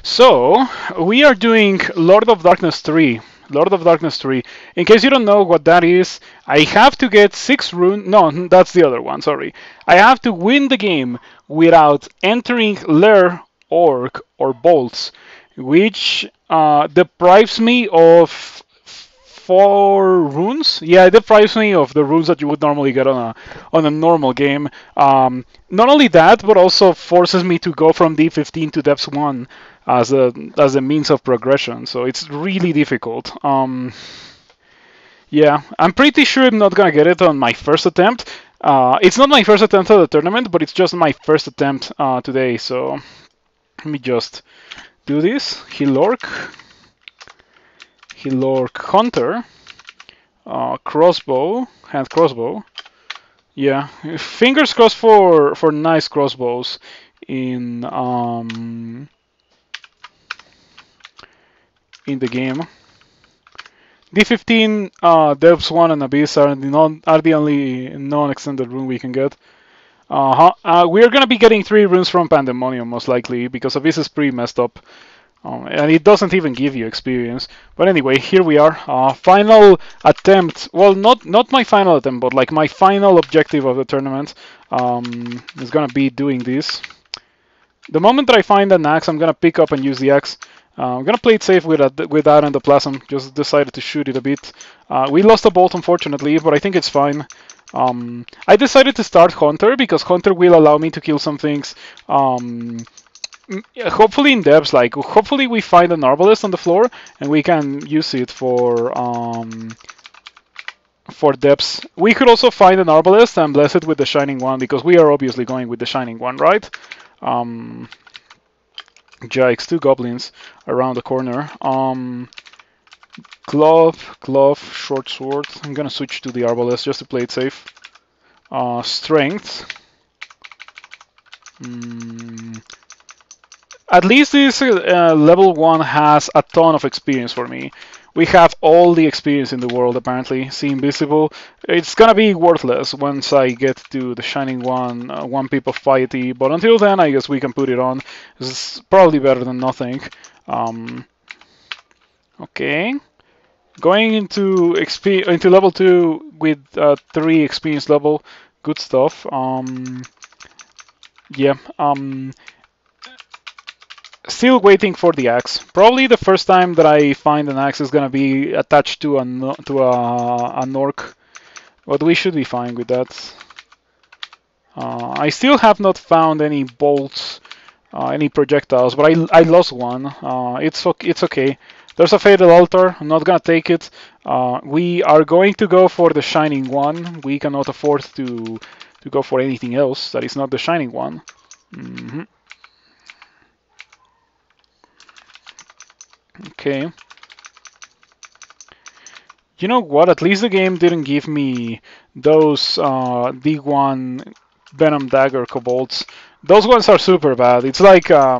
So, we are doing Lord of Darkness 3. Lord of Darkness 3. In case you don't know what that is, I have to get 6 runes. No, that's the other one, sorry. I have to win the game without entering Lair, Orc, or Bolts, which deprives me of 4 runes. Yeah, it deprives me of the runes that you would normally get on a normal game. Not only that, but also forces me to go from D15 to Depths 1 as a means of progression. So it's really difficult. Yeah, I'm pretty sure I'm not gonna get it on my first attempt. It's not my first attempt at the tournament, but it's just my first attempt today. So let me just do this. Hilork Hunter, crossbow, hand crossbow. Yeah, fingers crossed for nice crossbows in the game. D15, Depths 1 and Abyss are the only non-extended rune we can get. We're gonna be getting 3 runes from Pandemonium most likely because Abyss is pretty messed up. And it doesn't even give you experience. But anyway, here we are. Final attempt. Well, not my final attempt, but like my final objective of the tournament is gonna be doing this. The moment that I find an axe, I'm gonna pick up and use the axe. I'm gonna play it safe with that and the plasm. Just decided to shoot it a bit. We lost a bolt, unfortunately, but I think it's fine. I decided to start Hunter because Hunter will allow me to kill some things. Hopefully in depths, like hopefully we find an arbalest on the floor and we can use it for depths. We could also find an arbalest and bless it with the shining one because we are obviously going with the shining one, right? Yikes, 2 goblins around the corner. Glove, short sword. I'm gonna switch to the arbalest just to play it safe. Strength. At least this level 1 has a ton of experience for me. We have all the experience in the world, apparently. See Invisible. It's gonna be worthless once I get to the Shining One, 1 pip of piety. But until then, I guess we can put it on. It's probably better than nothing. Okay. Going into level 2 with 3 experience level. Good stuff. Yeah. Still waiting for the axe. Probably the first time that I find an axe is gonna be attached to an orc, but we should be fine with that. I still have not found any bolts, any projectiles, but I lost one. It's okay. There's a fatal altar. I'm not gonna take it. We are going to go for the shining one. We cannot afford to go for anything else that is not the shining one. Okay. You know what? At least the game didn't give me those D1 Venom Dagger Kobolds. Those ones are super bad. It's like a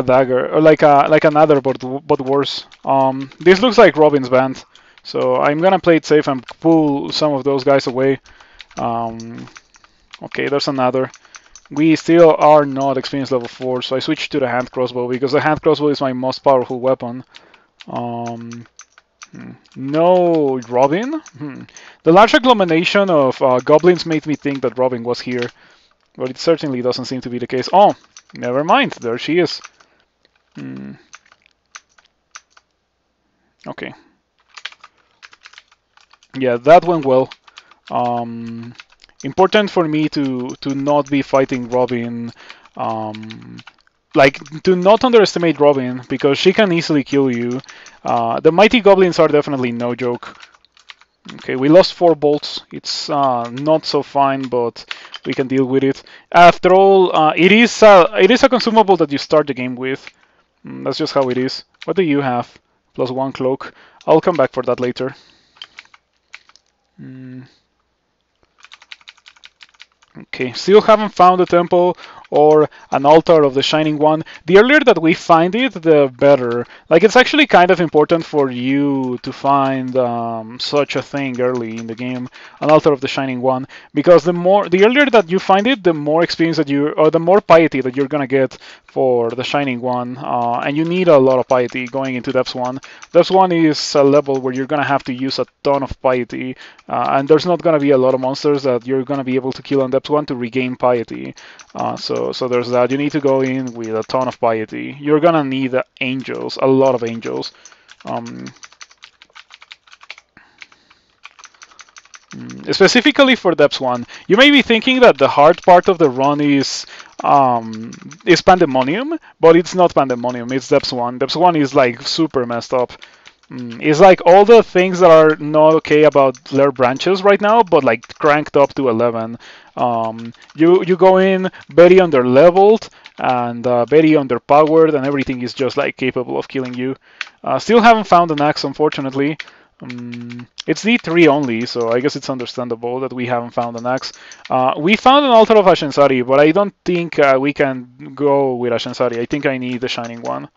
dagger or like another, but worse. This looks like Robin's band, so I'm gonna play it safe and pull some of those guys away. Okay, there's another. We still are not experience level 4, so I switched to the hand crossbow because the hand crossbow is my most powerful weapon. No Robin? The large agglomeration of goblins made me think that Robin was here, but it certainly doesn't seem to be the case. Oh, never mind, there she is. Okay. Yeah, that went well. Important for me to not be fighting Robin, like to not underestimate Robin because she can easily kill you. The mighty goblins are definitely no joke. Okay, we lost 4 bolts. It's not so fine, but we can deal with it. After all, it is a consumable that you start the game with. That's just how it is. What do you have? +1 cloak. I'll come back for that later. Okay, still haven't found a temple or an altar of the Shining One. The earlier that we find it, the better. Like, it's actually kind of important for you to find such a thing early in the game, an altar of the Shining One, because the earlier that you find it, the more experience that or the more piety that you're gonna get for the Shining One, and you need a lot of piety going into Depths 1. Depths 1 is a level where you're gonna have to use a ton of piety, and there's not gonna be a lot of monsters that you're gonna be able to kill on Depths 1 to regain piety. So there's that. You need to go in with a ton of piety. You're gonna need angels, a lot of angels. Specifically for Depths 1, you may be thinking that the hard part of the run is Pandemonium, but it's not Pandemonium, it's Depths 1. Depths 1 is like super messed up. It's like all the things that are not okay about Lair branches right now, but like cranked up to 11. You go in very under leveled and very underpowered, and everything is just like capable of killing you. Still haven't found an axe, unfortunately. It's D3 only, so I guess it's understandable that we haven't found an axe. We found an altar of Ashensari, but I don't think we can go with Ashensari. I think I need the Shining One.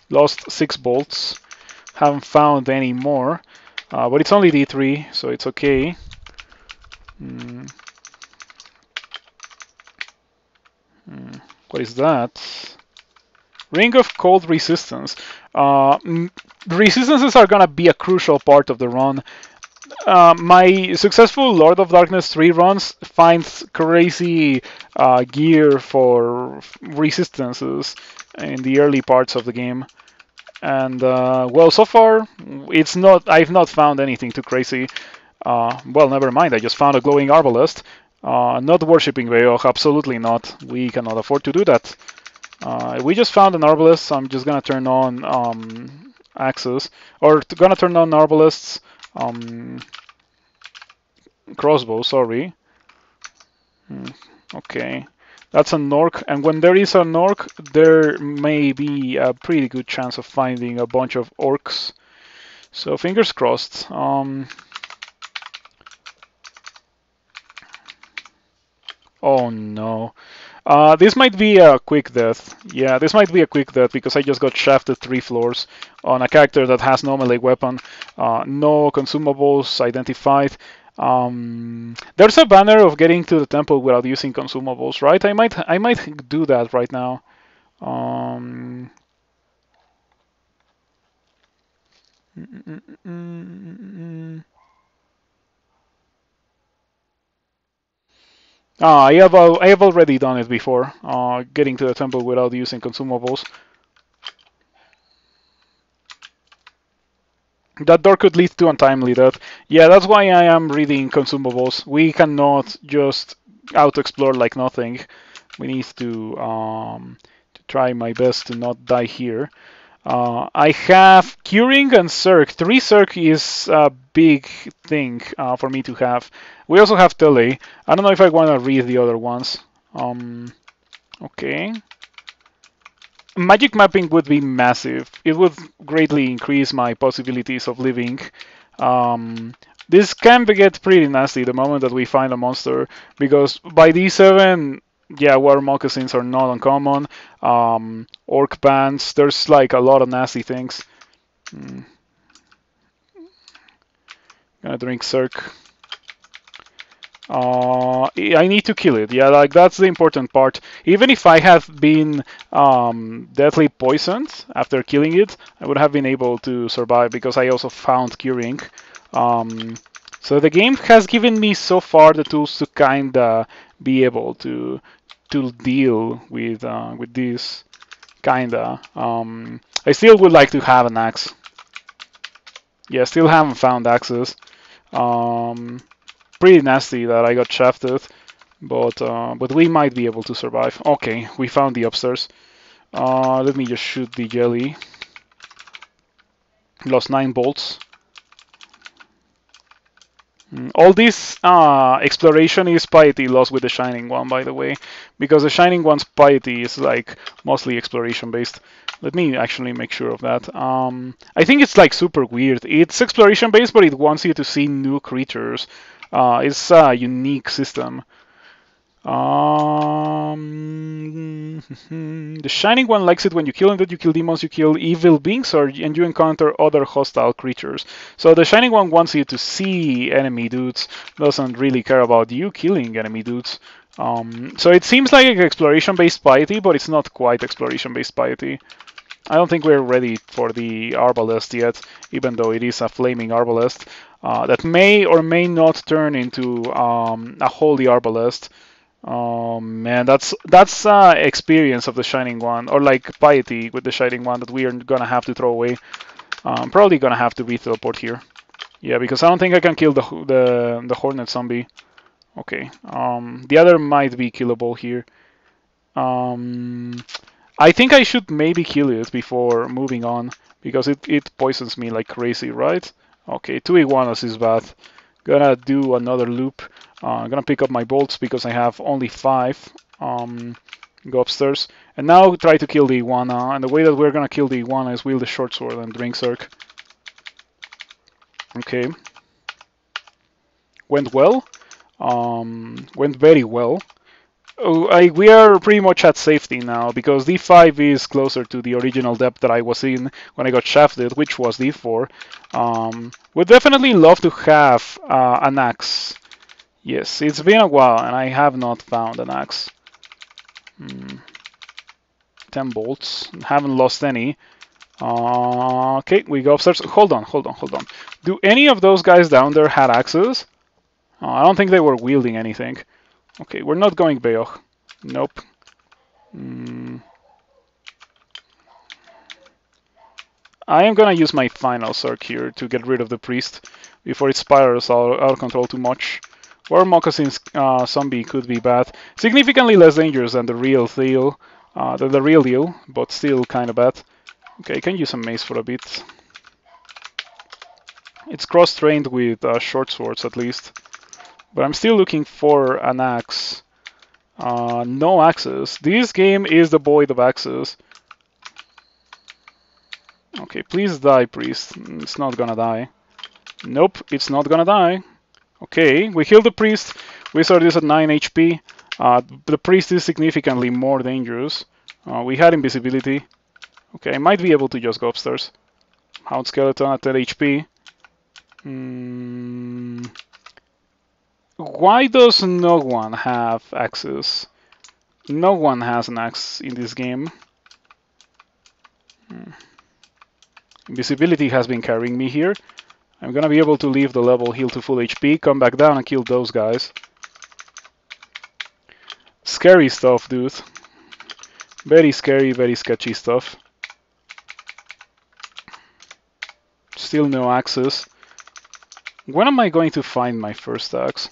Lost 6 bolts. Haven't found any more, but it's only D3, so it's okay. What is that? Ring of Cold Resistance. Resistances are gonna be a crucial part of the run. My successful Lord of Darkness 3 runs finds crazy gear for resistances in the early parts of the game. And well, so far it's not. I've not found anything too crazy. Well, never mind. I just found a glowing arbalest. Not worshipping Veoch, absolutely not. We cannot afford to do that. We just found an arbalest, so I'm just gonna turn on axes, or gonna turn on arbalests. Crossbow, sorry. Okay. That's an orc, and when there is an orc, there may be a pretty good chance of finding a bunch of orcs. So fingers crossed. Oh no. This might be a quick death. Yeah, this might be a quick death because I just got shafted 3 floors on a character that has no melee weapon, no consumables identified. There's a banner of getting to the temple without using consumables, right? I might do that right now. I have already done it before, getting to the temple without using consumables. That door could lead to untimely death. Yeah, that's why I am reading consumables. We cannot just out-explore like nothing. We need to try my best to not die here. I have Curing and Circ. 3 Circ is a big thing for me to have. We also have Tele. I don't know if I want to read the other ones. Okay. Magic mapping would be massive. It would greatly increase my possibilities of living. This can get pretty nasty the moment that we find a monster, because by D7, yeah, water moccasins are not uncommon. Orc bands, there's like a lot of nasty things. Gonna drink Circ. I need to kill it. Yeah, like that's the important part. Even if I have been deathly poisoned after killing it, I would have been able to survive because I also found Curing. So the game has given me so far the tools to kinda be able to deal with this. Kinda. I still would like to have an axe. Yeah, still haven't found axes. Pretty nasty that I got shafted, but we might be able to survive. Okay, we found the upstairs. Let me just shoot the jelly. Lost 9 bolts. All this exploration is piety lost with the Shining One, by the way, because the Shining One's piety is like mostly exploration based. Let me actually make sure of that. I think it's like super weird. It's exploration based, but it wants you to see new creatures. It's a unique system. The Shining One likes it when you kill him, that you kill demons, you kill evil beings, and you encounter other hostile creatures. So the Shining One wants you to see enemy dudes, doesn't really care about you killing enemy dudes. So it seems like exploration-based piety, but it's not quite exploration-based piety. I don't think we're ready for the arbalest yet, even though it is a flaming arbalest that may or may not turn into a holy arbalest. Oh man, that's experience of the Shining One, or like piety with the Shining One that we are gonna have to throw away. I'm probably gonna have to re-teleport here. Yeah, because I don't think I can kill the Hornet zombie. Okay. The other might be killable here. Um, I think I should maybe kill it before moving on because it poisons me like crazy, right? Okay, 2 iguanas is bad. Gonna do another loop. Gonna pick up my bolts because I have only 5. Go upstairs. And now try to kill the iguana. And the way that we're gonna kill the iguana is wield the short sword and drink circ. Okay. Went well. Went very well. Oh, we are pretty much at safety now because D5 is closer to the original depth that I was in when I got shafted, which was D4. Would definitely love to have an axe. Yes, it's been a while and I have not found an axe. 10 bolts. Haven't lost any. Okay, we go upstairs. Hold on. Do any of those guys down there had axes? I don't think they were wielding anything. Okay, we're not going Beoch. Nope. I am gonna use my final circ here to get rid of the priest before it spirals out of control too much. Or Moccasin's zombie could be bad. Significantly less dangerous than the real deal, but still kind of bad. Okay, I can use a mace for a bit. It's cross-trained with short swords at least. But I'm still looking for an axe. No axes. This game is devoid of axes. Okay, please die, priest. It's not gonna die. Nope, it's not gonna die. Okay, we healed the priest. Wizard is at 9 HP. The priest is significantly more dangerous. We had invisibility. Okay, I might be able to just go upstairs. Hound skeleton at 10 HP. Why does no one have axes? No one has an axe in this game. Invisibility has been carrying me here. I'm gonna be able to leave the level, heal to full HP, come back down and kill those guys. Scary stuff, dude. Very scary, very sketchy stuff. Still no axes. When am I going to find my first axe?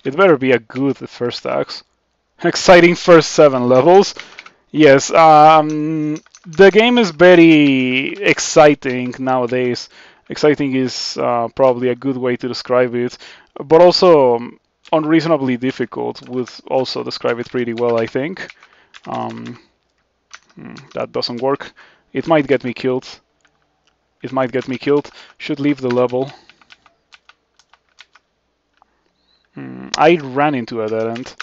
It better be a good first axe. Exciting first 7 levels. Yes, the game is very exciting nowadays. Exciting is probably a good way to describe it, but also unreasonably difficult would also describe it pretty well, I think. That doesn't work. It might get me killed. It might get me killed. Should leave the level. I ran into a dead end.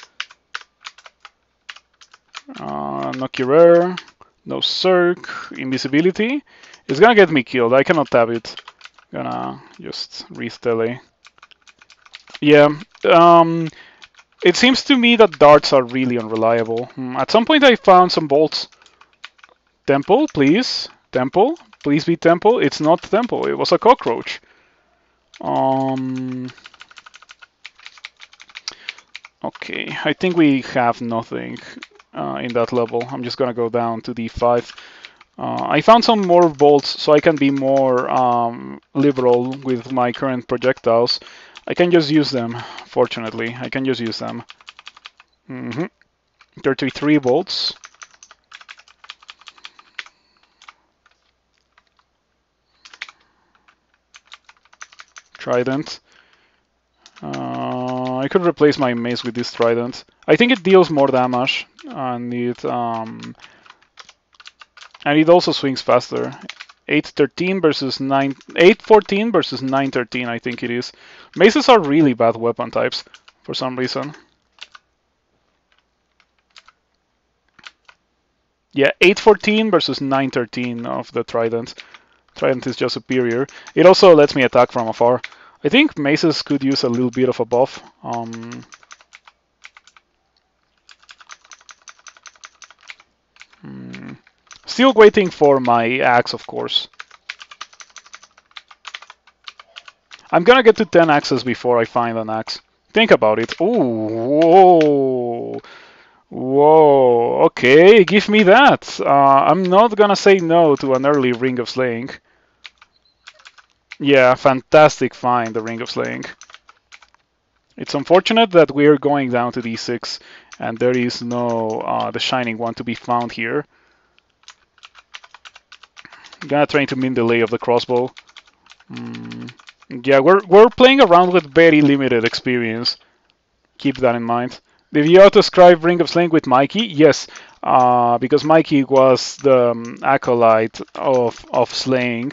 No cure, no circ, invisibility. It's gonna get me killed. I cannot tab it. Gonna just re-tele. Yeah. It seems to me that darts are really unreliable. At some point I found some bolts. Temple, please. Temple. Please be temple. It's not temple. It was a cockroach. Okay, I think we have nothing in that level. I'm just gonna go down to D5. I found some more bolts, so I can be more liberal with my current projectiles. I can just use them, fortunately. I can just use them. 33 bolts. Trident. I could replace my mace with this trident. I think it deals more damage, and it also swings faster. 813 versus 9. 814 versus 913, I think it is. Maces are really bad weapon types for some reason. Yeah, 814 versus 913 of the trident. Trident is just superior. It also lets me attack from afar. I think maces could use a little bit of a buff. Still waiting for my axe, of course. I'm gonna get to 10 axes before I find an axe. Think about it. Ooh, whoa. Whoa, okay, give me that. I'm not gonna say no to an early Ring of Slaying. Yeah, fantastic find, the Ring of Slaying. It's unfortunate that we're going down to D6 and there is no the Shining One to be found here. I'm gonna try to min delay of the crossbow. Yeah, we're playing around with very limited experience. Keep that in mind. Did you auto-scribe Ring of Slaying with Mikey? Yes, because Mikey was the acolyte of Slaying.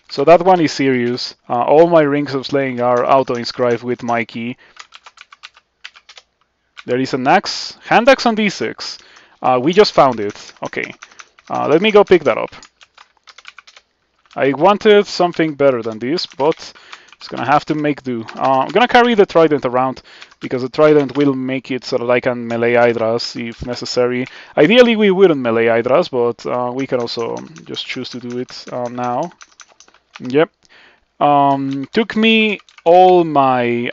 So that one is serious. All my Rings of Slaying are auto-inscribed with Mikey. There is an axe, hand axe on D6. We just found it. Okay, let me go pick that up. I wanted something better than this, but it's gonna have to make do. I'm gonna carry the trident around because the trident will make it so that I can melee hydras if necessary. Ideally, we wouldn't melee hydras, but we can also just choose to do it now. Yep. Took me all my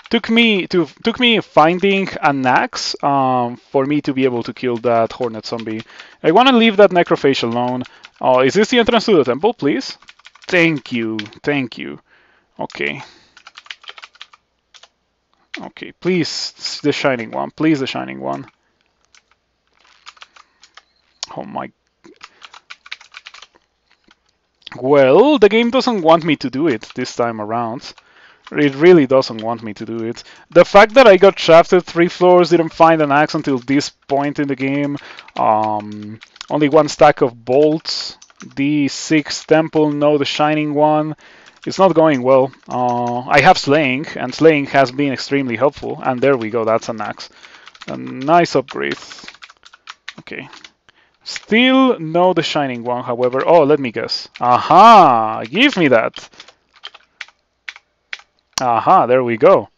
took me finding an axe for me to be able to kill that hornet zombie. I want to leave that necrophage alone. Is this the entrance to the temple, please? Thank you, thank you. Okay. Okay, please, the shining one. Please, the shining one. Oh my. Well, the game doesn't want me to do it this time around. It really doesn't want me to do it. The fact that I got shafted 3 floors, didn't find an axe until this point in the game, only 1 stack of bolts, the 6th temple, no, the shining one. It's not going well. I have slaying, and slaying has been extremely helpful. And there we go, that's an axe. A nice upgrade. Okay. Still no the shining one, however. Oh, let me guess. Aha! Give me that! Aha, there we go.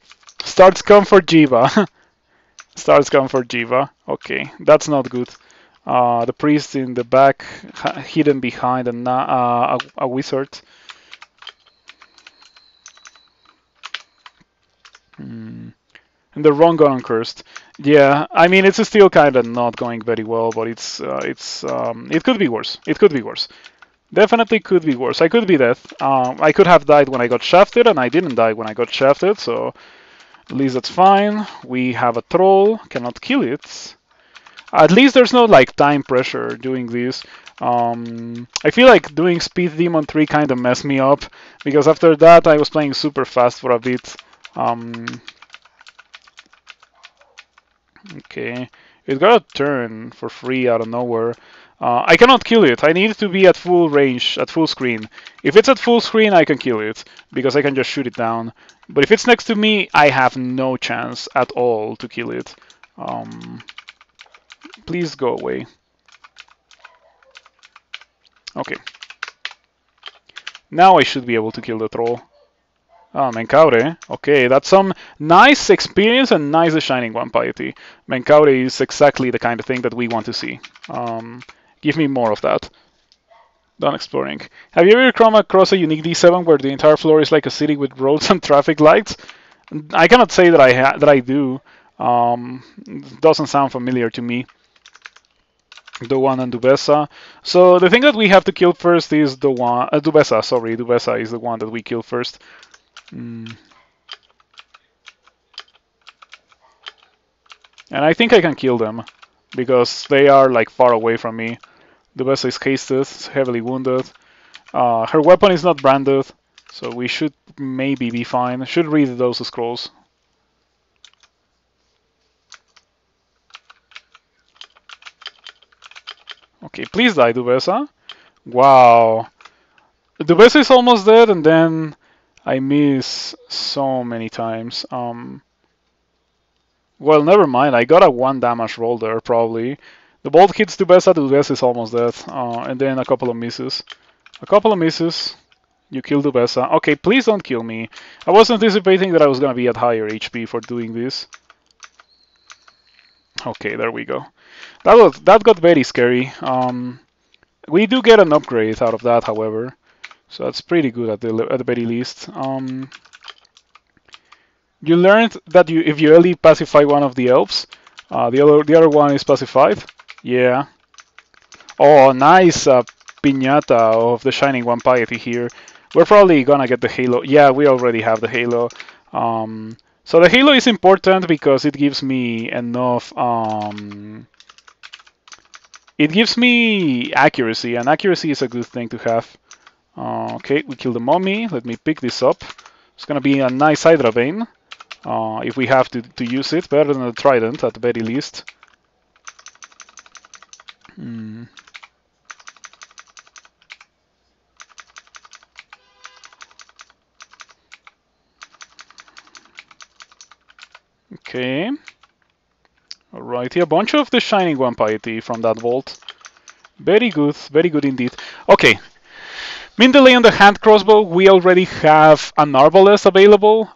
Starts come for Jiva. Starts come for Jiva. Okay, that's not good. The priest in the back, hidden behind a wizard. And the wrong gun uncursed. Yeah, I mean it's still kind of not going very well, but it could be worse. It could be worse. Definitely could be worse. I could be dead. I could have died when I got shafted, and I didn't die when I got shafted, so at least that's fine. We have a troll, cannot kill it. At least there's no like time pressure doing this. I feel like doing Speed Demon 3 kind of messed me up, because after that I was playing super fast for a bit. Okay, it got a turn for free out of nowhere. I cannot kill it. I need to be at full range, at full screen. If it's at full screen, I can kill it, because I can just shoot it down. But if it's next to me, I have no chance at all to kill it. Please go away. Okay. Now I should be able to kill the troll. Ah, Menkaure. Okay, that's some nice experience and nice Shining One piety. Menkaure is exactly the kind of thing that we want to see. Give me more of that. Done exploring. Have you ever come across a unique D7 where the entire floor is like a city with roads and traffic lights? I cannot say that I do. It doesn't sound familiar to me. The one on Dubesa. So the thing that we have to kill first is the one... Dubesa, sorry. Dubesa is the one that we kill first. And I think I can kill them, because they are like far away from me. Dubesa is hasted, heavily wounded. Her weapon is not branded, so we should maybe be fine. Should read those scrolls. Okay, please die, Dubesa. Wow. Dubesa is almost dead, and then I miss so many times. Well, never mind. I got a 1 damage roll there, probably. The bolt hits Dubesa is almost dead. And then a couple of misses. A couple of misses. You killed Ubesa. Okay, please don't kill me. I was anticipating that I was gonna be at higher HP for doing this. Okay, there we go. That got very scary. We do get an upgrade out of that, however, so that's pretty good at the very least. You learned that if you only pacify one of the elves, the other one is pacified. Yeah. Oh, nice piñata of the Shining One piety here. We're probably gonna get the Halo. Yeah, we already have the Halo. So the Halo is important because it gives me enough. It gives me accuracy, and accuracy is a good thing to have. Okay, we kill the mummy. Let me pick this up. It's gonna be a nice Hydra Vein. If we have to use it, better than a trident at the very least. Okay. Alrighty, a bunch of the Shining One piety from that vault. Very good indeed. Okay, Min delay on the hand crossbow, we already have an arbalest available.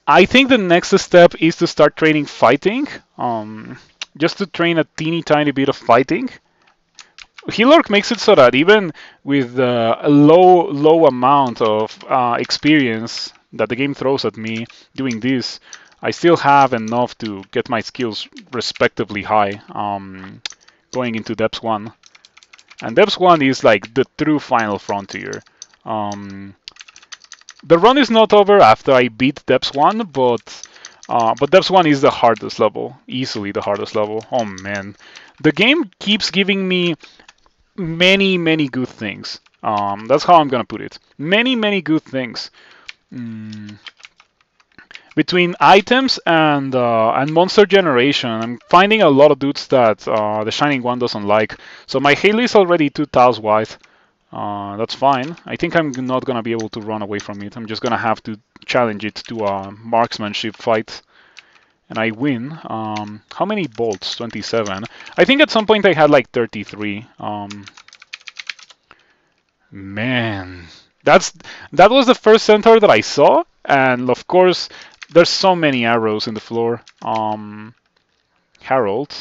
I think the next step is to start training fighting. Just to train a teeny tiny bit of fighting. Hilork makes it so that even with a low amount of experience that the game throws at me doing this, I still have enough to get my skills respectively high going into Depths 1. And Depths 1 is like the true final frontier. The run is not over after I beat Depths 1, but Depths 1 is the hardest level, easily the hardest level. Oh man. The game keeps giving me many good things. That's how I'm gonna put it. Many good things. Between items and monster generation, I'm finding a lot of dudes that the Shining One doesn't like. So my Halo is already 2,000 wide. That's fine. I think I'm not gonna be able to run away from it. I'm just gonna have to challenge it to a marksmanship fight. And I win. How many bolts? 27. I think at some point I had like 33. Man, that was the first centaur that I saw, and of course, there's so many arrows in the floor. Harold.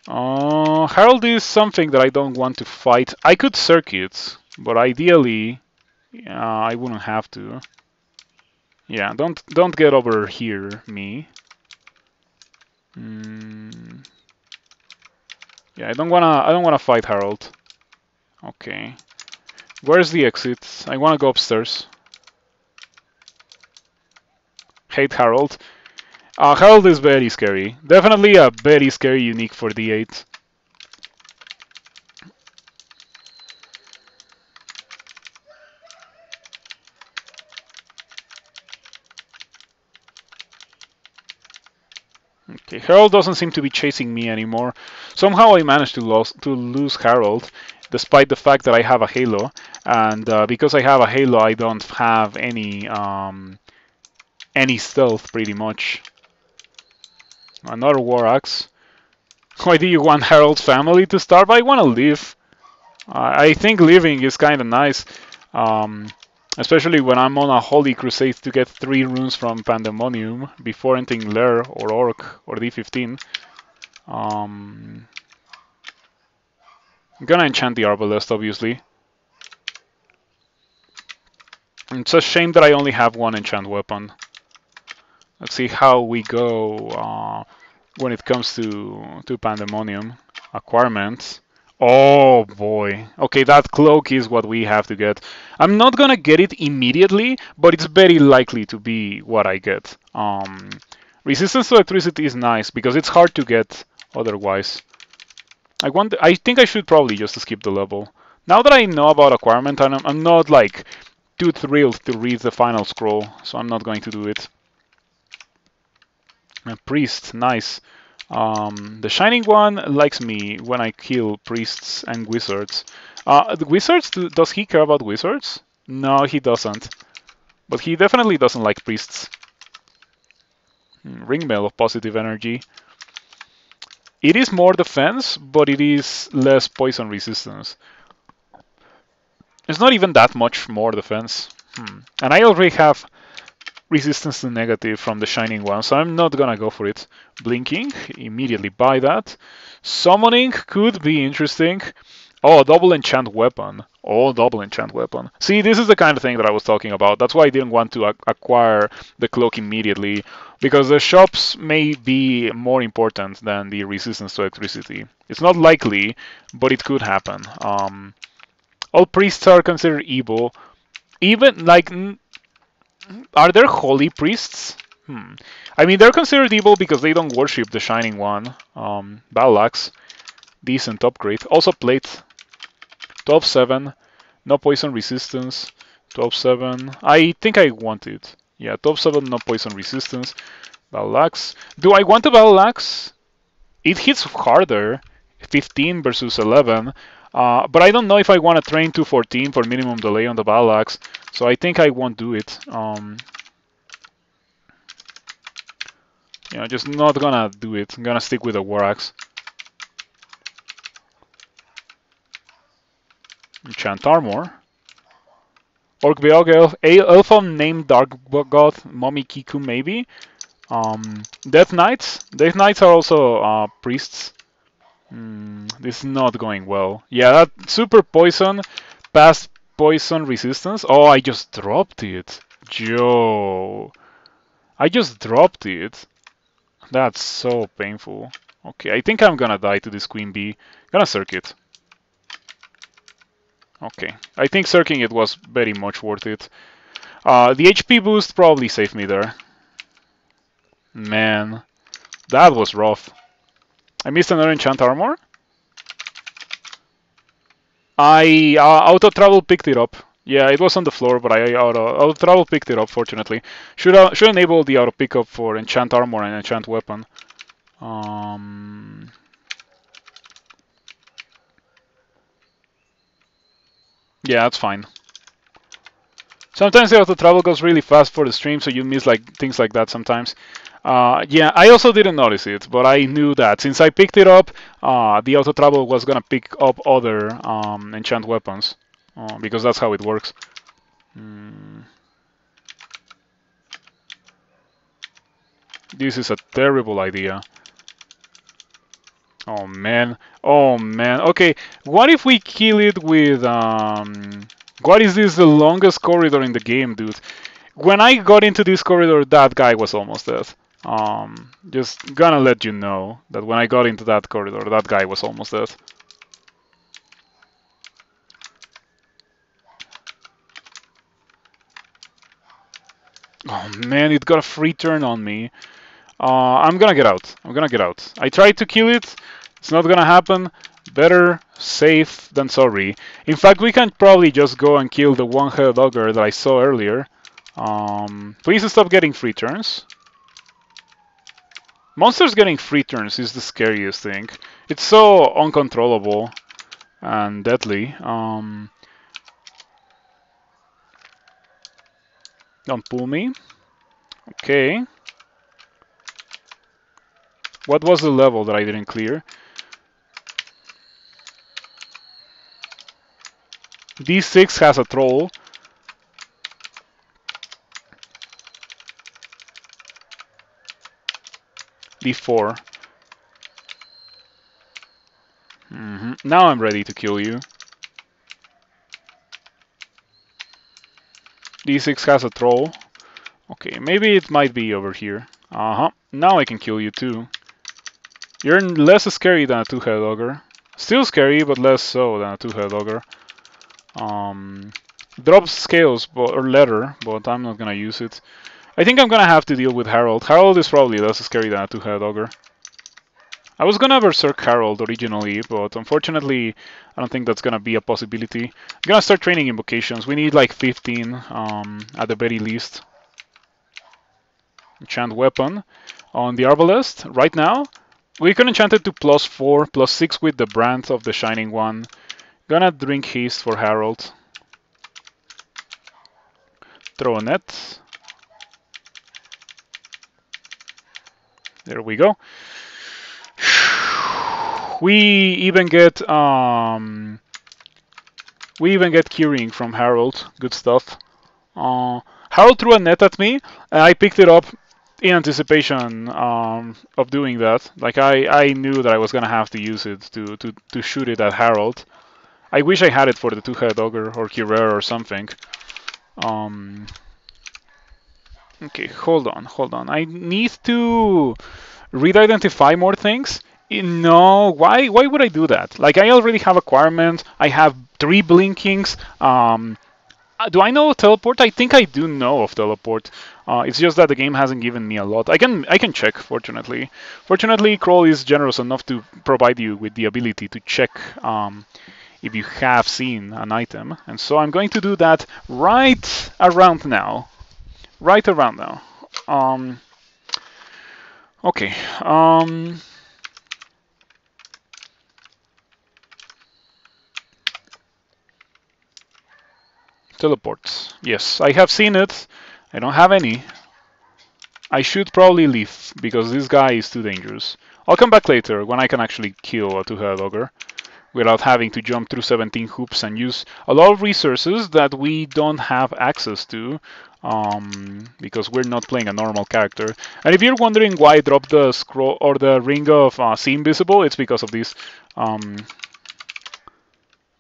Harold is something that I don't want to fight. I could circuit, but ideally, I wouldn't have to. Yeah, don't get over here, me. Yeah, I don't wanna fight Harold. Okay. Where's the exit? I wanna go upstairs. Hate Harold. Harold is very scary. Definitely a very scary unique for D8. Okay, Harold doesn't seem to be chasing me anymore. Somehow I managed to lose Harold, despite the fact that I have a Halo. And because I have a Halo, I don't have any stealth, pretty much. Another War Axe. Why do you want Harold's family to starve? I want to live. I think living is kind of nice. Especially when I'm on a holy crusade to get 3 runes from Pandemonium before entering Lair or Orc or D15. I'm gonna enchant the Arbalest, obviously. It's a shame that I only have one enchant weapon. Let's see how we go when it comes to Pandemonium. Acquirements. Oh boy. Okay, that cloak is what we have to get. I'm not gonna get it immediately, but it's very likely to be what I get. Resistance to electricity is nice because it's hard to get otherwise. I think I should probably just skip the level. Now that I know about acquirement, I'm not like too thrilled to read the final scroll, so I'm not going to do it. A priest, nice. The Shining One likes me when I kill priests and wizards. The wizards, does he care about wizards? No, he doesn't. But he definitely doesn't like priests. Ringmail of positive energy. It is more defense, but it is less poison resistance. It's not even that much more defense. And I already have resistance to negative from the Shining One, so I'm not gonna go for it. Blinking, immediately buy that. Summoning could be interesting. Oh, double enchant weapon. Oh, double enchant weapon. See, this is the kind of thing that I was talking about. That's why I didn't want to acquire the cloak immediately, because the shops may be more important than the resistance to electricity. It's not likely, but it could happen. All priests are considered evil. Even, like, are there holy priests? I mean, they're considered evil because they don't worship the Shining One. Battle Axe, decent upgrade. Also plate, 12-7, no poison resistance, 12-7. I think I want it. Yeah, 12-7, no poison resistance. Battle Axe. Do I want a Battle Axe? It hits harder, 15 versus 11. But I don't know if I want to train to 14 for minimum delay on the Battle Axe, so I think I won't do it. Just not gonna do it. I'm gonna stick with the War Axe. Enchant Armor. Orc Beog, Elf named Dark God, Mommy Kiku maybe. Death Knights. Death Knights are also priests. This is not going well. Yeah, that super poison, past poison resistance. Oh, I just dropped it. Joe. I just dropped it. That's so painful. Okay, I think I'm gonna die to this Queen Bee. Gonna circuit. Okay, I think circling it was very much worth it. The HP boost probably saved me there. Man, that was rough. I missed another enchant armor. I auto travel picked it up. Yeah, it was on the floor, but I auto travel picked it up. Fortunately, should enable the auto pickup for enchant armor and enchant weapon. Yeah, that's fine. Sometimes the auto travel goes really fast for the stream, so you miss like things like that sometimes. Yeah, I also didn't notice it, but I knew that since I picked it up, the auto travel was gonna pick up other enchant weapons, because that's how it works. This is a terrible idea. Oh man, oh man. Okay, what if we kill it with what is this, the longest corridor in the game, dude? When I got into this corridor, that guy was almost dead. Just gonna let you know that when I got into that corridor, that guy was almost dead. Oh man, it got a free turn on me. I'm gonna get out. I'm gonna get out. I tried to kill it. It's not gonna happen. Better safe than sorry. In fact, we can probably just go and kill the one-headed ogre that I saw earlier. Please stop getting free turns. Monsters getting free turns is the scariest thing. It's so uncontrollable and deadly. Don't pull me. Okay. What was the level that I didn't clear? D6 has a troll. D4. Now I'm ready to kill you. D6 has a troll. Okay, maybe it might be over here. Now I can kill you too. You're less scary than a two-headed ogre. Still scary, but less so than a two-headed ogre. Drops scales or leather, but I'm not gonna use it. I think I'm gonna have to deal with Harold. Harold is probably less scary than a two-headed ogre. I was gonna Berserk Harold originally, but unfortunately I don't think that's gonna be a possibility. I'm gonna start training invocations. We need like 15 at the very least. Enchant weapon on the Arbalest right now. We can enchant it to +4, +6 with the brand of the Shining One. Gonna drink haste for Harold. Throw a net. There we go. We even get We even get curing from Harold. Good stuff. Harold threw a net at me, and I picked it up in anticipation of doing that. Like I knew that I was gonna have to use it to shoot it at Harold. I wish I had it for the two-head ogre or Curer or something. Um, okay, hold on. I need to re-identify more things. No, why would I do that? Like I already have acquirement. I have 3 blinkings. Do I know teleport? I think I do know of teleport. It's just that the game hasn't given me a lot. I can check. Fortunately, Crawl is generous enough to provide you with the ability to check if you have seen an item, and so I'm going to do that right around now. Right around now. Okay. Teleports. Yes, I have seen it. I don't have any. I should probably leave, because this guy is too dangerous. I'll come back later, when I can actually kill a two-headed ogre, without having to jump through 17 hoops and use a lot of resources that we don't have access to, because we're not playing a normal character. And if you're wondering why I dropped the scroll or the ring of See Invisible, it's because of this.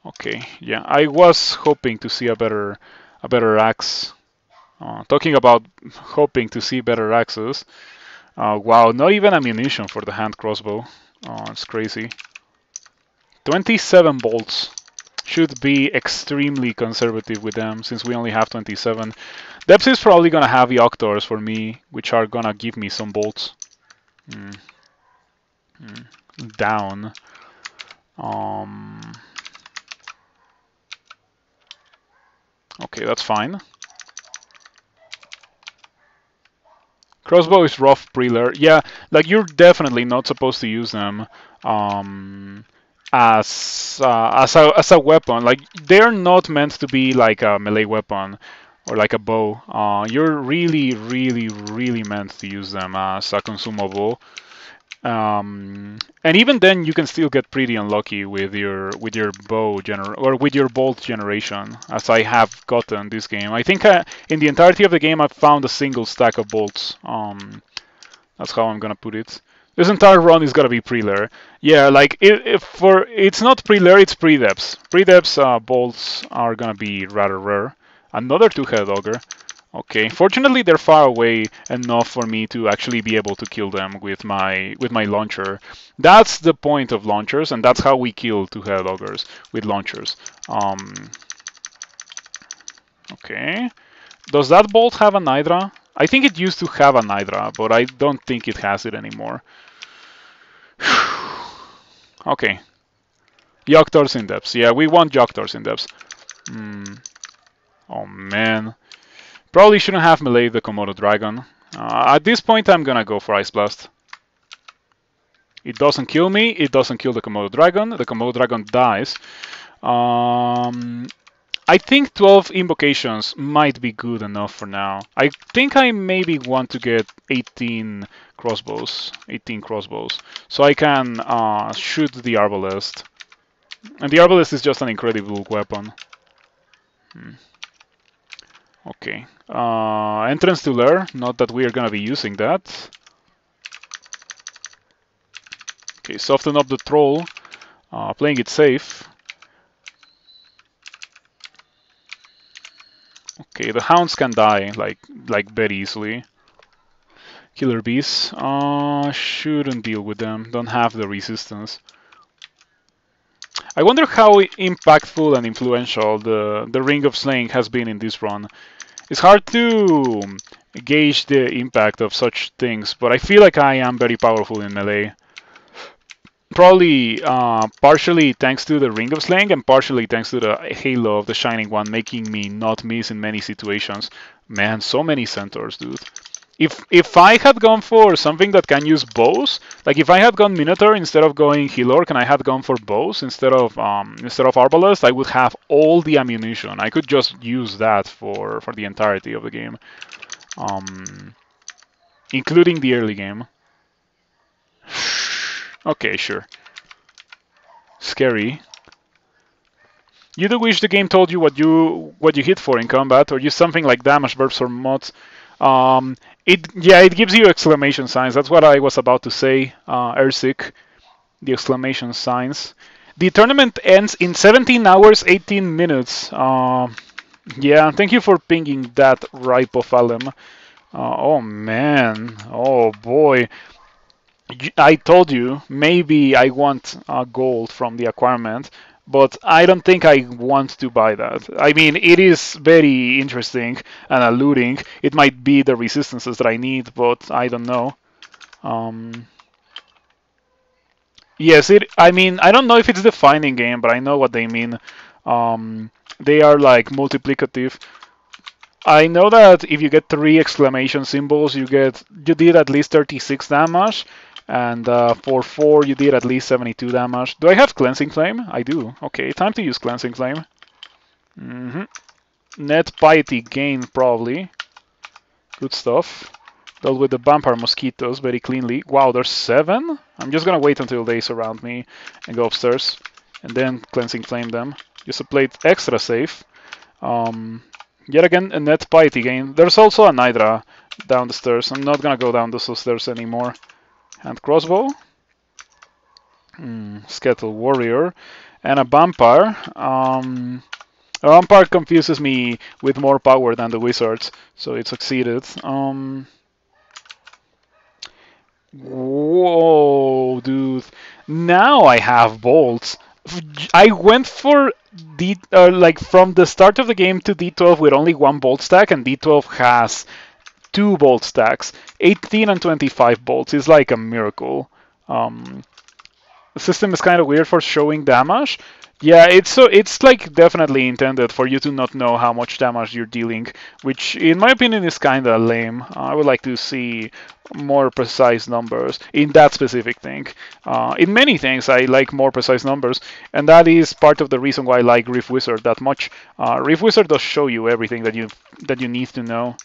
Okay, yeah, I was hoping to see a better axe. Talking about hoping to see better axes. Wow, not even ammunition for the hand crossbow. It's crazy. 27 bolts. Should be extremely conservative with them, since we only have 27. Depths is probably gonna have the Octors for me, which are gonna give me some bolts. Down. Okay, that's fine. Crossbow is rough preler. Yeah, like you're definitely not supposed to use them as a weapon. Like they're not meant to be like a melee weapon or like a bow. You're really meant to use them as a consumable. And even then, you can still get pretty unlucky with your or with your bolt generation, as I have gotten this game. I think in the entirety of the game, I've found a single stack of bolts. That's how I'm gonna put it. This entire run is gonna be pre-layer. Yeah, like it's not pre-layer, it's pre-depths. Pre-depths bolts are gonna be rather rare. Another two-headed ogre. Okay, fortunately they're far away enough for me to actually be able to kill them with my launcher. That's the point of launchers, and that's how we kill two-headed ogres, with launchers. Okay. Does that bolt have an Hydra? I think it used to have an Hydra, but I don't think it has it anymore. Okay. Yoctors in depths. Yeah, we want Yoctors in depths. Oh man. Probably shouldn't have melee the Komodo Dragon. At this point, I'm gonna go for Ice Blast. It doesn't kill me, it doesn't kill the Komodo Dragon. The Komodo Dragon dies. I think 12 invocations might be good enough for now. I think I maybe want to get 18 crossbows. So I can shoot the Arbalest. And the Arbalest is just an incredible weapon. Okay. Entrance to Lair, not that we are gonna be using that. Okay, soften up the troll, playing it safe. Okay, the hounds can die like very easily. Killer bees, shouldn't deal with them. Don't have the resistance. I wonder how impactful and influential the Ring of Slaying has been in this run. It's hard to gauge the impact of such things, but I feel like I am very powerful in melee. Probably partially thanks to the Ring of Slaying and partially thanks to the Halo of the Shining One, making me not miss in many situations. Man, so many centaurs, dude. If I had gone for something that can use bows, like if I had gone Minotaur instead of going Hilork and I had gone for bows instead of Arbalest, I would have all the ammunition. I could just use that for the entirety of the game, including the early game. Okay, sure. Scary. You do wish the game told you what you hit for in combat, or use something like damage burps or mods. It gives you exclamation signs. That's what I was about to say. Ersic, the exclamation signs. The tournament ends in 17 hours 18 minutes. Yeah, thank you for pinging that, Ripofalem. Oh man, oh boy. I told you, maybe I want gold from the acquirement, but I don't think I want to buy that. I mean, it is very interesting and alluring. It might be the resistances that I need, but I don't know. Um, yes, I mean, I don't know if it's the finding game, but I know what they mean. They are like multiplicative. I know that if you get 3 exclamation symbols, you did at least 36 damage, and for 4 you did at least 72 damage. Do I have Cleansing Flame? I do. Okay, time to use Cleansing Flame. Net Piety gain, probably. Good stuff. Dealt with the vampire mosquitoes very cleanly. Wow, there's 7? I'm just gonna wait until they surround me and go upstairs, and then Cleansing Flame them. Just to play it extra safe. Yet again, a net piety gain. There's also an Hydra down the stairs. I'm not gonna go down those stairs anymore. And crossbow. Skeletal warrior. And a vampire. A vampire confuses me with more power than the wizards, so it succeeded. Whoa, dude. Now I have bolts. I went for like from the start of the game to D12 with only 1 bolt stack, and D12 has 2 bolt stacks. 18 and 25 bolts is like a miracle. The system is kind of weird for showing damage. Yeah, it's like definitely intended for you to not know how much damage you're dealing, which in my opinion is kind of lame. I would like to see more precise numbers in that specific thing. In many things, I like more precise numbers, and that is part of the reason why I like Rift Wizard that much. Rift Wizard does show you everything that you need to know.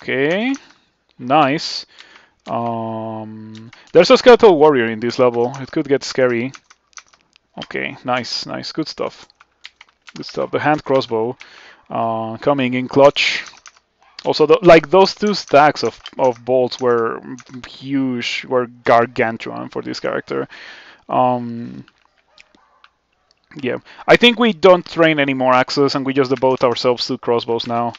Okay, nice. There's a skeletal warrior in this level. It could get scary. Okay, nice, nice, good stuff. Good stuff. The hand crossbow coming in clutch. Also, like those 2 stacks of bolts were huge, were gargantuan for this character. Yeah, I think we don't train any more axes, and we just devote ourselves to crossbows now.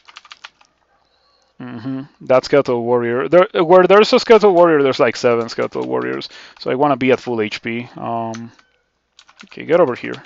That skeletal warrior. Where there's a skeletal warrior, there's like 7 skeletal warriors. So I want to be at full HP. Okay, get over here.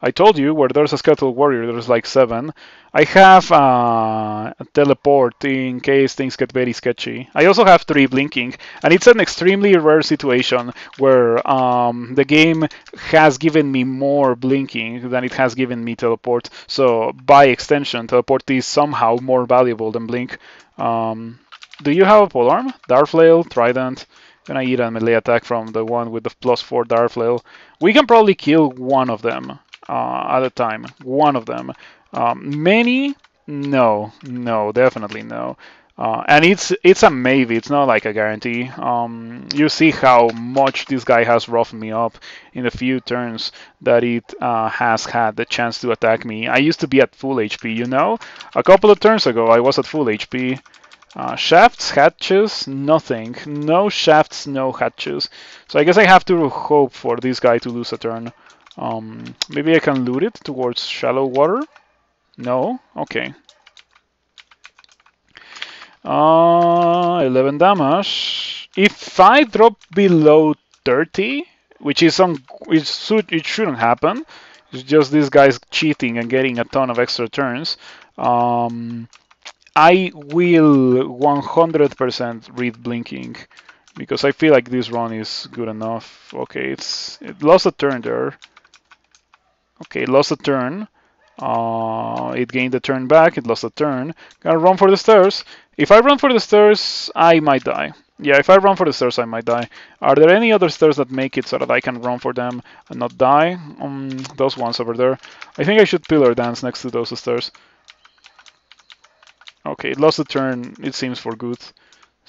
I told you, where there's a skeletal warrior, there's like 7. I have a teleport in case things get very sketchy. I also have 3 blinking, and it's an extremely rare situation where the game has given me more blinking than it has given me teleport. So by extension, teleport is somehow more valuable than blink. Do you have a polearm? Dartflail, trident. Gonna eat a melee attack from the one with the +4 Dartflail. We can probably kill one of them at a time. One of them. Many? No, definitely no. And it's a maybe. It's not like a guarantee. You see how much this guy has roughened me up in the few turns that it has had the chance to attack me. I used to be at full HP, you know? A couple of turns ago, I was at full HP. Shafts, hatches, nothing. No shafts, no hatches. So I guess I have to hope for this guy to lose a turn. Maybe I can loot it towards shallow water? No? Okay. 11 damage. If I drop below 30, which is it shouldn't happen. It's just this guy's cheating and getting a ton of extra turns. I will 100% read blinking because I feel like this run is good enough. Okay, it lost a turn there. Okay, it lost a turn. It gained a turn back. It lost a turn. Gotta run for the stairs. If I run for the stairs, I might die. Yeah, if I run for the stairs, I might die. Are there any other stairs that make it so that I can run for them and not die? Those ones over there. I think I should pillar dance next to those stairs. Okay, it lost a turn, it seems, for good.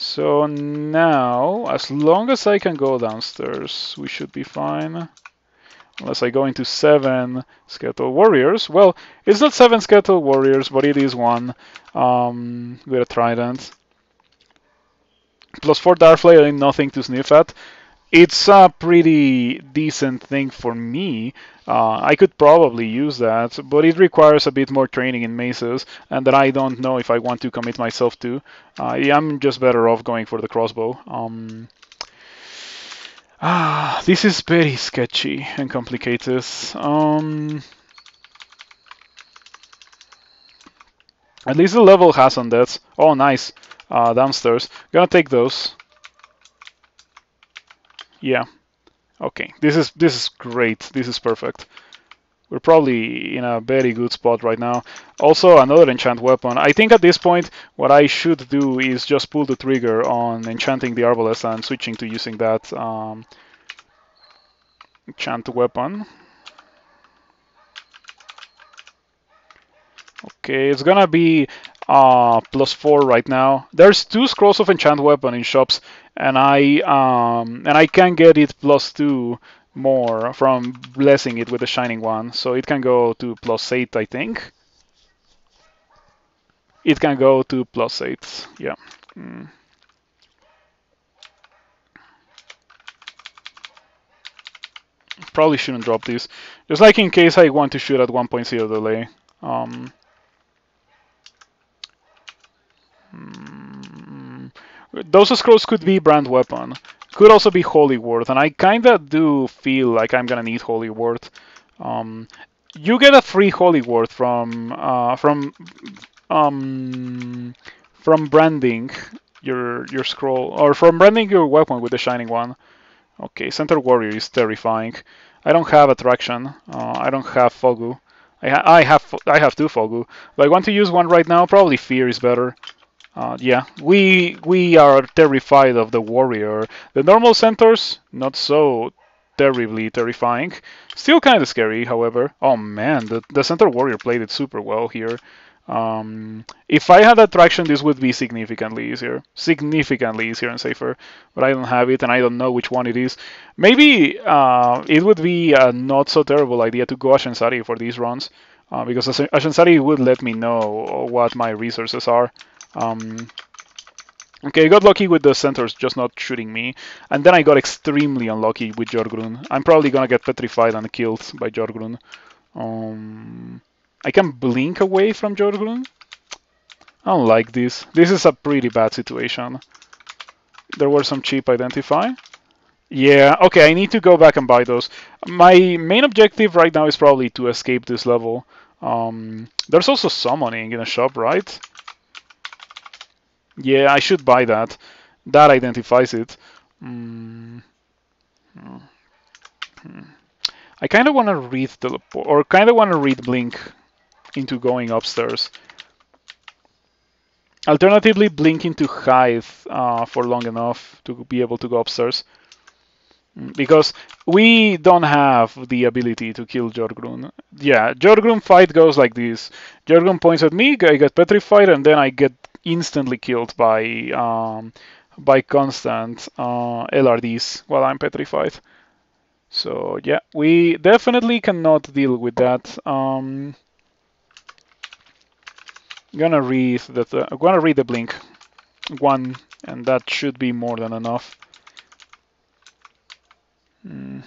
So now, as long as I can go downstairs, we should be fine. Unless I go into 7 Skeletal Warriors. Well, it's not 7 Skeletal Warriors, but it is one with a trident. Plus 4 Darkflame, nothing to sniff at. It's a pretty decent thing for me. I could probably use that, but it requires a bit more training in mazes, and that I don't know if I want to commit myself to. Yeah, I'm just better off going for the crossbow. This is very sketchy and complicated. At least the level has undeads. Oh, nice. Downstairs. Gonna take those. Yeah. Okay. This is great. This is perfect. We're probably in a very good spot right now. Also, another enchant weapon. I think at this point, what I should do is just pull the trigger on enchanting the arbalest and switching to using that enchant weapon. Okay, it's gonna be plus 4 right now. There's 2 scrolls of enchant weapon in shops, and I can get it plus 2 more from blessing it with the shining one. So it can go to plus 8, I think. It can go to plus 8. Yeah. Probably shouldn't drop this, just like in case I want to shoot at 1.0 delay. Those scrolls could be brand weapon, could also be holy word, and I kinda do feel like I'm gonna need holy word. You get a free holy word from branding your scroll, or from branding your weapon with the shining one. Okay, center warrior is terrifying. I don't have attraction. I don't have fogu. I have 2 fogu. Do I want to use one right now? Probably fear is better. Yeah, we are terrified of the warrior. The normal centaurs, not so terribly terrifying. Still kind of scary, however. Oh man, the centaur warrior played it super well here. If I had attraction, this would be significantly easier and safer. But I don't have it, and I don't know which one it is. Maybe it would be a not so terrible idea to go Ashensari for these runs, because Ashensari would let me know what my resources are. Okay, I got lucky with the centaurs just not shooting me, and then I got extremely unlucky with Jorgrun. I'm probably gonna get petrified and killed by Jorgrun. I can blink away from Jorgrun. I don't like this. This is a pretty bad situation. There were some cheap identify. Yeah, okay, I need to go back and buy those. My main objective right now is probably to escape this level. There's also summoning in a shop, right? Yeah, I should buy that. That identifies it. I kind of want to read teleport, or kind of want to read blink into going upstairs. Alternatively, blink into hide for long enough to be able to go upstairs. Because we don't have the ability to kill Jorgrun. Yeah, Jorgrun fight goes like this. Jorgrun points at me, I get petrified, and then I get instantly killed by constant LRDs while I'm petrified. So yeah, we definitely cannot deal with that. I'm gonna read the blink 1, and that should be more than enough.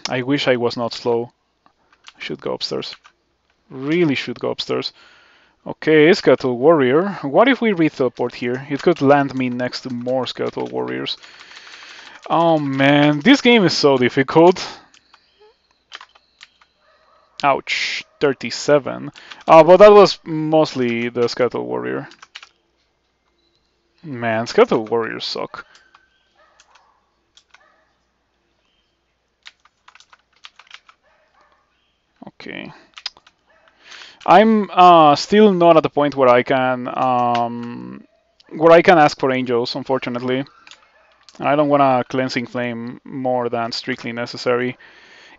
I wish I was not slow. I should go upstairs. Really should go upstairs. Okay, Skeletal Warrior. What if we re-teleport here? It could land me next to more Skeletal Warriors. Oh man, this game is so difficult. Ouch, 37. But that was mostly the Skeletal Warrior. Man, Skeletal Warriors suck. Okay. I'm still not at the point where I can ask for angels, unfortunately. I don't want a cleansing flame more than strictly necessary.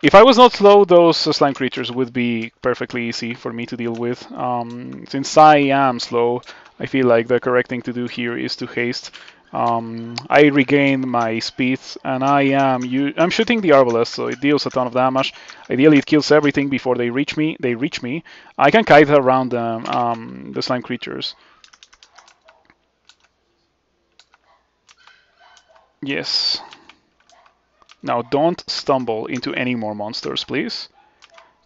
If I was not slow, those slime creatures would be perfectly easy for me to deal with. Since I am slow, I feel like the correct thing to do here is to haste. I regained my speed, and I'm shooting the arbalest, so it deals a ton of damage. Ideally, it kills everything before they reach me. I can kite around them, the slime creatures. Yes. Now don't stumble into any more monsters, please.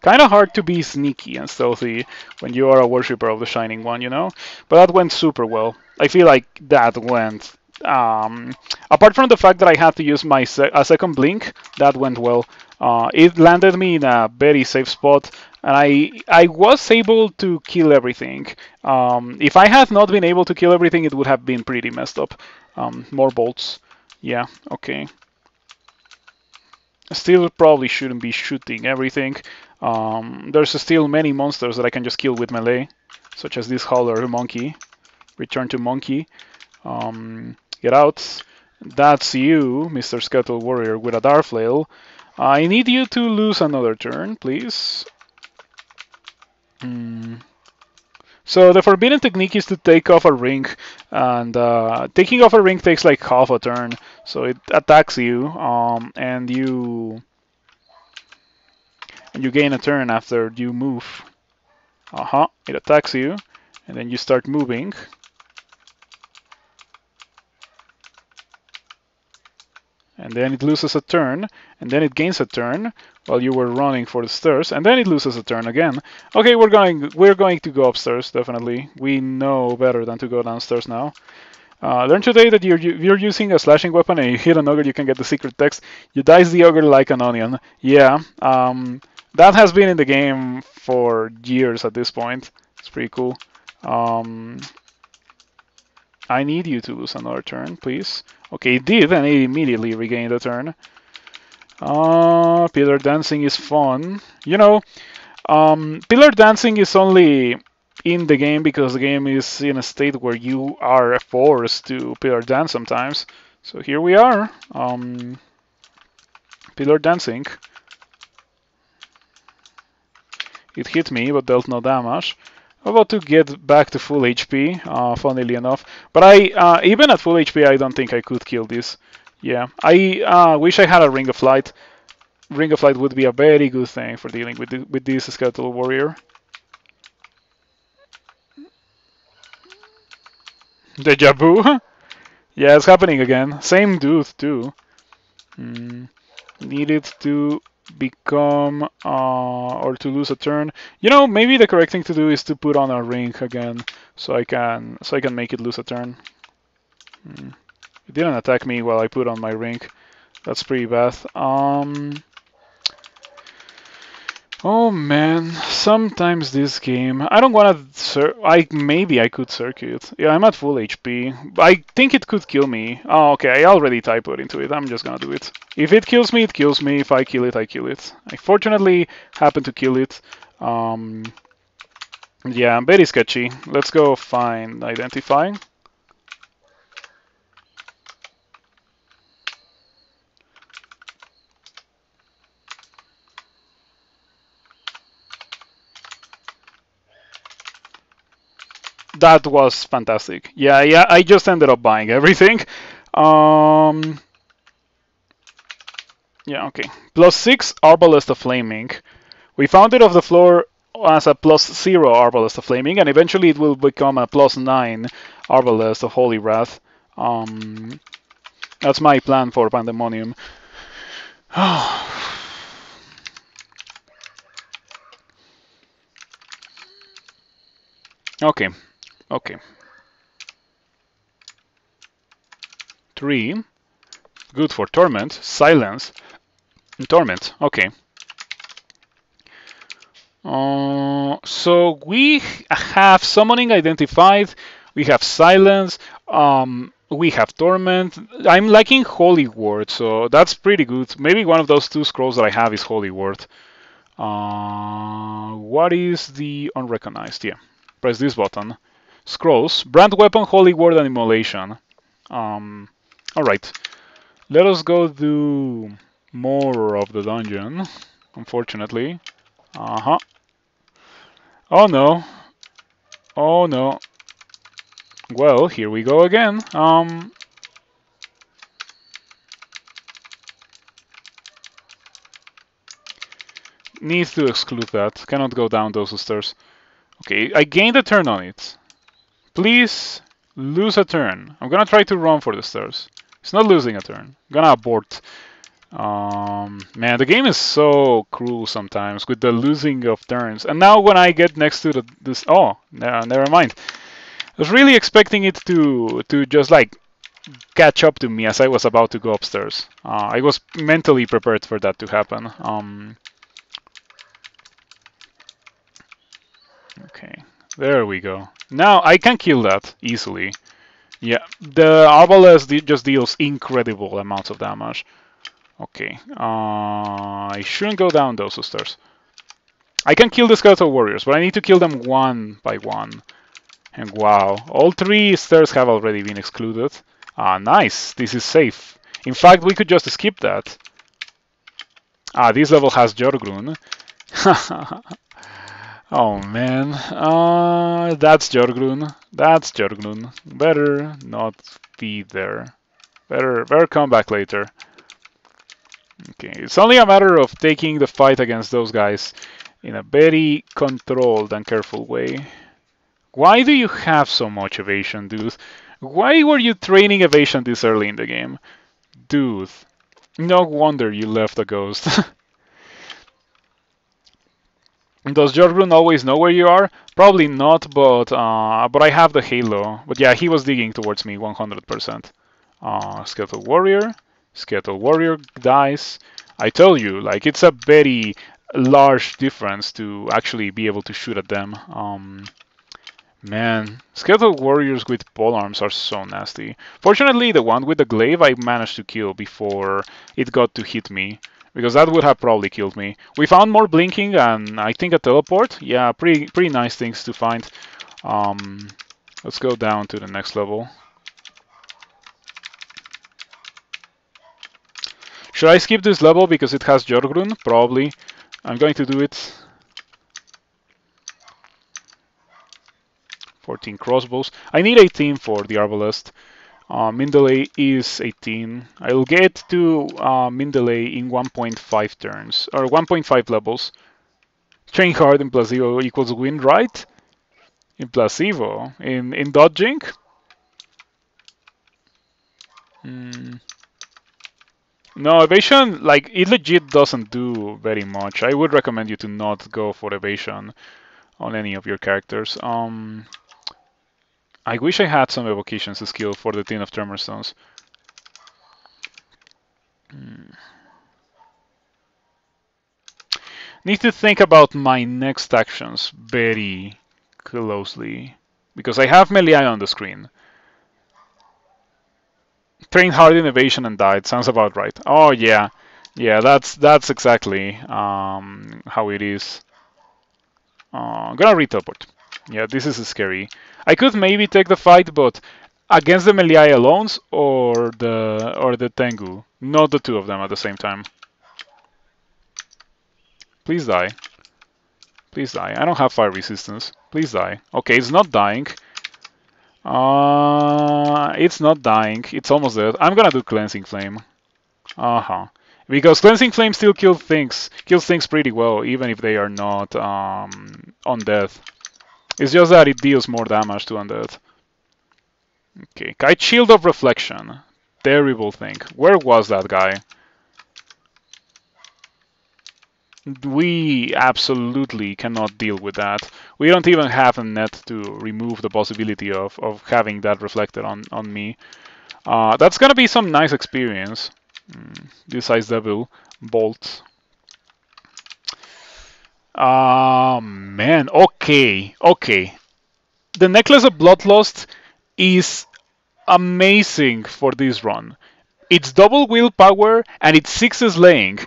Kind of hard to be sneaky and stealthy when you are a worshipper of the Shining One, you know? But that went super well. I feel like that went... apart from the fact that I had to use a second blink, that went well. It landed me in a very safe spot, and I was able to kill everything. If I had not been able to kill everything, it would have been pretty messed up. More bolts. Yeah, okay. Still probably shouldn't be shooting everything. There's still many monsters that I can just kill with melee, such as this howler monkey. Return to monkey. Get out. That's you, Mr. Scuttle Warrior with a Dark Flail. I need you to lose another turn, please. So the forbidden technique is to take off a ring, and taking off a ring takes like half a turn. So it attacks you, and you gain a turn after you move. It attacks you, and then you start moving. And then it loses a turn, and then it gains a turn while you were running for the stairs, and then it loses a turn again. Okay, we're going to go upstairs, definitely. We know better than to go downstairs now. Learn today that you're using a slashing weapon and you hit an ogre, you can get the secret text. You dice the ogre like an onion. Yeah, that has been in the game for years at this point. It's pretty cool. I need you to lose another turn, please. Okay, it did, and it immediately regained a turn. Pillar dancing is fun. You know, pillar dancing is only in the game because the game is in a state where you are forced to pillar dance sometimes. So here we are. Pillar dancing. It hit me, but dealt no damage. I'm about to get back to full HP, funnily enough. But even at full HP, I don't think I could kill this. Yeah, I wish I had a Ring of Light. Ring of Light would be a very good thing for dealing with this Skeletal Warrior. Deja vu? Yeah, it's happening again. Same dude, too. Needed to become or to lose a turn. You know, maybe the correct thing to do is to put on a ring again, so I can make it lose a turn. It didn't attack me while I put on my ring. That's pretty bad. Oh man, sometimes this game I don't want to. Maybe I could circuit. Yeah, I'm at full HP. I think it could kill me. Oh, okay. I already typoed into it. I'm just gonna do it. If it kills me, it kills me. If I kill it, I kill it. I fortunately happened to kill it. Yeah, very sketchy. Let's go find identify. That was fantastic. Yeah, I just ended up buying everything. Yeah, okay. +6 Arbalest of Flaming. We found it off the floor as a +0 Arbalest of Flaming, and eventually it will become a +9 Arbalest of Holy Wrath. That's my plan for Pandemonium. Okay. 3. Good for Torment. Silence. Torment. Okay. So we have Summoning identified. We have Silence. We have Torment. I'm liking Holy Word, so that's pretty good. Maybe one of those 2 scrolls that I have is Holy Word. What is the unrecognized? Yeah. Press this button. Scrolls. Brand Weapon, Holy Word, and Immolation. Alright. Let us go do more of the dungeon, unfortunately. Oh no. Oh no. Well, here we go again. Needs to exclude that. Cannot go down those stairs. Okay, I gained a turn on it. Please lose a turn. I'm gonna try to run for the stairs. It's not losing a turn. I'm gonna abort. Man, the game is so cruel sometimes with the losing of turns. And now when I get next to this, oh, never mind. I was really expecting it to just like catch up to me as I was about to go upstairs. I was mentally prepared for that to happen. Okay, there we go. Now I can kill that easily. Yeah, the Arbalest just deals incredible amounts of damage. Okay, I shouldn't go down those stairs. I can kill the Skeletal Warriors, but I need to kill them one by one. And wow, all 3 stairs have already been excluded. Nice, this is safe. In fact, we could just skip that. This level has Jorgrun. Oh man, that's Jorgrun. That's Jorgrun. Better not be there. Better come back later. Okay, it's only a matter of taking the fight against those guys in a very controlled and careful way. Why do you have so much evasion, dude? Why were you training evasion this early in the game? Dude, no wonder you left a ghost. Does Jorgrun always know where you are? Probably not, but I have the halo. But yeah, he was digging towards me 100%. Skeletal Warrior. Skeletal Warrior dies. I told you, like, it's a very large difference to actually be able to shoot at them. Man, Skeletal Warriors with polearms are so nasty. Fortunately, the one with the glaive I managed to kill before it got to hit me, because that would have probably killed me. We found more blinking and I think a teleport. Yeah, pretty nice things to find. Let's go down to the next level. Should I skip this level because it has Jorgrun? Probably. I'm going to do it. 14 crossbows. I need 18 for the Arbalest. Mindele is 18. I'll get to Mindele in 1.5 turns, or 1.5 levels. Train hard in placebo equals win, right? In placebo? In dodging? No, evasion, like, it legit doesn't do very much. I would recommend you to not go for evasion on any of your characters. I wish I had some evocations skill for the Tin of Tremor Stones. Need to think about my next actions very closely, because I have melee on the screen. Trained hard in evasion and died. Sounds about right. Oh yeah, yeah. That's exactly how it is. I'm gonna re-teleport. Yeah, this is scary. I could maybe take the fight, but against the melee alone or the Tengu, not the two of them at the same time. Please die. Please die. I don't have fire resistance. Please die. Okay, it's not dying. It's not dying. It's almost dead. I'm gonna do Cleansing Flame. Because Cleansing Flame still kills things pretty well, even if they are not undead. It's just that it deals more damage to undead. Okay, Kite Shield of Reflection. Terrible thing. Where was that guy? We absolutely cannot deal with that. We don't even have a net to remove the possibility of having that reflected on me. That's gonna be some nice experience. This Ice Devil Bolt. Man, okay. The Necklace of Bloodlust is amazing for this run. It's double willpower and it's 6 slaying.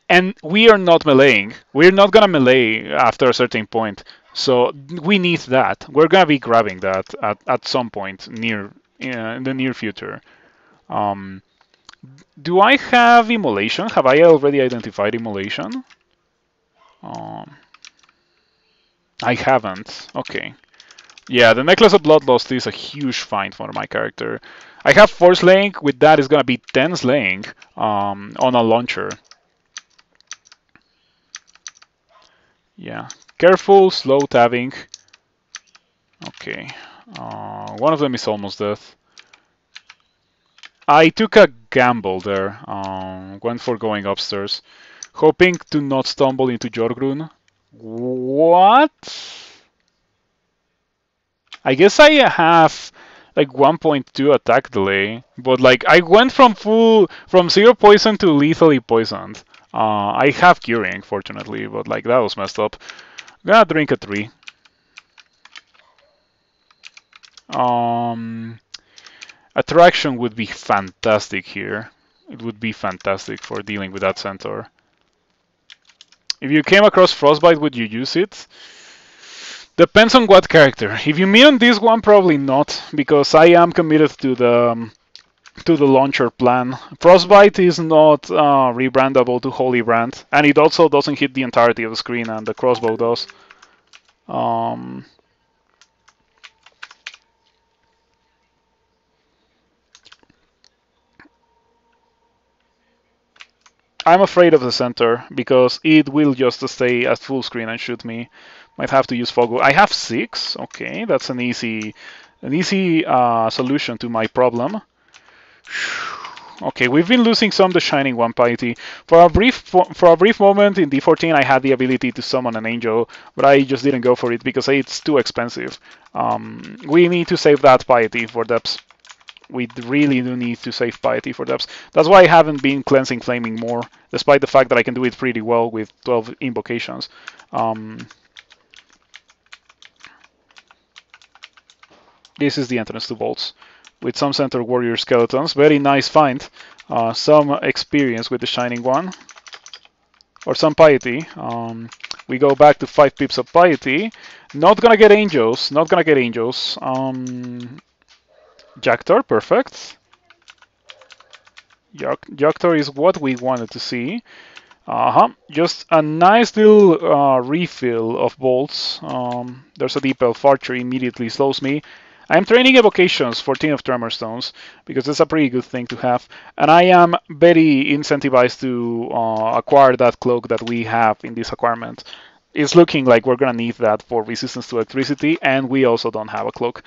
And we are not meleeing. We're not gonna melee after a certain point. So we need that. We're gonna be grabbing that at some point in the near future. Do I have Immolation? Have I already identified Immolation? I haven't. Okay. Yeah, the Necklace of Bloodlust is a huge find for my character. I have 4 slaying. With that, it's gonna be 10 slaying on a launcher. Yeah, careful, slow tabbing. Okay, one of them is almost dead. I took a gamble there, went for going upstairs, hoping to not stumble into Jorgrun. What? I guess I have like 1.2 attack delay, but like I went from zero poison to lethally poisoned. I have curing, fortunately, but like that was messed up. I'm gonna drink a 3. Um, Attraction would be fantastic here. It would be fantastic for dealing with that centaur. If you came across Frostbite, would you use it? Depends on what character. If you mean on this one, probably not, because I am committed to the launcher plan. Frostbite is not rebrandable to Holy Brand, and it also doesn't hit the entirety of the screen, and the crossbow does. Um, I'm afraid of the center because it will just stay at full screen and shoot me. Might have to use Fogo. I have 6. Okay, that's an easy solution to my problem. Okay, we've been losing some the Shining One piety. For a brief moment in D14, I had the ability to summon an angel, but I just didn't go for it because it's too expensive. We need to save that piety for depths. We really do need to save piety for depths. That's why I haven't been cleansing flaming more, despite the fact that I can do it pretty well with 12 invocations. This is the entrance to vaults with some center warrior skeletons. Very nice find. Some experience with the Shining One. Or some piety. We go back to 5 pips of piety. Not gonna get angels. Not gonna get angels. Jactor, perfect. Jactor is what we wanted to see. Just a nice little refill of bolts. There's a deep elf archer, immediately slows me. I'm training evocations for Tin of Tremor Stones because it's a pretty good thing to have, and I am very incentivized to acquire that cloak that we have in this acquirement. It's looking like we're gonna need that for resistance to electricity, and we also don't have a cloak.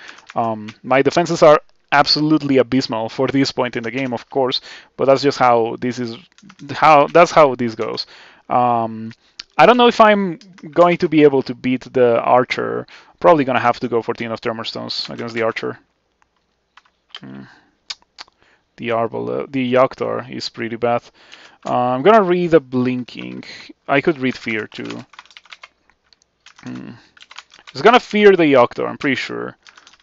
My defenses are absolutely abysmal for this point in the game, of course, but that's just how that's how this goes. I don't know if I'm going to be able to beat the archer. Probably gonna have to go for Tin of Tremor Stones against the archer. The Yoctor is pretty bad. I'm gonna read the blinking. I could read fear too. It's gonna fear the Yoctor, I'm pretty sure.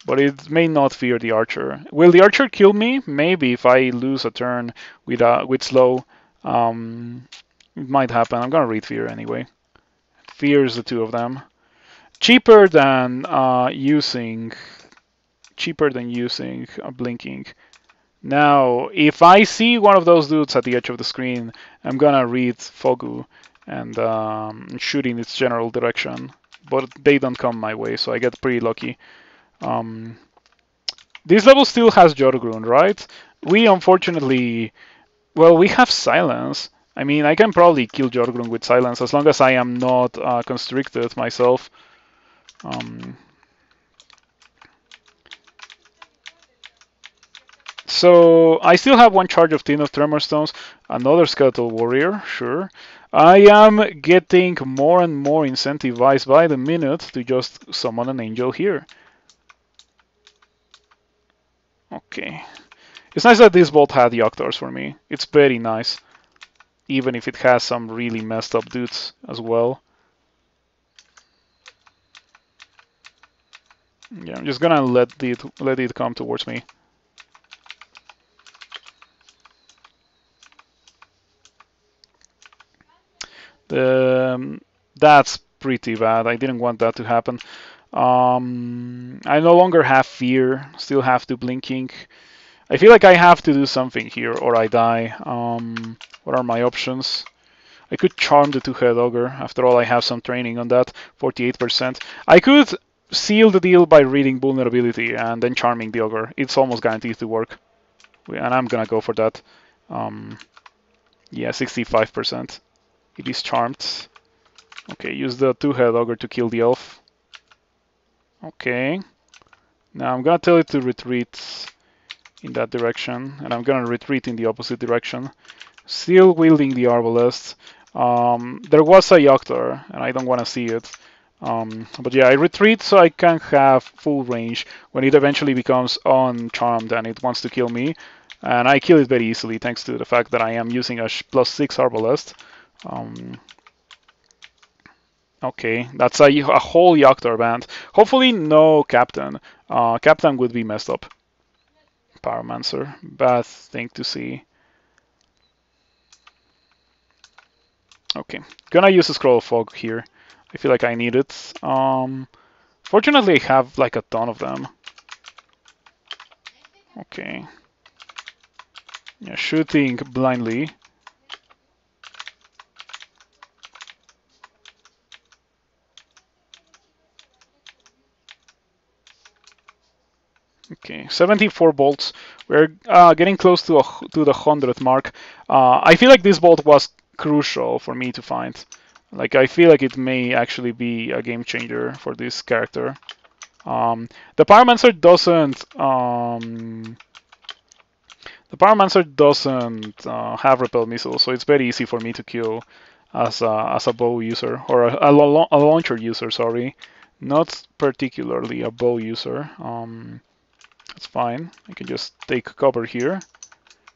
But it may not fear the archer. Will the archer kill me? Maybe if I lose a turn with slow. It might happen. I'm gonna read fear anyway. Fears the two of them. Cheaper than using blinking. Now, if I see one of those dudes at the edge of the screen, I'm gonna read Fogu and shoot in its general direction. But they don't come my way, so I get pretty lucky. This level still has Jorgrun, right? We unfortunately, well, we have silence. I mean, I can probably kill Jorgrun with silence as long as I am not constricted myself. So I still have one charge of Tin of Tremor Stones, another Skeletal Warrior, sure. I am getting more and more incentivized by the minute to just summon an angel here. Okay. It's nice that this bolt had the Octors for me. It's very nice. Even if it has some really messed up dudes as well. Yeah, I'm just gonna let it come towards me. That's pretty bad. I didn't want that to happen. I no longer have fear. Still have to blinking. I feel like I have to do something here or I die. What are my options? I could charm the two-head ogre. After all, I have some training on that. 48%. I could seal the deal by reading vulnerability and then charming the ogre. It's almost guaranteed to work. And I'm gonna go for that. Yeah, 65%. It is charmed. Okay, use the two-head ogre to kill the elf. Okay. Now I'm gonna tell it to retreat in that direction, and I'm gonna retreat in the opposite direction. Still wielding the arbalest. There was a Yoctor, and I don't want to see it. But yeah, I retreat so I can have full range when it eventually becomes uncharmed and it wants to kill me. And I kill it very easily thanks to the fact that I am using a +6 arbalest. Okay, that's a whole Yoctor band. Hopefully no Captain. Captain would be messed up. Pyromancer, bad thing to see. Okay, gonna use a Scroll of Fog here. I feel like I need it. Fortunately, I have like a ton of them. Okay. Yeah, shooting blindly. Okay, 74 bolts. We're getting close to the 100th mark. I feel like this bolt was crucial for me to find. Like, I feel like it may actually be a game changer for this character. The Pyromancer doesn't. The Pyromancer doesn't have repel missiles, so it's very easy for me to kill as a bow user or a launcher user. Sorry, not particularly a bow user. That's fine. I can just take cover here,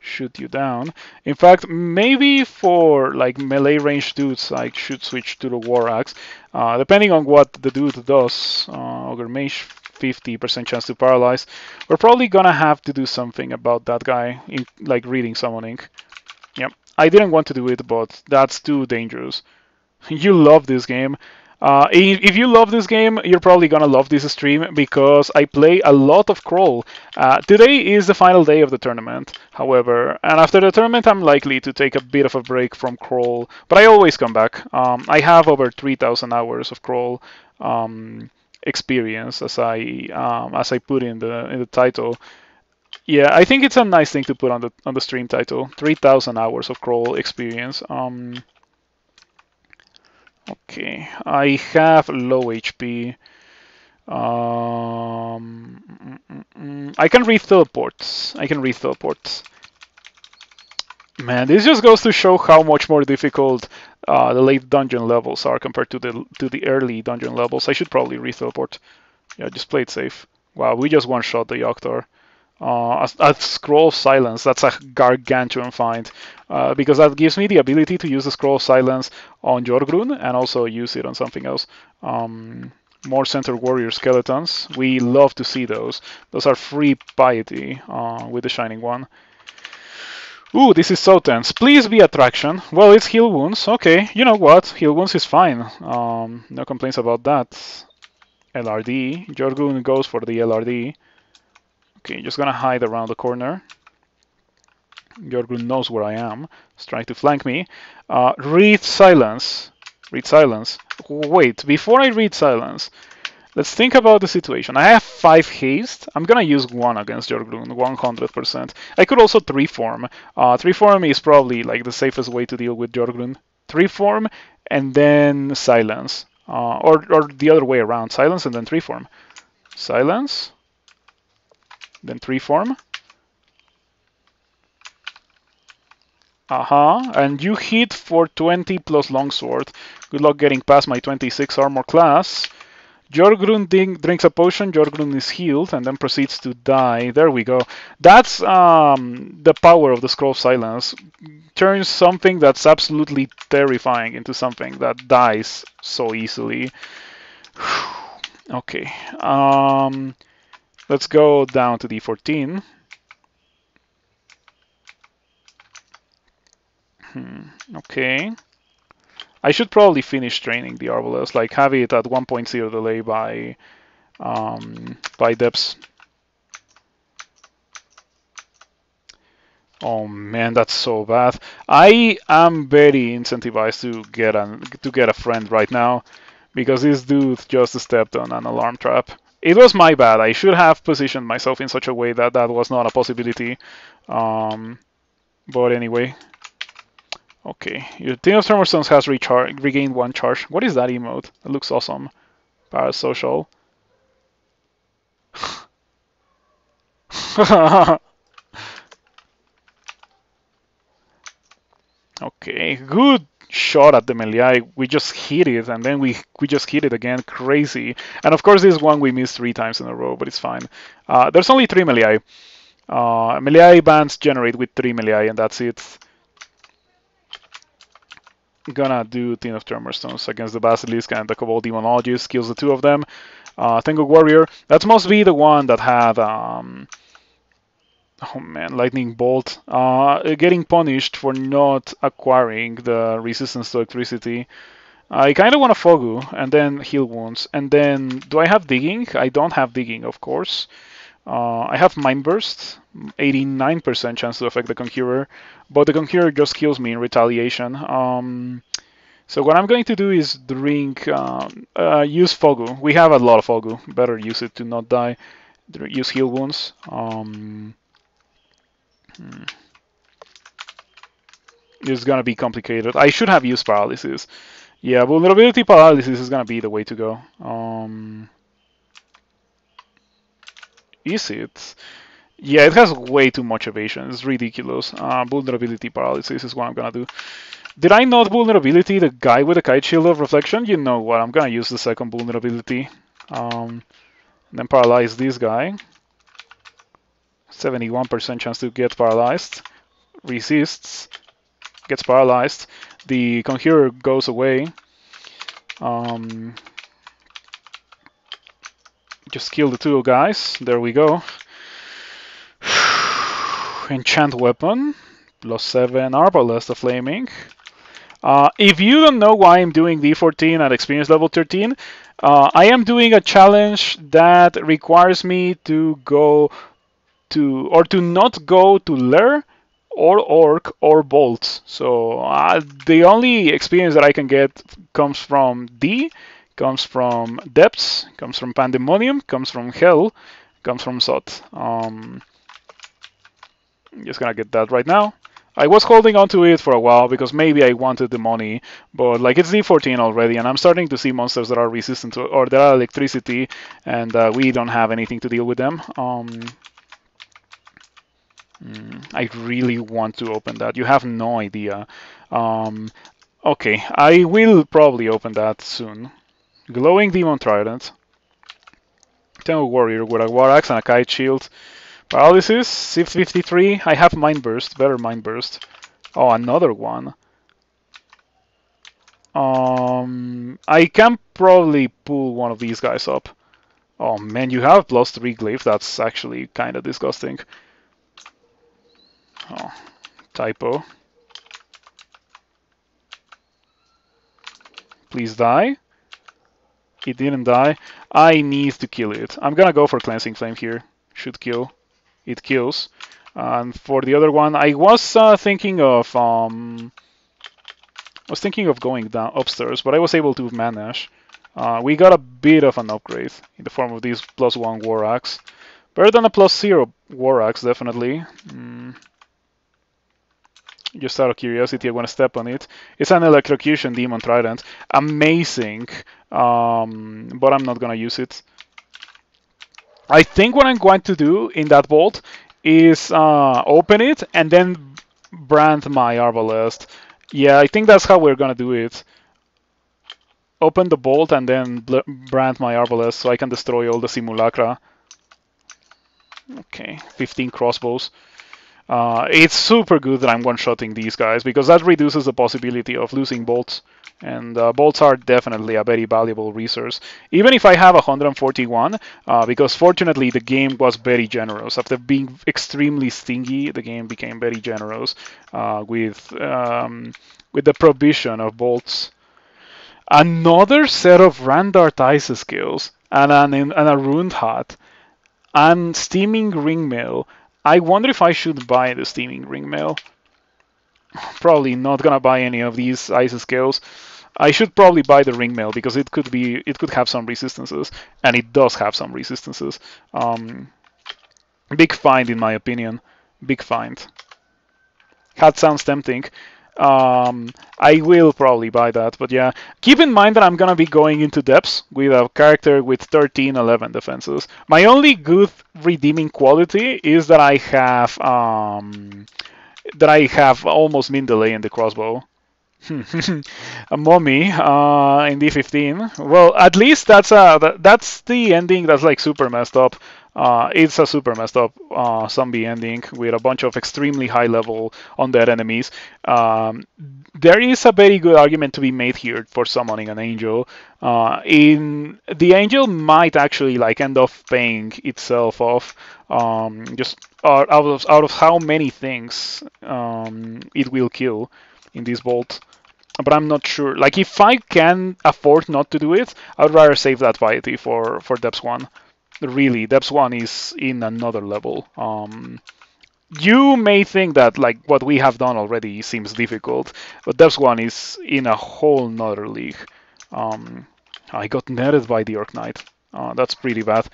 shoot you down. In fact, maybe for like melee range dudes, I should switch to the War Axe. Depending on what the dude does, Ogre Mage, 50% chance to paralyze. We're probably gonna have to do something about that guy, in like reading summoning. Yep, I didn't want to do it, but that's too dangerous. You love this game. If you love this game, you're probably gonna love this stream because I play a lot of Crawl. Today is the final day of the tournament, however, and after the tournament I'm likely to take a bit of a break from Crawl, but I always come back. I have over 3,000 hours of Crawl experience, as I put in the title. Yeah, I think it's a nice thing to put on the stream title. 3,000 hours of Crawl experience. Okay, I have low HP. I can read teleports. I can read teleports. Man, this just goes to show how much more difficult the late dungeon levels are compared to the early dungeon levels. I should probably read teleport. Yeah, just play it safe. Wow, we just one-shot the Yoctor. A Scroll of Silence, that's a gargantuan find, because that gives me the ability to use the Scroll of Silence on Jorgrun and also use it on something else. More Center Warrior Skeletons, we love to see those. Those are free piety with the Shining One. Ooh, this is so tense. Please be Attraction. Well, it's Heal Wounds. Okay, you know what? Heal Wounds is fine. No complaints about that. LRD. Jorgrun goes for the LRD. Okay, just gonna hide around the corner. Jorgrun knows where I am. He's trying to flank me. Read Silence. Read Silence. Wait, before I read Silence, let's think about the situation. I have 5 haste. I'm gonna use 1 against Jorgrun, 100%. I could also 3-form. 3-form is probably like the safest way to deal with Jorgrun. 3-form and then Silence. Or the other way around. Silence and then 3-form. Silence. Then 3-form. And you hit for 20 plus longsword. Good luck getting past my 26 armor class. Jorgrun drinks a potion, Jorgrun is healed, and then proceeds to die. There we go. That's the power of the Scroll of Silence. Turns something that's absolutely terrifying into something that dies so easily. Okay. Let's go down to D14. Okay. I should probably finish training the Arbalest, like have it at 1.0 delay by depths. Oh man, that's so bad. I am very incentivized to get a friend right now because this dude just stepped on an alarm trap. It was my bad. I should have positioned myself in such a way that that was not a possibility. But anyway, Okay, your Team of Thermostones has regained 1 charge. What is that emote? It looks awesome. Parasocial. Okay, good shot at the melee. We just hit it, and then we just hit it again. Crazy. And of course, this one we missed 3 times in a row, but it's fine. There's only 3 melee. Melee bands generate with 3 melee, and that's it. Gonna do Tin of Tremorstones against the Basilisk and the Cobalt Demonologist. Kills the 2 of them. Tengu Warrior. That must be the one that had oh man, Lightning Bolt. Getting punished for not acquiring the resistance to electricity. I kind of want to Fogu and then heal wounds. And then, do I have digging? I don't have digging, of course. I have Mind Burst, 89% chance to affect the Conjurer, but the Conjurer just kills me in retaliation. So what I'm going to do is drink, use Fogu. We have a lot of Fogu. Better use it to not die. Use heal wounds. It's gonna be complicated. I should have used paralysis. Yeah, vulnerability paralysis is gonna be the way to go. Is it? Yeah, it has way too much evasion. It's ridiculous. Vulnerability paralysis is what I'm gonna do. Did I not vulnerability the guy with the kite shield of reflection? You know what? I'm gonna use the second vulnerability. Then paralyze this guy. 71% chance to get paralyzed. Resists. Gets paralyzed. The Conjurer goes away. Just kill the 2 guys. There we go. Enchant weapon. +7 Arbalest of Flaming. If you don't know why I'm doing D14 at experience level 13, I am doing a challenge that requires me to go to, or to not go to Lair or Orc or Bolts. So the only experience that I can get comes from D, comes from Depths, comes from Pandemonium, comes from Hell, comes from Sot. Just gonna get that right now. I was holding on to it for a while because maybe I wanted the money, but like it's D14 already, and I'm starting to see monsters that are resistant to, or that are electricity, and we don't have anything to deal with them. I really want to open that. You have no idea. Okay, I will probably open that soon. Glowing Demon Trident. Tengu Warrior with a War Axe and a Kite Shield. Paralysis, Shift 53. I have Mind Burst, better Mind Burst. Oh, another one. I can probably pull one of these guys up. Oh man, you have +3 Glyph. That's actually kind of disgusting. Oh, typo. Please die. It didn't die. I need to kill it. I'm gonna go for Cleansing Flame here. Should kill. It kills. And for the other one, I was thinking of going down upstairs, but I was able to manage. We got a bit of an upgrade in the form of this +1 War Axe. Better than a +0 War Axe, definitely. Just out of curiosity, I want to step on it. It's an Electrocution Demon Trident. Amazing, but I'm not going to use it. I think what I'm going to do in that bolt is open it and then brand my Arbalest. Yeah, I think that's how we're going to do it. Open the bolt and then brand my Arbalest so I can destroy all the Simulacra. Okay, 15 crossbows. It's super good that I'm one-shotting these guys because that reduces the possibility of losing bolts. And bolts are definitely a very valuable resource. Even if I have 141, because fortunately the game was very generous. After being extremely stingy, the game became very generous with the provision of bolts. Another set of Randart Ice skills and a Ruined Hat and Steaming Ringmail. I wonder if I should buy the Steaming Ringmail. Probably not gonna buy any of these ice scales. I should probably buy the Ringmail because it could have some resistances, and it does have some resistances. Big find in my opinion. Big find. Hat sounds tempting. I will probably buy that. But yeah, keep in mind that I'm gonna be going into depths with a character with 13, 11 defenses. My only good redeeming quality is that I have almost min delay in the crossbow. A mummy in D15. Well, at least that's the ending that's like super messed up. It's a super messed up zombie ending with a bunch of extremely high level undead enemies. There is a very good argument to be made here for summoning an angel. In the angel might actually like end up paying itself off just out of how many things it will kill in this bolt, but I'm not sure. Like, if I can afford not to do it, I'd rather save that piety for Depths 1. Really, Depths 1 is in another level. You may think that like what we have done already seems difficult, but Depths 1 is in a whole nother league. I got netted by the Orc Knight. That's pretty bad.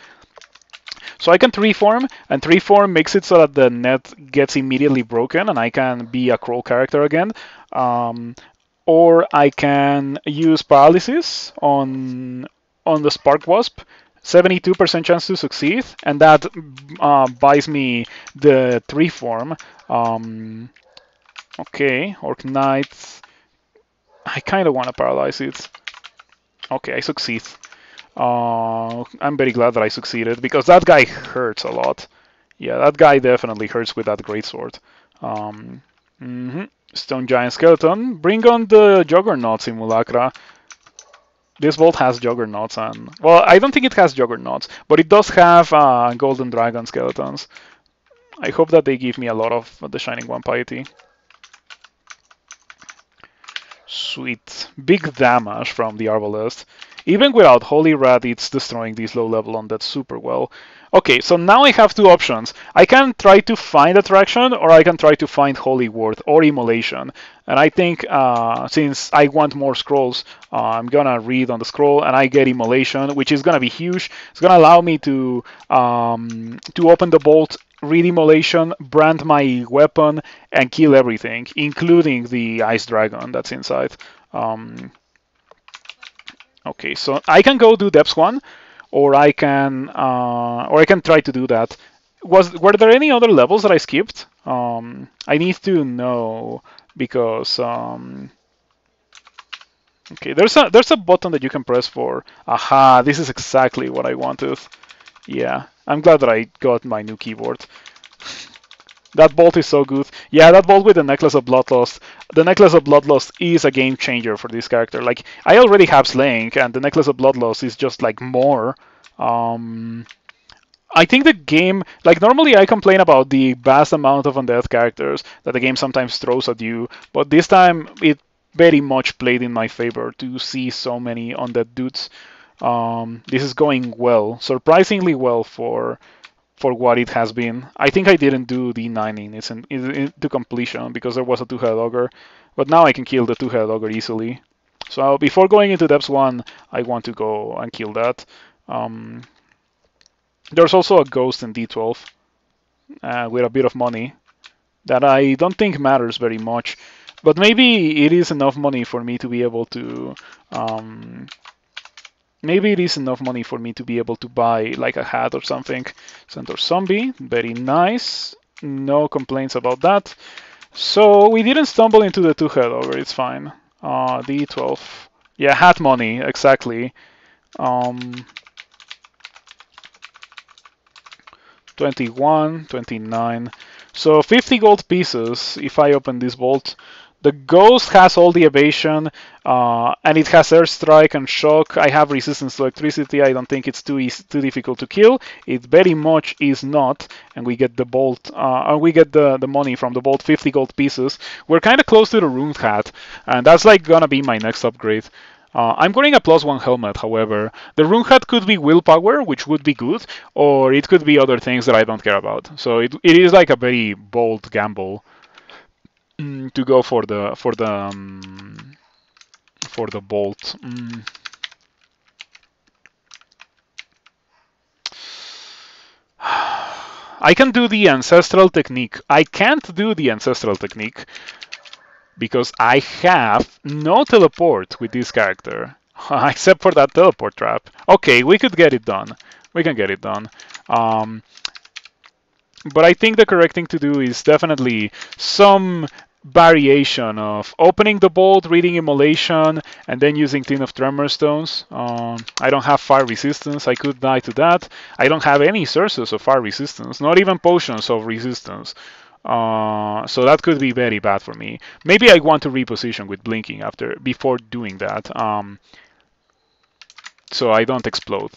So I can 3-form, and 3-form makes it so that the net gets immediately broken, and I can be a Kroll character again. Or I can use paralysis on the Spark Wasp, 72% chance to succeed, and that buys me the 3-form. Okay, Orc Knight. I kind of want to paralyze it. Okay, I succeed. I'm very glad that I succeeded, because that guy hurts a lot. Yeah, that guy definitely hurts with that greatsword. Stone Giant Skeleton. Bring on the Juggernaut Simulacra. This bolt has Juggernauts, and well, I don't think it has Juggernauts, but it does have Golden Dragon Skeletons. I hope that they give me a lot of the Shining One piety. Sweet. Big damage from the Arbalest. Even without Holy Rat, it's destroying these low-level undead super well. Okay, so now I have two options. I can try to find Attraction, or I can try to find Holy Word or Immolation. And I think since I want more scrolls, I'm gonna read on the scroll, and I get Immolation, which is gonna be huge. It's gonna allow me to open the bolt, read Immolation, brand my weapon, and kill everything, including the Ice Dragon that's inside. Okay, so I can go do Depths 1, or I can try to do that. Were there any other levels that I skipped? I need to know, because okay, there's a button that you can press for. Aha, this is exactly what I wanted. Yeah, I'm glad that I got my new keyboard. That bolt is so good. Yeah, that bolt with the Necklace of Bloodlust. The Necklace of Bloodlust is a game changer for this character. Like, I already have Slaying, and the Necklace of Bloodlust is just like more. I think the game, like, normally I complain about the vast amount of undead characters that the game sometimes throws at you, but this time it very much played in my favor to see so many undead dudes. This is going well, surprisingly well for what it has been. I think I didn't do D9 into completion because there was a two-headed ogre, but now I can kill the two-headed ogre easily. So before going into Depths 1, I want to go and kill that. There's also a ghost in D12 with a bit of money that I don't think matters very much, but maybe it is enough money for me to be able to maybe it is enough money for me to be able to buy like a hat or something. Centaur Zombie, very nice. No complaints about that. So we didn't stumble into the two-head ogre, it's fine. D12. Yeah, hat money, exactly. 21, 29. So 50 gold pieces if I open this vault. The ghost has all the evasion, and it has airstrike and shock. I have resistance to electricity. I don't think it's too difficult to kill. It very much is not, and we get the bolt, and we get the money from the bolt, 50 gold pieces. We're kind of close to the rune hat, and that's like gonna be my next upgrade. I'm wearing a +1 helmet, however. The rune hat could be willpower, which would be good, or it could be other things that I don't care about. So it is like a very bold gamble to go for the bolt. I can do the ancestral technique. I can't do the ancestral technique because I have no teleport with this character, except for that teleport trap. Okay, we could get it done. We can get it done. Um, but I think the correct thing to do is definitely some variation of opening the bolt, reading Immolation, and then using Tin of Tremor Stones. I don't have fire resistance. I could die to that. I don't have any sources of fire resistance, not even potions of resistance. So that could be very bad for me. Maybe I want to reposition with blinking before doing that, so I don't explode.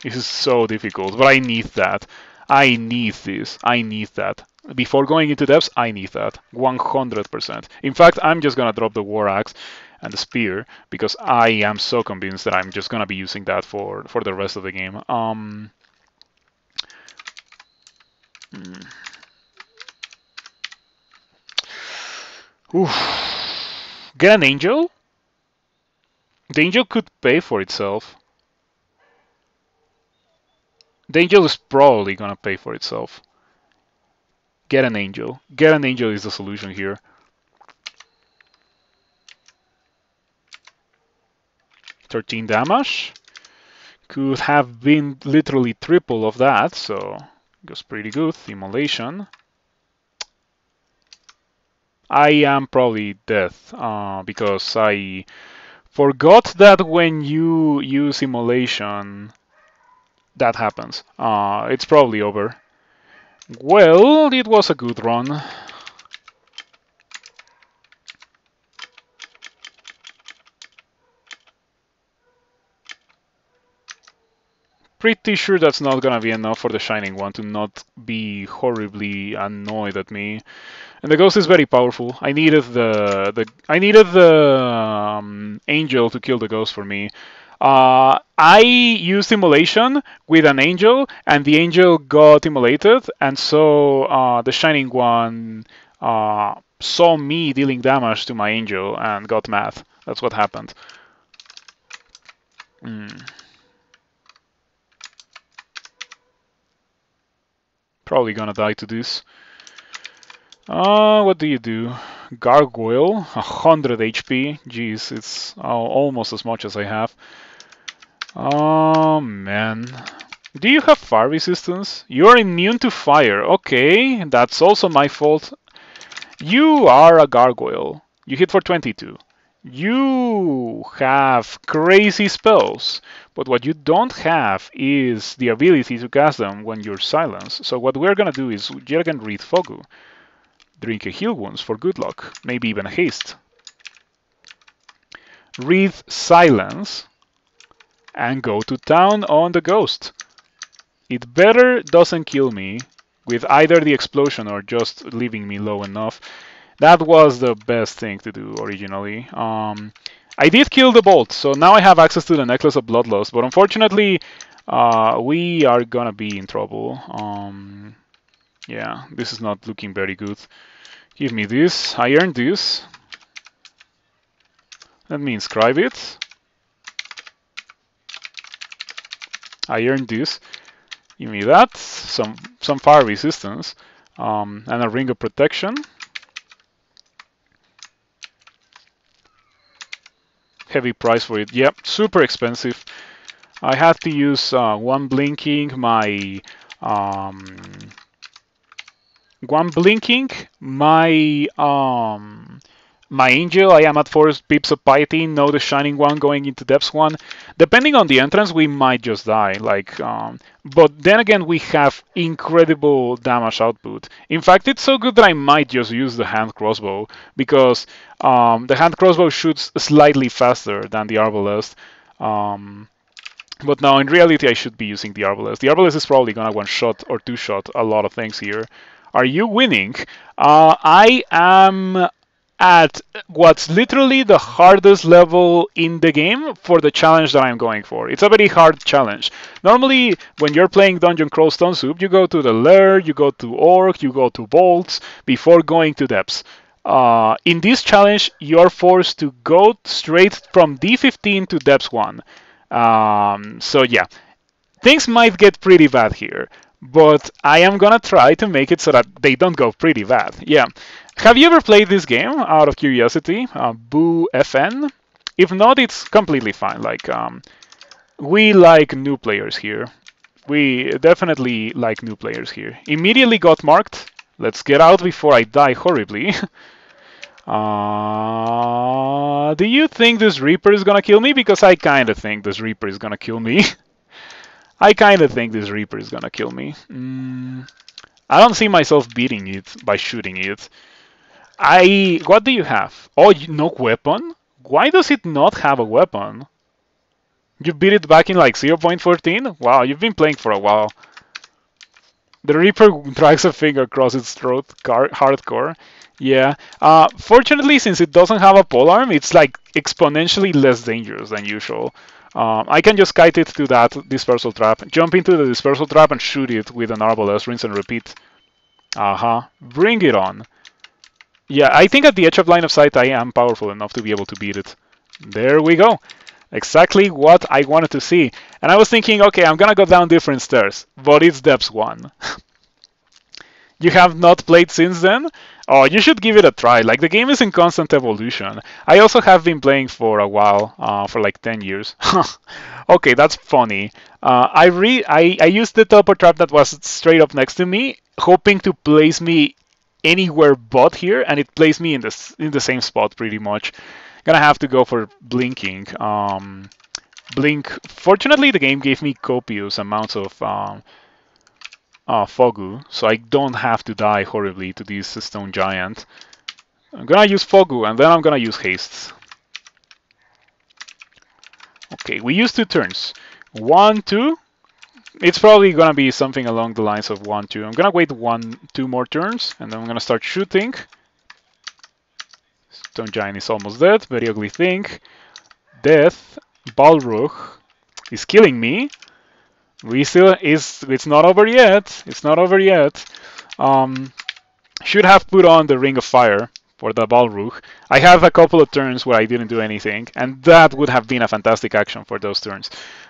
This is so difficult, but I need that. I need this. I need that. Before going into depths, I need that. 100%. In fact, I'm just gonna drop the War Axe and the Spear because I am so convinced that I'm just gonna be using that for the rest of the game. Get an Angel? The Angel could pay for itself. The Angel is probably gonna pay for itself. Get an Angel. Get an Angel is the solution here. 13 damage. Could have been literally triple of that, so it was pretty good. Immolation. I am probably dead because I forgot that when you use Immolation, that happens. It's probably over. Well, it was a good run. Pretty sure that's not gonna be enough for the Shining One to not be horribly annoyed at me. And the Ghost is very powerful. I needed the Angel to kill the Ghost for me. I used Immolation with an Angel, and the Angel got immolated, and so the Shining One saw me dealing damage to my Angel and got mad. That's what happened. Probably gonna die to this. What do you do? Gargoyle, 100 HP. Jeez, it's almost as much as I have. Oh man. Do you have fire resistance? You're immune to fire. Okay, that's also my fault. You are a gargoyle. You hit for 22. You have crazy spells, but what you don't have is the ability to cast them when you're silenced. So what we're gonna do is yet again read Fogu. Drink a heal wounds for good luck, maybe even a haste. Read silence and go to town on the ghost. It better doesn't kill me with either the explosion or just leaving me low enough. That was the best thing to do originally. I did kill the bolt, so now I have access to the Necklace of Bloodlust, but unfortunately we are gonna be in trouble. Yeah, this is not looking very good. Give me this. I earned this. Let me inscribe it. I earned this. Give me that. Some fire resistance. And a ring of protection. Heavy price for it. Yep, super expensive. I had to use one blinking, my my Angel. I am at 4 pips of piety. No, the Shining One going into Depths 1. Depending on the entrance, we might just die. But then again, we have incredible damage output. In fact, it's so good that I might just use the hand crossbow because the hand crossbow shoots slightly faster than the arbalest. But now, in reality, I should be using the arbalest. The arbalest is probably gonna one-shot or two-shot a lot of things here. Are you winning? I am at what's literally the hardest level in the game for the challenge that I'm going for. It's a very hard challenge. Normally, when you're playing Dungeon Crawl Stone Soup, you go to the Lair, you go to Orc, you go to Bolts before going to Depths. In this challenge, you're forced to go straight from D15 to Depths 1. So yeah, things might get pretty bad here. but I am gonna try to make it so that they don't go pretty bad. Yeah. Have you ever played this game out of curiosity? Boo FN? If not, it's completely fine. Like, we like new players here. We definitely like new players here. Immediately got marked. Let's get out before I die horribly. Do you think this Reaper is gonna kill me? Because I kinda think this Reaper is gonna kill me. I kinda think this Reaper is gonna kill me. I don't see myself beating it by shooting it. What do you have? Oh, no weapon? Why does it not have a weapon? You beat it back in like 0.14? Wow, you've been playing for a while. The Reaper drags a finger across its throat, hardcore. Yeah. Fortunately, since it doesn't have a polearm, it's like exponentially less dangerous than usual. I can just kite it to that dispersal trap, jump into the dispersal trap and shoot it with an arbalest, rinse and repeat. Bring it on. Yeah, I think at the edge of line of sight I am powerful enough to be able to beat it. There we go. Exactly what I wanted to see. And I was thinking, okay, I'm gonna go down different stairs, but it's depths 1. You have not played since then? Oh, you should give it a try. Like, the game is in constant evolution. I also have been playing for a while, for like 10 years. Okay, that's funny. I used the teleport trap that was straight up next to me, hoping to place me anywhere but here, and it placed me in the same spot pretty much. Gonna have to go for blinking. Blink. Fortunately, the game gave me copious amounts of Fogu, so I don't have to die horribly to this stone giant. I'm gonna use Fogu, and then I'm gonna use hastes. Okay, we use 2 turns. 1, 2. It's probably gonna be something along the lines of 1, 2. I'm gonna wait 1, 2 more turns, and then I'm gonna start shooting. Stone giant is almost dead. Very ugly thing. Death. Balrog is killing me. It's not over yet. It's not over yet. Should have put on the Ring of Fire for the Balrog. I have a couple of turns where I didn't do anything, and that would have been a fantastic action for those turns.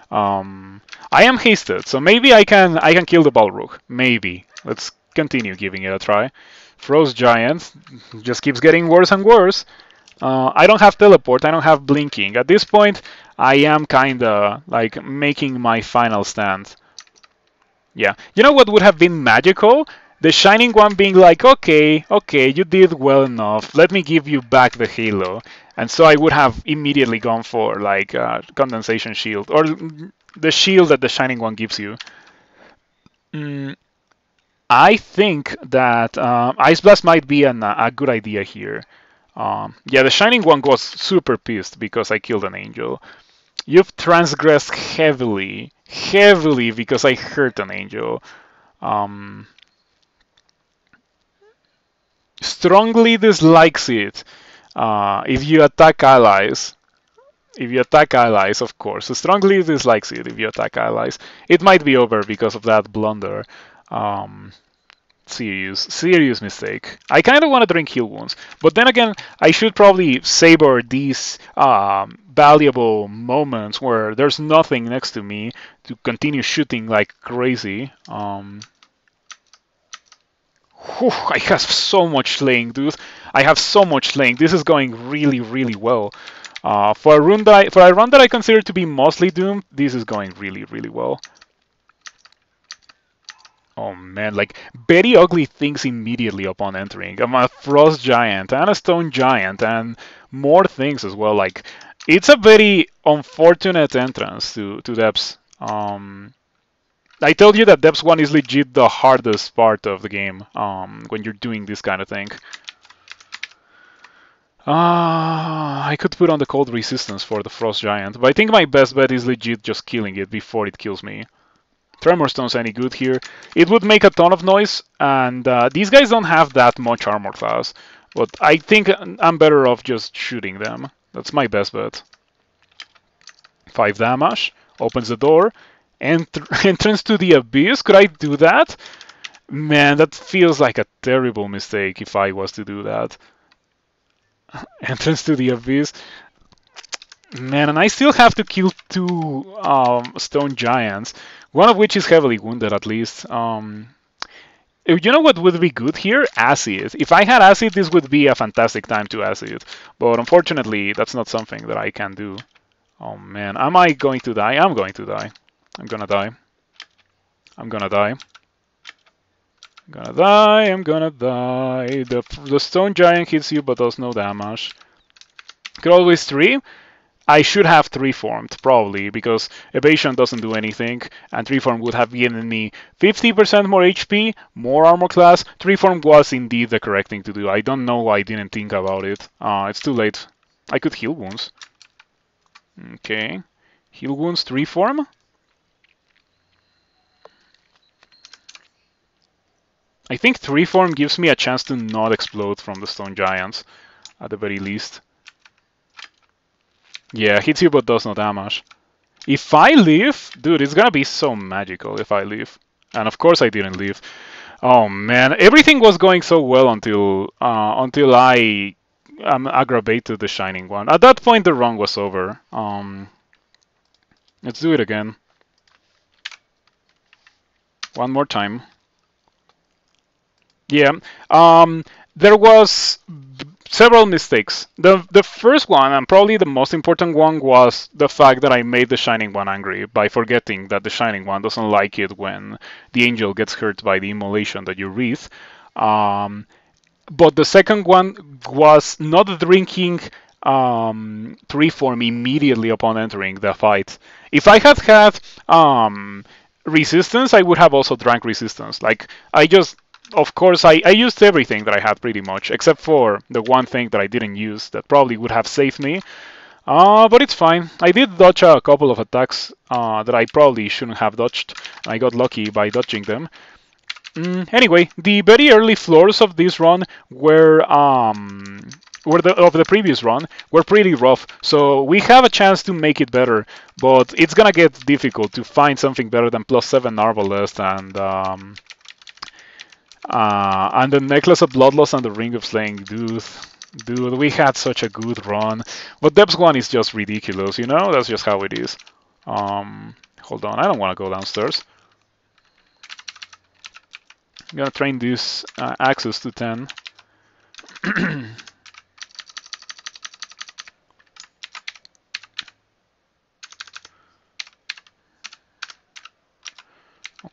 I am hasted, so maybe I can kill the Balrog. Maybe. Let's continue giving it a try. Frost Giant just keeps getting worse and worse. I don't have teleport, I don't have blinking. At this point, I am kinda like making my final stand. Yeah. You know what would have been magical? The Shining One being like, okay, you did well enough. Let me give you back the Halo. And so I would have immediately gone for like Condensation Shield, or the shield that the Shining One gives you. I think that Ice Blast might be a good idea here. Yeah, the Shining One was super pissed because I killed an angel. You've transgressed heavily because I hurt an angel. Strongly dislikes it if you attack allies. If you attack allies, of course. Strongly dislikes it if you attack allies. It might be over because of that blunder. Serious mistake. I kind of want to drink heal wounds, but then again, I should probably savor these valuable moments where there's nothing next to me to continue shooting like crazy. I have so much slaying, dude. I have so much slaying. This is going really well. For a run that I consider to be mostly doomed, this is going really well. Oh man, like very ugly things immediately upon entering. I'm a frost giant and a stone giant and more things as well. Like, it's a very unfortunate entrance to depths. I told you that depths 1 is legit the hardest part of the game when you're doing this kind of thing. I could put on the cold resistance for the frost giant, but I think my best bet is legit just killing it before it kills me. Tremor Stone's any good here. It would make a ton of noise, and these guys don't have that much armor class. But I think I'm better off just shooting them. That's my best bet. 5 damage. Opens the door. Entrance to the Abyss. Could I do that? Man, that feels like a terrible mistake if I was to do that. Entrance to the Abyss. Man, and I still have to kill two stone giants, one of which is heavily wounded at least. You know what would be good here? Acid. If I had acid, this would be a fantastic time to acid. But unfortunately, that's not something that I can do. Oh man, am I going to die? I'm going to die. I'm gonna die. I'm gonna die. I'm gonna die. I'm gonna die. The stone giant hits you but does no damage. Could always three. I should have three formed probably because evasion doesn't do anything, and three form would have given me 50% more HP, more armor class. Three form was indeed the correct thing to do. I don't know why I didn't think about it. It's too late. I could heal wounds. Okay, heal wounds three form. I think three form gives me a chance to not explode from the stone giants, at the very least. Yeah, hits you but does no damage. If I live, dude, it's gonna be so magical if I live. And of course I didn't live. Oh man, everything was going so well until I aggravated the shining one. At that point, the run was over. Let's do it again. One more time. Yeah. There was several mistakes. The first one, and probably the most important one, was the fact that I made the Shining One angry by forgetting that the Shining One doesn't like it when the angel gets hurt by the immolation that you wreath. But the second one was not drinking tree form immediately upon entering the fight. If I had had resistance, I would have also drank resistance. Like I just, of course, I used everything that I had pretty much, except for the one thing that I didn't use that probably would have saved me. But it's fine. I did dodge a couple of attacks that I probably shouldn't have dodged. I got lucky by dodging them. Anyway, the very early floors of this run of the previous run were pretty rough, so we have a chance to make it better, but it's gonna get difficult to find something better than +7 Arbalest and the Necklace of Bloodlust and the Ring of Slaying. Dude, we had such a good run, but Depths 1 is just ridiculous, you know? That's just how it is. Hold on, I don't want to go downstairs. I'm gonna train this access to 10.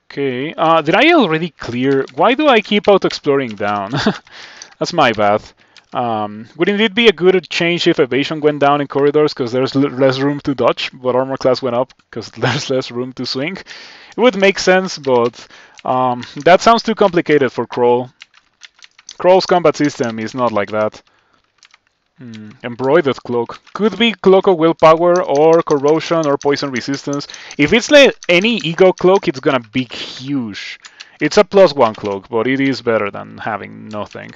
Okay, did I already clear? Why do I keep out exploring down? That's my bad. Wouldn't it be a good change if evasion went down in corridors because there's less room to dodge, but armor class went up because there's less room to swing? It would make sense, but that sounds too complicated for Kroll. Kroll's combat system is not like that. Embroidered cloak. Could be cloak of willpower or corrosion or poison resistance. If it's like any ego cloak, it's gonna be huge. It's a +1 cloak, but it is better than having nothing.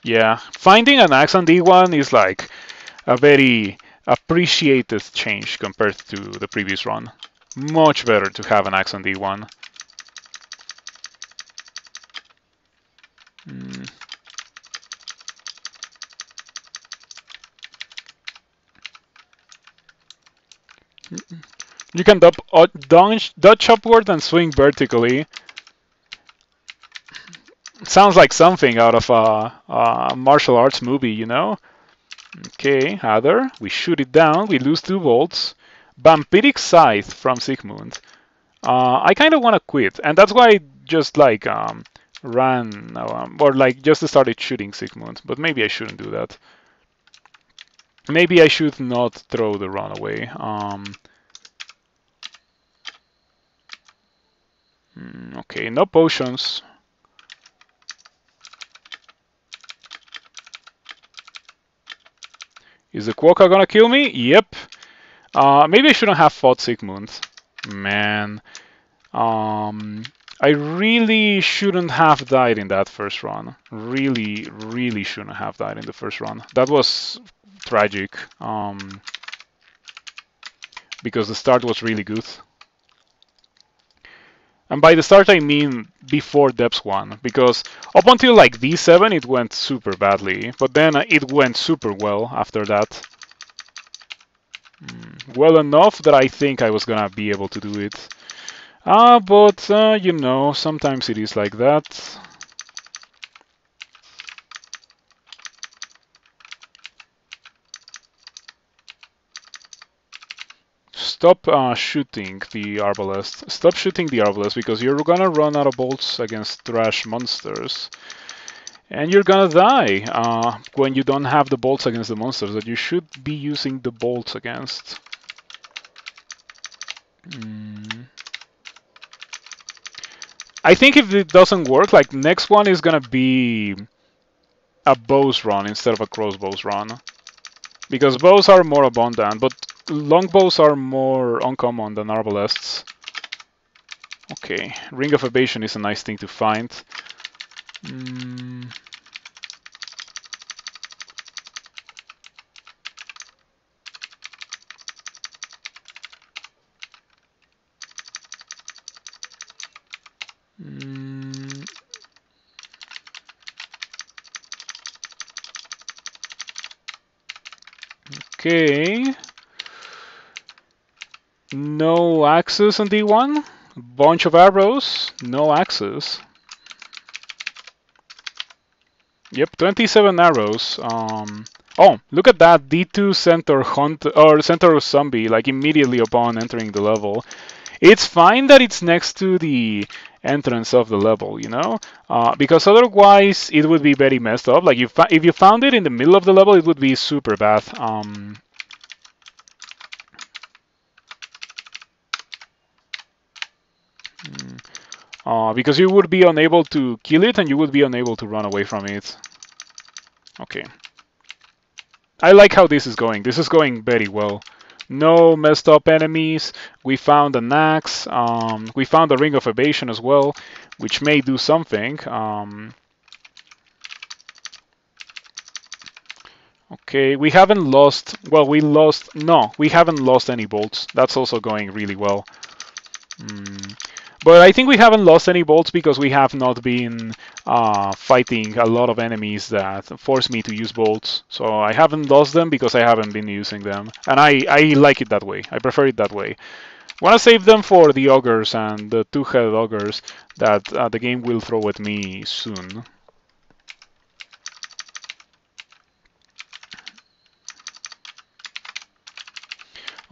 Yeah, finding an axe on D1 is like a very appreciated change compared to the previous run. Much better to have an axe on D1. You can dodge upward and swing vertically. Sounds like something out of a martial arts movie, you know? Okay, other. We shoot it down. We lose 2 volts. Vampiric Scythe from Sigmund. I kind of want to quit, and that's why I just like ran or like just started shooting Sigmund. But maybe I shouldn't do that. Maybe I should not throw the run away. Okay, no potions. Is the Quokka gonna kill me? Yep. Maybe I shouldn't have fought Sigmund. Man. I really shouldn't have died in that first run. Really shouldn't have died in the first run. That was tragic. Because the start was really good. And by the start, I mean before Depths 1, because up until like D7, it went super badly, but then it went super well after that. Well enough that I think I was gonna be able to do it. But you know, sometimes it is like that. Stop shooting the Arbalest. Stop shooting the Arbalest because you're gonna run out of bolts against trash monsters. And you're gonna die when you don't have the bolts against the monsters that you should be using the bolts against. I think if it doesn't work, like next one is gonna be a bows run instead of a crossbows run. Because bows are more abundant, but longbows are more uncommon than arbalests. Okay, Ring of Evasion is a nice thing to find. Okay. No axes on D1. Bunch of arrows. No axes. Yep, 27 arrows. Oh, look at that D2 center hunt or center zombie like immediately upon entering the level. It's fine that it's next to the entrance of the level, you know, because otherwise it would be very messed up. Like if you found it in the middle of the level, it would be super bad. Because you would be unable to kill it and you would be unable to run away from it. Okay. I like how this is going. This is going very well. No messed up enemies. We found an axe. We found a Ring of Evasion as well, which may do something. Okay, we haven't lost... Well, we lost... No, we haven't lost any bolts. That's also going really well. But I think we haven't lost any bolts because we have not been fighting a lot of enemies that force me to use bolts. So I haven't lost them because I haven't been using them. And I like it that way. I prefer it that way. I want to save them for the ogres and the two-headed ogres that the game will throw at me soon.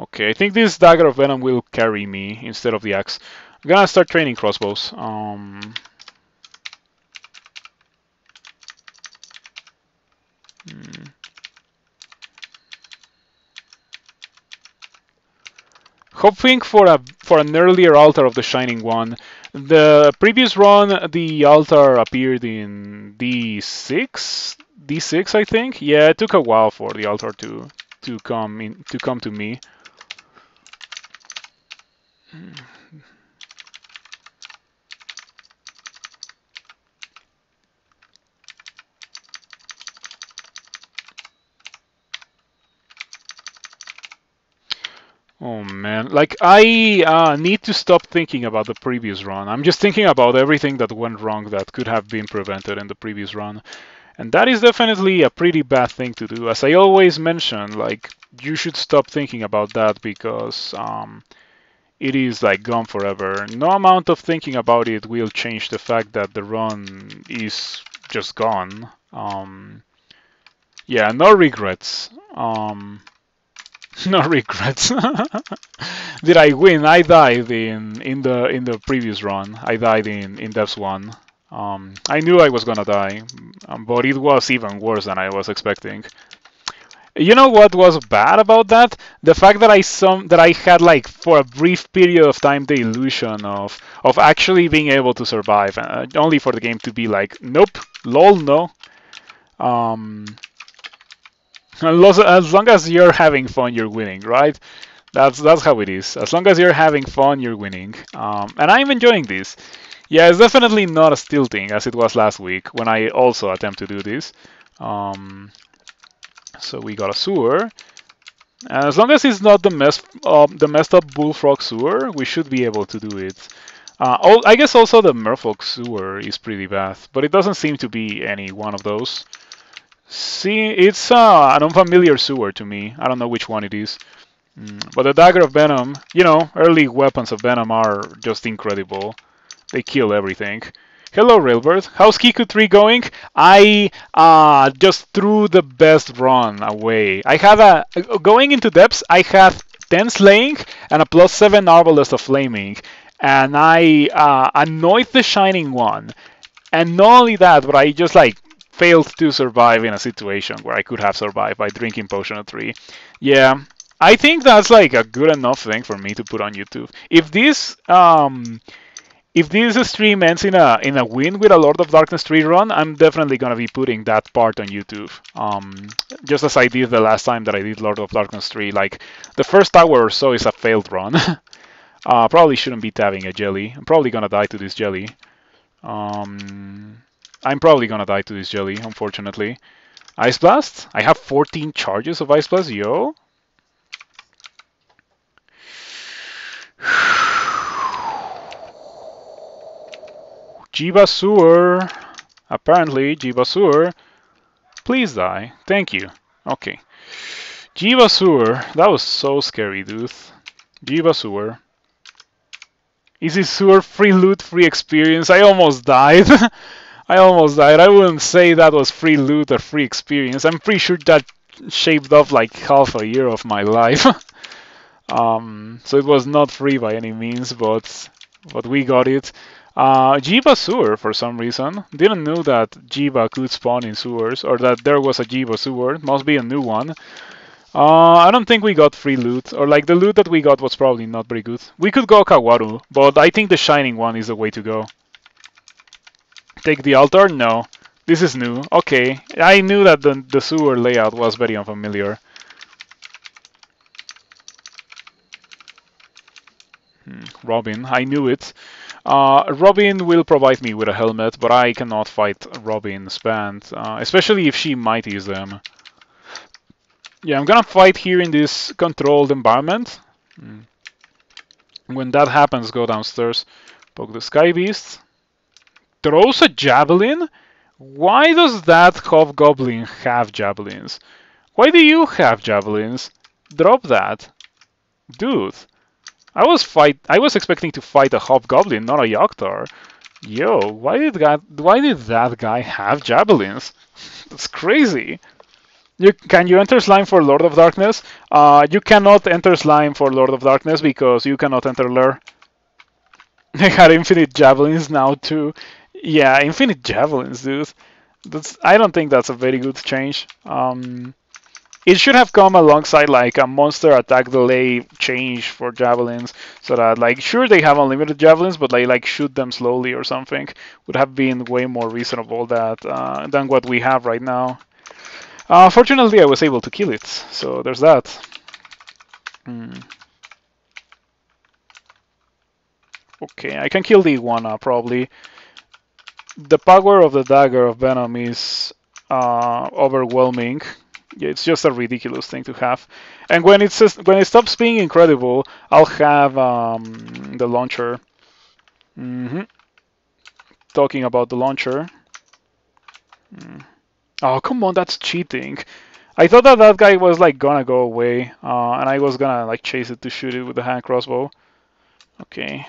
Okay, I think this Dagger of Venom will carry me instead of the axe. I'm gonna start training crossbows. Hoping for an earlier altar of the Shining One. The previous run, the altar appeared in D6. D6, I think. Yeah, it took a while for the altar to come to me. Oh man, like I need to stop thinking about the previous run. I'm just thinking about everything that went wrong that could have been prevented in the previous run. And that is definitely a pretty bad thing to do. As I always mention, like you should stop thinking about that because it is like gone forever. No amount of thinking about it will change the fact that the run is just gone. Yeah, no regrets. No regrets. Did I win? I died in the previous run. I died in Depths 1. I knew I was gonna die, but it was even worse than I was expecting. You know what was bad about that? The fact that I had like for a brief period of time the illusion of actually being able to survive, only for the game to be like, nope, lol, no. As long as you're having fun, you're winning, right? That's how it is. As long as you're having fun, you're winning. And I'm enjoying this. Yeah, it's definitely not as tilting as it was last week when I also attempt to do this. So we got a sewer. And as long as it's not the messed up bullfrog sewer, we should be able to do it. I guess also the Merfolk Sewer is pretty bad, but it doesn't seem to be any one of those. See, it's an unfamiliar sewer to me. I don't know which one it is. But the Dagger of Venom, you know, early weapons of Venom are just incredible. They kill everything. Hello, Railbird. How's Kiku 3 going? I just threw the best run away. I had going into depths, I had 10 slaying and a +7 Arbalest of flaming. And I annoyed the Shining One. And not only that, but I just like failed to survive in a situation where I could have survived by drinking Potion of 3. Yeah, I think that's like a good enough thing for me to put on YouTube. If this stream ends in a win with a Lord of Darkness 3 run, I'm definitely gonna be putting that part on YouTube. Just as I did the last time that I did Lord of Darkness 3. Like the first hour or so is a failed run. Probably shouldn't be tabbing a jelly. I'm probably gonna die to this jelly. I'm probably gonna die to this jelly, unfortunately. Ice Blast? I have 14 charges of Ice Blast, yo. Jiba Sewer. Apparently, Jiba Sewer. Please die. Thank you. Okay. Jiba Sewer. That was so scary, dude. Jiba Sewer. Easy Sewer, free loot, free experience. I almost died. I almost died. I wouldn't say that was free loot or free experience. I'm pretty sure that shaved off like half a year of my life. So it was not free by any means, but we got it. Jiba Sewer, for some reason. Didn't know that Jiba could spawn in sewers, or that there was a Jiba Sewer. Must be a new one. I don't think we got free loot, or like the loot that we got was probably not very good. We could go Kawaru, but I think the Shining One is the way to go. Take the altar? No. This is new. Okay. I knew that the sewer layout was very unfamiliar. Robin. I knew it. Robin will provide me with a helmet, but I cannot fight Robin's band, especially if she mighties them. Yeah, I'm gonna fight here in this controlled environment. When that happens, go downstairs. Poke the Sky Beast. Throws a javelin? Why does that hobgoblin have javelins? Why do you have javelins? Drop that. Dude. I was expecting to fight a hobgoblin, not a Yogg-Tar. Yo, why did that guy have javelins? That's crazy. Can you enter slime for Lord of Darkness? You cannot enter slime for Lord of Darkness because you cannot enter Lure. They had infinite javelins now too. Yeah, infinite javelins, dude. I don't think that's a very good change. It should have come alongside like a monster attack delay change for javelins, so that like sure they have unlimited javelins, but like shoot them slowly or something would have been way more reasonable than what we have right now. Fortunately, I was able to kill it, so there's that. Okay, I can kill the iguana probably. The power of the Dagger of Venom is overwhelming. Yeah, it's just a ridiculous thing to have. And when it stops being incredible, I'll have the launcher. Talking about the launcher. Oh, come on, that's cheating. I thought that guy was like gonna go away, and I was gonna like chase it to shoot it with the hand crossbow. Okay,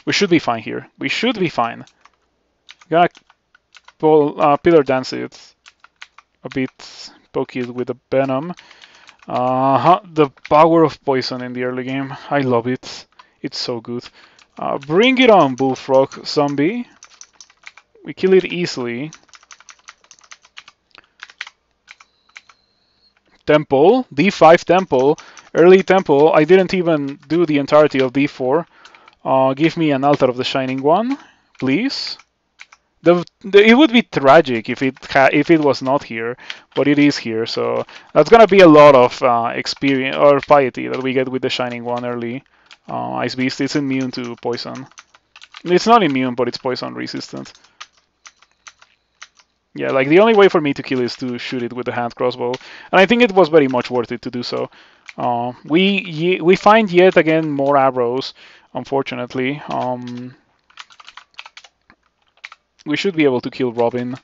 we should be fine here. We should be fine. Gonna pillar dance it a bit, poke it with the venom. The power of poison in the early game. I love it. It's so good. Bring it on, Bullfrog Zombie. We kill it easily. Temple, D5 Temple, early Temple. I didn't even do the entirety of D4. Give me an Altar of the Shining One, please. It would be tragic if it was not here, but it is here. So that's gonna be a lot of experience or piety that we get with the Shining One early. Ice Beast is immune to poison. It's not immune, but it's poison resistant. Yeah, like the only way for me to kill is to shoot it with the hand crossbow, and I think it was very much worth it to do so. We find yet again more arrows, unfortunately. We should be able to kill Robin.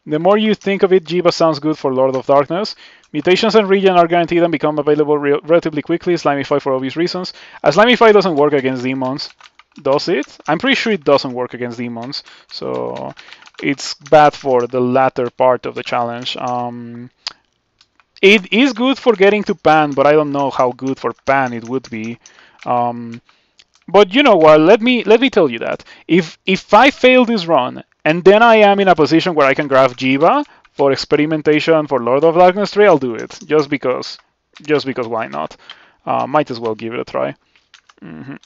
The more you think of it, Jiva sounds good for Lord of Darkness. Mutations and regen are guaranteed and become available relatively quickly. Slimify for obvious reasons. A Slimify doesn't work against demons, does it? I'm pretty sure it doesn't work against demons, so it's bad for the latter part of the challenge. It is good for getting to Pan, but I don't know how good for Pan it would be. But you know what? Let me tell you that if I fail this run and then I am in a position where I can grab Jiva for experimentation for Lord of Darkness 3, I'll do it just because why not? Might as well give it a try. Mm-hmm.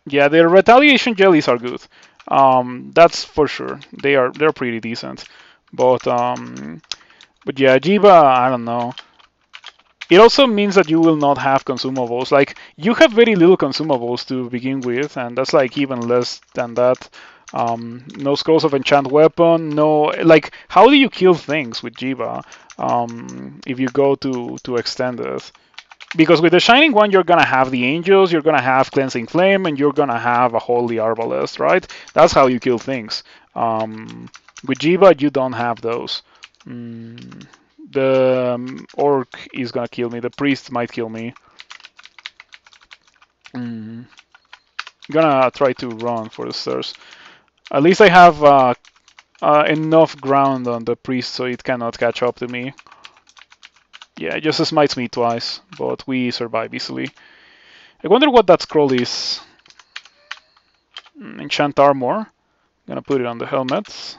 Yeah, the retaliation jellies are good. That's for sure. They're pretty decent. But yeah, Jiva, I don't know. It also means that you will not have consumables. Like, you have very little consumables to begin with, and that's like even less than that. No scrolls of enchant weapon, no... Like, how do you kill things with Jiva if you go to extended? Because with the Shining One, you're gonna have the Angels, you're gonna have Cleansing Flame, and you're gonna have a Holy Arbalest, right? That's how you kill things. With Jiva, you don't have those. The Orc is gonna kill me. The Priest might kill me. Gonna try to run for the stairs. At least I have enough ground on the Priest so it cannot catch up to me. Yeah, it just smites me twice, but we survive easily. I wonder what that scroll is. Enchant armor. Gonna put it on the helmet.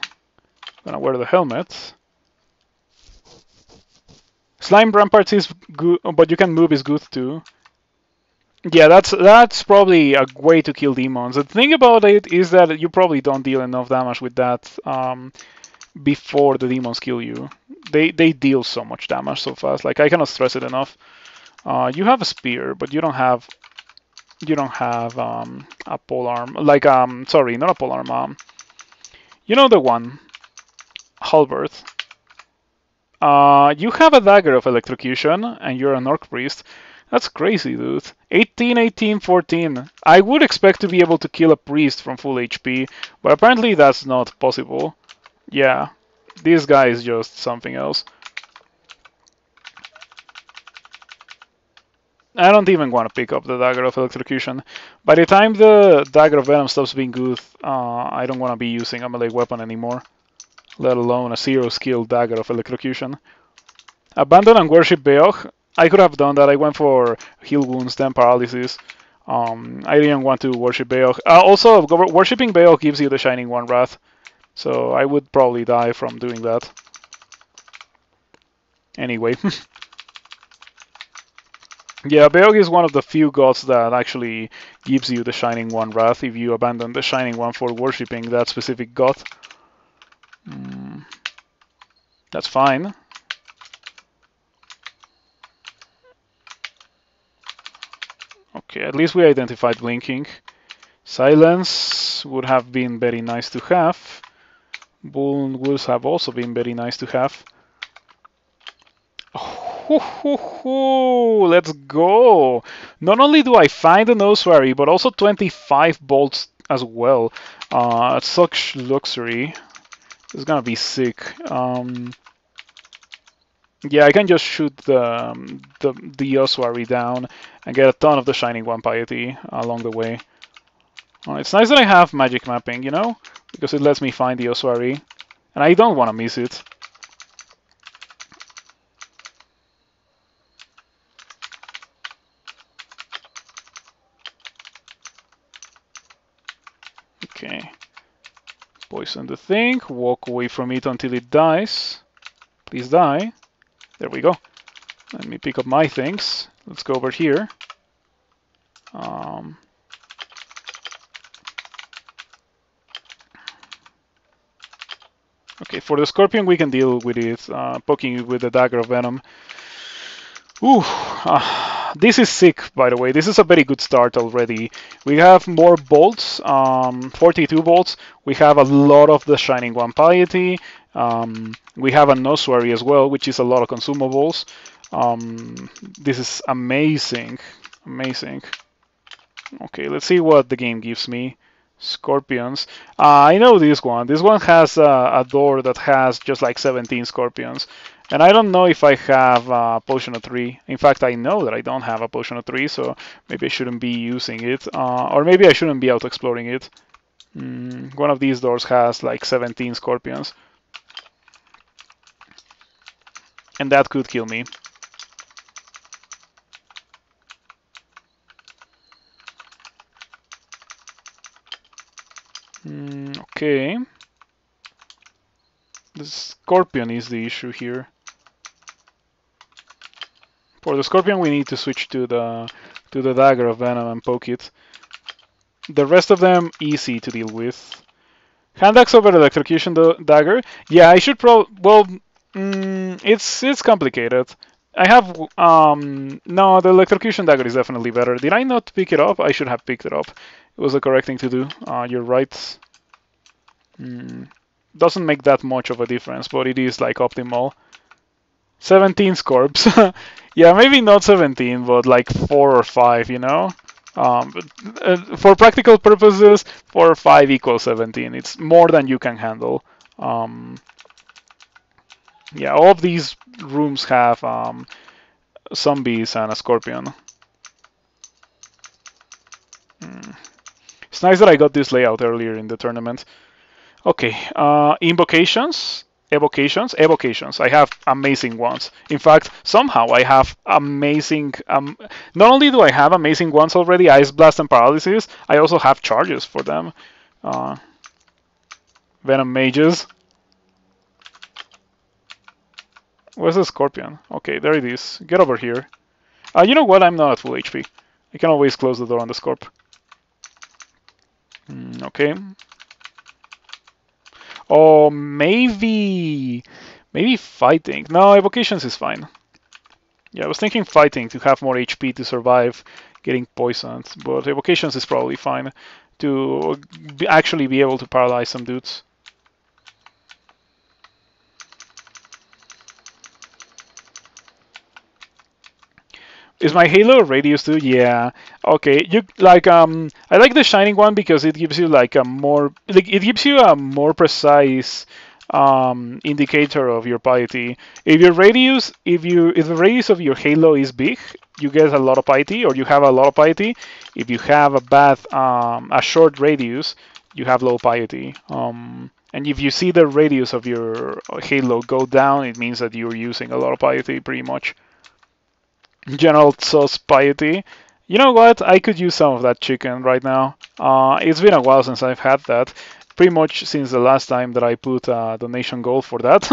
Gonna wear the helmet. Slime ramparts is good, but you can move is good too. Yeah, that's probably a way to kill demons. The thing about it is that you probably don't deal enough damage with that before the demons kill you. They deal so much damage so fast. Like, I cannot stress it enough. You have a spear, but you don't have a polearm. Like sorry, not a polearm. You know the one, halberd. You have a dagger of electrocution, and you're an orc priest. That's crazy, dude. 18, 18, 14. I would expect to be able to kill a priest from full HP, but apparently that's not possible. Yeah, this guy is just something else. I don't even want to pick up the Dagger of Electrocution. By the time the Dagger of Venom stops being good, I don't want to be using a melee weapon anymore, let alone a 0-skill Dagger of Electrocution. Abandon and Worship Beogh. I could have done that. I went for Heal Wounds, then Paralysis. I didn't want to Worship Beogh. Also, Worshipping Beogh gives you the Shining One Wrath, so I would probably die from doing that. Anyway. Yeah, Beogh is one of the few gods that actually gives you the Shining One Wrath if you abandon the Shining One for worshipping that specific god. That's fine. Okay, at least we identified blinking. Silence would have been very nice to have. Bull would have also been very nice to have. Let's go! Not only do I find an ossuary, but also 25 bolts as well. Such luxury. It's gonna be sick. Yeah, I can just shoot the ossuary down and get a ton of the Shining One piety along the way. It's nice that I have magic mapping, you know, because it lets me find the ossuary, and I don't want to miss it. Okay. Poison the thing, walk away from it until it dies. Please die. There we go. Let me pick up my things. Let's go over here. Okay, for the Scorpion we can deal with it, poking it with the Dagger of Venom. Ooh, This is sick, by the way. This is a very good start already. We have more bolts, 42 bolts. We have a lot of the Shining One piety. We have an ossuary as well, which is a lot of consumables. This is amazing, amazing. Okay, let's see what the game gives me. Scorpions. I know this one. This one has a door that has just like 17 scorpions. And I don't know if I have a potion of 3. In fact, I know that I don't have a potion of 3, so maybe I shouldn't be using it. Or maybe I shouldn't be out exploring it. One of these doors has like 17 scorpions. And that could kill me. Okay. The scorpion is the issue here. For the scorpion, we need to switch to the dagger of venom and poke it. The rest of them easy to deal with. Hand axe over electrocution dagger. Yeah, I should well, it's complicated. I have no, the electrocution dagger is definitely better. Did I not pick it up? I should have picked it up. It was the correct thing to do. You're right. Doesn't make that much of a difference, but it is like optimal. 17 scorps. Yeah, maybe not 17, but like 4 or 5, you know? For practical purposes, 4 or 5 equals 17. It's more than you can handle. Yeah, all of these rooms have zombies and a scorpion. It's nice that I got this layout earlier in the tournament. Okay, invocations, evocations. I have amazing ones. In fact, somehow I have amazing. Not only do I have amazing ones already, Ice Blast and Paralysis, I also have charges for them. Venom Mages. Where's the Scorpion? Okay, there it is. Get over here. You know what? I'm not at full HP. I can always close the door on the Scorp. Okay. Oh, maybe fighting. No, evocations is fine. Yeah, I was thinking fighting to have more HP to survive getting poisoned, but evocations is probably fine to actually be able to paralyze some dudes. Is my Halo radius too? Yeah. Okay. You like I like the shining one because it gives you like a more it gives you a more precise indicator of your piety. If your radius if the radius of your Halo is big, you get a lot of piety or you have a lot of piety. If you have a short radius, you have low piety. And if you see the radius of your Halo go down, it means that you're using a lot of piety pretty much. General Sauce Piety. You know what? I could use some of that chicken right now. It's been a while since I've had that. Pretty much since the last time that I put a donation goal for that,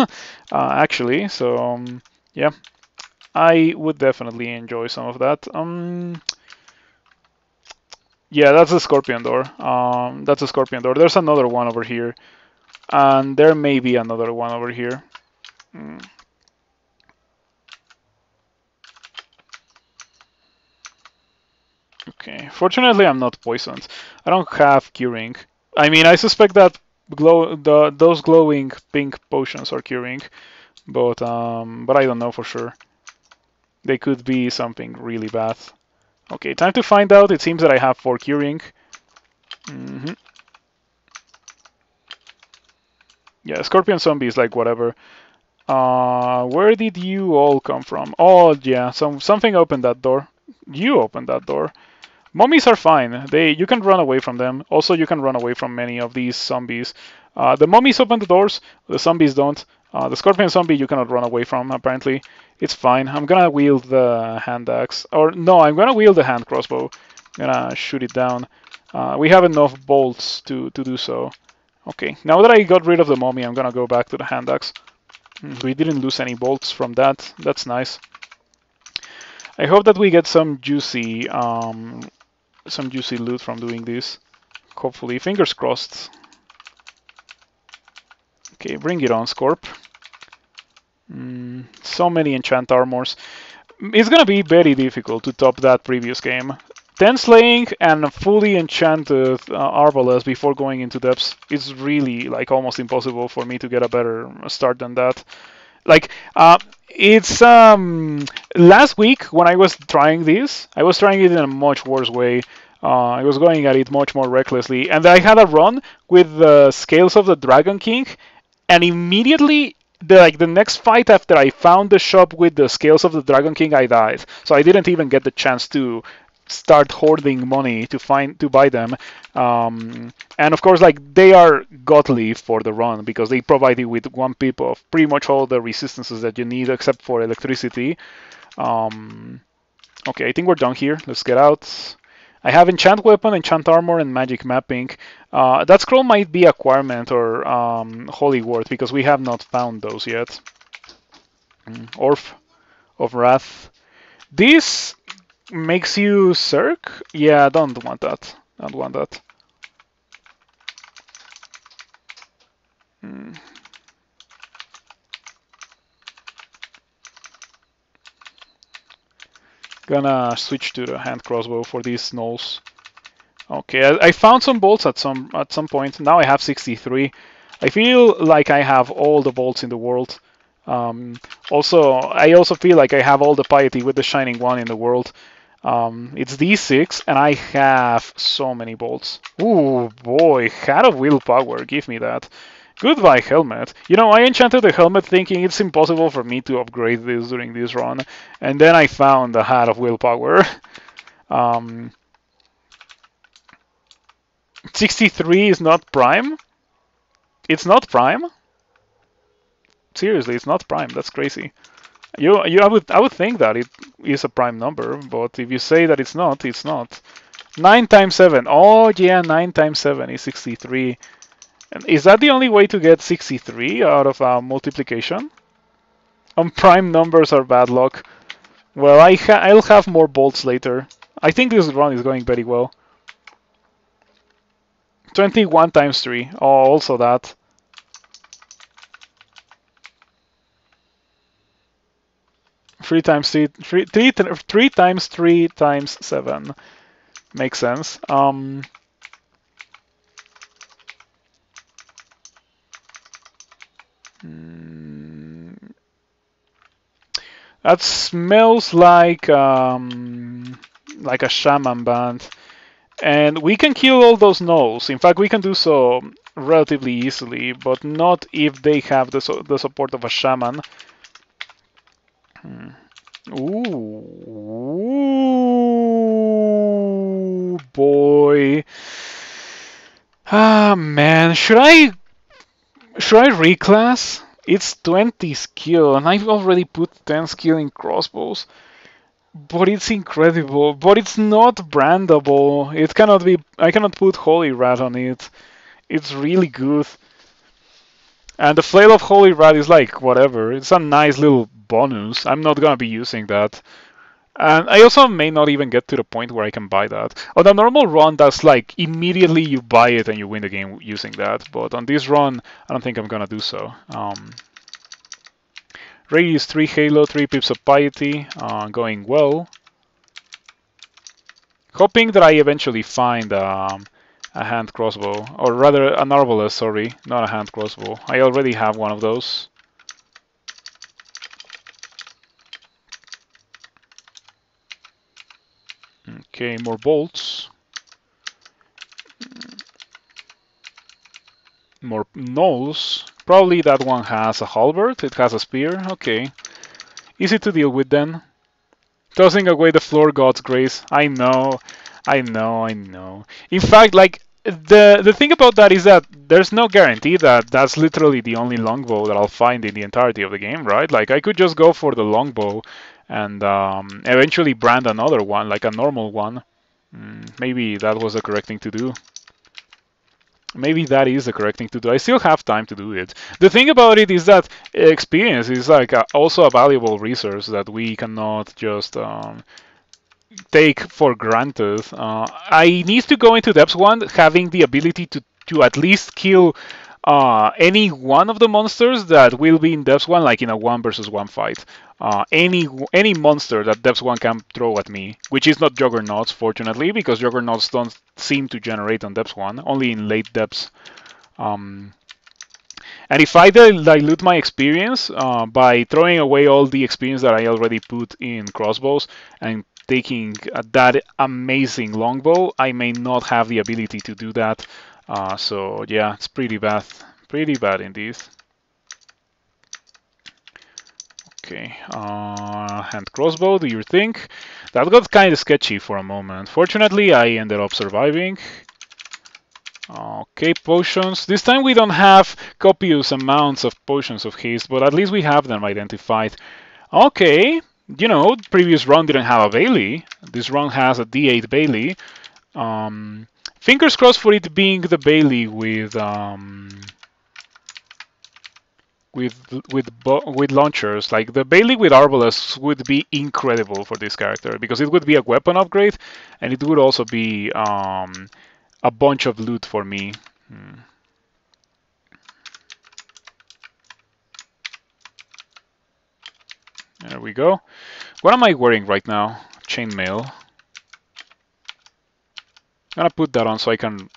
actually. So, yeah. I would definitely enjoy some of that. Yeah, that's a Scorpion door. That's a Scorpion door. There's another one over here. And there may be another one over here. Okay, fortunately I'm not poisoned. I don't have curing. I mean, I suspect that those glowing pink potions are curing, but I don't know for sure. They could be something really bad. Okay, time to find out. It seems that I have 4 curing. Yeah, Scorpion Zombie is like whatever. Where did you all come from? Oh yeah, something opened that door. You opened that door. Mummies are fine. You can run away from them. Also, you can run away from many of these zombies. The mummies open the doors. The zombies don't. The scorpion zombie you cannot run away from, apparently. It's fine. I'm gonna wield the hand axe. Or, no, I'm gonna wield the hand crossbow. I'm gonna shoot it down. We have enough bolts to do so. Okay, now that I got rid of the mummy, I'm gonna go back to the hand axe. We didn't lose any bolts from that. That's nice. I hope that we get some juicy loot from doing this. Hopefully, fingers crossed. Okay, bring it on, Scorp. So many enchant armors. It's gonna be very difficult to top that previous game. 10 slaying and fully enchanted Arbalest before going into depths is really like almost impossible for me to get a better start than that. Like it's last week when I was trying this, I was trying it in a much worse way. I was going at it much more recklessly, and I had a run with the Scales of the Dragon King, and immediately the next fight after I found the shop with the Scales of the Dragon King, I died. So I didn't even get the chance to start hoarding money to buy them. And of course, like they are godly for the run because they provide you with 1 pip of pretty much all the resistances that you need except for electricity. Okay, I think we're done here. Let's get out. I have enchant weapon, enchant armor, and magic mapping. That scroll might be acquirement or holy word because we have not found those yet. Orf of wrath. This makes you Cirque? Yeah, don't want that. Don't want that. Gonna switch to the hand crossbow for these gnolls. Okay, I found some bolts at some point. Now I have 63. I feel like I have all the bolts in the world. Also, I also feel like I have all the piety with the shining one in the world. It's D6, and I have so many bolts. Ooh, boy, hat of willpower, give me that. Goodbye, helmet. You know, I enchanted the helmet thinking it's impossible for me to upgrade this during this run, and then I found the hat of willpower. 63 is not prime? It's not prime? Seriously, it's not prime. That's crazy. I would think that it is a prime number, but if you say that it's not, it's not. 9 times 7. Oh yeah, 9 times 7 is 63. And is that the only way to get 63 out of multiplication? Prime numbers are bad luck. Well, I'll have more bolts later. I think this run is going very well. 21 times 3. Oh, also that. 3 times 3, 3 times 3 times 7. Makes sense. That smells like a shaman band. And we can kill all those gnolls. In fact, we can do so relatively easily, but not if they have the support of a shaman. Ooh, boy. Ah, man. Should I reclass? It's 20 skill, and I've already put 10 skill in crossbows. But it's incredible. But it's not brandable. It cannot be. I cannot put Holy Rat on it. It's really good. And the Flail of Holy Rat is like whatever. It's a nice little bonus. I'm not gonna be using that. And I also may not even get to the point where I can buy that. On a normal run, that's like immediately you buy it and you win the game using that. But on this run, I don't think I'm gonna do so. Radius 3 Halo, 3 pips of Piety, going well. Hoping that I eventually find a hand crossbow, or rather an arbalest, sorry, not a hand crossbow. I already have one of those. Okay, more bolts. More gnolls. Probably that one has a halberd, it has a spear, okay. Easy to deal with then. Tossing away the floor god's grace. I know. In fact, like, the thing about that is that there's no guarantee that that's literally the only longbow that I'll find in the entirety of the game, right? Like, I could just go for the longbow and eventually brand another one, like a normal one. Maybe that was the correct thing to do. Maybe that is the correct thing to do. I still have time to do it. The thing about it is that experience is like also a valuable resource that we cannot just take for granted. I need to go into Depths 1 having the ability to at least kill any one of the monsters that will be in depth 1, like in a 1 versus 1 fight. Any monster that depth 1 can throw at me, which is not Juggernauts, fortunately, because Juggernauts don't seem to generate on depth 1, only in late depths. And if I dilute my experience by throwing away all the experience that I already put in crossbows and taking that amazing longbow, I may not have the ability to do that. So yeah, it's pretty bad indeed. Okay, hand crossbow, do you think? That got kind of sketchy for a moment. Fortunately, I ended up surviving. Okay, potions. This time we don't have copious amounts of potions of haste, but at least we have them identified. Okay, you know, previous run didn't have a Bailey. This run has a D8 Bailey. Fingers crossed for it being the Bailey with launchers. Like the Bailey with Arbalest would be incredible for this character because it would be a weapon upgrade, and it would also be a bunch of loot for me. There we go. What am I wearing right now? Chainmail. I'm gonna put that on so I can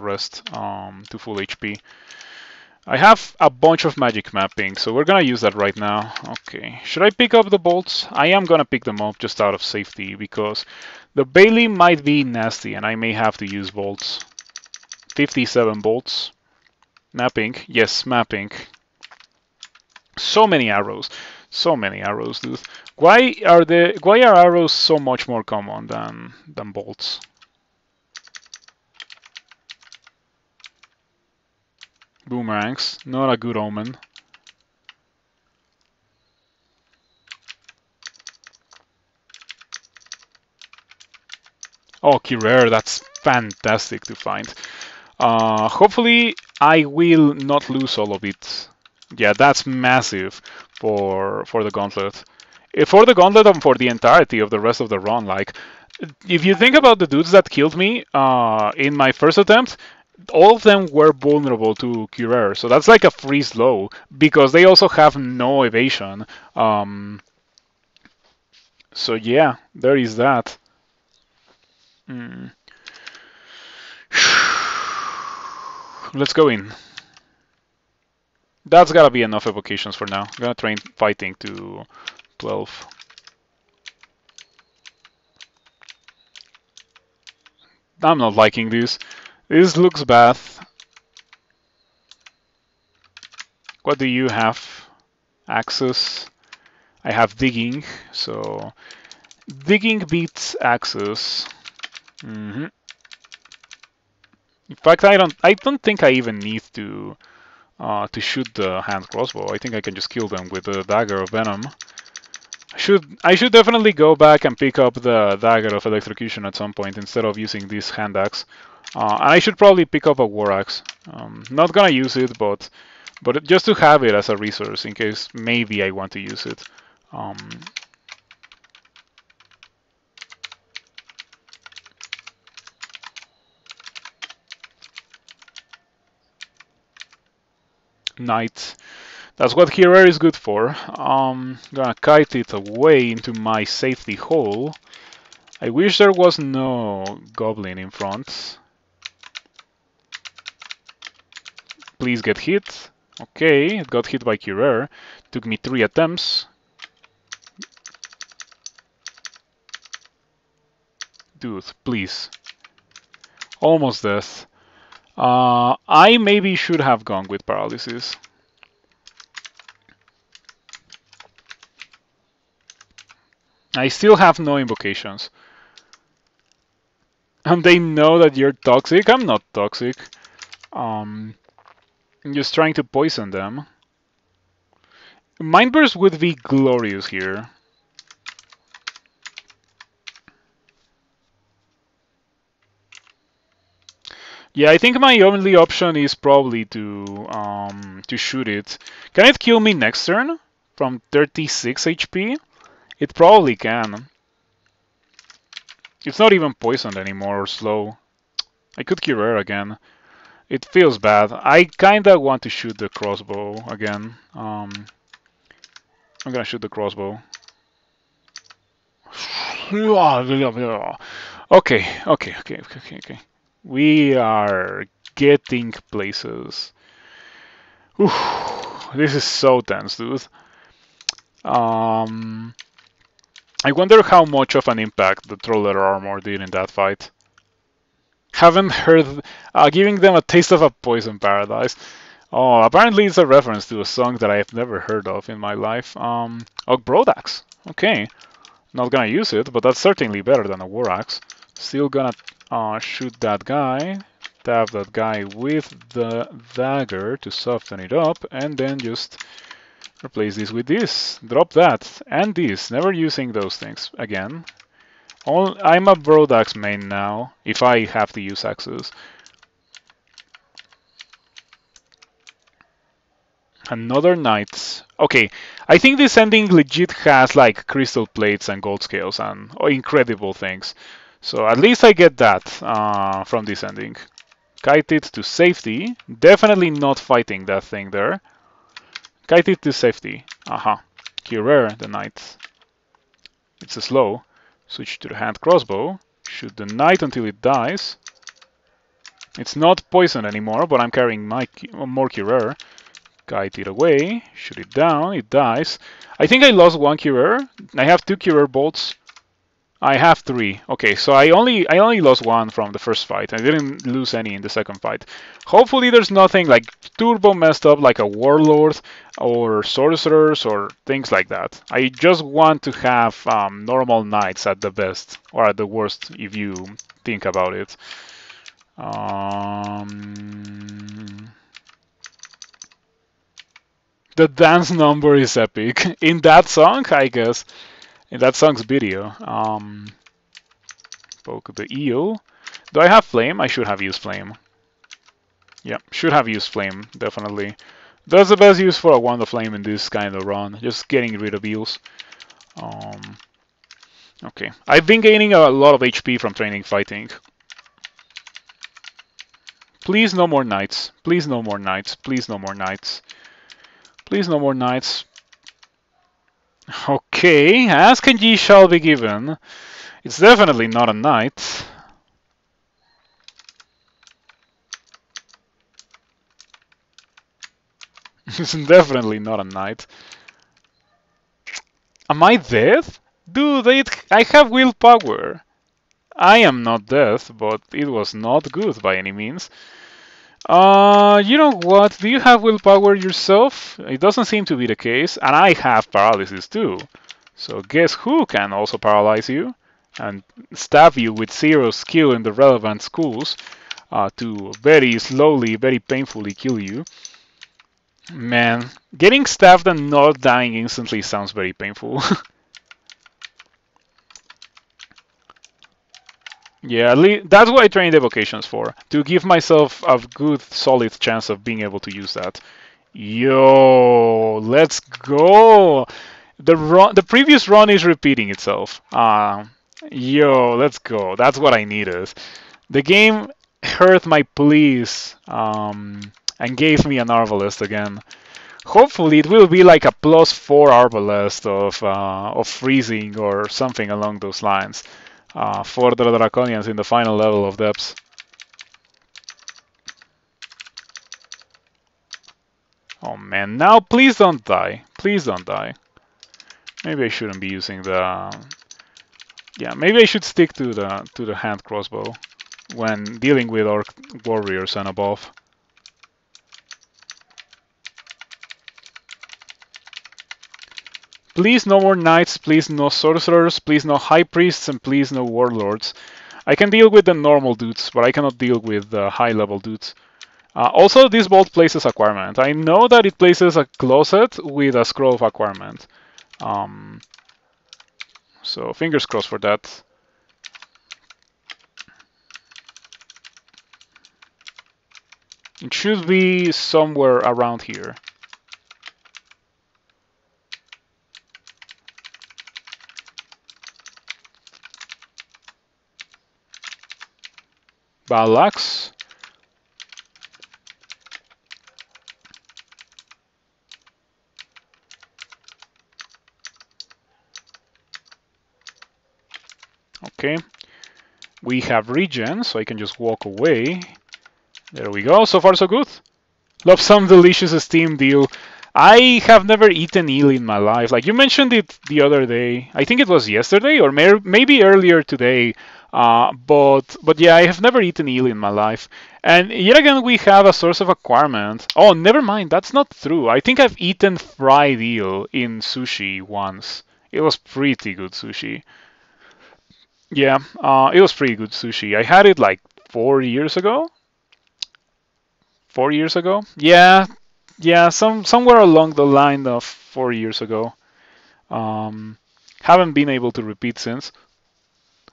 rest to full HP. I have a bunch of magic mapping, so we're gonna use that right now. Okay, should I pick up the bolts? I am gonna pick them up just out of safety because the Bailey might be nasty and I may have to use bolts. 57 bolts. Mapping, yes, mapping. So many arrows, dude. Why are arrows so much more common than bolts? Boomerangs, not a good omen. Oh, Kirer, that's fantastic to find. Hopefully, I will not lose all of it. Yeah, that's massive for the gauntlet. For the gauntlet and for the entirety of the rest of the run. Like, if you think about the dudes that killed me in my first attempt, all of them were vulnerable to Curer. So that's like a free slow because they also have no evasion. So yeah, there is that. Let's go in. That's gotta be enough evocations for now. I'm gonna train fighting to 12. I'm not liking this. This looks bad. What do you have? Access. I have digging, so digging beats access. In fact, I don't think I even need to shoot the hand crossbow. I think I can just kill them with the dagger of venom. I should definitely go back and pick up the dagger of electrocution at some point instead of using this hand axe. And I should probably pick up a war axe. Not gonna use it, but just to have it as a resource in case maybe I want to use it. Knight. That's what Hero is good for. Gonna kite it away into my safety hole. I wish there was no goblin in front. Please get hit. Okay, it got hit by Curer. Took me 3 attempts. Dude, please. Almost death. I maybe should have gone with paralysis. I still have no invocations. And they know that you're toxic? I'm not toxic. I'm just trying to poison them. Mindburst would be glorious here. Yeah, I think my only option is probably to shoot it. Can it kill me next turn from 36 HP? It probably can. It's not even poisoned anymore or slow. I could cure her again. It feels bad. I kinda want to shoot the crossbow again. I'm gonna shoot the crossbow. Okay. We are getting places. Whew, this is so tense, dude. Um, I wonder how much of an impact the troll leather armor did in that fight. Haven't heard, giving them a taste of a poison paradise. Oh, apparently it's a reference to a song that I have never heard of in my life. Oh, Brodax. Okay, not gonna use it, but that's certainly better than a War Axe. Still gonna shoot that guy, tap that guy with the dagger to soften it up, and then just replace this with this. Drop that and this. Never using those things again. I'm a Brodax main now, if I have to use axes. Another knight. Okay, I think this ending legit has like crystal plates and gold scales and incredible things. So at least I get that from this ending. Kited to safety. Definitely not fighting that thing there. Kited to safety. Aha. Curer the knight. It's a slow. Switch to the hand crossbow. Shoot the knight until it dies. It's not poisoned anymore, but I'm carrying my more Curer. Kite it away, shoot it down, it dies. I think I lost one Curer. I have two Curer bolts. I have three. Okay, so I only lost one from the first fight. I didn't lose any in the second fight. Hopefully there's nothing like turbo messed up like a warlord or sorcerers or things like that. I just want to have normal knights at the best, or at the worst if you think about it. The dance number is epic. In that song, I guess. In that song's video. Poke the eel. Do I have flame? I should have used flame. Yeah, should have used flame, definitely. That's the best use for a wand of flame in this kind of run. Just getting rid of eels. Okay. I've been gaining a lot of HP from training fighting. Please no more knights. Please no more knights. Please no more knights. Please no more knights. Okay, ask and ye shall be given. It's definitely not a knight. It's definitely not a knight. Am I dead? Dude, I have willpower. I am not dead, but it was not good by any means. You know what? Do you have willpower yourself? It doesn't seem to be the case, and I have paralysis too. So guess who can also paralyze you and stab you with zero skill in the relevant schools to very slowly, very painfully kill you. Man, getting stabbed and not dying instantly sounds very painful. Yeah, that's what I trained evocations for, to give myself a good, solid chance of being able to use that. Yo, let's go! The previous run is repeating itself. Yo, let's go. That's what I needed. The game heard my pleas and gave me an Arbalest again. Hopefully it will be like a +4 Arbalest of freezing or something along those lines for the Draconians in the final level of depths. Oh man, now please don't die. Please don't die. Maybe I shouldn't be using the... Yeah, maybe I should stick to the hand crossbow when dealing with orc warriors and above. Please no more knights, please no sorcerers, please no high priests, and please no warlords. I can deal with the normal dudes, but I cannot deal with the high level dudes. Also, this bolt places acquirement. I know that it places a closet with a scroll of acquirement. So fingers crossed for that. It should be somewhere around here. Ballax. Okay. We have regen, so I can just walk away. There we go. So far, so good. Love some delicious Steam deal. I have never eaten eel in my life. Like you mentioned it the other day. I think it was yesterday or maybe earlier today. But yeah, I have never eaten eel in my life. And yet again, we have a source of acquirement. Oh, never mind. That's not true. I think I've eaten fried eel in sushi once. It was pretty good sushi. Yeah, it was pretty good sushi. I had it like 4 years ago. 4 years ago? Yeah, somewhere along the line of 4 years ago. Um, haven't been able to repeat since.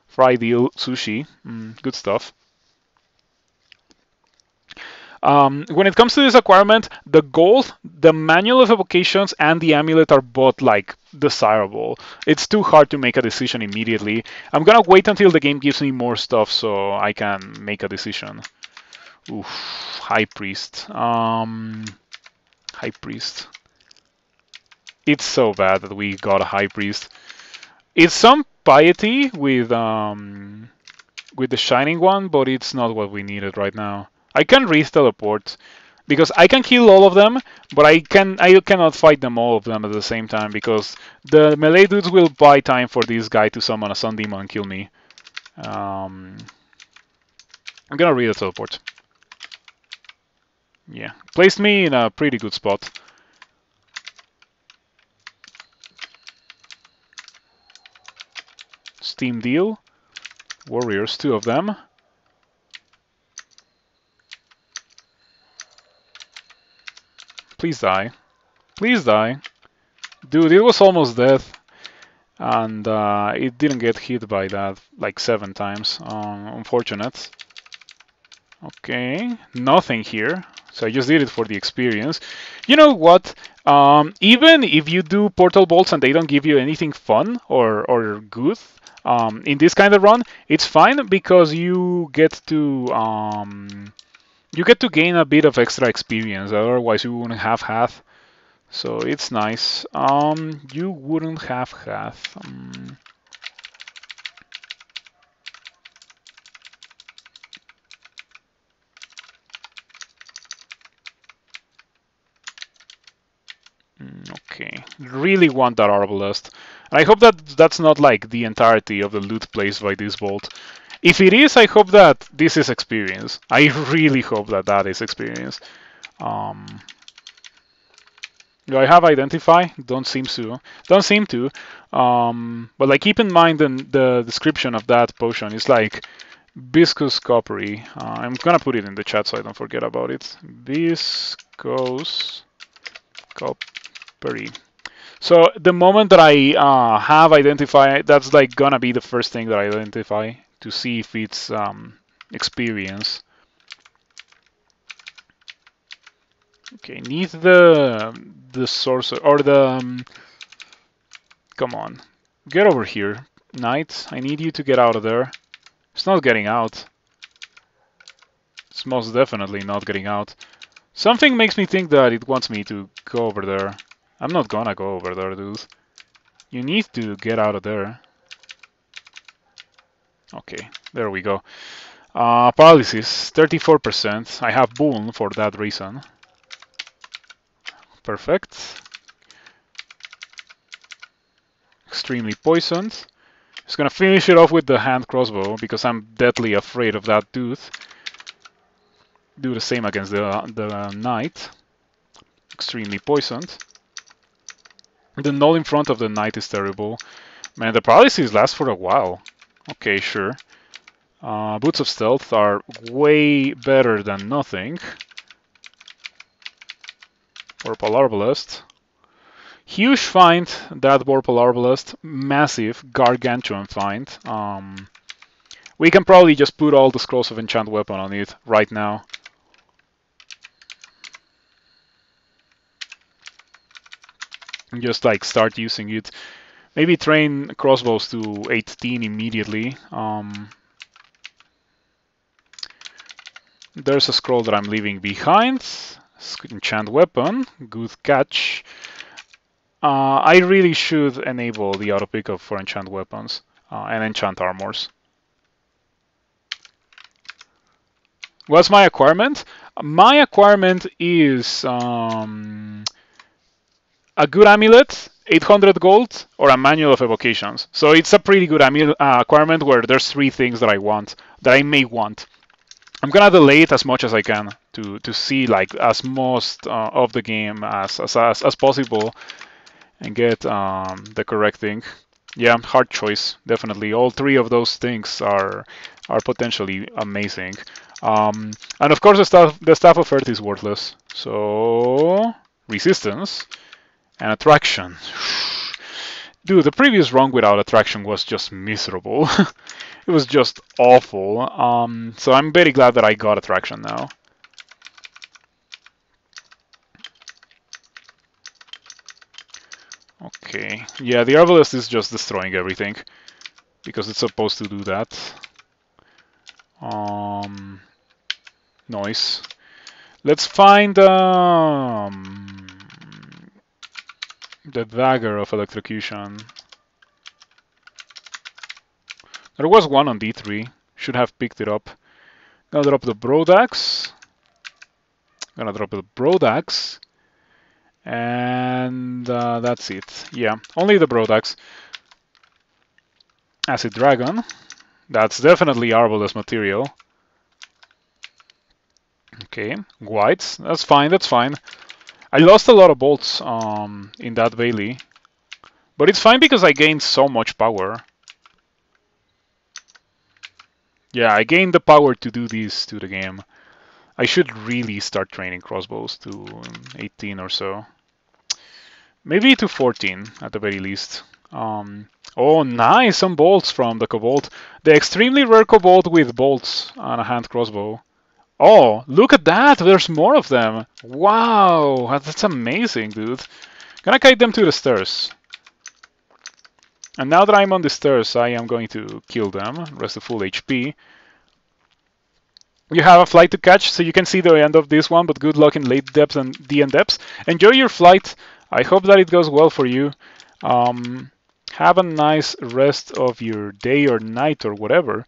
Fried eel sushi, good stuff. When it comes to this acquirement, the gold, the manual of evocations, and the amulet are both like desirable. It's too hard to make a decision immediately. I'm gonna wait until the game gives me more stuff so I can make a decision. Oof, High Priest. High Priest. It's so bad that we got a High Priest. It's some piety with the Shining One, but it's not what we needed right now. I can re-teleport because I can kill all of them, but I cannot fight them all of them at the same time because the melee dudes will buy time for this guy to summon a Sun Demon and kill me. I'm gonna re-teleport. Yeah, placed me in a pretty good spot. Steam deal. Warriors, 2 of them. Please die. Please die. Dude, it was almost death. And it didn't get hit by that like 7 times. Unfortunate. Okay, nothing here. So I just did it for the experience. You know what? Even if you do portal bolts and they don't give you anything fun or good in this kind of run, it's fine because you get to gain a bit of extra experience. Otherwise, you wouldn't have had. So it's nice. You wouldn't have had. Okay, really want that Arbalest. And I hope that that's not like the entirety of the loot placed by this bolt. If it is, I hope that this is experience. I really hope that that is experience. Do I have identify? Don't seem to. Don't seem to. But like keep in mind the description of that potion is like viscous coppery. I'm gonna put it in the chat so I don't forget about it. Viscous coppery. So the moment that I have identify, that's like gonna be the first thing that I identify to see if it's experience. Okay, need the source or the come on, get over here, knight. I need you to get out of there. It's not getting out. It's most definitely not getting out. Something makes me think that it wants me to go over there. I'm not gonna go over there, dude. You need to get out of there. Okay, there we go. Paralysis, 34%. I have Boon for that reason. Perfect. Extremely poisoned. Just gonna finish it off with the hand crossbow because I'm deadly afraid of that dude. Do the same against the knight. Extremely poisoned. The null in front of the knight is terrible. Man, the paralysis lasts for a while. Okay, sure. Boots of Stealth are way better than nothing. Vorpal Arbalest. Huge find, that Vorpal Arbalest. Massive, gargantuan find. We can probably just put all the Scrolls of Enchant Weapon on it right now. And just like start using it. Maybe train crossbows to 18 immediately. There's a scroll that I'm leaving behind. Enchant Weapon, good catch. I really should enable the auto pickup for enchant weapons. and enchant armors. What's my acquirement? My acquirement is a good amulet, 800 gold, or a manual of evocations. So it's a pretty good acquirement where there's 3 things that I want, that I may want. I'm gonna delay it as much as I can to see like as most of the game as possible and get the correct thing. Yeah, hard choice, definitely. All 3 of those things are potentially amazing. And of course, the staff of Earth is worthless. So resistance and attraction. Dude, the previous run without attraction was just miserable. It was just awful. So I'm very glad that I got attraction now. Okay, yeah, the Arbalest is just destroying everything because it's supposed to do that. Noise. Let's find the dagger of electrocution. There was one on D3. Should have picked it up. Gonna drop the Brodax. And that's it. Yeah, only the Brodax. Acid Dragon. That's definitely Arbalest material. Okay, whites. That's fine, that's fine. I lost a lot of bolts in that Bailey. But it's fine because I gained so much power. Yeah, I gained the power to do this to the game. I should really start training crossbows to 18 or so. Maybe to 14 at the very least. Oh, nice! Some bolts from the Cobalt. The extremely rare Cobalt with bolts on a hand crossbow. Oh, look at that! There's more of them! Wow! That's amazing, dude. Gonna kite them to the stairs. And now that I'm on the stairs, I am going to kill them. Rest of full HP. You have a flight to catch, so you can see the end of this one, but good luck in late depths and DN depths. Enjoy your flight. I hope that it goes well for you. Have a nice rest of your day or night or whatever.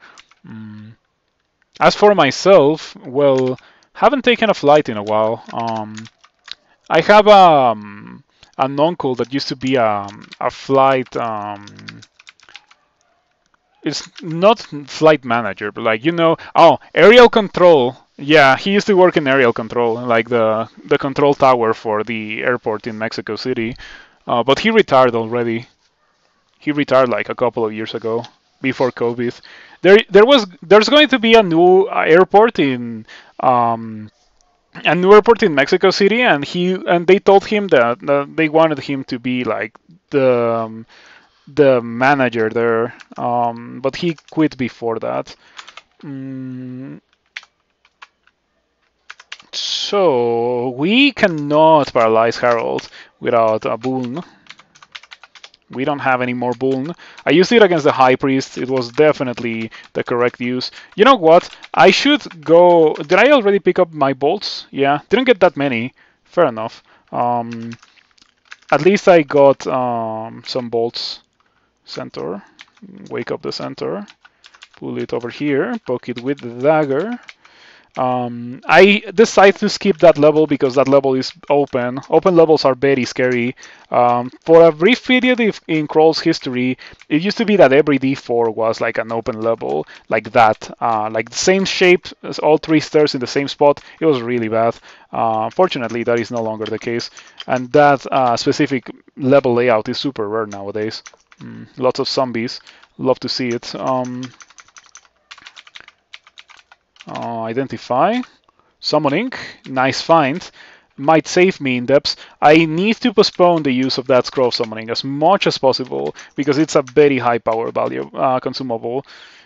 As for myself, well, haven't taken a flight in a while. I have an uncle that used to be a flight. It's not flight manager, but like, you know, oh, aerial control. Yeah, he used to work in aerial control, like the control tower for the airport in Mexico City. But he retired already. He retired like a couple of years ago, before COVID. There's going to be a new airport in Mexico City, and they told him that they wanted him to be like the manager there, but he quit before that. So we cannot paralyze Harold without a boon. We don't have any more boon. I used it against the High Priest. It was definitely the correct use. You know what? I should go... Did I already pick up my bolts? Yeah, didn't get that many. Fair enough. At least I got some bolts. Center. Wake up the center. Pull it over here. Poke it with the dagger. I decided to skip that level because that level is open. Open levels are very scary. For a brief period in Crawl's history, it used to be that every D4 was like an open level, like that. Like the same shape as all 3 stairs in the same spot. It was really bad. Fortunately, that is no longer the case. And that specific level layout is super rare nowadays. Lots of zombies. Love to see it. Identify. Summoning. Nice find. Might save me in depths. I need to postpone the use of that scroll of summoning as much as possible because it's a very high power value consumable.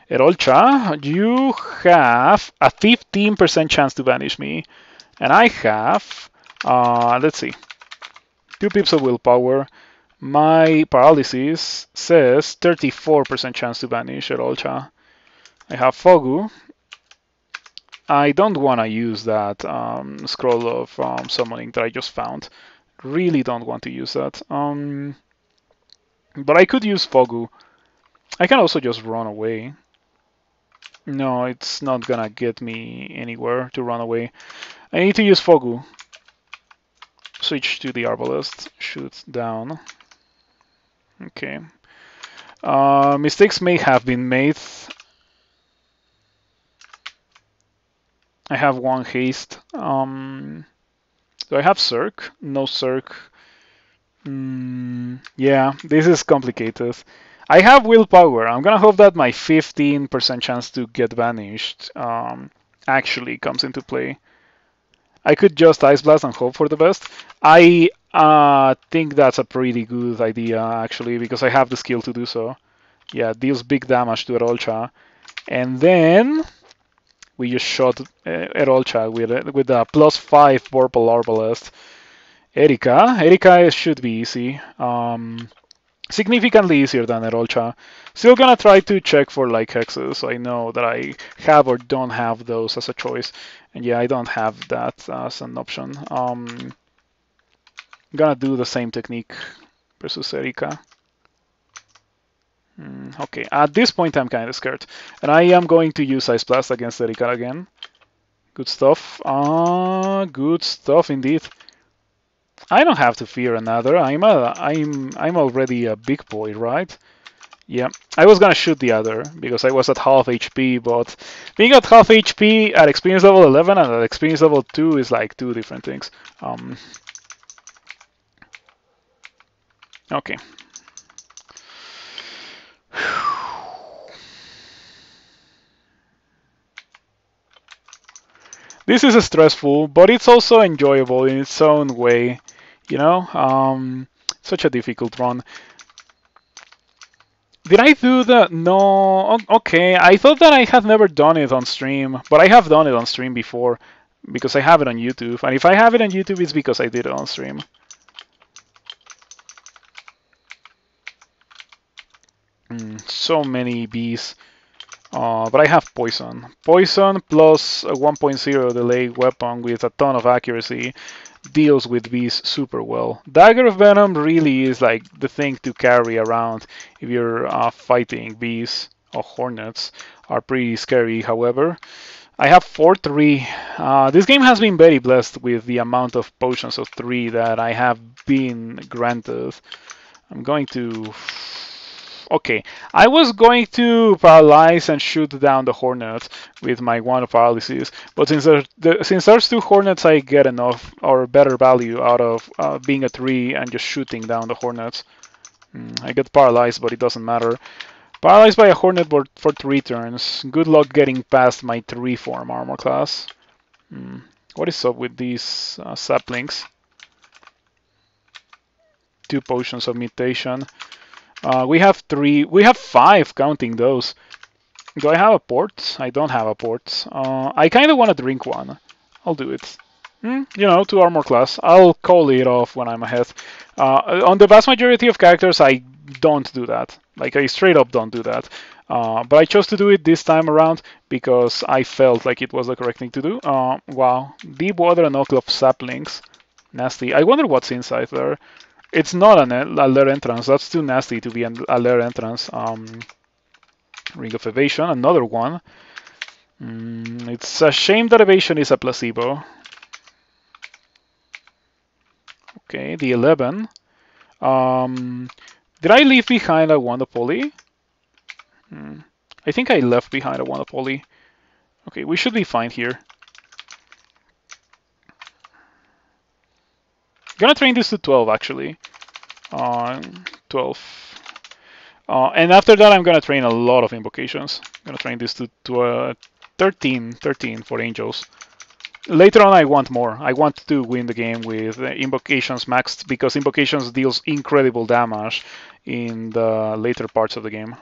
Erolcha, you have a 15% chance to banish me. And I have, let's see, 2 pips of willpower. My paralysis says 34% chance to banish Erolcha. I have Fogu. I don't want to use that scroll of summoning that I just found. Really don't want to use that. But I could use Fogu. I can also just run away. No, it's not gonna get me anywhere to run away. I need to use Fogu. Switch to the Arbalest. Shoot down. Okay. Mistakes may have been made. I have one haste. Do I have Cirque? No Cirque. Yeah, this is complicated. I have willpower. I'm gonna hope that my 15% chance to get vanished actually comes into play. I could just Ice Blast and hope for the best. I think that's a pretty good idea actually because I have the skill to do so. Yeah, deals big damage to Erolcha, and then we just shot Erolcha with a +5 purple Arbalest. Erika should be easy. Significantly easier than Erolcha. Still gonna try to check for like hexes, so I know that I have or don't have those as a choice. And yeah, I don't have that as an option. Gonna do the same technique versus Erika. Okay, at this point I'm kind of scared. And I am going to use Ice Blast against Erika again. Good stuff. Good stuff indeed. I don't have to fear another. I'm already a big boy, right? Yeah, I was gonna shoot the other because I was at half HP, but being at half HP at experience level 11 and at experience level 2 is like two different things. Okay. This is stressful, but it's also enjoyable in its own way. You know, such a difficult run. Did I do the... No, okay, I thought that I had never done it on stream, but I have done it on stream before, because I have it on YouTube, and if I have it on YouTube, it's because I did it on stream. So many bees, but I have poison. Poison plus a 1.0 delay weapon with a ton of accuracy deals with bees super well. Dagger of Venom really is like the thing to carry around if you're fighting bees or hornets. Are pretty scary, however. I have 4-3. This game has been very blessed with the amount of potions of 3 that I have been granted. I'm going to... Okay, I was going to paralyze and shoot down the hornet with my one paralysis, but since there's 2 hornets, I get enough or better value out of being a 3 and just shooting down the hornets. I get paralyzed, but it doesn't matter. Paralyzed by a hornet for 3 turns. Good luck getting past my 3 form armor class. What is up with these saplings? 2 potions of mutation. We have 5 counting those. Do I have a port? I don't have a port. I kind of want to drink one. I'll do it. You know, 2 armor class. I'll call it off when I'm ahead. On the vast majority of characters, I don't do that. Like, I straight up don't do that. But I chose to do it this time around because I felt like it was the correct thing to do. Wow. Deep water and oak of saplings. Nasty. I wonder what's inside there. It's not a lair entrance. That's too nasty to be a lair entrance. Ring of Evasion, another one. It's a shame that Evasion is a placebo. Okay, the 11. Did I leave behind a Wonderpoly? I think I left behind a Wonderpoly. Okay, we should be fine here. Gonna train this to 12 actually. 12. And after that I'm gonna train a lot of invocations. Gonna train this to 13 for angels. Later on I want more. I want to win the game with invocations maxed because invocations deals incredible damage in the later parts of the game.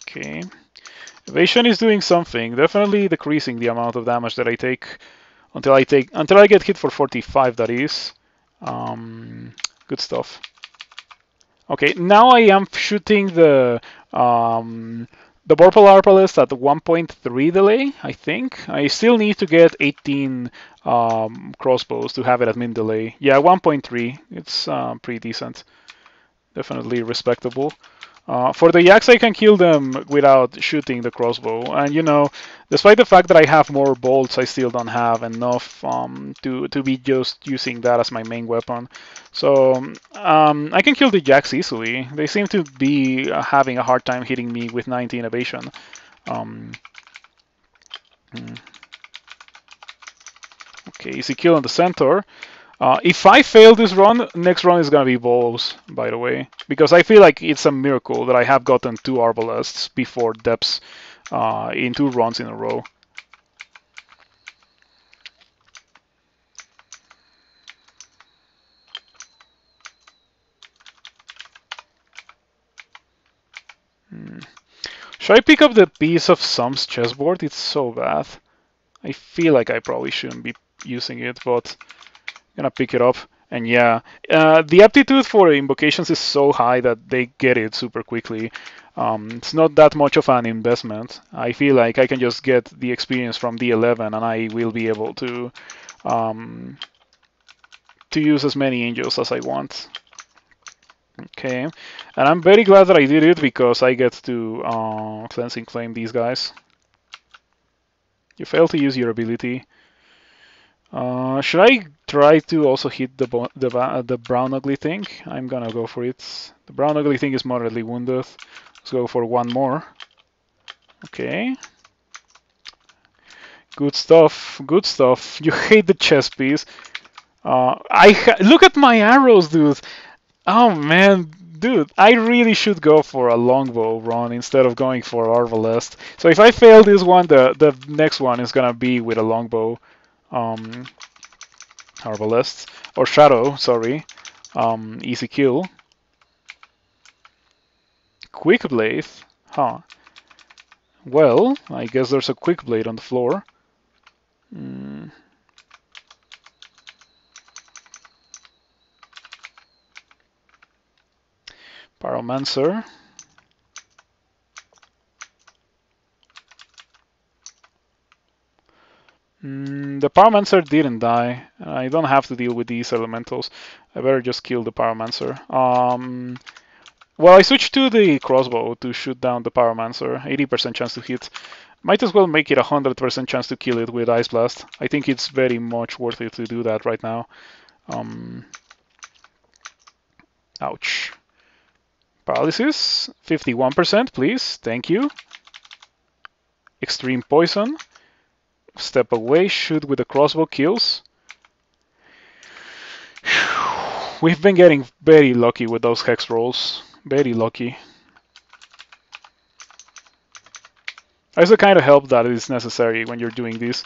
Okay. Evasion is doing something, definitely decreasing the amount of damage that I take until I get hit for 45, that is. Good stuff. Okay, now I am shooting the The purple Arbalest at 1.3 delay, I think. I still need to get 18 crossbows to have it at min delay. Yeah, 1.3. It's pretty decent. Definitely respectable. For the yaks, I can kill them without shooting the crossbow. And you know, despite the fact that I have more bolts, I still don't have enough to be just using that as my main weapon. So I can kill the yaks easily. They seem to be having a hard time hitting me with 19 evasion. Um, hmm. Okay, easy kill on the centaur. If I fail this run, next run is gonna be bows, by the way, because I feel like it's a miracle that I have gotten 2 arbalests before depths in 2 runs in a row. Should I pick up the piece of Sum's chessboard? It's so bad. I feel like I probably shouldn't be using it, but I'm gonna pick it up. And yeah, the aptitude for invocations is so high that they get it super quickly. It's not that much of an investment. I feel like I can just get the experience from D11 and I will be able um, to use as many angels as I want. Okay, and I'm very glad that I did it because I get to cleansing flame these guys. You fail to use your ability. Should I try to also hit the brown ugly thing? I'm gonna go for it. The brown ugly thing is moderately wounded. Let's go for one more. Okay. Good stuff. Good stuff. You hate the chess piece. Look at my arrows, dude. Oh man, dude, I really should go for a longbow run instead of going for Arbalest. So if I fail this one, the next one is gonna be with a longbow. Arbalest or Shadow, sorry. Easy kill. Quick blade, huh? Well, I guess there's a quick blade on the floor. Pyromancer. The Pyromancer didn't die. I don't have to deal with these elementals. I better just kill the Pyromancer. Well, I switched to the crossbow to shoot down the Pyromancer. 80% chance to hit. Might as well make it 100% chance to kill it with Ice Blast. I think it's very much worth it to do that right now. Ouch. Paralysis, 51%, please. Thank you. Extreme poison. Step away, shoot with the crossbow, kills. We've been getting very lucky with those hex rolls. Very lucky. That's the kind of help that is necessary when you're doing this.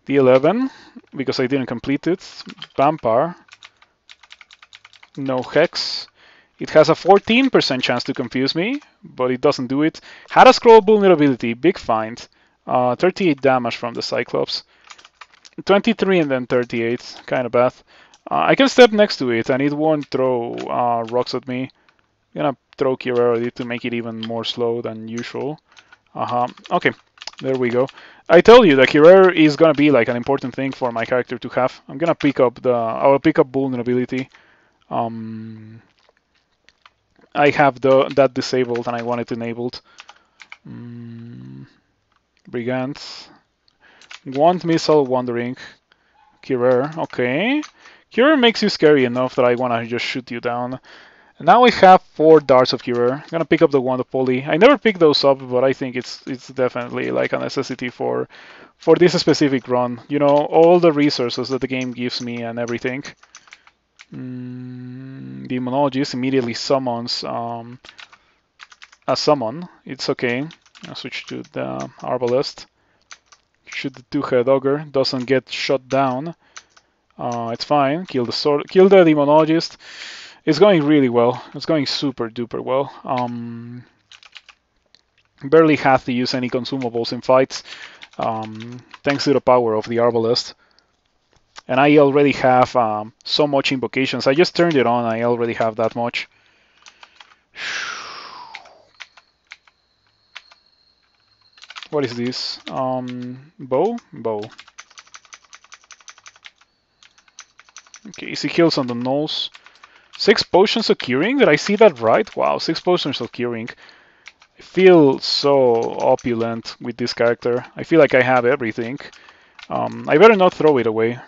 D11, because I didn't complete it. Vampire. No hex. It has a 14% chance to confuse me, but it doesn't do it. Had a scroll vulnerability, big find. 38 damage from the Cyclops. 23 and then 38, kind of bad. I can step next to it and it won't throw rocks at me. I'm gonna throw Kirara to make it even more slow than usual. Okay, there we go. I told you that Kirara is gonna be like an important thing for my character to have. I'm gonna pick up I'll pick up vulnerability. I have that disabled and I want it enabled. Brigand. Want missile wandering. Kirara, okay. Kirara makes you scary enough that I wanna just shoot you down. And now I have 4 darts of Kirara. I'm gonna pick up the Wand of Poly. I never pick those up, but I think it's definitely like a necessity for this specific run. You know, all the resources that the game gives me and everything. Demonologist immediately summons a summon. It's okay. I'll switch to the Arbalest. Shoot the 2-head ogre. Doesn't get shot down. It's fine. Kill the sword. Kill the Demonologist. It's going really well. It's going super duper well. Barely have to use any consumables in fights, thanks to the power of the Arbalest. And I already have so much invocations. I just turned it on. I already have that much. What is this? Bow? Bow. Okay, easy kills on the nose. 6 potions of curing? Did I see that right? Wow, 6 potions of curing. I feel so opulent with this character. I feel like I have everything. I better not throw it away.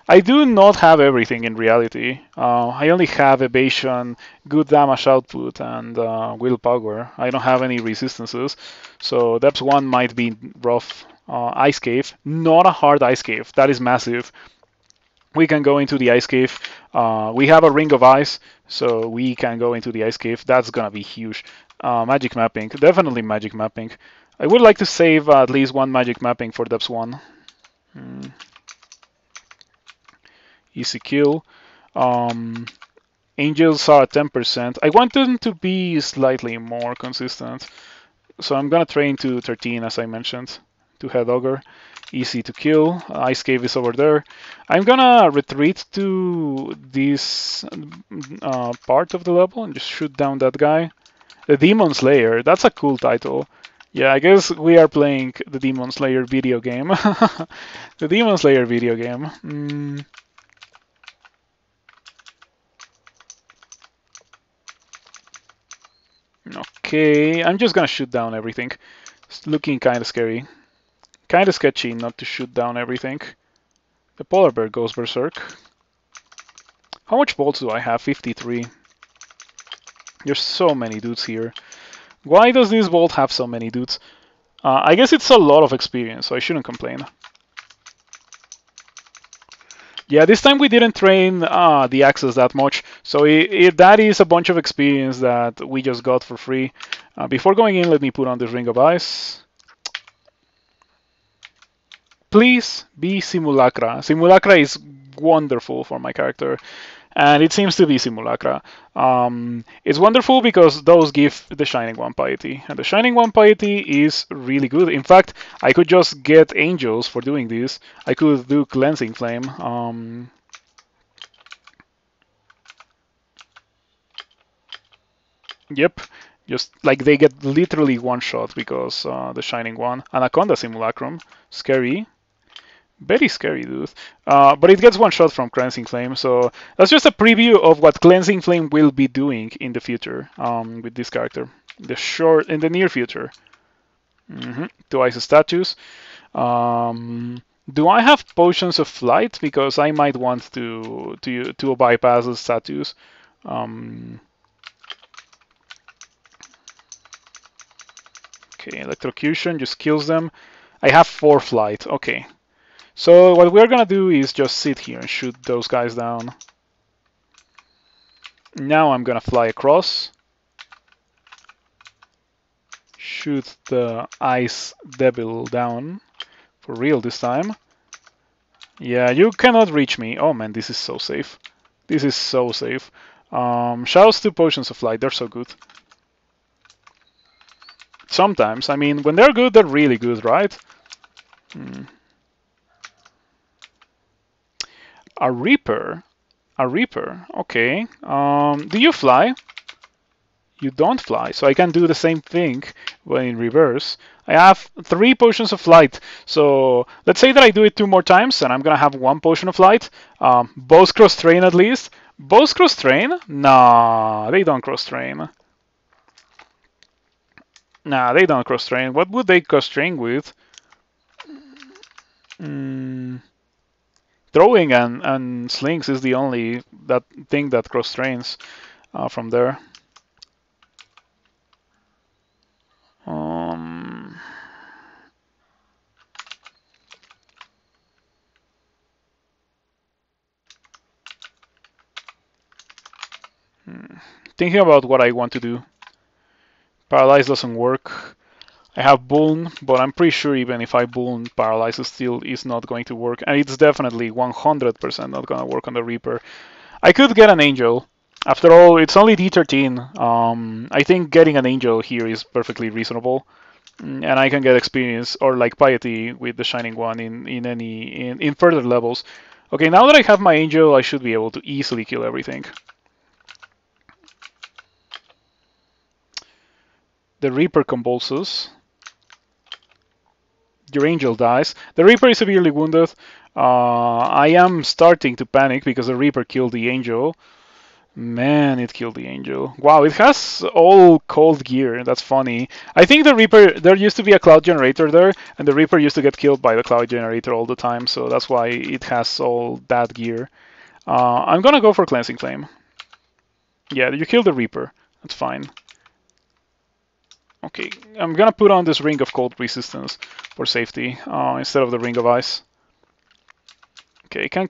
I do not have everything in reality. I only have evasion, good damage output, and willpower. I don't have any resistances, so depth 1 might be rough. Ice Cave, not a hard Ice Cave. That is massive. We can go into the Ice Cave. We have a Ring of Ice, so we can go into the Ice Cave. That's gonna be huge. Magic mapping, definitely magic mapping. I would like to save at least 1 magic mapping for depth 1. Easy kill. Angels are at 10%. I want them to be slightly more consistent. So I'm gonna train to 13 as I mentioned. To Head Ogre. Easy to kill. Ice Cave is over there. I'm gonna retreat to this part of the level and just shoot down that guy. The Demon Slayer. That's a cool title. Yeah, I guess we are playing the Demon Slayer video game. The Demon Slayer video game. Okay, I'm just gonna shoot down everything. It's looking kind of scary. Kind of sketchy not to shoot down everything. The polar bear goes berserk. How much bolts do I have? 53. There's so many dudes here. Why does this bolt have so many dudes? I guess it's a lot of experience, so I shouldn't complain. Yeah, this time we didn't train the axes that much, so that is a bunch of experience that we just got for free. Before going in, let me put on this Ring of Ice. Please be Simulacra. Simulacra is wonderful for my character, and it seems to be Simulacra. It's wonderful because those give the Shining One piety, and the Shining One piety is really good. In fact, I could just get angels for doing this. I could do Cleansing Flame. Yep, just like they get literally one shot because the Shining One. Anaconda Simulacrum, scary. Very scary, dude. But it gets one shot from Cleansing Flame, so that's just a preview of what Cleansing Flame will be doing in the future with this character. In the near future. 2 ice statues. Do I have potions of flight? Because I might want to bypass the statues. Okay, electrocution just kills them. I have 4 flight. Okay. So what we're gonna do is just sit here and shoot those guys down. Now I'm gonna fly across. Shoot the ice devil down. For real this time. Yeah, you cannot reach me. Oh man, this is so safe. This is so safe. Shouts to potions of flight, they're so good. Sometimes, I mean, when they're good, they're really good, right? A Reaper. A Reaper. Okay. Do you fly? You don't fly, so I can do the same thing, but in reverse. I have 3 potions of flight, so let's say that I do it 2 more times, and I'm gonna have 1 potion of flight. Bows cross train at least. Bows cross train? Nah, they don't cross train. Nah, they don't cross train. What would they cross train with? Throwing and slings is the only thing that cross trains from there. Thinking about what I want to do. Paralyze doesn't work. I have Buln, but I'm pretty sure even if I Buln, Paralyze still is not going to work. And it's definitely 100% not going to work on the Reaper. I could get an Angel. After all, it's only D13. I think getting an Angel here is perfectly reasonable. And I can get experience or like piety with the Shining One in further levels. Okay, now that I have my Angel, I should be able to easily kill everything. The Reaper convulses. Your Angel dies. The Reaper is severely wounded. I am starting to panic because the Reaper killed the Angel. Man, it killed the Angel. Wow, it has all cold gear. That's funny. I think the Reaper, there used to be a cloud generator there, and the Reaper used to get killed by the cloud generator all the time, so that's why it has all that gear. I'm gonna go for Cleansing Flame. Yeah, you killed the Reaper. That's fine. Okay, I'm gonna put on this Ring of Cold Resistance for safety instead of the Ring of Ice. Okay, I can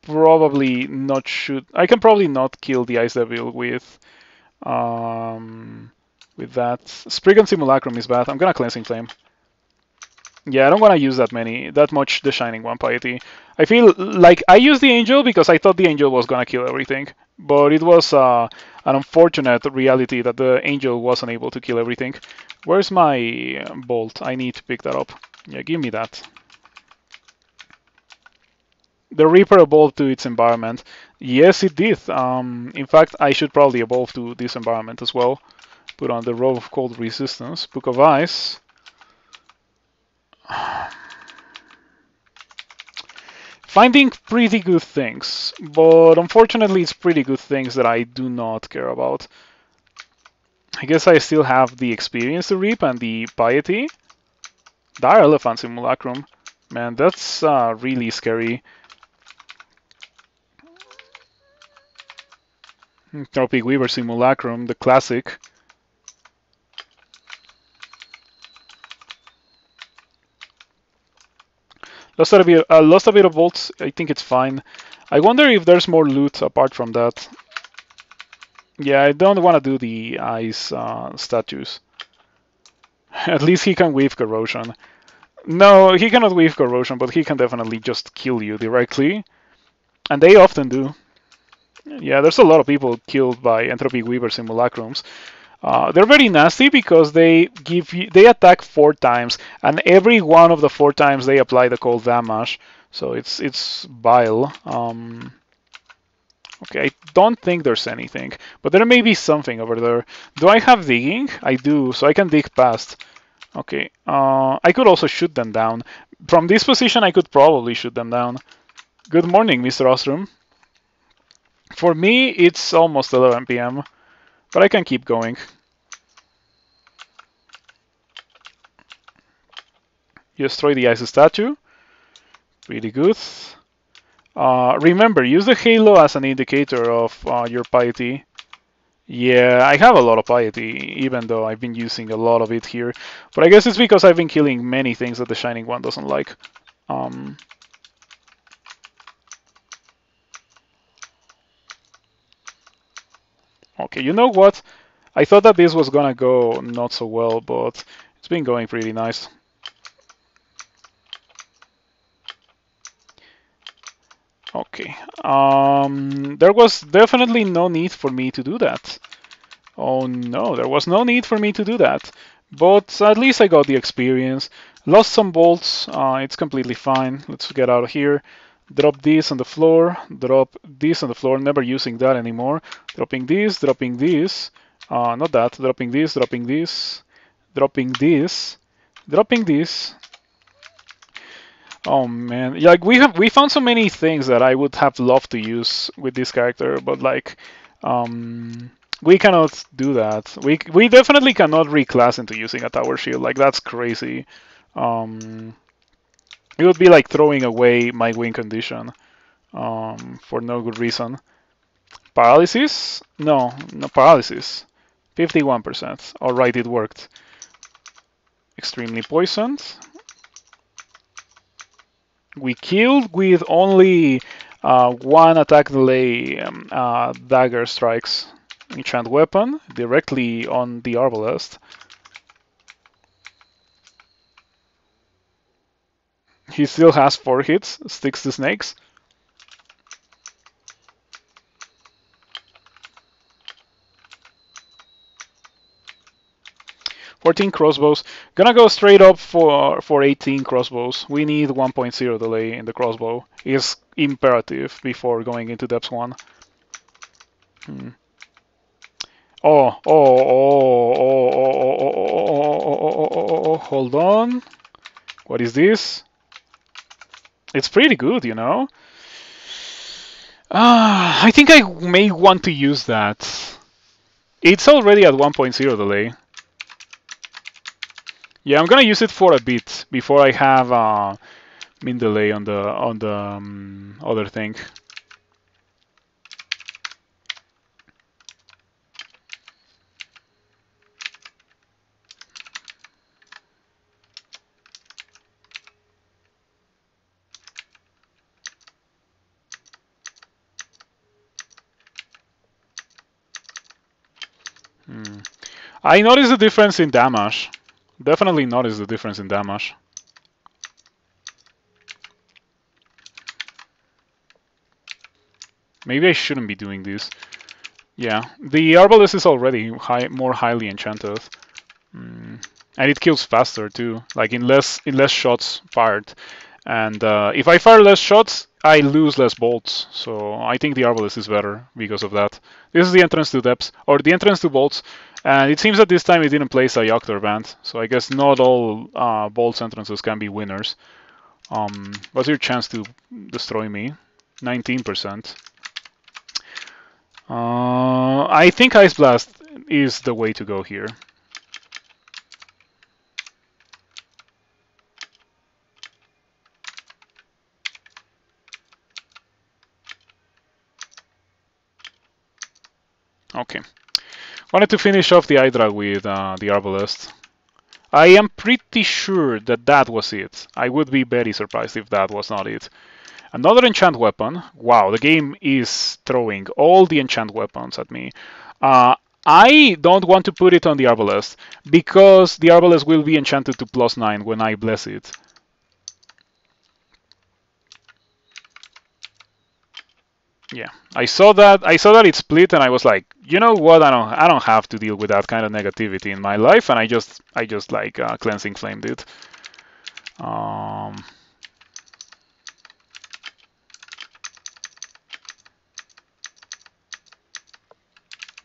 probably not shoot. I can probably not kill the Ice Devil with that. Spriggan Simulacrum is bad. I'm gonna Cleansing Flame. Yeah, I don't want to use that much the Shining One Piety. I feel like I used the Angel because I thought the Angel was gonna kill everything, but it was an unfortunate reality that the Angel wasn't able to kill everything. Where's my Bolt? I need to pick that up. Yeah, give me that. The Reaper evolved to its environment. Yes, it did. In fact, I should probably evolve to this environment as well. Put on the Robe of Cold Resistance, Book of Ice. Finding pretty good things, but unfortunately it's pretty good things that I do not care about. I guess I still have the experience to reap and the piety. Dire Elephant Simulacrum. Man, that's really scary. Tropic Weaver Simulacrum, the classic. Lost a bit of bolts. I think it's fine. I wonder if there's more loot apart from that. Yeah, I don't want to do the ice statues. At least he can weave corrosion. No, he cannot weave corrosion, but he can definitely just kill you directly. And they often do. Yeah, there's a lot of people killed by Entropy Weaver Simulacrums. They're very nasty because they attack 4 times, and every one of the 4 times they apply the cold damage. So it's vile. Okay, I don't think there's anything, but there may be something over there. Do I have digging? I do, so I can dig past. Okay, I could also shoot them down. From this position, I could probably shoot them down. Good morning, Mr. Ostrom. For me, it's almost 11 p.m., but I can keep going. You destroy the ice statue. Pretty good. Remember, use the halo as an indicator of your piety. Yeah, I have a lot of piety, even though I've been using a lot of it here. But I guess it's because I've been killing many things that the Shining One doesn't like. Okay, you know what? I thought that this was gonna go not so well, but it's been going pretty nice. Okay, there was definitely no need for me to do that. Oh no, there was no need for me to do that. But at least I got the experience. Lost some bolts, it's completely fine. Let's get out of here. Drop this on the floor, drop this on the floor, never using that anymore. Dropping this, not that, dropping this, dropping this, dropping this, dropping this. Oh man, like we found so many things that I would have loved to use with this character, but like we cannot do that. We definitely cannot reclass into using a tower shield. Like that's crazy. It would be like throwing away my win condition for no good reason. Paralysis? No paralysis. 51%. Alright, it worked. Extremely poisoned. We killed with only 1 attack delay dagger strikes. Enchant weapon directly on the arbalest. He still has 4 hits, sticks to snakes. "14 crossbows. Gonna go straight up for 18 crossbows. We need 1.0 delay in the crossbow. Is imperative before going into depth 1. Oh, hold on. What is this? It's pretty good, you know? I think I may want to use that. It's already at 1.0 delay. Yeah, I'm gonna use it for a bit before I have min delay on the other thing. I noticed the difference in damage. Definitely noticed the difference in damage. Maybe I shouldn't be doing this. Yeah, the Arbalest is already more highly enchanted. And it kills faster too, like in less shots fired. And if I fire less shots, I lose less bolts. So I think the Arbalest is better because of that. This is the entrance to depths, or the entrance to bolts. And it seems that this time it didn't place a Yoctor band. So I guess not all bolts entrances can be winners. What's your chance to destroy me? 19%. I think Ice Blast is the way to go here. Okay. Wanted to finish off the Hydra with the Arbalest. I am pretty sure that that was it. I would be very surprised if that was not it. Another enchant weapon. Wow, the game is throwing all the enchant weapons at me. I don't want to put it on the Arbalest because the Arbalest will be enchanted to +9 when I bless it. Yeah, I saw that it split, and I was like, you know what? I don't have to deal with that kind of negativity in my life, and I just like cleansing flamed it.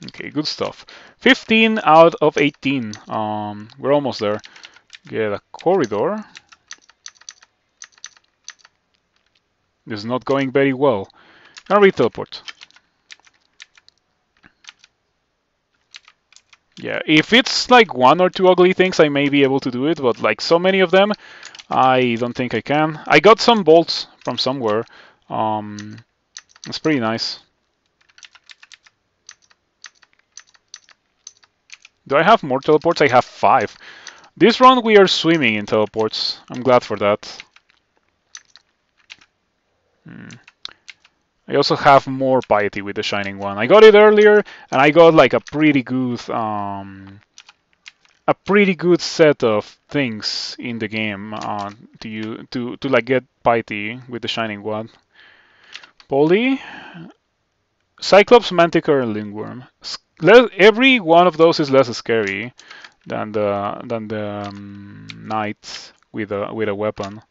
Okay, good stuff. 15 out of 18. We're almost there. Get a corridor. This is not going very well. Gonna read teleport. Yeah, if it's like one or two ugly things, I may be able to do it, but like so many of them, I don't think I can. I got some bolts from somewhere. It's pretty nice. Do I have more teleports? I have 5. This round we are swimming in teleports. I'm glad for that. I also have more piety with the Shining One. I got it earlier, and I got like a pretty good set of things in the game to like get piety with the Shining One. Poly, Cyclops, Manticore, and Lingworm. Every one of those is less scary than the Knight with a weapon.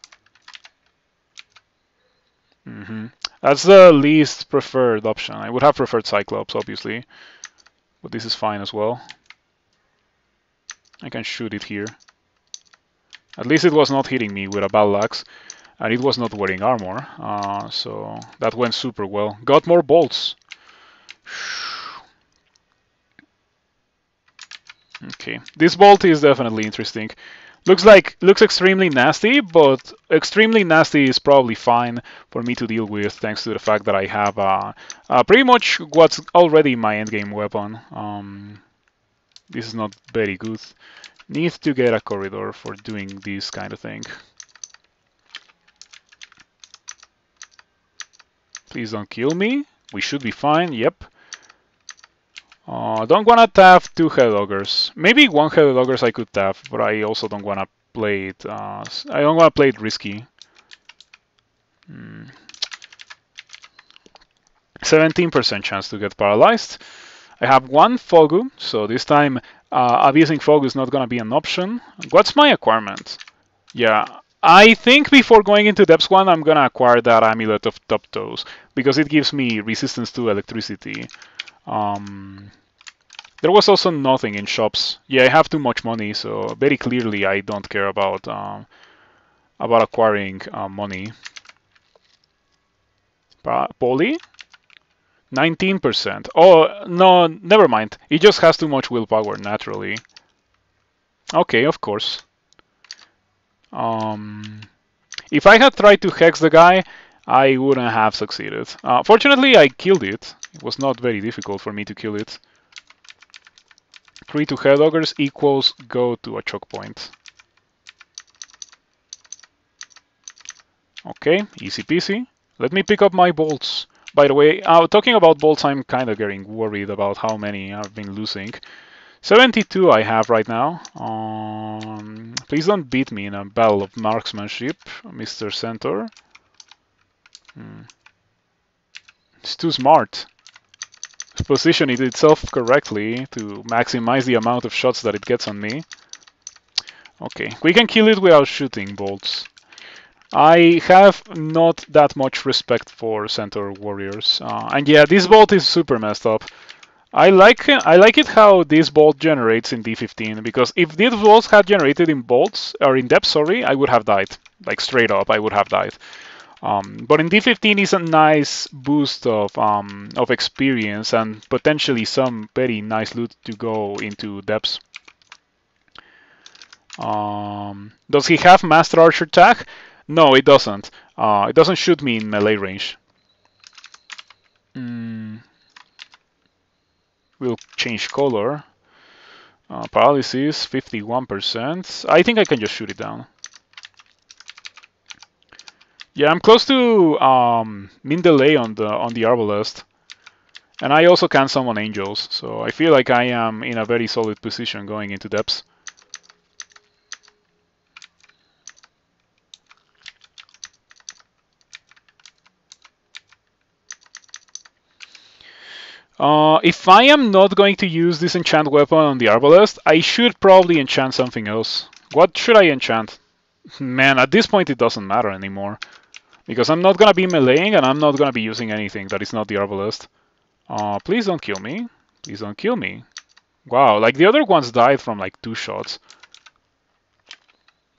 That's the least preferred option. I would have preferred Cyclops, obviously, but this is fine as well. I can shoot it here. At least it was not hitting me with a battle axe, and it was not wearing armor, so that went super well. Got more bolts. Okay, this bolt is definitely interesting. Looks extremely nasty, but extremely nasty is probably fine for me to deal with, thanks to the fact that I have pretty much what's already my endgame weapon. This is not very good. Need to get a corridor for doing this kind of thing. Please don't kill me. We should be fine. Yep. Don't wanna tap 2 head augers. Maybe 1 head augers I could tap, but I also don't wanna play it. I don't wanna play it risky. 17% chance to get paralyzed. I have 1 Fogu, so this time abusing Fogu is not gonna be an option. What's my acquirement? Yeah, I think before going into Depths 1, I'm gonna acquire that Amulet of Top Toes because it gives me resistance to electricity. There was also nothing in shops. Yeah, I have too much money, so very clearly I don't care about about acquiring money. Poly? 19%. Oh, no, never mind. It just has too much willpower, naturally. Okay, of course. If I had tried to hex the guy, I wouldn't have succeeded. Fortunately, I killed it. It was not very difficult for me to kill it. 3 to head augers equals go to a choke point. Okay, easy peasy. Let me pick up my bolts. By the way, talking about bolts, I'm kind of getting worried about how many I've been losing. 72 I have right now. Please don't beat me in a battle of marksmanship, Mr. Centaur. It's too smart. It's positioning itself correctly to maximize the amount of shots that it gets on me. Okay, we can kill it without shooting bolts. I have not that much respect for Centaur warriors. And yeah, this bolt is super messed up. I like it how this bolt generates in D15, because if these bolts had generated in bolts, or in depth, sorry, I would have died. Like straight up, I would have died. But in D15 is a nice boost of experience and potentially some very nice loot to go into depths. Does he have Master Archer tag? No, it doesn't. It doesn't shoot me in melee range. We'll change color. Paralysis, 51%. I think I can just shoot it down. Yeah, I'm close to min delay on the Arbalest. And I also can summon angels, so I feel like I am in a very solid position going into depths. If I am not going to use this enchant weapon on the Arbalest, I should probably enchant something else. What should I enchant? Man, at this point it doesn't matter anymore. Because I'm not gonna be meleeing and I'm not gonna be using anything that is not the Arbalest. Please don't kill me. Please don't kill me. Wow, like the other ones died from like 2 shots.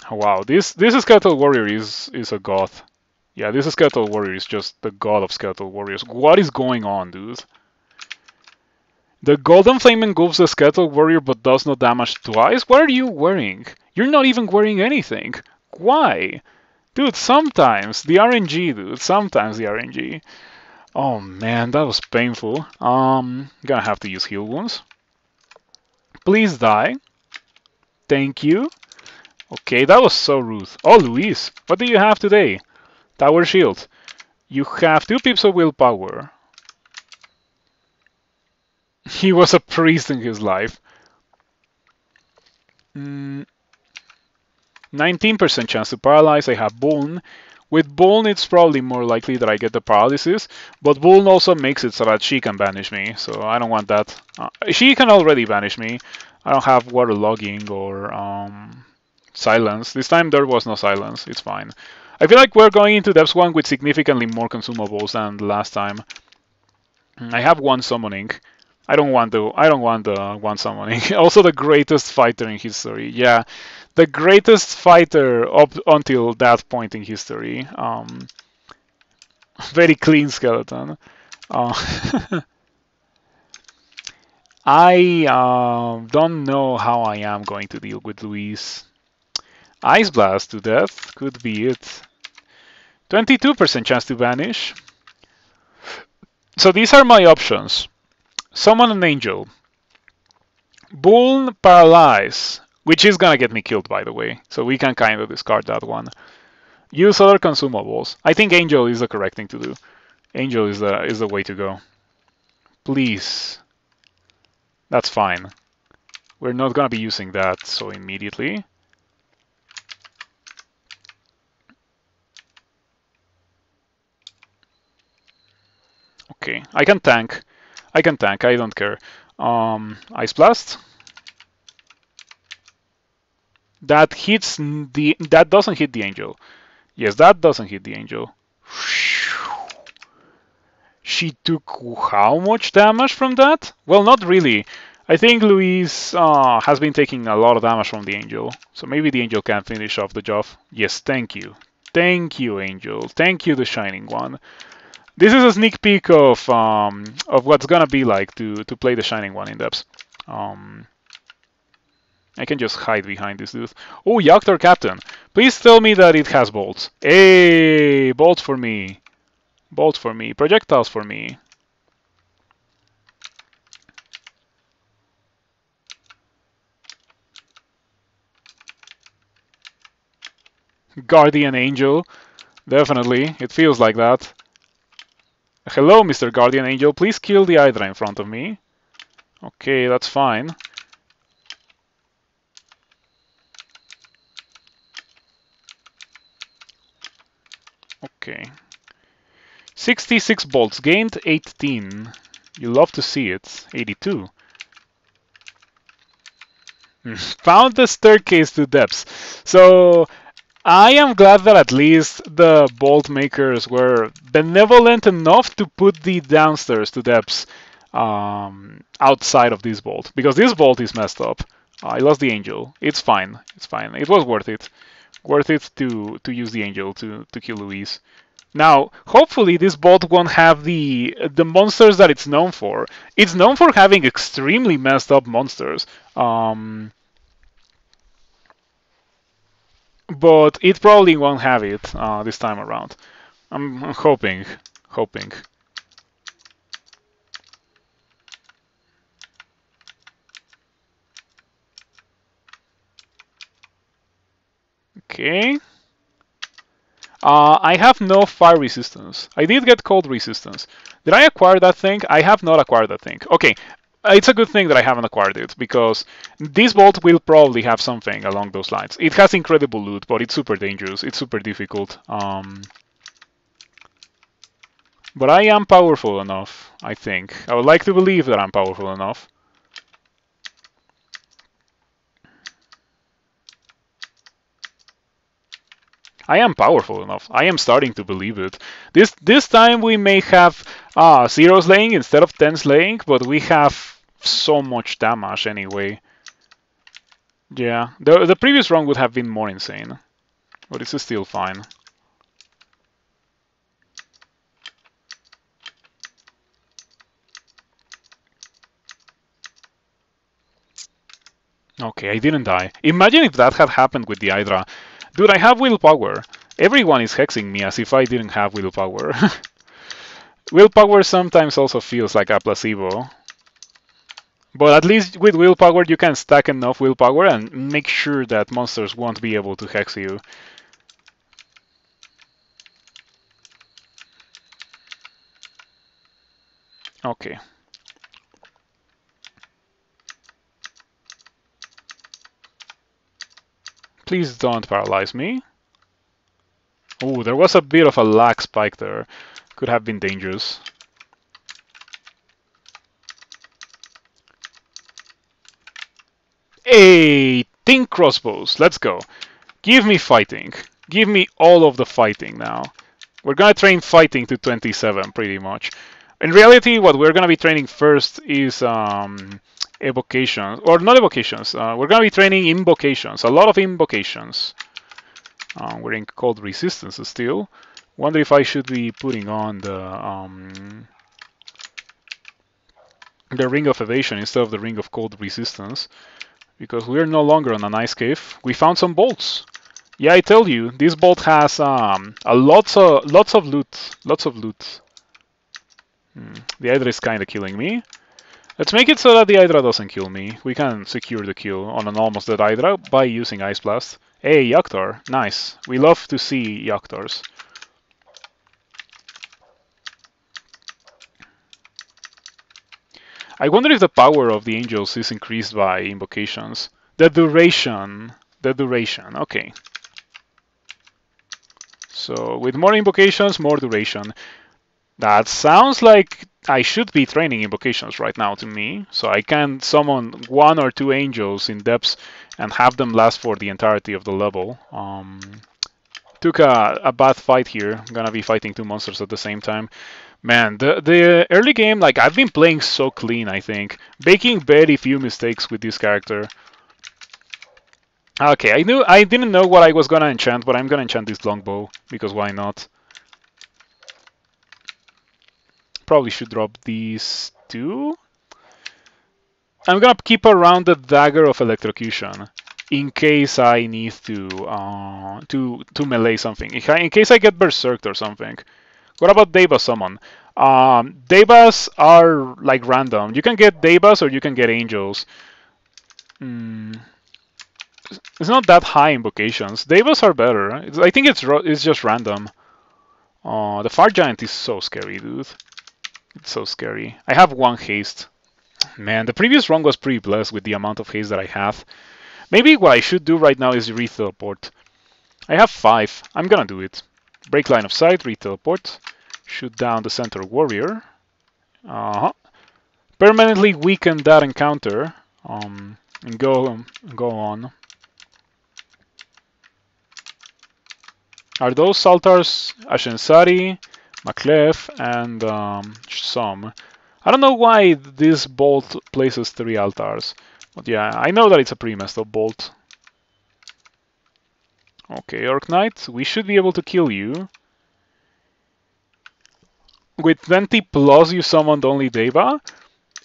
Wow, this Skeletal Warrior is a god. Yeah, this Skeletal Warrior is just the god of Skeletal Warriors. What is going on, dude? The Golden Flame engulfs the Skeletal Warrior but does no damage twice? What are you wearing? You're not even wearing anything. Why? Dude, sometimes the RNG, dude. Sometimes the RNG. Oh man, that was painful. Gonna have to use heal wounds. Please die. Thank you. Okay, that was so rude. Oh, Luis, what do you have today? Tower Shield. You have 2 pips of willpower. He was a priest in his life. 19% chance to paralyze. I have Buln. With Buln, it's probably more likely that I get the paralysis, but Buln also makes it so that she can banish me, so I don't want that. She can already banish me. I don't have waterlogging or silence. This time there was no silence. It's fine. I feel like we're going into Depths 1 with significantly more consumables than the last time. I have 1 summoning. I don't want the 1 summoning. Also the greatest fighter in history. Yeah, the greatest fighter up until that point in history. Very clean skeleton. I don't know how I am going to deal with Luis. Ice Blast to death could be it. 22% chance to vanish. So these are my options. Summon an angel. Buln, paralyze, which is gonna get me killed, by the way. So we can kind of discard that one. Use other consumables. I think angel is the correct thing to do. Angel is the way to go. Please. That's fine. We're not gonna be using that so immediately. Okay, I can tank. I don't care. Ice Blast. That doesn't hit the angel. Yes, that doesn't hit the angel. She took how much damage from that? Well, not really. I think Luis has been taking a lot of damage from the Angel, so maybe the Angel can finish off the job. Yes, thank you. Thank you, Angel. Thank you, the Shining One. This is a sneak peek of what's gonna be like to play the Shining One in depth. Um, I can just hide behind this dude. Oh, Yoctor Captain. Please tell me that it has bolts. Hey, bolts for me. Bolts for me. Projectiles for me. Guardian Angel. Definitely. It feels like that. Hello, Mr. Guardian Angel. Please kill the Hydra in front of me. Okay, that's fine. Okay. 66 bolts, gained 18. You love to see it. 82. Found the staircase to depths. So I am glad that at least the bolt makers were benevolent enough to put the downstairs to depths outside of this bolt, because this bolt is messed up. I lost the angel. It's fine. It's fine. It was worth it. Worth it to use the angel to kill Luis. Now, hopefully this bolt won't have the monsters that it's known for. It's known for having extremely messed up monsters. But it probably won't have it this time around. I'm hoping. Hoping. Okay. I have no fire resistance. I did get cold resistance. Did I acquire that thing? I have not acquired that thing. Okay, it's a good thing that I haven't acquired it, because this bolt will probably have something along those lines. It has incredible loot, but it's super dangerous. It's super difficult. But I am powerful enough, I think. I would like to believe that I'm powerful enough. I am powerful enough. I am starting to believe it. This time we may have 0 slaying instead of 10 slaying, but we have so much damage anyway. Yeah, the previous run would have been more insane, but it's still fine. Okay, I didn't die. Imagine if that had happened with the Hydra. Dude, I have willpower. Everyone is hexing me as if I didn't have willpower. Willpower sometimes also feels like a placebo. But at least with willpower you can stack enough willpower and make sure that monsters won't be able to hex you. Okay. Please don't paralyze me. Oh, there was a bit of a lag spike there. Could have been dangerous. Hey, think crossbows. Let's go. Give me fighting. Give me all of the fighting now. We're gonna train fighting to 27 pretty much. In reality, what we're gonna be training first is evocations, or not evocations. We're gonna be training invocations. A lot of invocations. We're in cold resistance still. Wonder if I should be putting on the ring of evasion instead of the ring of cold resistance, because we're no longer on an ice cave. We found some bolts. Yeah, I tell you, this bolt has lots of loot. Lots of loot. The Hydra is kind of killing me. Let's make it so that the Hydra doesn't kill me. We can secure the kill on an almost dead Hydra by using Ice Blast. Hey, Yoctor. Nice. We love to see Yoctors. I wonder if the power of the angels is increased by invocations. The duration. The duration. Okay. So with more invocations, more duration. That sounds like I should be training invocations right now to me, so I can summon 1 or 2 angels in depths and have them last for the entirety of the level. Took a bad fight here. I'm gonna be fighting 2 monsters at the same time. Man, the early game, like I've been playing so clean, I think. Making very few mistakes with this character. Okay, I didn't know what I was gonna enchant, but I'm gonna enchant this longbow, because why not? Probably should drop these two. I'm gonna keep around the dagger of electrocution in case I need to melee something. In case I get berserked or something. What about Deva summon? Devas are like random. You can get Devas or you can get angels. Mm, it's not that high invocations. Devas are better. I think it's just random. The Fire Giant is so scary, dude. It's so scary. I have one haste. Man, the previous run was pretty blessed with the amount of haste that I have. Maybe what I should do right now is re-teleport. I have 5. I'm gonna do it. Break line of sight, re-teleport. Shoot down the center warrior. Uh-huh. Permanently weaken that encounter. And go on. Are those altars Ashensari, Maklef, and Som? I don't know why this bolt places 3 altars. But yeah, I know that it's a pre-messed up bolt. Okay, Orc Knight, we should be able to kill you. With 20 plus you summoned only Deva?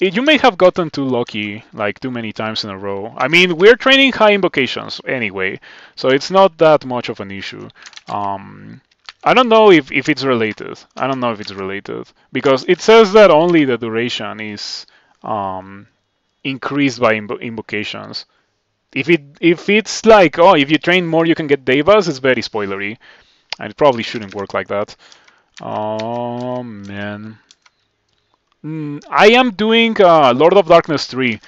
You may have gotten too lucky, like too many times in a row. I mean, we're training high invocations anyway, so it's not that much of an issue. I don't know if it's related. I don't know if it's related. Because it says that only the duration is increased by invocations. If it's like, oh, if you train more you can get Devas, it's very spoilery. And it probably shouldn't work like that. Oh, man. I am doing Lord of Darkness 3.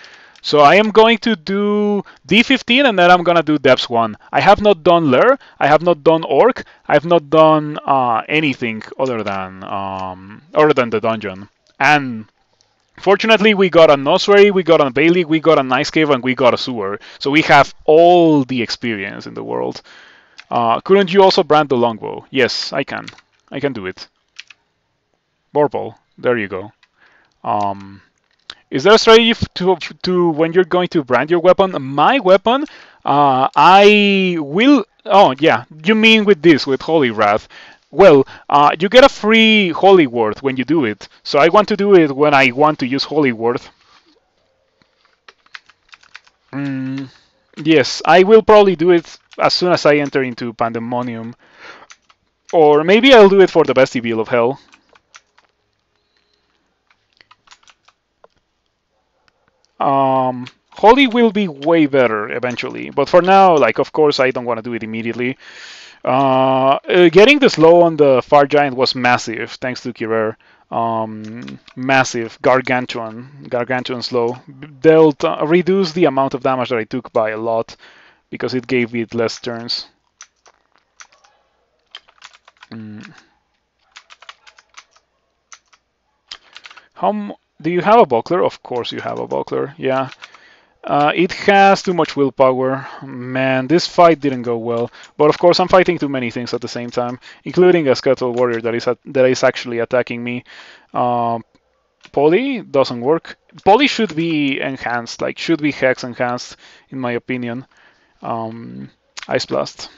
So I am going to do D15 and then I'm gonna do Depths 1. I have not done Lair, I have not done Orc, I have not done anything other than the dungeon. And fortunately we got a Ossuary, we got a Bailey, we got a Nice Cave, and we got a Sewer. So we have all the experience in the world. Couldn't you also brand the Longbow? Yes, I can. I can do it. Vorpal, there you go. Is there a strategy to when you're going to brand your weapon? My weapon, I will. Oh yeah, you mean with this, with Holy Wrath? Well, you get a free Holy Word when you do it. So I want to do it when I want to use Holy Word. Yes, I will probably do it as soon as I enter into Pandemonium. Or maybe I'll do it for the Vestibule of Hell. Holy will be way better eventually, but for now, like, of course, I don't want to do it immediately. Getting the slow on the Fire Giant was massive, thanks to Kirer. Massive, gargantuan slow. Dealt, reduced the amount of damage that I took by a lot, because it gave it less turns. Do you have a buckler? Of course you have a buckler, yeah. It has too much willpower. Man, this fight didn't go well. But of course, I'm fighting too many things at the same time, including a Skeletal Warrior that is actually attacking me. Poly doesn't work. Poly should be enhanced, like should be Hex enhanced, in my opinion. Ice Blast.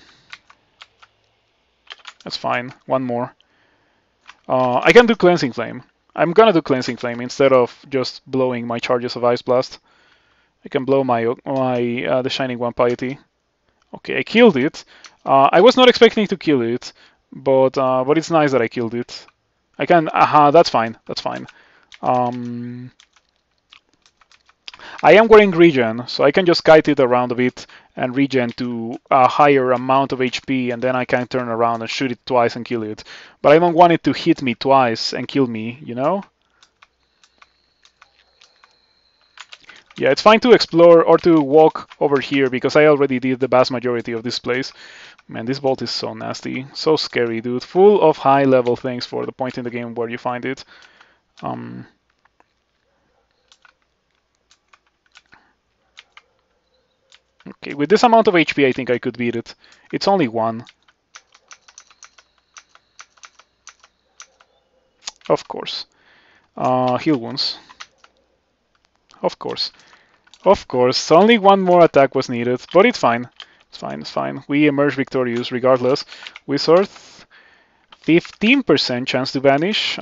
That's fine. One more. I can do Cleansing Flame. I'm gonna do Cleansing Flame instead of just blowing my charges of Ice Blast. I can blow my the Shining One Piety. Okay, I killed it. I was not expecting to kill it, but it's nice that I killed it. I can. That's fine. That's fine. I am wearing regen, so I can just kite it around a bit and regen to a higher amount of HP, and then I can turn around and shoot it twice and kill it. But I don't want it to hit me twice and kill me, you know? Yeah, it's fine to explore or to walk over here because I already did the vast majority of this place. Man, this bolt is so nasty. So scary, dude. Full of high-level things for the point in the game where you find it. Okay, with this amount of HP, I think I could beat it. It's only 1. Of course. Heal wounds. Of course. Of course. Only one more attack was needed, but it's fine. It's fine, it's fine. We emerge victorious regardless. Wizard, 15% chance to vanish.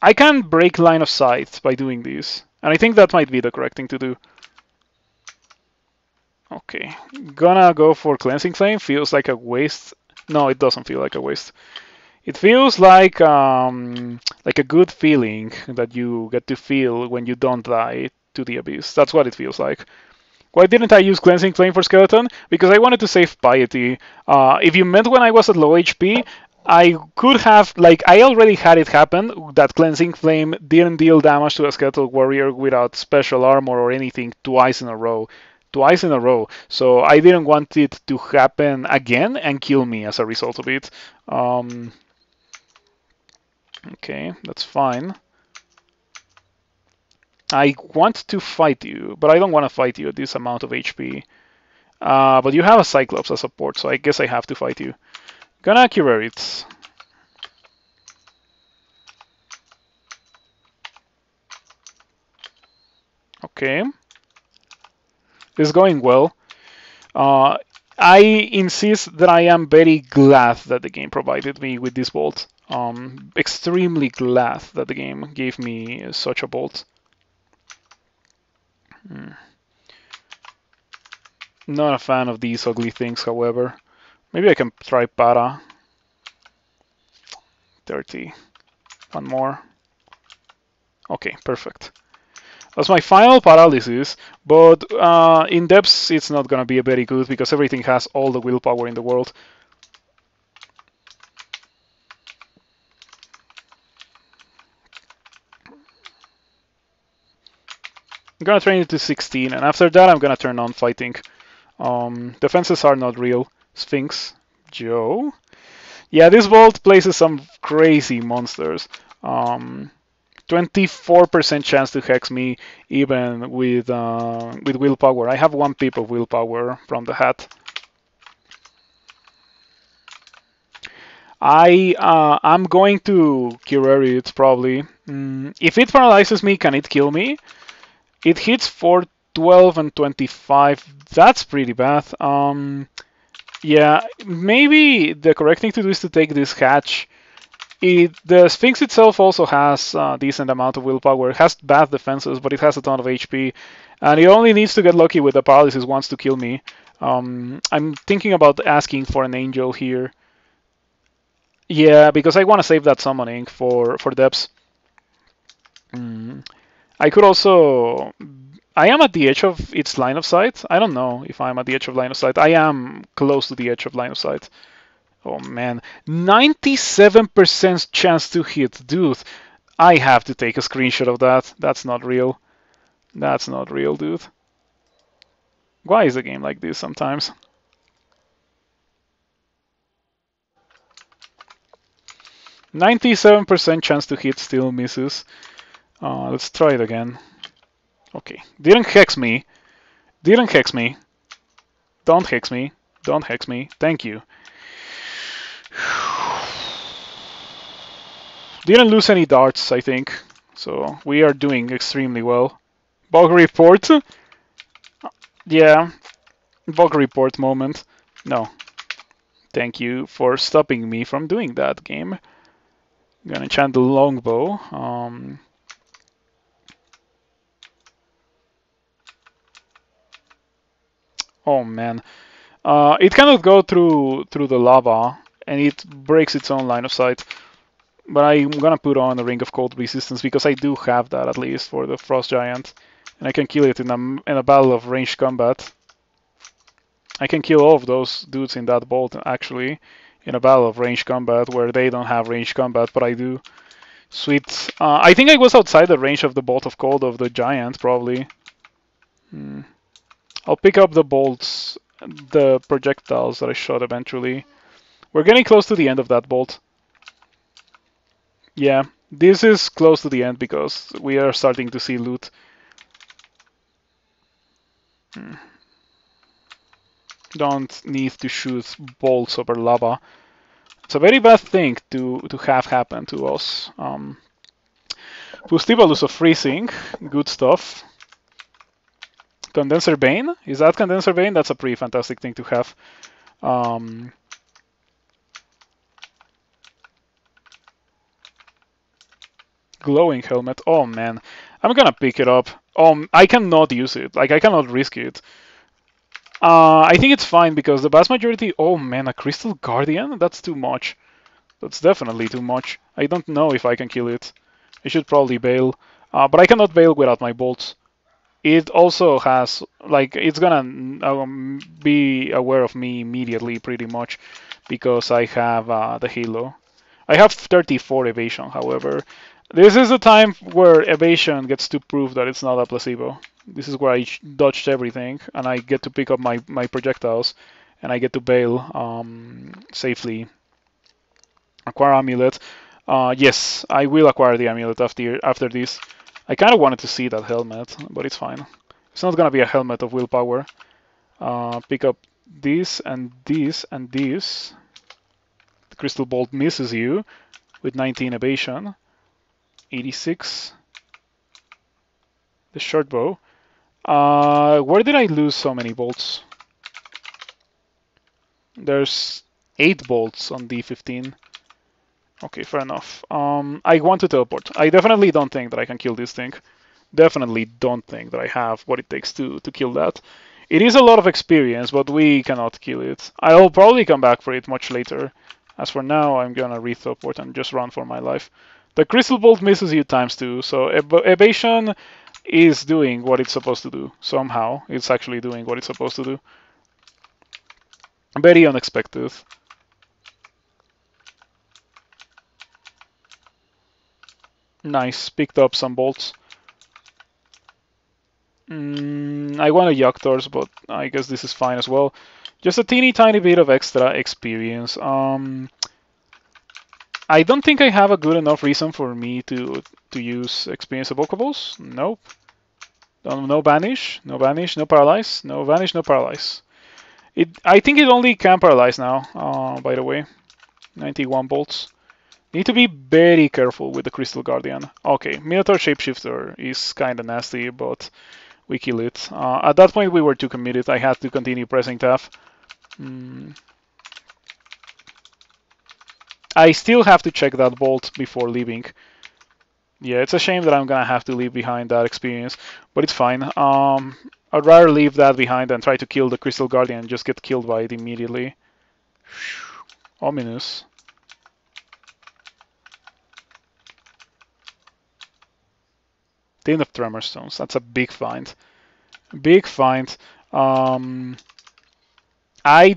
I can break line of sight by doing this, and I think that might be the correct thing to do. Okay, gonna go for Cleansing Flame. Feels like a waste. No, it doesn't feel like a waste. It feels like a good feeling that you get to feel when you don't die to the abyss. That's what it feels like. Why didn't I use Cleansing Flame for Skeleton? Because I wanted to save Piety. If you meant when I was at low HP, I could have, like, I already had it happen that Cleansing Flame didn't deal damage to a Skeletal Warrior without special armor or anything twice in a row. Twice in a row. So I didn't want it to happen again and kill me as a result of it. Okay, that's fine. I want to fight you, but I don't want to fight you at this amount of HP. But you have a Cyclops as support, so I guess I have to fight you. Gonna Curare it. Okay. This is going well. I insist that I am very glad that the game provided me with this bolt. Extremely glad that the game gave me such a bolt. Not a fan of these ugly things, however. Maybe I can try Para. 30. One more. Okay, perfect. That's my final paralysis, but in depths it's not gonna be very good because everything has all the willpower in the world. I'm gonna train it to 16, and after that I'm gonna turn on fighting. Defenses are not real. Sphinx. Joe. Yeah, this vault places some crazy monsters. 24% chance to hex me even with willpower. I have 1 pip of willpower from the hat. I'm going to Curare it probably. If it paralyzes me, can it kill me? It hits for 12 and 25. That's pretty bad. Yeah, maybe the correct thing to do is to take this hatch. The Sphinx itself also has a decent amount of willpower. It has bad defenses, but it has a ton of HP. And it only needs to get lucky with the paralysis once to kill me. I'm thinking about asking for an angel here. Yeah, because I want to save that summoning for depths. I could also... I am at the edge of its line of sight. I don't know if I'm at the edge of line of sight. I am close to the edge of line of sight. Oh man, 97% chance to hit. Dude, I have to take a screenshot of that. That's not real. That's not real, dude. Why is a game like this sometimes? %97 chance to hit still misses. Let's try it again. Okay, didn't hex me. Didn't hex me. Don't hex me. Don't hex me. Thank you. Didn't lose any darts, I think. So we are doing extremely well. Bug report. Yeah. Bug report moment. No. Thank you for stopping me from doing that, game. I'm gonna enchant the longbow. Oh man. It cannot go through the lava, and it breaks its own line of sight. But I'm gonna put on a Ring of Cold Resistance because I do have that at least for the Frost Giant, and I can kill it in a battle of ranged combat. I can kill all of those dudes in that bolt actually in a battle of ranged combat where they don't have ranged combat, but I do. Sweet. I think I was outside the range of the Bolt of Cold of the Giant probably. I'll pick up the bolts, the projectiles that I shot eventually. We're getting close to the end of that bolt. Yeah, this is close to the end because we are starting to see loot. Don't need to shoot bolts over lava. It's a very bad thing to have happen to us. Fustibalus of freezing, good stuff. Condenser Bane, is that Condenser Bane? That's a pretty fantastic thing to have. Glowing helmet. Oh man, I'm gonna pick it up. I cannot use it. Like, I cannot risk it. I think it's fine because the vast majority. Oh man, a Crystal Guardian? That's too much. That's definitely too much. I don't know if I can kill it. I should probably bail. But I cannot bail without my bolts. It also has, like, it's gonna be aware of me immediately pretty much because I have the Halo. I have 34 evasion, however. This is the time where evasion gets to prove that it's not a placebo. This is where I dodged everything and I get to pick up my projectiles and I get to bail safely. Acquire amulet. Yes, I will acquire the amulet after this. I kind of wanted to see that helmet, but it's fine. It's not gonna be a helmet of willpower. Pick up this and this and this. The crystal bolt misses you with 19 evasion. 86. The short bow. Where did I lose so many bolts? There's 8 bolts on D15. Okay, fair enough. I want to teleport. I definitely don't think that I can kill this thing. Definitely don't think that I have what it takes to kill that. It is a lot of experience, but we cannot kill it. I'll probably come back for it much later. As for now, I'm gonna re-teleport and just run for my life. The crystal bolt misses you ×2, so evasion is doing what it's supposed to do. Somehow, it's actually doing what it's supposed to do. Very unexpected. Nice, picked up some bolts. I want a Yoctors, but I guess this is fine as well. Just a teeny tiny bit of extra experience. I don't think I have a good enough reason for me to use experience evocables. Nope. No banish, no banish, no paralyze, no vanish, no paralyze. I think it only can paralyze now, by the way. 91 bolts. Need to be very careful with the Crystal Guardian. Okay, Minotaur Shapeshifter is kinda nasty, but we kill it. At that point we were too committed. I had to continue pressing tab. I still have to check that bolt before leaving. Yeah, it's a shame that I'm gonna have to leave behind that experience, but it's fine. I'd rather leave that behind than try to kill the Crystal Guardian and just get killed by it immediately. Ominous. Tin of Tremor Stones. That's a big find. Big find. I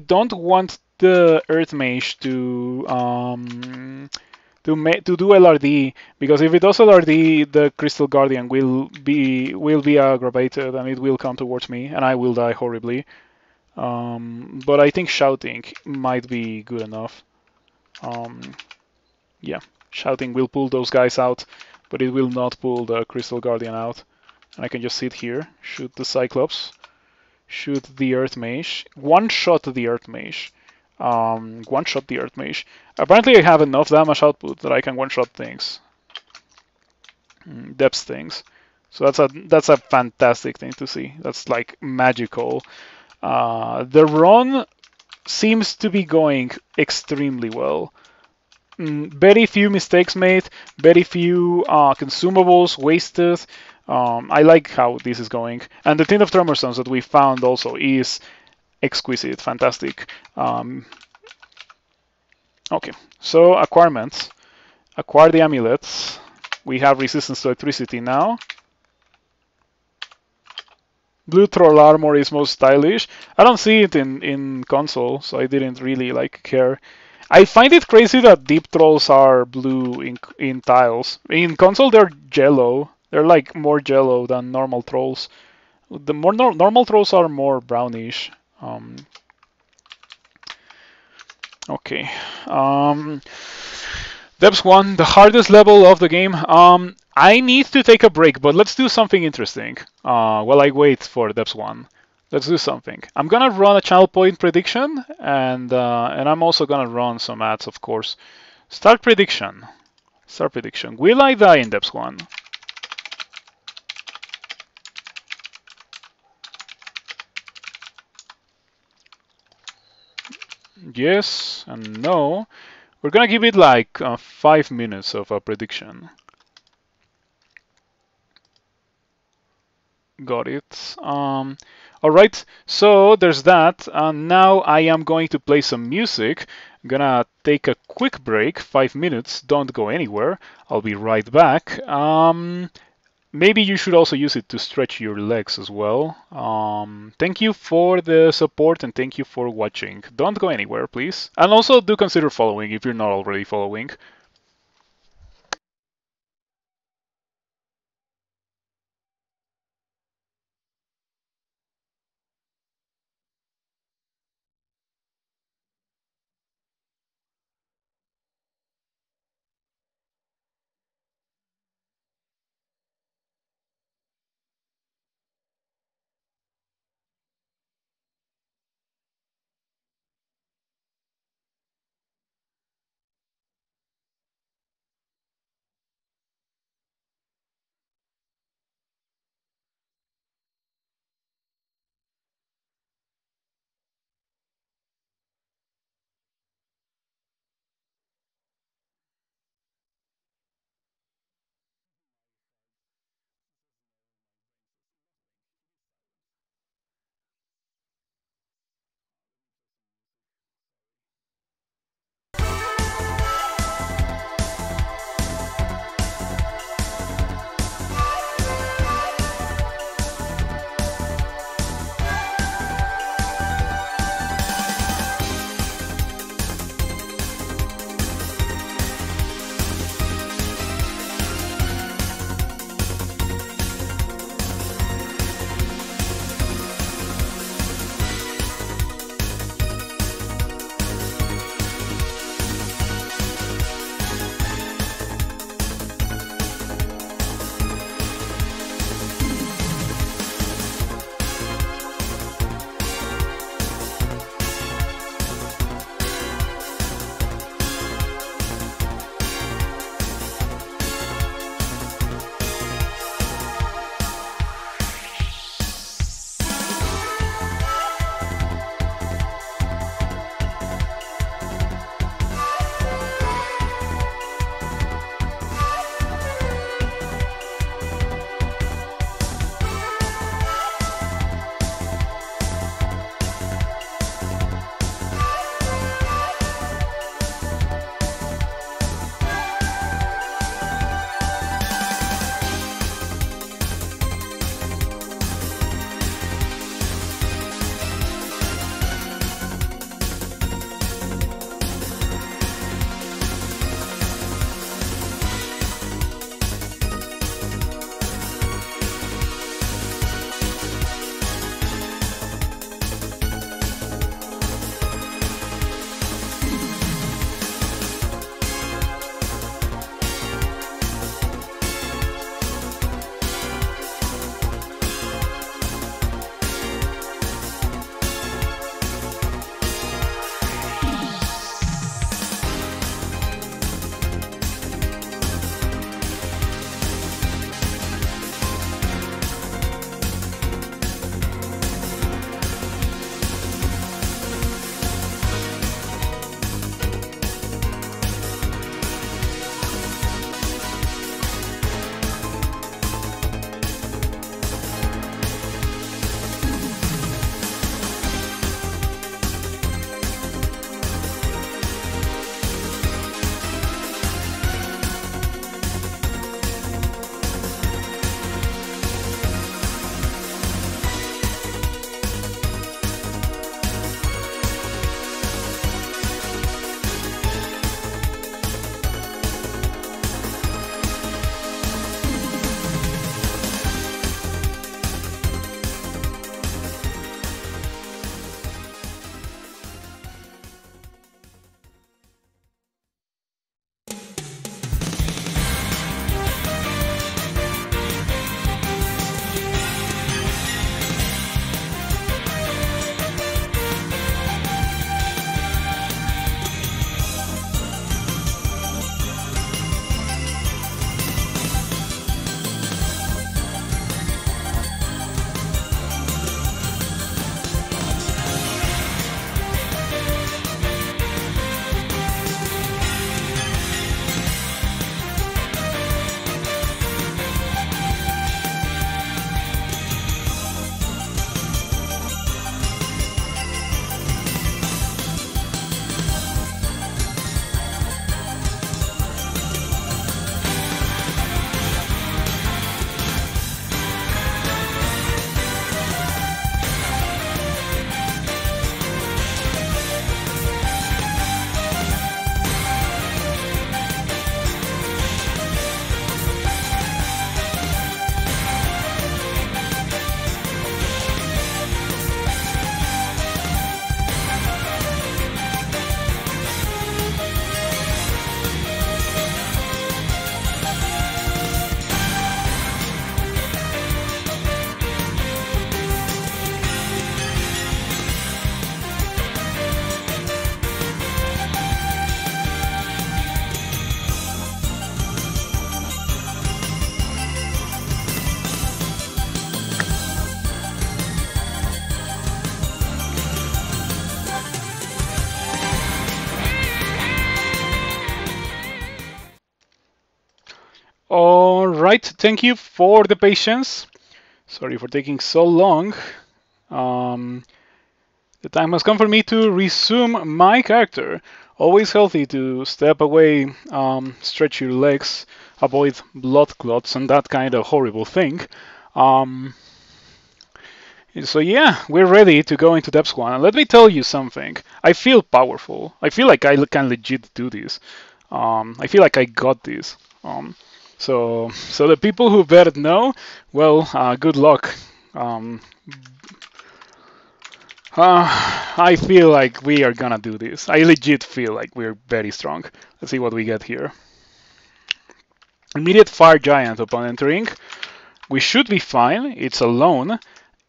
don't want the Earth Mage to do LRD, because if it does LRD, the Crystal Guardian will be aggravated and it will come towards me and I will die horribly. But I think shouting might be good enough. Yeah, shouting will pull those guys out, but it will not pull the Crystal Guardian out. And I can just sit here, shoot the Cyclops, shoot the Earth Mage, one-shot the Earth Mage. One-shot the Earth Mage. Apparently I have enough damage output that I can one-shot things. Depth things. So that's a fantastic thing to see. That's like magical. The run seems to be going extremely well. Very few mistakes made, very few consumables wasted. I like how this is going. And the Tin of Tremor Stones that we found also is exquisite, fantastic. Okay, so acquirements. Acquire the amulets. We have resistance to electricity now. Blue Troll armor is most stylish. I don't see it in console, so I didn't really care. I find it crazy that deep trolls are blue in tiles. In console they're jello. They're like more jello than normal trolls. The more normal trolls are more brownish. Okay. Depths 1, the hardest level of the game. I need to take a break, but let's do something interesting while I wait for Depths 1. Let's do something. I'm gonna run a channel point prediction, and I'm also gonna run some ads, of course. Start prediction. Start prediction. Will I die in depth 1? Yes and no. We're gonna give it like 5 minutes of a prediction. Got it. All right, so there's that. Now I am going to play some music. I'm gonna take a quick break, 5 minutes. Don't go anywhere. I'll be right back. Maybe you should also use it to stretch your legs as well. Thank you for the support and thank you for watching. Don't go anywhere, please. And also do consider following if you're not already following. All right, thank you for the patience. Sorry for taking so long. Um, the time has come for me to resume my character. Always healthy to step away, stretch your legs, avoid blood clots and that kind of horrible thing. Um, so yeah, we're ready to go into Depth 1. And let me tell you something. I feel powerful. I feel like I can legit do this. I feel like I got this. So the people who bet no, well, good luck. Um, I feel like we are gonna do this. I legit feel like we're very strong. Let's see what we get here. Immediate fire giant upon entering. We should be fine. It's alone.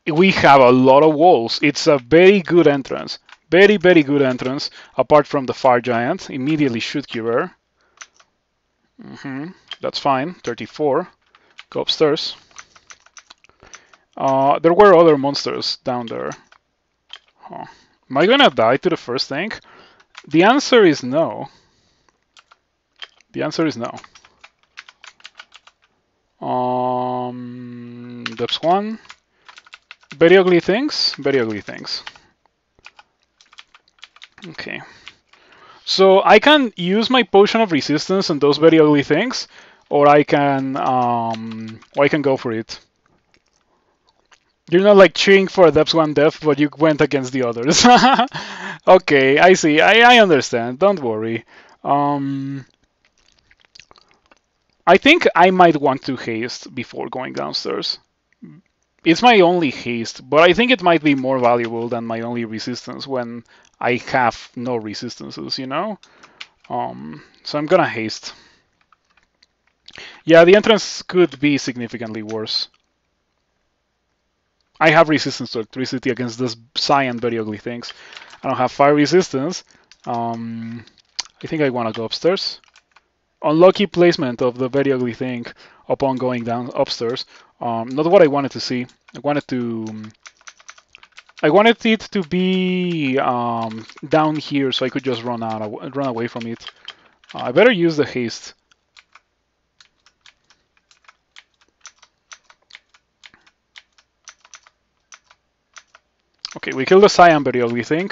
We have a lot of walls. It's a very good entrance. Very, very good entrance. Apart from the fire giant. Immediately shoot Curer. That's fine. 34. Go upstairs. There were other monsters down there. Huh. Am I gonna die to the first thing? The answer is no. The answer is no. That's one. Very ugly things. Very ugly things. Okay. So I can use my potion of resistance on those very ugly things, or I can go for it. You're not like cheering for a Depths 1 death, but you went against the others. Okay, I see. I understand. Don't worry. I think I might want to haste before going downstairs. It's my only haste, but I think it might be more valuable than my only resistance when I have no resistances, you know? So I'm gonna haste. Yeah, the entrance could be significantly worse. I have resistance to electricity against this cyan very ugly things. I don't have fire resistance. I think I want to go upstairs. Unlucky placement of the very ugly thing upon going down upstairs. Not what I wanted to see. I wanted it to be down here so I could just run away from it. I better use the haste. Okay, we killed the cyan very ugly thing.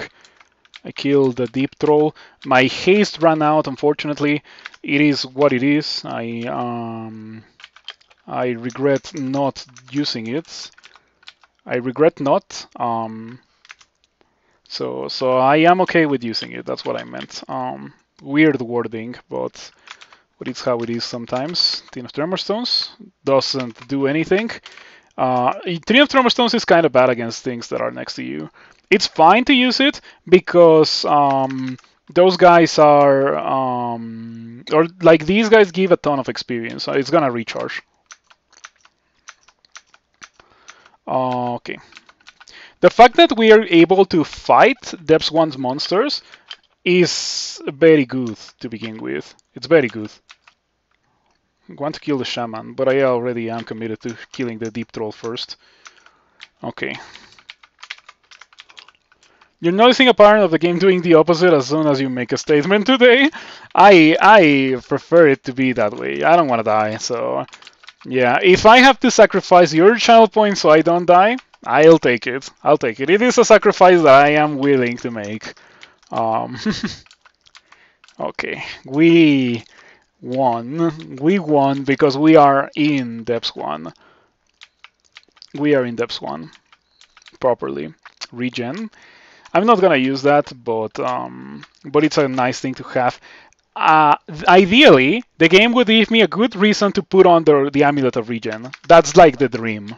I killed the deep troll. My haste ran out, unfortunately. It is what it is. I regret not using it. I regret not. So I am okay with using it. That's what I meant. Weird wording, but it's how it is sometimes. Tin of Tremor Stones doesn't do anything. Tin of Tremor Stones is kind of bad against things that are next to you. It's fine to use it because those guys are, or like these guys give a ton of experience. So it's gonna recharge. Okay. The fact that we are able to fight Depths 1's monsters is very good to begin with. It's very good. I want to kill the shaman, but I already am committed to killing the deep troll first. Okay. You're noticing a pattern of the game doing the opposite as soon as you make a statement today. I prefer it to be that way. I don't want to die, so yeah. If I have to sacrifice your channel points so I don't die, I'll take it. I'll take it. It is a sacrifice that I am willing to make. Okay, we won. We won because we are in Depths 1. We are in Depths 1 properly. Regen. I'm not gonna use that, but it's a nice thing to have. Ideally, the game would give me a good reason to put on the Amulet of Regen. That's like the dream.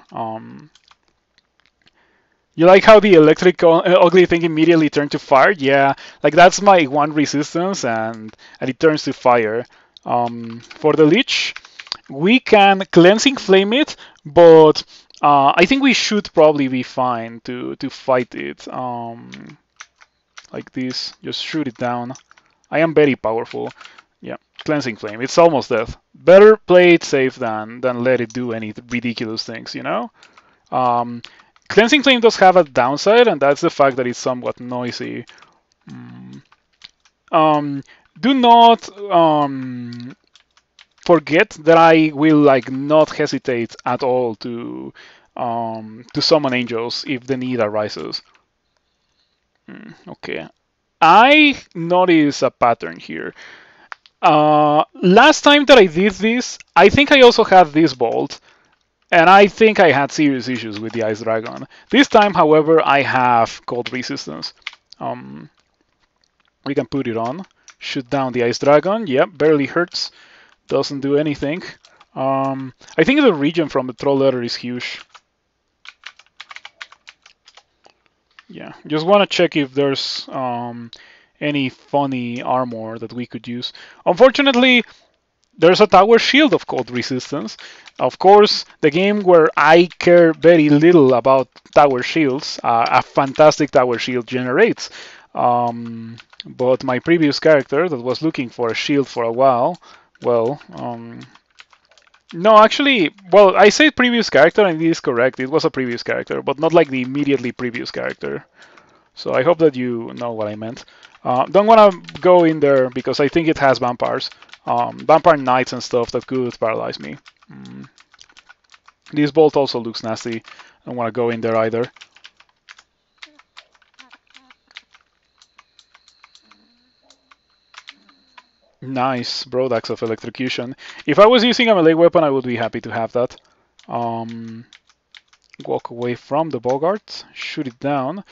You like how the electric ugly thing immediately turned to fire? Yeah, like that's my one resistance, and it turns to fire. For the Lich, we can Cleansing Flame it, but I think we should probably be fine to fight it. Like this, just shoot it down. I am very powerful. Yeah, Cleansing Flame. It's almost death. Better play it safe than let it do any ridiculous things, you know? Cleansing Flame does have a downside, and that's the fact that it's somewhat noisy. Do not forget that I will like not hesitate at all to summon angels if the need arises. Okay, I notice a pattern here. Last time that I did this, I think I also had this bolt, and I think I had serious issues with the Ice Dragon. This time, however, I have cold resistance. We can put it on. Shoot down the Ice Dragon. Yep, barely hurts. Doesn't do anything. I think the region from the Troll Letter is huge. Yeah, just want to check if there's any funny armor that we could use. Unfortunately, there's a tower shield of cold resistance. Of course, the game where I care very little about tower shields, a fantastic tower shield generates. But my previous character that was looking for a shield for a while, well, no, actually, well, I say previous character and it is correct. It was a previous character, but not like the immediately previous character. So I hope that you know what I meant. Don't want to go in there because I think it has vampires. Vampire knights and stuff that could paralyze me. This bolt also looks nasty. Don't want to go in there either. Nice, Broadaxe of Electrocution. If I was using a melee weapon, I would be happy to have that. Walk away from the Bogart, shoot it down.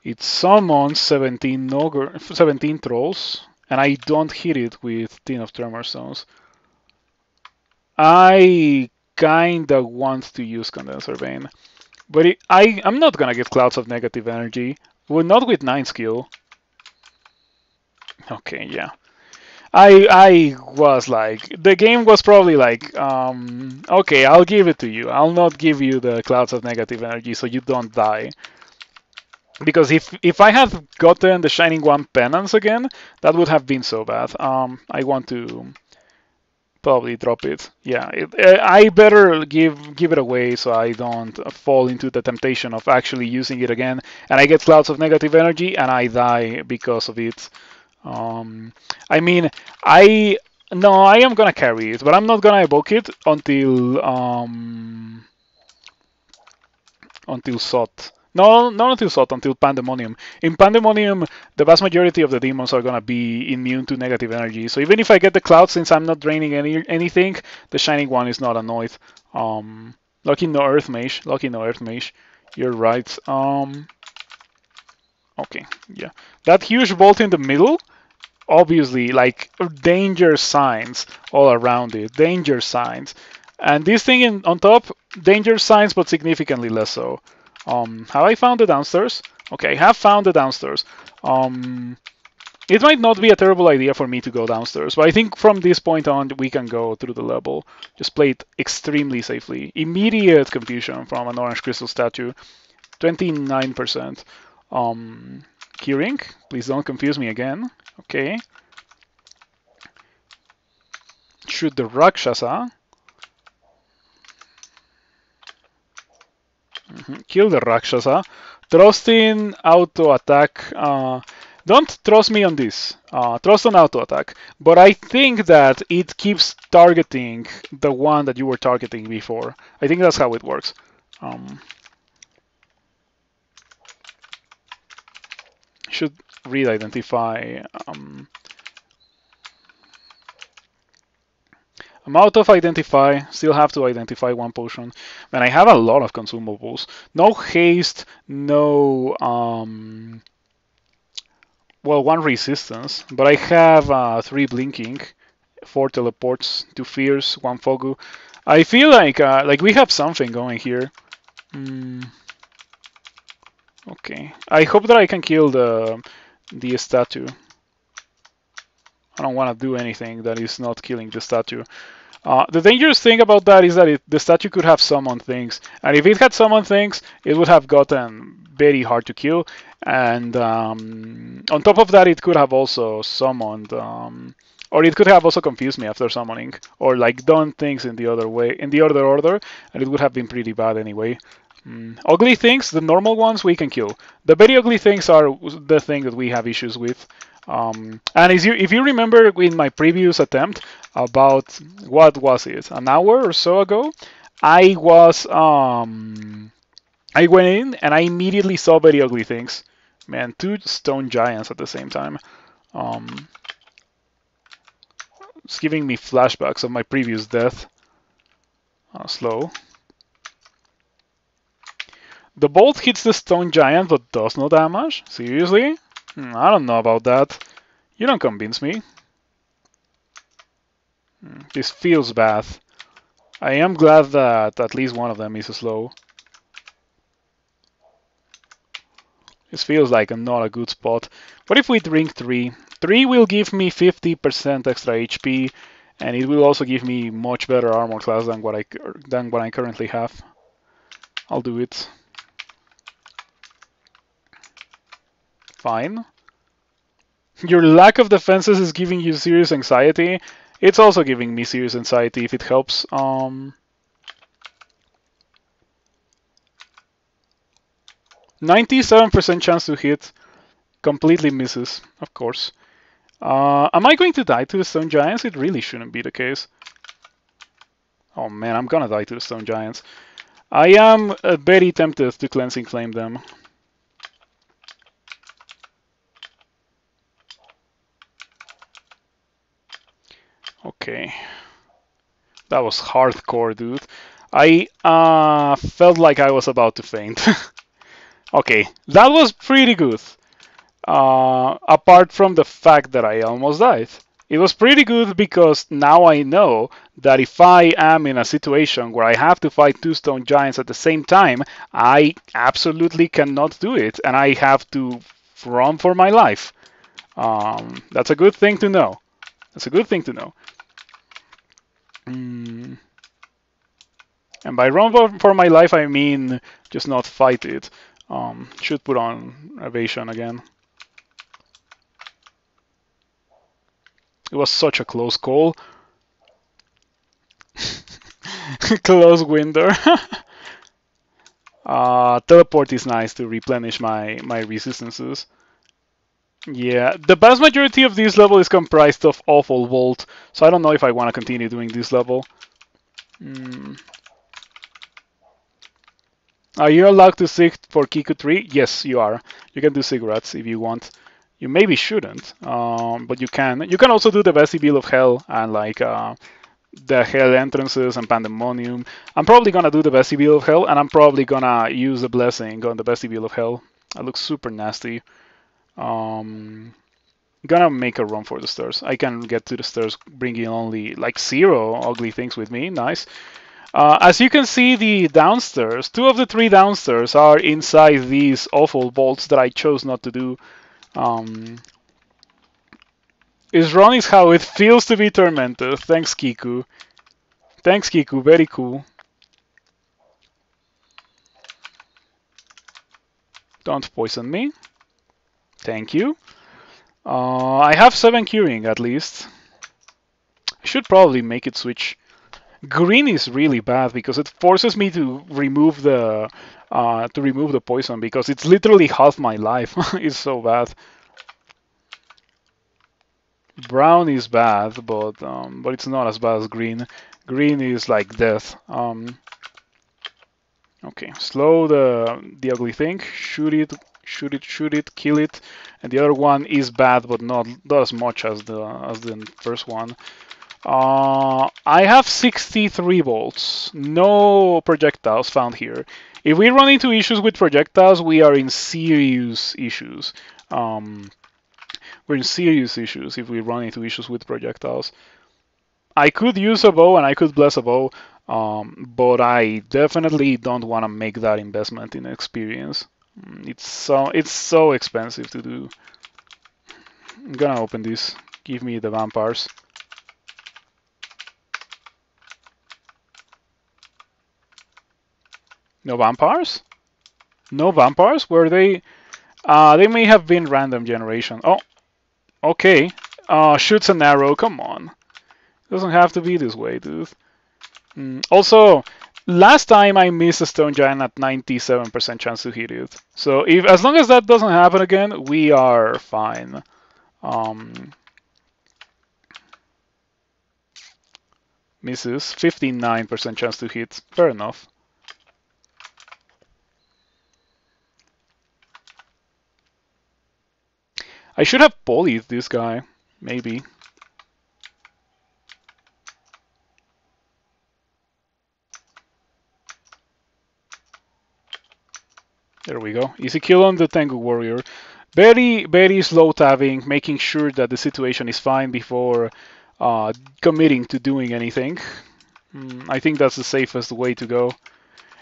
It summons 17 trolls, and I don't hit it with Tin of Tremor Stones. I kinda want to use Condenser Vein, but I'm not gonna get Clouds of Negative Energy. Well, not with 9 skill. Okay, yeah. I was like, the game was probably like, okay, I'll give it to you. I'll not give you the Clouds of Negative Energy so you don't die. Because if I had gotten the Shining One Penance again, that would have been so bad. I want to probably drop it. Yeah, I better give it away so I don't fall into the temptation of actually using it again, and I get Clouds of Negative Energy and I die because of it. I mean, I am gonna carry it, but I'm not gonna evoke it until Sot. No, not until Sot, until Pandemonium. In Pandemonium, the vast majority of the demons are gonna be immune to negative energy. So even if I get the cloud, since I'm not draining anything, the Shining One is not annoyed. Lucky no Earth Mage. Lucky no Earth Mage. You're right. Okay, yeah. That huge bolt in the middle, obviously, like, danger signs all around it. Danger signs. And this thing on top, danger signs, but significantly less so. Have I found the downstairs? Okay, I have found the downstairs. It might not be a terrible idea for me to go downstairs, but I think from this point on we can go through the level. Just play it extremely safely. Immediate confusion from an orange crystal statue. 29%. Keyring, please don't confuse me again. Okay. Shoot the Rakshasa. Kill the Rakshasa. Trust in auto attack. Don't trust me on this. Trust on auto attack. But I think that it keeps targeting the one that you were targeting before. I think that's how it works. Should read identify. I'm out of identify, still have to identify one potion. And I have a lot of consumables. No haste, no, well, one resistance, but I have 3 blinking, 4 teleports, 2 fears, 1 fogu. I feel like we have something going here. Okay, I hope that I can kill the statue. I don't want to do anything that is not killing the statue. The dangerous thing about that is that the statue could have summoned things, and if it had summoned things, it would have gotten very hard to kill. And on top of that, it could have also summoned, or it could have also confused me after summoning, or like done things in the other way, in the other order, and it would have been pretty bad anyway. Ugly things, the normal ones we can kill. The very ugly things are the thing that we have issues with. And if you remember in my previous attempt, about, what was it, an hour or so ago, I went in and I immediately saw very ugly things. Man, two stone giants at the same time. It's giving me flashbacks of my previous death. Slow. The bolt hits the stone giant but does no damage? Seriously? I don't know about that. You don't convince me. This feels bad. I am glad that at least one of them is slow. This feels like not a good spot. What if we drink 3? 3 will give me 50% extra HP, and it will also give me much better armor class than what I currently have. I'll do it. Fine. Your lack of defenses is giving you serious anxiety. It's also giving me serious anxiety if it helps. 97% chance to hit. Completely misses, of course. Am I going to die to the stone giants? It really shouldn't be the case. Oh man, I'm gonna die to the stone giants. I am very tempted to cleansing flame them. Okay. That was hardcore, dude. I felt like I was about to faint. Okay, that was pretty good. Apart from the fact that I almost died. It was pretty good because now I know that if I am in a situation where I have to fight two stone giants at the same time, I absolutely cannot do it, and I have to run for my life. That's a good thing to know. That's a good thing to know. And by run for my life, I mean just not fight it. Should put on evasion again. It was such a close call. Close window. Teleport is nice to replenish my resistances. Yeah, the vast majority of this level is comprised of awful Volt, so I don't know if I want to continue doing this level. Are you allowed to sig for Kiku 3? Yes, you are. You can do cigarettes if you want. You maybe shouldn't, but you can. You can also do the Vestibule of Hell and like the Hell entrances and Pandemonium. I'm probably gonna do the Vestibule of Hell, and I'm probably gonna use the Blessing on the Vestibule of Hell. That looks super nasty. Gonna make a run for the stairs. I can get to the stairs bringing only like 0 ugly things with me. Nice. As you can see, the downstairs, 2 of the 3 downstairs are inside these awful bolts that I chose not to do. Is running how it feels to be tormented. Thanks, Kiku. Thanks, Kiku. Very cool. Don't poison me. Thank you. I have 7 curing at least. I should probably make it switch. Green is really bad because it forces me to remove the poison because it's literally half my life. It's so bad. Brown is bad, but it's not as bad as green. Green is like death. Okay, slow the ugly thing. Shoot it, shoot it, shoot it, kill it. And the other one is bad, but not as much as the first one. I have 63 volts. No projectiles found here. If we run into issues with projectiles, we are in serious issues. We're in serious issues if we run into issues with projectiles. I could use a bow and I could bless a bow, but I definitely don't want to make that investment in experience. It's so expensive to do. I'm gonna open this. Give me the vampires. No vampires? No vampires? Were they? They may have been random generation. Oh, okay. Shoots an arrow. Come on. Doesn't have to be this way, dude. Also, last time I missed a stone giant at 97% chance to hit it. So as long as that doesn't happen again, we are fine. Misses. 59% chance to hit. Fair enough. I should have polyed this guy. Maybe. There we go. Easy kill on the Tengu Warrior. Very, very slow tabbing, making sure that the situation is fine before committing to doing anything. I think that's the safest way to go.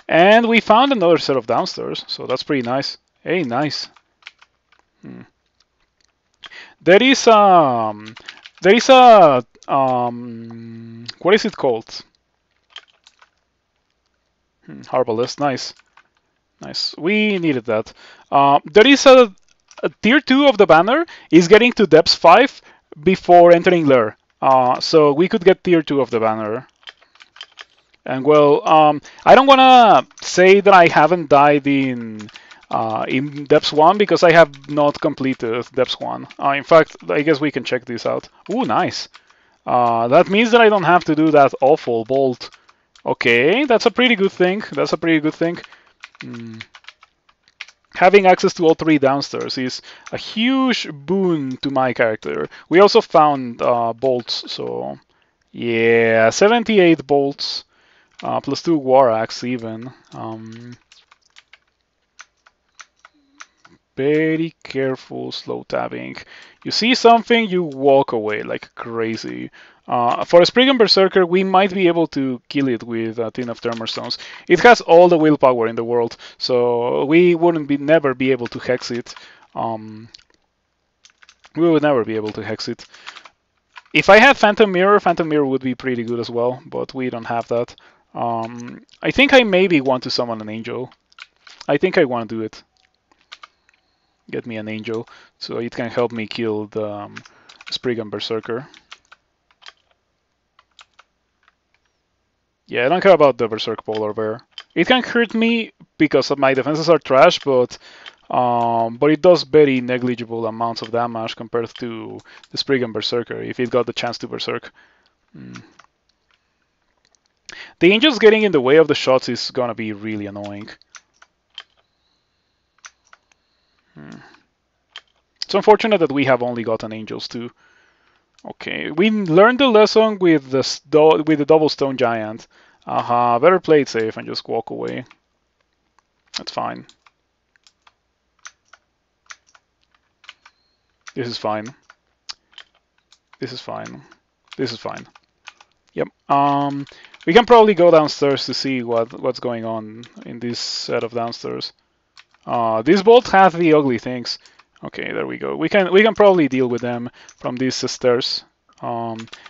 And we found another set of downstairs, so that's pretty nice. Hey, nice. There is a what is it called? Harbalist, nice. Nice. We needed that. There is a tier 2 of the banner is getting to depth 5 before entering Lair. So we could get tier 2 of the banner. And well, I don't want to say that I haven't died in depth 1 because I have not completed depth 1. In fact, I guess we can check this out. Ooh, nice. That means that I don't have to do that awful bolt. Okay, that's a pretty good thing. That's a pretty good thing. Having access to all 3 downstairs is a huge boon to my character. We also found bolts, so yeah, 78 bolts plus 2 war axe even. Very careful, slow tabbing. You see something, you walk away like crazy. For a Spriggan Berserker, we might be able to kill it with a Tin of Tremor Stones. It has all the willpower in the world, so we wouldn't never be able to hex it. We would never be able to hex it. If I had Phantom Mirror would be pretty good as well, but we don't have that. I think I maybe want to summon an angel. I think I want to do it. Get me an angel, so it can help me kill the Spriggan Berserker. Yeah, I don't care about the Berserk Polar Bear. It can hurt me because my defenses are trash, but it does very negligible amounts of damage compared to the Spriggan Berserker if it got the chance to Berserk. The angels getting in the way of the shots is gonna be really annoying. It's unfortunate that we have only gotten angels too. Okay, we learned the lesson with the double stone giant. Better play it safe and just walk away. That's fine. This is fine. This is fine. This is fine. Yep. We can probably go downstairs to see what's going on in this set of downstairs. These bolts have the ugly things. Okay, there we go. We can probably deal with them from these stairs.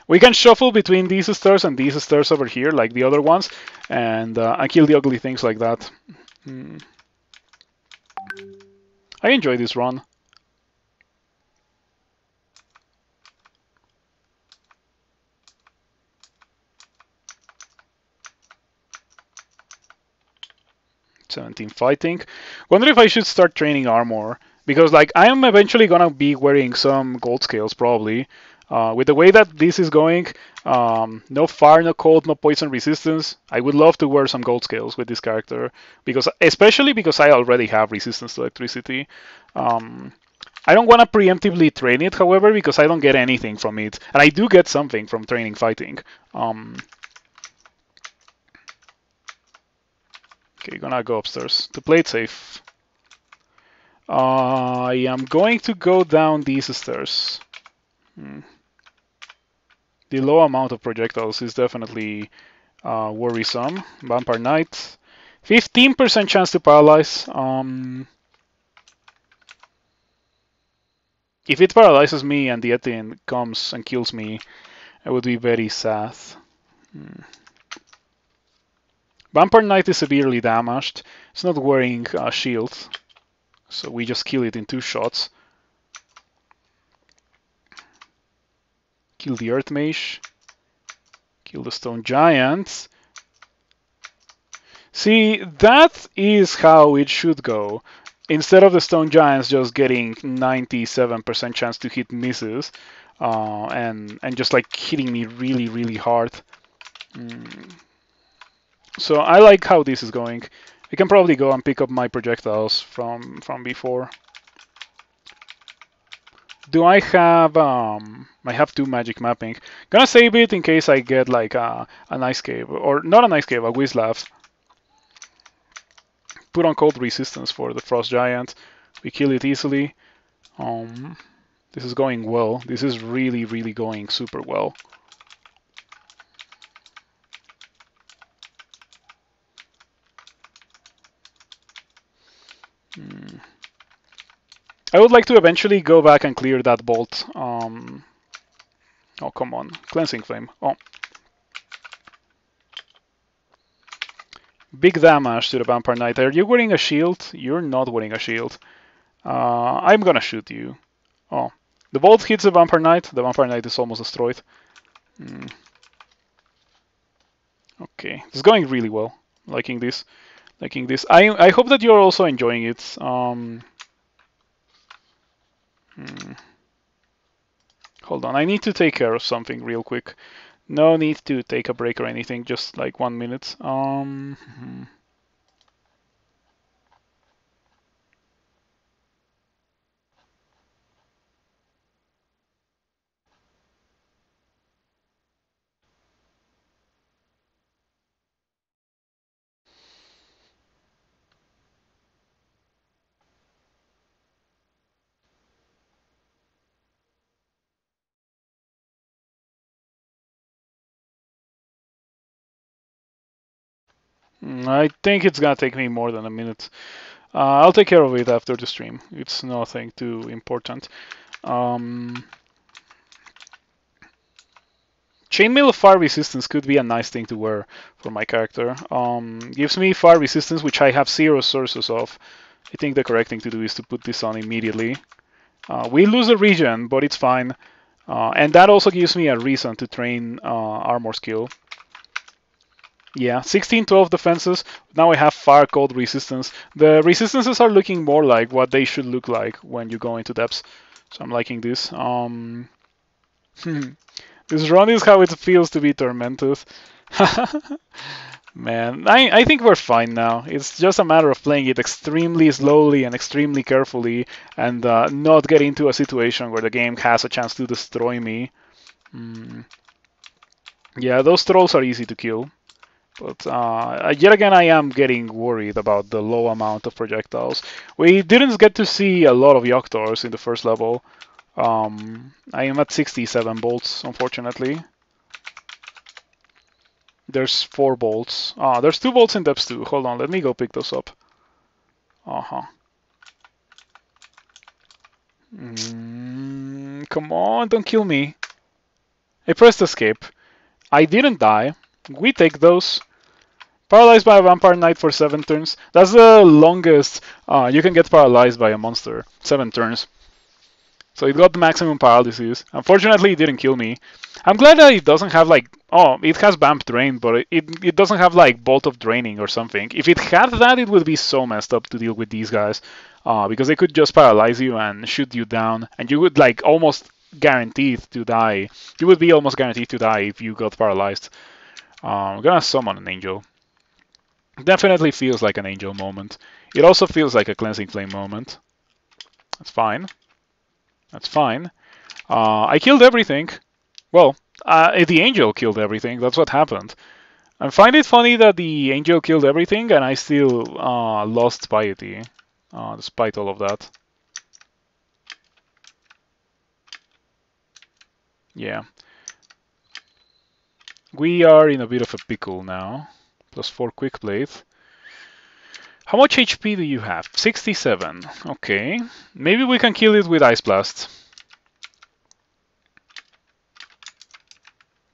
We can shuffle between these stairs and these stairs over here, like the other ones, and kill the ugly things like that. I enjoy this run. Fighting. Wonder if I should start training armor, because like I am eventually gonna be wearing some gold scales probably. With the way that this is going, no fire, no cold, no poison resistance. I would love to wear some gold scales with this character, especially because I already have resistance to electricity. I don't want to preemptively train it, however, because I don't get anything from it, and I do get something from training fighting. Okay, gonna go upstairs to play it safe. I am going to go down these stairs. The low amount of projectiles is definitely worrisome. Vampire Knight. 15% chance to paralyze. If it paralyzes me and the Etin comes and kills me, I would be very sad. Vampire Knight is severely damaged. It's not wearing a shield, so we just kill it in 2 shots. Kill the Earth Mage. Kill the Stone Giant. See, that is how it should go. Instead of the Stone Giants just getting 97% chance to hit misses, and just like hitting me really, really hard. Mm. So I like how this is going. I can probably go and pick up my projectiles from before. Do I have I have 2 magic mapping. Gonna save it in case I get like an ice cave, or not an ice cave, a Wizlav. Put on cold resistance for the frost giant. We kill it easily. This is going well. This is really going super well. I would like to eventually go back and clear that bolt. Oh, come on. Cleansing Flame. Oh. Big damage to the Vampire Knight. Are you wearing a shield? You're not wearing a shield. I'm gonna shoot you. Oh. The bolt hits the Vampire Knight. The Vampire Knight is almost destroyed. Okay. It's going really well. Liking this. Liking this. I hope that you're also enjoying it. Hold on. I need to take care of something real quick. No need to take a break or anything, just like 1 minute. I think it's gonna take me more than a minute. I'll take care of it after the stream. It's nothing too important. Chainmail of Fire Resistance could be a nice thing to wear for my character. Gives me Fire Resistance, which I have 0 sources of. I think the correct thing to do is to put this on immediately. We lose a regen, but it's fine. And that also gives me a reason to train armor skill. Yeah, 16-12 defenses. Now I have fire cold resistance. The resistances are looking more like what they should look like when you go into depths. So I'm liking this. This run is how it feels to be tormented. Man, I think we're fine now. It's just a matter of playing it extremely slowly and extremely carefully and not get into a situation where the game has a chance to destroy me. Yeah, those trolls are easy to kill. But yet again, I am getting worried about the low amount of projectiles. We didn't get to see a lot of Yoctors in the first level. I am at 67 bolts, unfortunately. There's 4 bolts. There's 2 bolts in depths too. Hold on, let me go pick those up. Come on, don't kill me. I pressed escape. I didn't die. We take those. Paralyzed by a Vampire Knight for 7 turns. That's the longest you can get paralyzed by a monster. 7 turns. So it got the maximum paralysis. Unfortunately, it didn't kill me. I'm glad that it doesn't have like... Oh, it has Vamp Drain, but it doesn't have like Bolt of Draining or something. If it had that, it would be so messed up to deal with these guys. Because they could just paralyze you and shoot you down. And you would like almost guaranteed to die. You would be almost guaranteed to die if you got paralyzed. I'm gonna summon an angel. Definitely feels like an angel moment. It also feels like a cleansing flame moment. That's fine. That's fine. I killed everything. Well, the angel killed everything. That's what happened. I find it funny that the angel killed everything and I still lost piety, despite all of that. Yeah. We are in a bit of a pickle now. Plus 4 quick plate. How much HP do you have? 67. Okay. Maybe we can kill it with Ice Blast.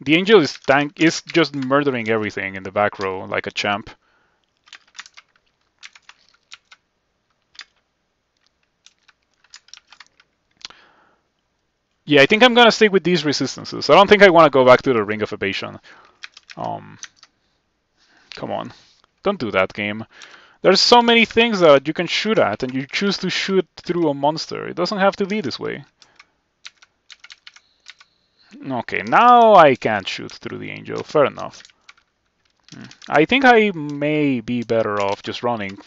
The angel is just murdering everything in the back row like a champ. Yeah, I think I'm gonna stick with these resistances. I don't think I want to go back to the Ring of Evasion. Come on. Don't do that, game. There's so many things that you can shoot at, and you choose to shoot through a monster. It doesn't have to be this way. Okay, now I can't shoot through the angel. Fair enough. I think I may be better off just running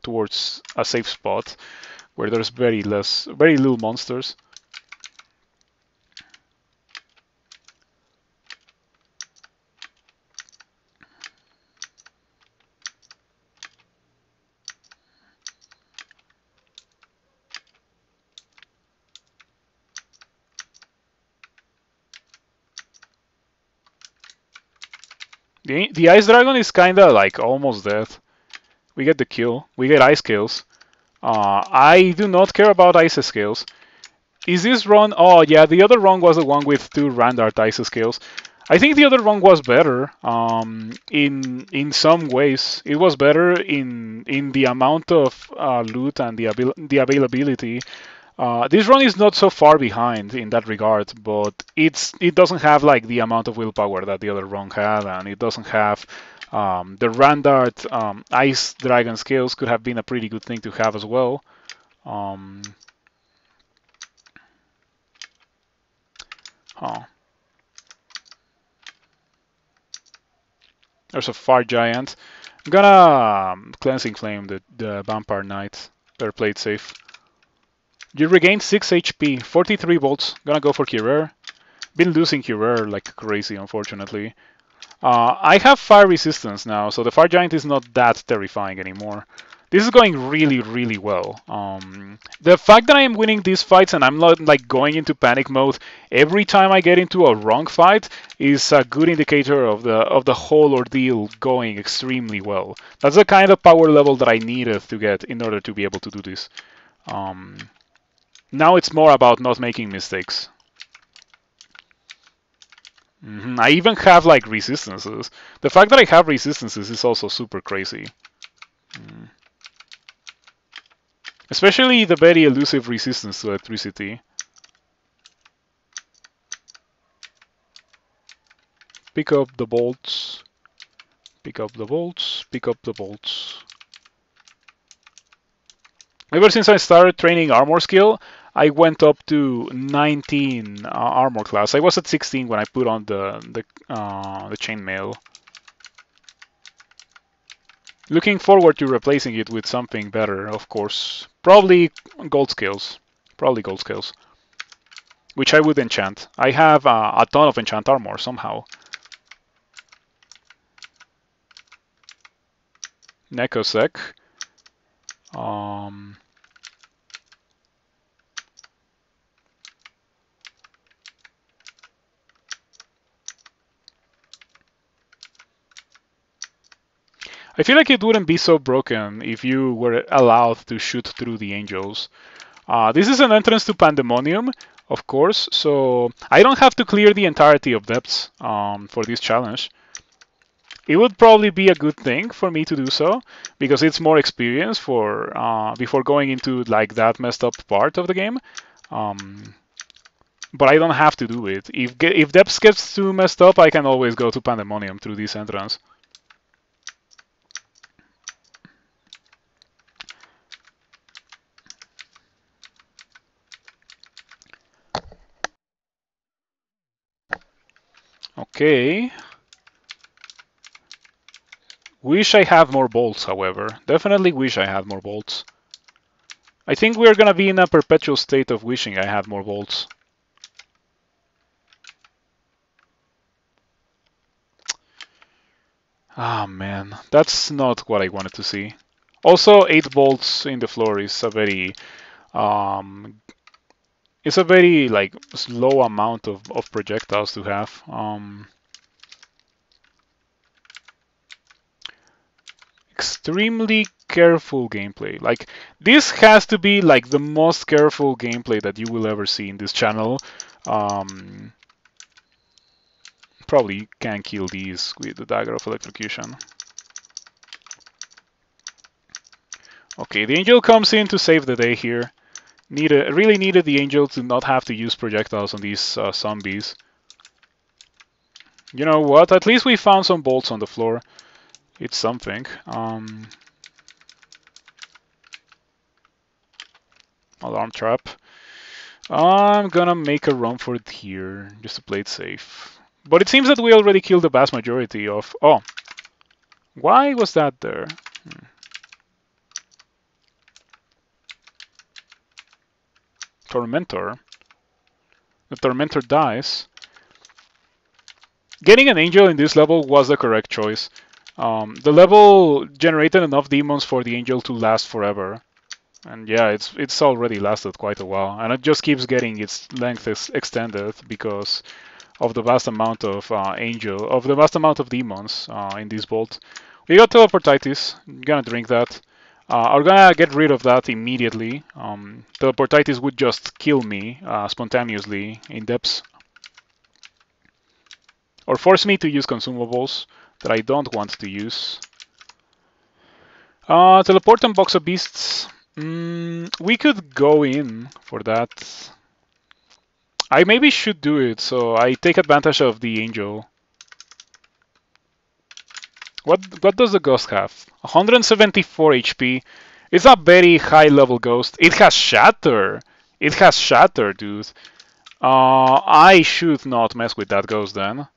towards a safe spot where there's very little monsters. The ice dragon is kinda like almost dead. We get the kill. We get ice kills. I do not care about ice scales. Is this run? Oh yeah, the other run was the one with 2 Randart ice scales. I think the other run was better. In some ways, it was better in the amount of loot and the availability. This run is not so far behind in that regard, but it doesn't have like the amount of willpower that the other run had, and it doesn't have the Randart Ice Dragon skills could have been a pretty good thing to have as well. Um, huh. There's a Fire Giant. I'm gonna Cleansing Flame the Vampire Knight. Better play it safe. You regain 6 HP, 43 volts. Gonna go for Curer. Been losing Curer like crazy, unfortunately. I have fire resistance now, so the Fire Giant is not that terrifying anymore. This is going really, really well. The fact that I am winning these fights and I'm not like going into panic mode every time I get into a wrong fight is a good indicator of the whole ordeal going extremely well. That's the kind of power level that I needed to get in order to be able to do this. Now it's more about not making mistakes. I even have like resistances. The fact that I have resistances is also super crazy. Especially the very elusive resistance to electricity. Pick up the bolts. Pick up the bolts. Pick up the bolts. Ever since I started training armor skill, I went up to 19 armor class. I was at 16 when I put on the chainmail. Looking forward to replacing it with something better, of course. Probably gold scales. Probably gold scales. Which I would enchant. I have a ton of enchant armor somehow. Necosec. I feel like it wouldn't be so broken if you were allowed to shoot through the angels. This is an entrance to Pandemonium, of course, so I don't have to clear the entirety of depths for this challenge. It would probably be a good thing for me to do so, because it's more experience for before going into like that messed up part of the game. But I don't have to do it. If depths gets too messed up, I can always go to Pandemonium through this entrance. Okay. Wish I have more bolts, however. Definitely wish I had more bolts. I think we're gonna be in a perpetual state of wishing I had more bolts. Ah, man. That's not what I wanted to see. Also, 8 bolts in the floor is a very... it's a very, like, slow amount of projectiles to have. Extremely careful gameplay. Like, this has to be like the most careful gameplay that you will ever see in this channel. Probably can kill these with the Dagger of Electrocution. Okay, the angel comes in to save the day here. Really needed the angel to not have to use projectiles on these zombies. You know what? At least we found some bolts on the floor. It's something. Alarm trap. I'm gonna make a run for it here, just to play it safe. But it seems that we already killed the vast majority of... Oh, Why was that there? Tormentor. The Tormentor dies. Getting an Angel in this level was the correct choice. The level generated enough demons for the Angel to last forever. And yeah, it's already lasted quite a while. And it just keeps getting its length extended because of the vast amount of the vast amount of demons in this bolt. We got Teleportitis. I'm gonna drink that. I'm gonna get rid of that immediately. Teleportitis would just kill me spontaneously in depths. Or force me to use consumables that I don't want to use. Teleport and Box of Beasts. We could go in for that. I maybe should do it, so I take advantage of the Angel. What does the Ghost have? 174 HP. It's a very high level Ghost. It has Shatter. It has Shatter, dude. I should not mess with that Ghost then.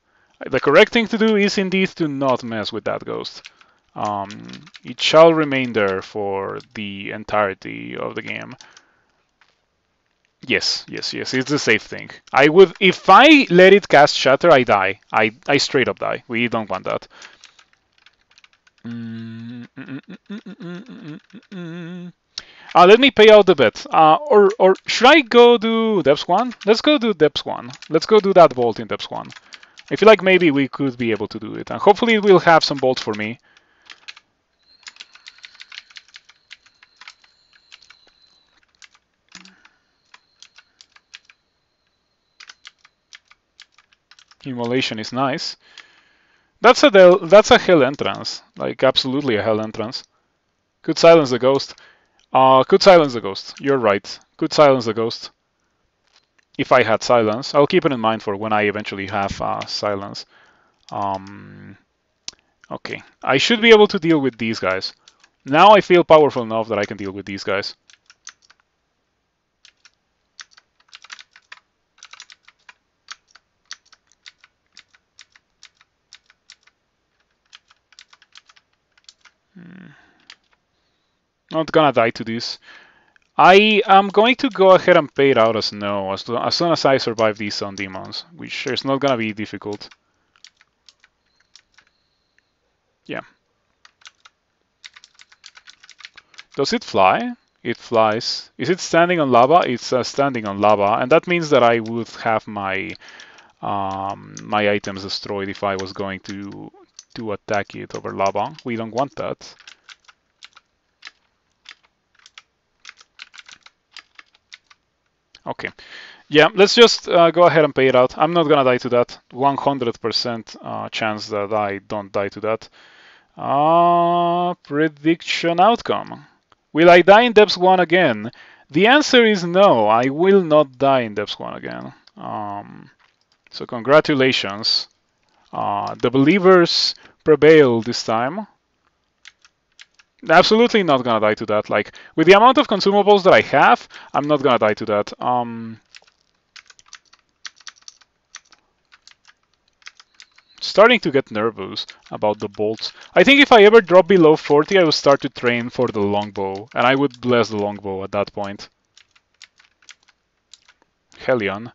The correct thing to do is indeed to not mess with that Ghost. It shall remain there for the entirety of the game. Yes, it's the safe thing. I would, if I let it cast Shatter, I die. I straight up die. We don't want that. Let me pay out the bet. Or should I go do Depths 1? Let's go do Depths 1. Let's go do that vault in Depths 1. I feel like maybe we could be able to do it. And hopefully it will have some bolts for me. Immolation is nice. That's a hell entrance. Like, absolutely a hell entrance. Could silence the ghost. Could silence the ghost. You're right. Could silence the ghost. If I had silence. I'll keep it in mind for when I eventually have silence. Okay. I should be able to deal with these guys. Now I feel powerful enough that I can deal with these guys. Not gonna die to this. I am going to go ahead and pay it out as no, as soon as I survive these Sun Demons, which is not gonna be difficult. Yeah. Does it fly? It flies. Is it standing on lava? It's standing on lava, and that means that I would have my my items destroyed if I was going to attack it over lava. We don't want that. Okay. Yeah, let's just go ahead and pay it out. I'm not gonna die to that. 100% chance that I don't die to that. Prediction outcome. Will I die in Depths 1 again? The answer is no, I will not die in Depths 1 again. So congratulations. The believers prevail this time. Absolutely not gonna die to that. Like, with the amount of consumables that I have, I'm not gonna die to that. Starting to get nervous about the bolts. I think if I ever drop below 40, I will start to train for the longbow, and I would bless the longbow at that point. Hellion.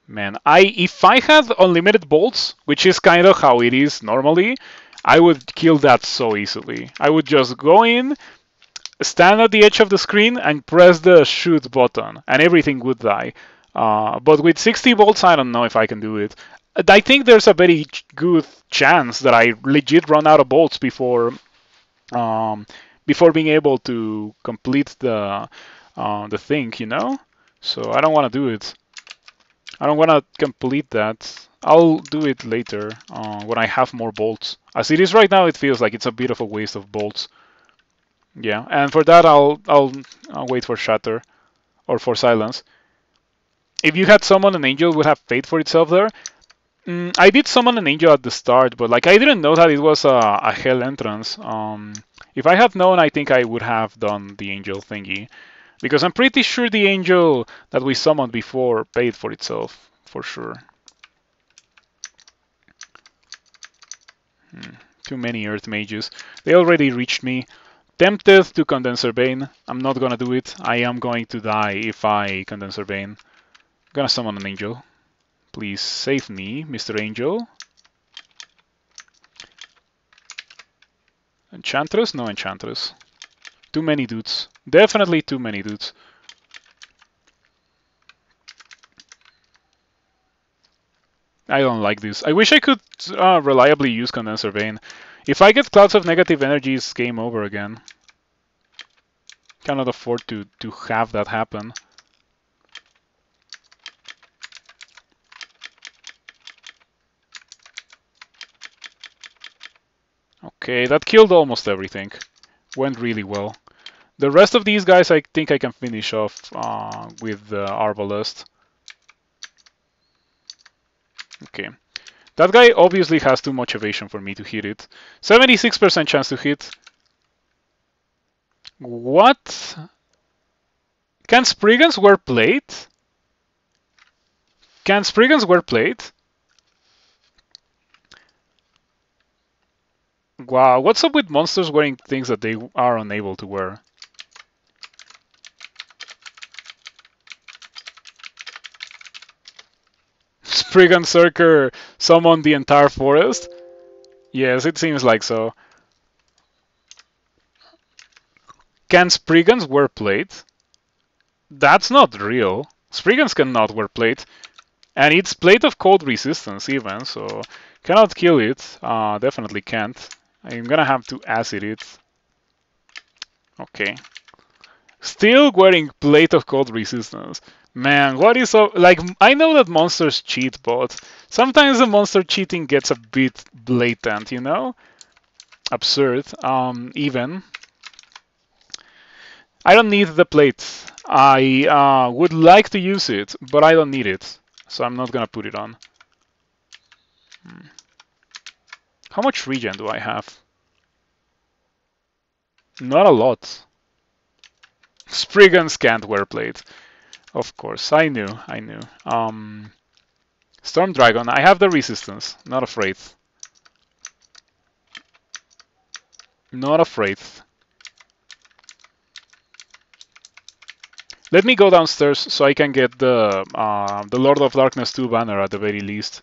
Man, if I had unlimited bolts, which is kind of how it is normally, I would kill that so easily. I would just go in, stand at the edge of the screen, and press the shoot button, and everything would die. But with 60 volts, I don't know if I can do it. I think there's a very good chance that I legit run out of bolts before being able to complete the thing, you know? So I don't want to do it. I don't want to complete that. I'll do it later when I have more bolts. As it is right now, it feels like it's a bit of a waste of bolts. Yeah, and for that I'll wait for Shatter or for Silence. If you had summoned an angel, would have paid for itself there. I did summon an angel at the start, but like I didn't know that it was a hell entrance. If I had known, I think I would have done the angel thingy, because I'm pretty sure the angel that we summoned before paid for itself, for sure. Too many Earth Mages. They already reached me. Tempted to Condenser Bane. I'm not gonna do it. I am going to die if I Condenser Bane. Gonna summon an Angel. Please save me, Mr. Angel. Enchantress? No Enchantress. Too many dudes. Definitely too many dudes. I don't like this. I wish I could reliably use Condenser Bane. If I get clouds of negative energy, it's game over again. Cannot afford to have that happen. Okay, that killed almost everything. Went really well. The rest of these guys I think I can finish off with the Arbalest. Okay. That guy obviously has too much evasion for me to hit it. 76% chance to hit. What? Can Spriggans wear plate? Can Spriggans wear plate? Wow, what's up with monsters wearing things that they are unable to wear? Spriggan Circer summon the entire forest? Yes, it seems like so. Can Spriggans wear plate? That's not real. Spriggans cannot wear plate. And it's plate of cold resistance even, so cannot kill it. Definitely can't. I'm gonna have to acid it. Okay. Still wearing plate of cold resistance. Man, what is up? Like, I know that monsters cheat, but sometimes the monster cheating gets a bit blatant, you know? Absurd. Even. I don't need the plate. I would like to use it, but I don't need it. So I'm not gonna put it on. How much regen do I have? Not a lot. Spriggans can't wear plate. Of course, I knew. Storm Dragon, I have the resistance. Not afraid. Not afraid. Let me go downstairs so I can get the Lord of Darkness 2 banner at the very least.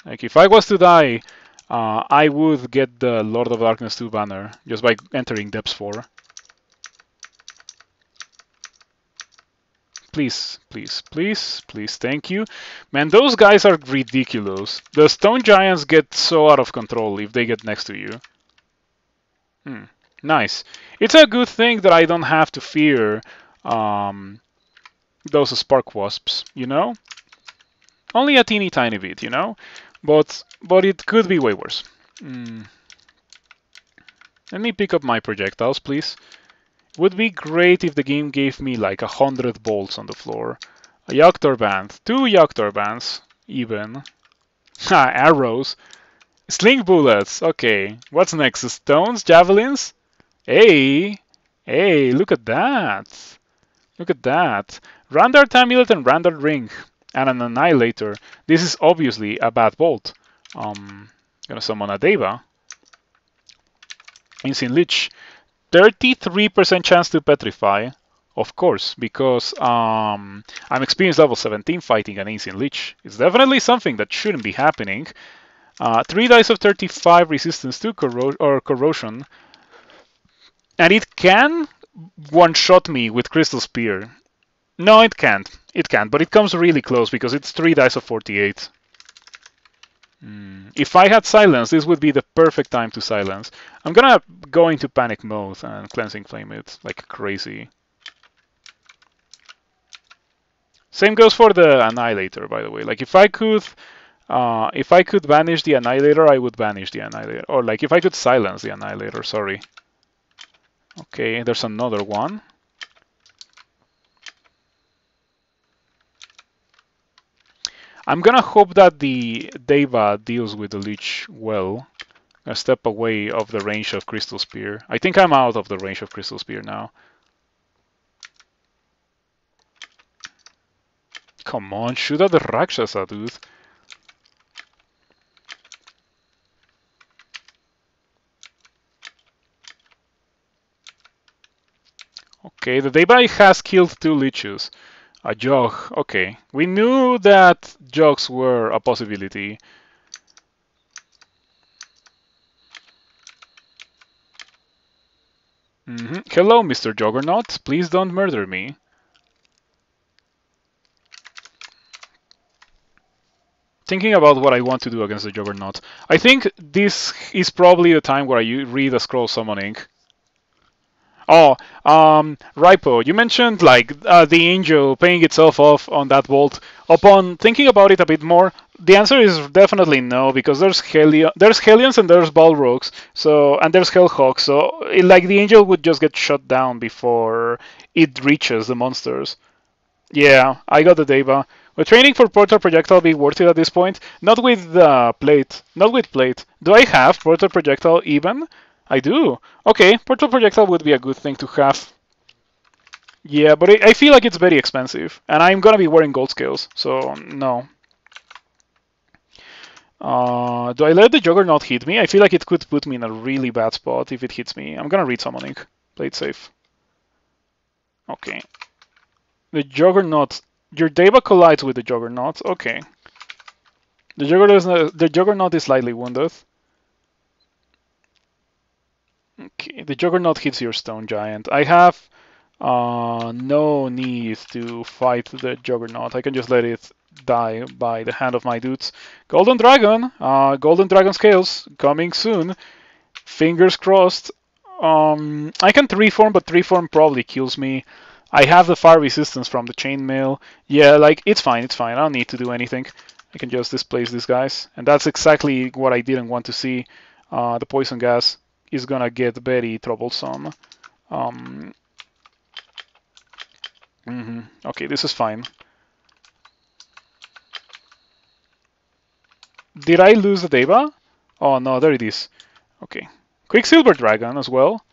Like, if I was to die, I would get the Lord of Darkness 2 banner just by entering Depths 4. Please, please, please, please, thank you. Man, those guys are ridiculous. The Stone Giants get so out of control if they get next to you. Nice. It's a good thing that I don't have to fear those Spark Wasps, you know? Only a teeny tiny bit, you know? But it could be way worse. Let me pick up my projectiles, please. Would be great if the game gave me like 100 bolts on the floor. A Yoctor Band. 2 Yoctor Bands, even. Ha, arrows. Sling bullets. Okay. What's next? Stones? Javelins? Hey! Hey, look at that. Look at that. Randart Amulet and Randart Ring. And an Annihilator. This is obviously a bad bolt. Gonna summon a Deva. Insane Lich. 33% chance to petrify, of course, because I'm experienced level 17 fighting an Ancient Lich. It's definitely something that shouldn't be happening. 3 dice of 35 resistance to corrosion, and it can one-shot me with Crystal Spear. No, it can't. It can't, but it comes really close because it's 3 dice of 48. If I had silence, this would be the perfect time to silence. I'm gonna go into panic mode and cleansing flame it like crazy. Same goes for the Annihilator, by the way. Like if I could banish the Annihilator, I would banish the Annihilator. Or like if I could silence the Annihilator, sorry. Okay, there's another one. I'm gonna hope that the Deva deals with the Lich well. A step away of the range of Crystal Spear. I think I'm out of the range of Crystal Spear now. Come on, shoot at the Rakshasa, dude. Okay, the Daybuy has killed 2 leeches. A jog, okay. We knew that jogs were a possibility. Hello, Mr. Juggernaut. Please don't murder me. Thinking about what I want to do against the Juggernaut. I think this is probably the time where I read a scroll summoning. Oh, Ripo, you mentioned like the angel paying itself off on that vault. Upon thinking about it a bit more, the answer is definitely no, because there's Hellions and there's Balrogs, so and there's Hellhawks, so like the angel would just get shot down before it reaches the monsters. Yeah, I got the Deva. Would training for Portal Projectile be worth it at this point? Not with plate. Not with plate. Do I have Portal Projectile even? I do. Okay, Portal Projectile would be a good thing to have. Yeah, but I feel like it's very expensive. And I'm gonna be wearing gold scales, so no. Do I let the Juggernaut hit me? I feel like it could put me in a really bad spot if it hits me. I'm gonna read summoning. Play it safe. Okay. The Juggernaut. Your Deva collides with the Juggernaut. Okay. The Juggernaut is slightly wounded. Okay, the Juggernaut hits your Stone Giant. I have no need to fight the Juggernaut. I can just let it die by the hand of my dudes. Golden Dragon Scales coming soon. Fingers crossed. I can 3-form, but 3-form probably kills me. I have the fire resistance from the chainmail. Yeah, like, it's fine, it's fine. I don't need to do anything. I can just displace these guys. And that's exactly what I didn't want to see. The poison gas is gonna get very troublesome. Okay, this is fine. Did I lose the Deva? Oh no, there it is. Okay. Quicksilver Dragon as well.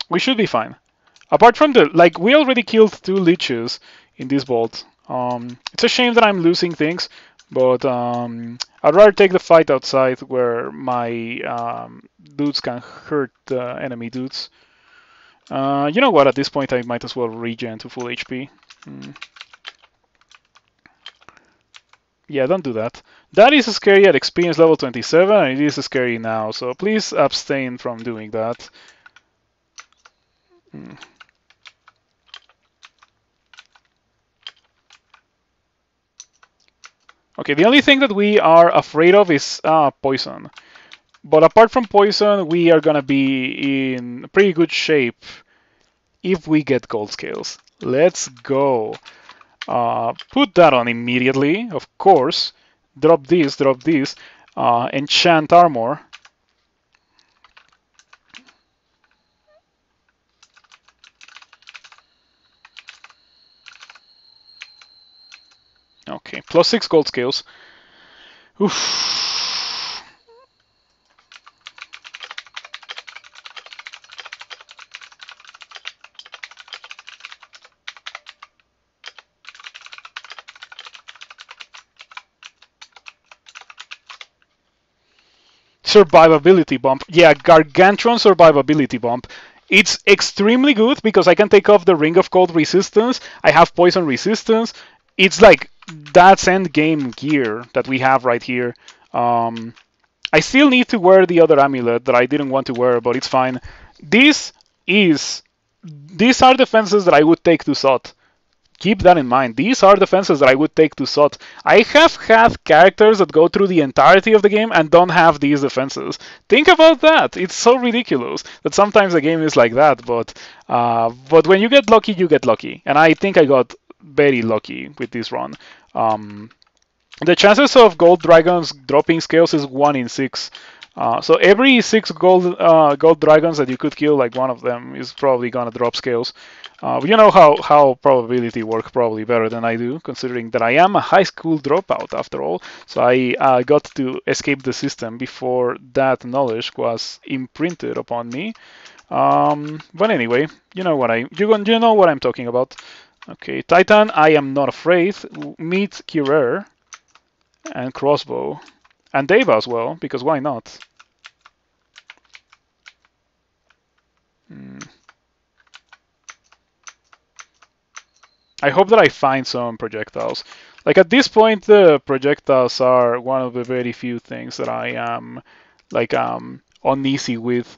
We should be fine. Apart from we already killed 2 leeches in this vault. It's a shame that I'm losing things, but I'd rather take the fight outside where my dudes can hurt the enemy dudes. You know what, at this point I might as well regen to full HP. Yeah, don't do that. That is scary at experience level 27, and it is scary now, so please abstain from doing that. Okay, the only thing that we are afraid of is poison. But apart from poison, we are gonna be in pretty good shape if we get gold scales. Let's go. Put that on immediately, of course. Drop this, drop this. Enchant armor. Okay, plus 6 gold scales. Oof. Survivability bump. Yeah, Gargantuan survivability bump. It's extremely good because I can take off the Ring of Cold resistance. I have poison resistance. It's like that's end game gear that we have right here. I still need to wear the other amulet that I didn't want to wear, but it's fine. These are defenses that I would take to Sot. Keep that in mind. These are defenses that I would take to Sot. I have had characters that go through the entirety of the game and don't have these defenses. Think about that. It's so ridiculous that sometimes the game is like that, but when you get lucky, you get lucky. And I think I got very lucky with this run. The chances of gold dragons dropping scales is 1 in 6. So every 6 gold dragons that you could kill, like one of them is probably gonna drop scales. You know how probability work probably better than I do, considering that I am a high school dropout after all. So I got to escape the system before that knowledge was imprinted upon me. But anyway, you know what I'm talking about. Okay, Titan, I am not afraid. Meet Kirer and Crossbow. And Deva as well, because why not? I hope that I find some projectiles. Like at this point, the projectiles are one of the very few things that I am like uneasy with.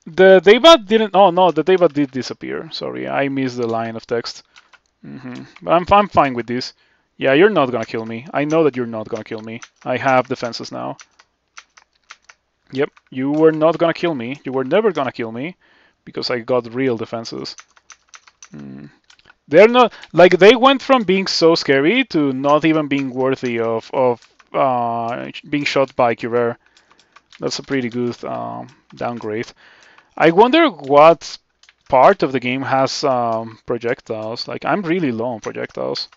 The Daybat didn't. Oh no, the Daybat did disappear. Sorry, I missed the line of text. But I'm fine with this. Yeah, you're not gonna kill me. I know that you're not gonna kill me. I have defenses now. Yep, you were not gonna kill me. You were never gonna kill me because I got real defenses. They're not like they went from being so scary to not even being worthy of being shot by Curer. That's a pretty good downgrade. I wonder what part of the game has projectiles. Like I'm really low on projectiles.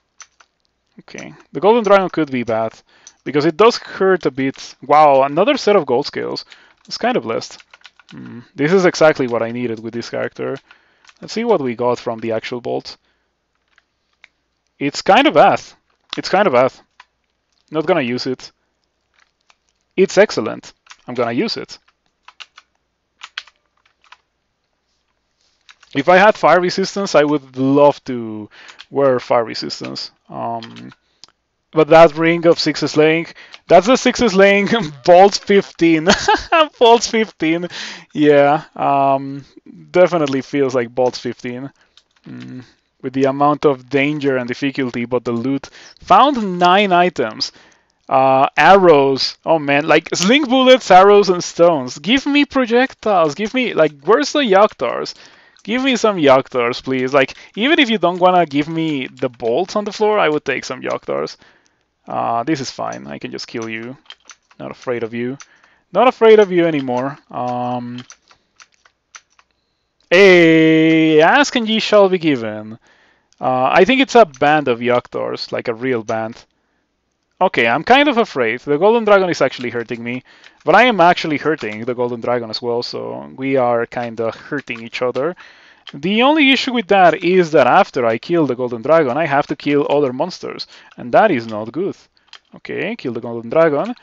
Okay, the Golden Dragon could be bad because it does hurt a bit. Wow, another set of gold scales. It's kind of blessed. This is exactly what I needed with this character. Let's see what we got from the actual bolt. It's kind of bad. It's kind of bad. Not gonna use it. It's excellent. I'm gonna use it. If I had fire resistance, I would love to wear fire resistance. But that ring of 6 slaying, that's the 6 slaying Bolt 15. Bolt 15. Yeah, definitely feels like Bolt 15. With the amount of danger and difficulty, but the loot. Found 9 items. Arrows. Oh man, like sling bullets, arrows, and stones. Give me projectiles. Give me, like, where's the Yaktars? Give me some Yaktars, please. Like, even if you don't wanna give me the bolts on the floor, I would take some Yaktars. This is fine. I can just kill you. Not afraid of you. Not afraid of you anymore. Hey, ask and ye shall be given. I think it's a band of Yaktars, like a real band. Okay, I'm kind of afraid. The Golden Dragon is actually hurting me, but I am actually hurting the Golden Dragon as well, so we are kind of hurting each other. The only issue with that is that after I kill the Golden Dragon, I have to kill other monsters, and that is not good. Okay, kill the Golden Dragon.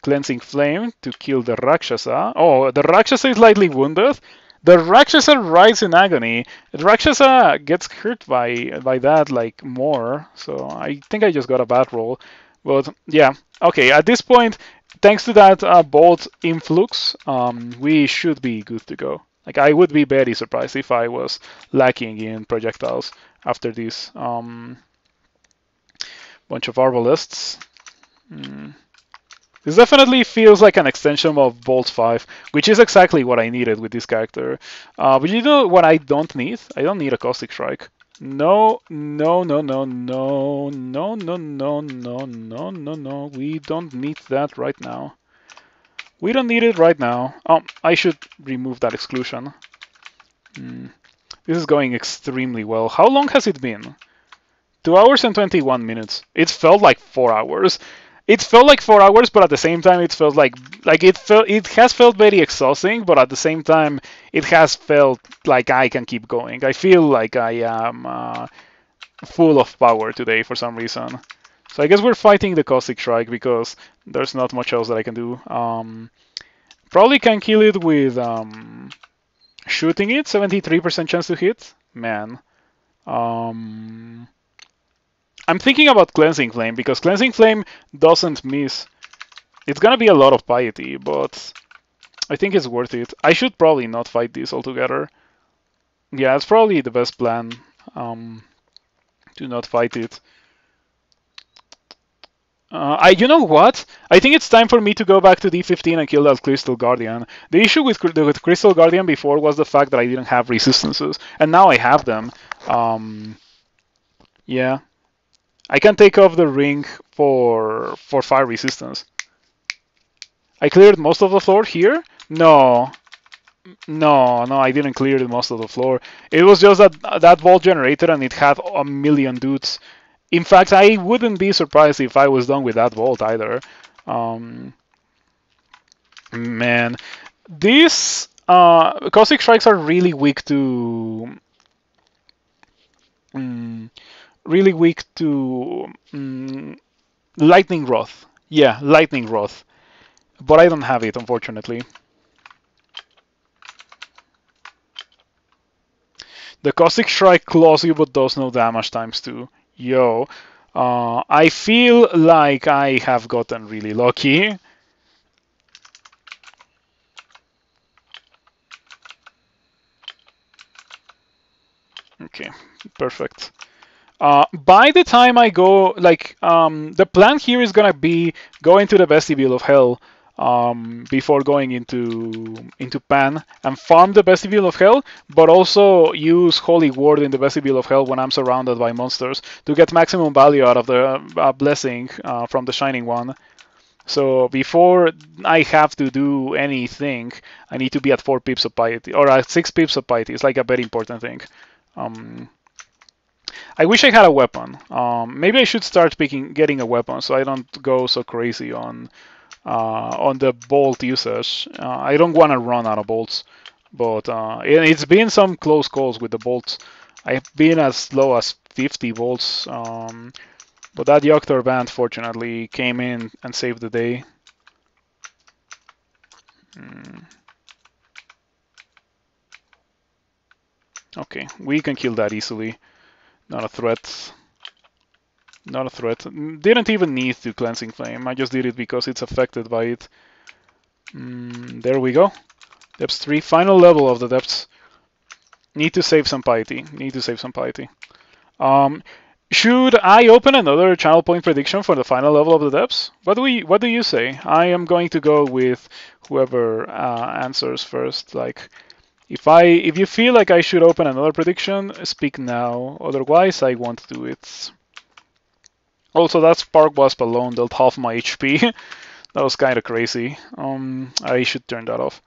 Cleansing Flame to kill the Rakshasa. Oh, the Rakshasa is lightly wounded. The Rakshasa writes in agony. The Rakshasa gets hurt by that like more, so I think I just got a bad roll. But yeah, okay, at this point, thanks to that bolt influx, we should be good to go. Like, I would be very surprised if I was lacking in projectiles after this bunch of arbalists. This definitely feels like an extension of Bolt 5, which is exactly what I needed with this character. But you know what I don't need? I don't need a Caustic Strike. No, no, no, no, no, no, no, no, no, no, no, no. We don't need that right now. We don't need it right now. Oh, I should remove that exclusion. This is going extremely well. How long has it been? 2 hours and 21 minutes. It felt like 4 hours. It felt like 4 hours, but at the same time, it felt like it has felt very exhausting. But at the same time, it has felt like I can keep going. I feel like I am full of power today for some reason. So I guess we're fighting the Caustic Strike because there's not much else that I can do. Probably can kill it with shooting it. 73% chance to hit. Man. I'm thinking about Cleansing Flame, because Cleansing Flame doesn't miss. It's gonna be a lot of piety, but I think it's worth it. I should probably not fight this altogether. Yeah, it's probably the best plan to not fight it. You know what? I think it's time for me to go back to D15 and kill that Crystal Guardian. The issue with Crystal Guardian before was the fact that I didn't have resistances, and now I have them. Yeah. I can take off the ring for fire resistance. I cleared most of the floor here? No. No, I didn't clear most of the floor. It was just that vault generated and it had a million dudes. In fact, I wouldn't be surprised if I was done with that vault either. Man, these Caustic Strikes are really weak to... really weak to Lightning Rod. Yeah, Lightning Rod. But I don't have it, unfortunately. The Caustic Strike claws you but does no damage ×2. Yo. I feel like I have gotten really lucky. Okay, perfect. By the time I go, like, the plan here is gonna be go into the Vestibule of Hell before going into Pan and farm the Vestibule of Hell, but also use Holy Word in the Vestibule of Hell when I'm surrounded by monsters to get maximum value out of the blessing from the Shining One. So before I have to do anything, I need to be at 4 pips of piety, or at 6 pips of piety. It's like a very important thing. I wish I had a weapon. Maybe I should start getting a weapon so I don't go so crazy on the bolt usage. I don't want to run out of bolts, but it's been some close calls with the bolts. I've been as low as 50 bolts, but that Yoctor band fortunately came in and saved the day. Okay, we can kill that easily. Not a threat. Not a threat. Didn't even need to Cleansing Flame. I just did it because it's affected by it. There we go. Depths 3. Final level of the depths. Need to save some piety. Need to save some piety. Should I open another channel point prediction for the final level of the depths? What do you say? I am going to go with whoever answers first. Like, if you feel like I should open another prediction, speak now. Otherwise, I won't do it. Also, that Spark Wasp alone dealt half my HP. That was kind of crazy. I should turn that off.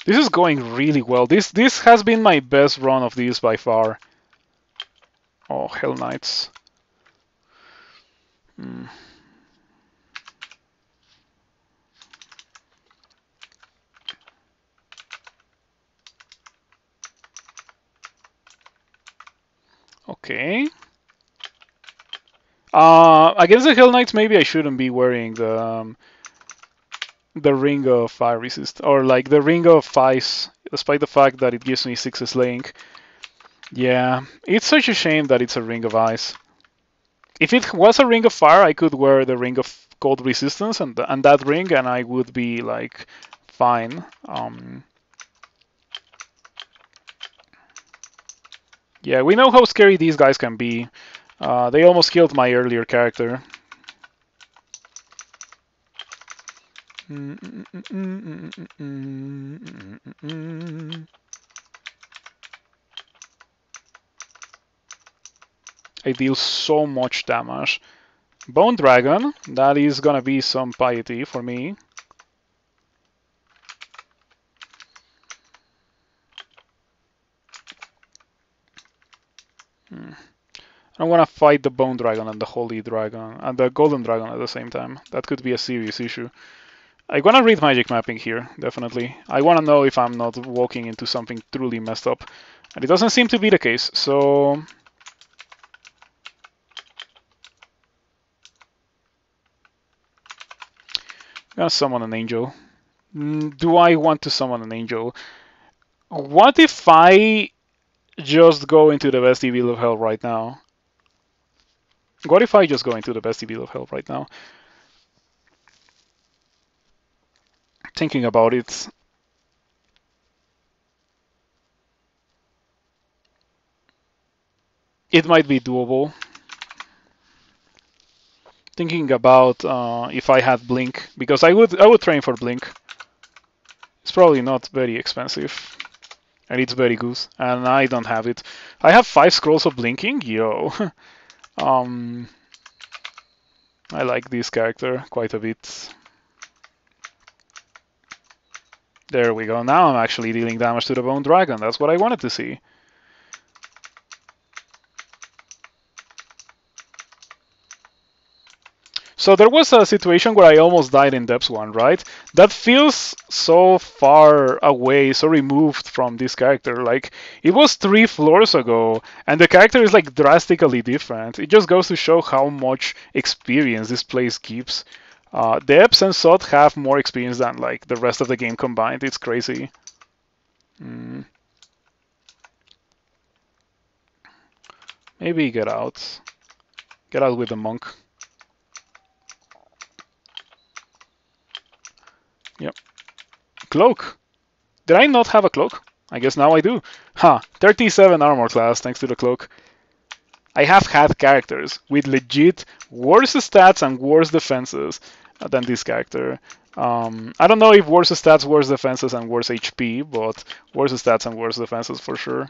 This is going really well. This has been my best run of these by far. Oh, Hell Knights. Okay. Against the Hell Knights, maybe I shouldn't be wearing the Ring of Fire Resist, or like the Ring of Ice, despite the fact that it gives me 6 slaying. Yeah, it's such a shame that it's a Ring of Ice. If it was a Ring of Fire, I could wear the Ring of Cold Resistance and that ring, and I would be like fine. Yeah, we know how scary these guys can be. They almost killed my earlier character. I deal so much damage. Bone Dragon, that is gonna be some piety for me. I want to fight the Bone Dragon and the Holy Dragon and the Golden Dragon at the same time. That could be a serious issue. I want to read magic mapping here, definitely. I want to know if I'm not walking into something truly messed up. And it doesn't seem to be the case, so... I'm gonna summon an angel. Do I want to summon an angel? What if I just go into the Vestibule of Hell right now? What if I just go into the Vestibule of Hell right now? Thinking about it. It might be doable. Thinking about if I had Blink, because I would train for Blink. It's probably not very expensive. And it's very good. And I don't have it. I have 5 scrolls of blinking? Yo. I like this character quite a bit. There we go. Now I'm actually dealing damage to the Bone Dragon. That's what I wanted to see. So there was a situation where I almost died in Depths 1, right? That feels so far away, so removed from this character. Like, it was 3 floors ago, and the character is like drastically different. It just goes to show how much experience this place gives. Depths and Sot have more experience than like the rest of the game combined. It's crazy. Maybe get out. Get out with the monk. Yep. Cloak. Did I not have a cloak? I guess now I do. Huh. 37 armor class thanks to the cloak. I have had characters with legit worse stats and worse defenses than this character. I don't know if worse stats, worse defenses, and worse HP, but worse stats and worse defenses for sure.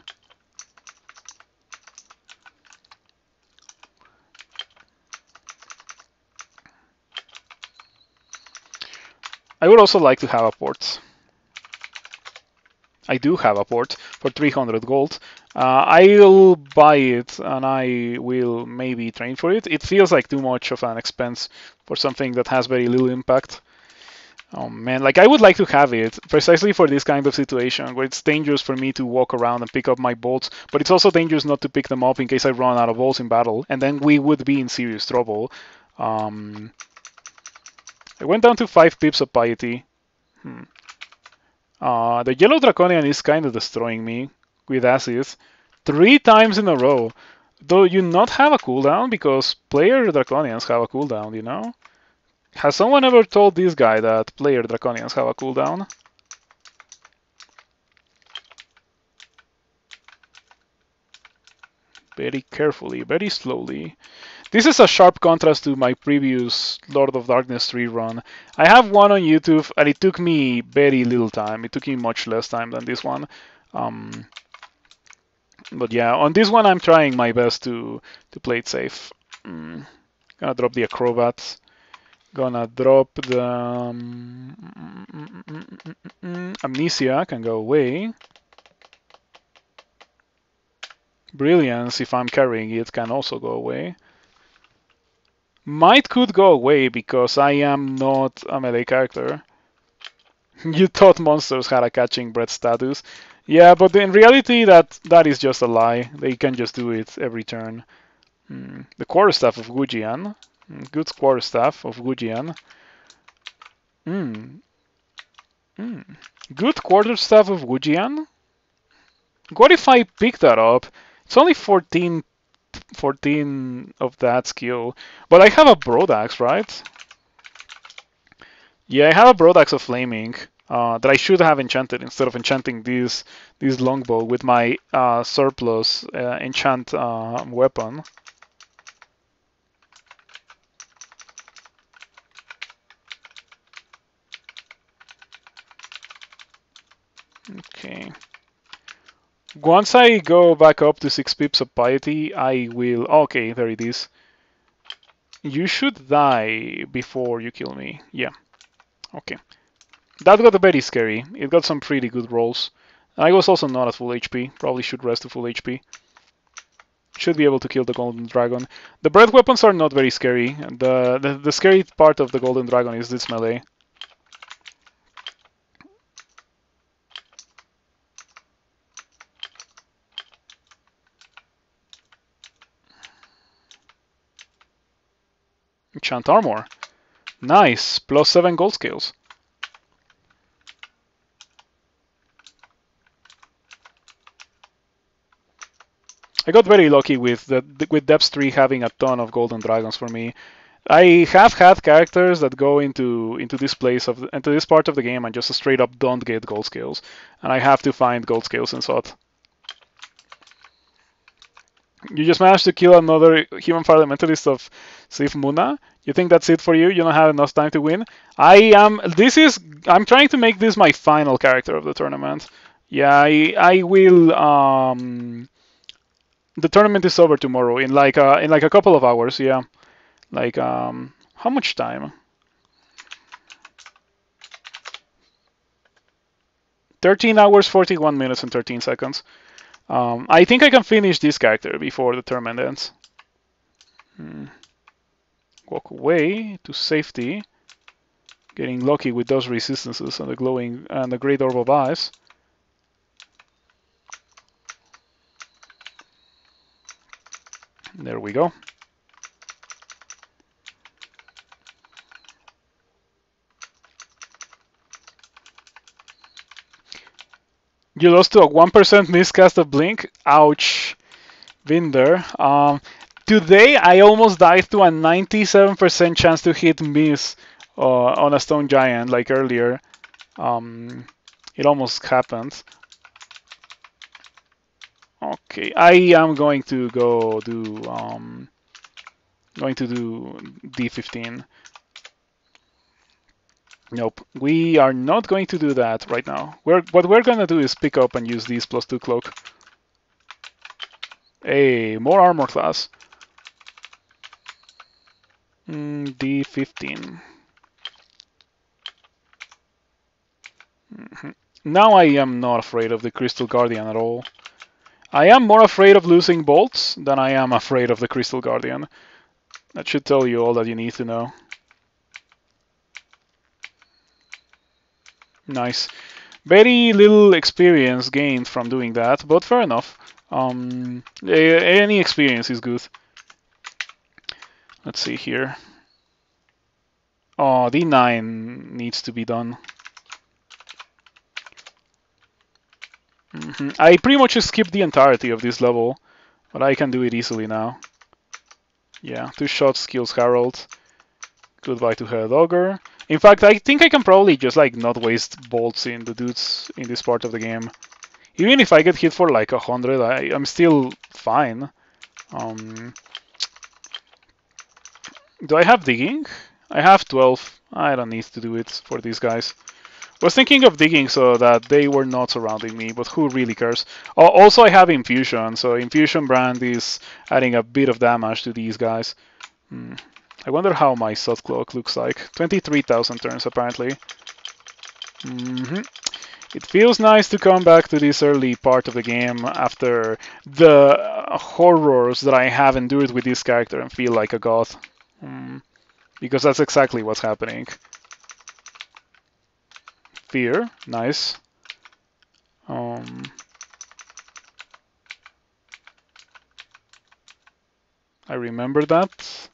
I would also like to have a port. I do have a port for 300 gold. I'll buy it and I will maybe train for it. It feels like too much of an expense for something that has very little impact. Oh man, like I would like to have it precisely for this kind of situation where it's dangerous for me to walk around and pick up my bolts, but it's also dangerous not to pick them up in case I run out of bolts in battle, and then we would be in serious trouble. I went down to 5 pips of piety. The yellow draconian is kind of destroying me with acid 3 times in a row. Though you not have a cooldown because player draconians have a cooldown, you know? Has someone ever told this guy that player draconians have a cooldown? Very carefully, very slowly. This is a sharp contrast to my previous Lord of Darkness 3 run. I have one on YouTube and it took me very little time. It took me much less time than this one. But yeah, on this one I'm trying my best to play it safe. Gonna drop the Acrobat. Gonna drop the Amnesia, can go away. Brilliance, if I'm carrying it, can also go away. Might could go away because I am not a melee character. You thought monsters had a catching breath status. Yeah, but in reality that is just a lie. They can just do it every turn. The quarterstaff of Gujian. Good quarterstaff of Gujian. Good quarterstaff of Gujian? What if I pick that up? It's only 14 of that skill. But I have a Broadaxe, right? Yeah, I have a Broadaxe of Flaming that I should have enchanted instead of enchanting this longbow with my surplus enchant weapon. Okay. Once I go back up to 6 pips of piety, I will... Okay, there it is. You should die before you kill me. Yeah. Okay. That got very scary. It got some pretty good rolls. I was also not at full HP. Probably should rest to full HP. Should be able to kill the Golden Dragon. The breath weapons are not very scary. The scary part of the Golden Dragon is this melee. Enchant armor. Nice. Plus 7 gold scales. I got very lucky with Depths 3 having a ton of golden dragons for me. I have had characters that go into this part of the game and just straight up don't get gold scales, and I have to find gold scales in SOT. You just managed to kill another human fire elementalist of Sif Muna. You think that's it for you? You don't have enough time to win? I'm trying to make this my final character of the tournament. Yeah, I will. The tournament is over tomorrow in like a couple of hours. Yeah, like how much time? 13 hours, 41 minutes, and 13 seconds. I think I can finish this character before the tournament ends. walk away to safety, getting lucky with those resistances and the glowing and the Great Orb of Eyes. There we go. You lost to a 1% miscast of Blink? Ouch. Been there. Today I almost died to a 97% chance to hit miss on a Stone Giant like earlier. It almost happened. Okay, I am going to go do D15. Nope, we are not going to do that right now. What we're gonna do is pick up and use these +2 cloak. Hey, more armor class. D15. Now I am not afraid of the Crystal Guardian at all. I am more afraid of losing bolts than I am afraid of the Crystal Guardian. That should tell you all that you need to know. Nice. Very little experience gained from doing that, but fair enough. Any experience is good. Let's see here. Oh, D9 needs to be done. I pretty much skipped the entirety of this level, but I can do it easily now. Yeah, 2 shots kills Harold. Goodbye to Head Ogre. In fact, I think I can probably just like not waste bolts in the dudes in this part of the game. Even if I get hit for like 100, I'm still fine. Do I have digging? I have 12. I don't need to do it for these guys. Was thinking of digging so that they were not surrounding me, but who really cares? Also, I have Infusion, so Infusion Brand is adding a bit of damage to these guys. I wonder how my Soft Cloak looks like. 23,000 turns, apparently. It feels nice to come back to this early part of the game after the horrors that I have endured with this character and feel like a god. Because that's exactly what's happening. Fear, nice. I remember that.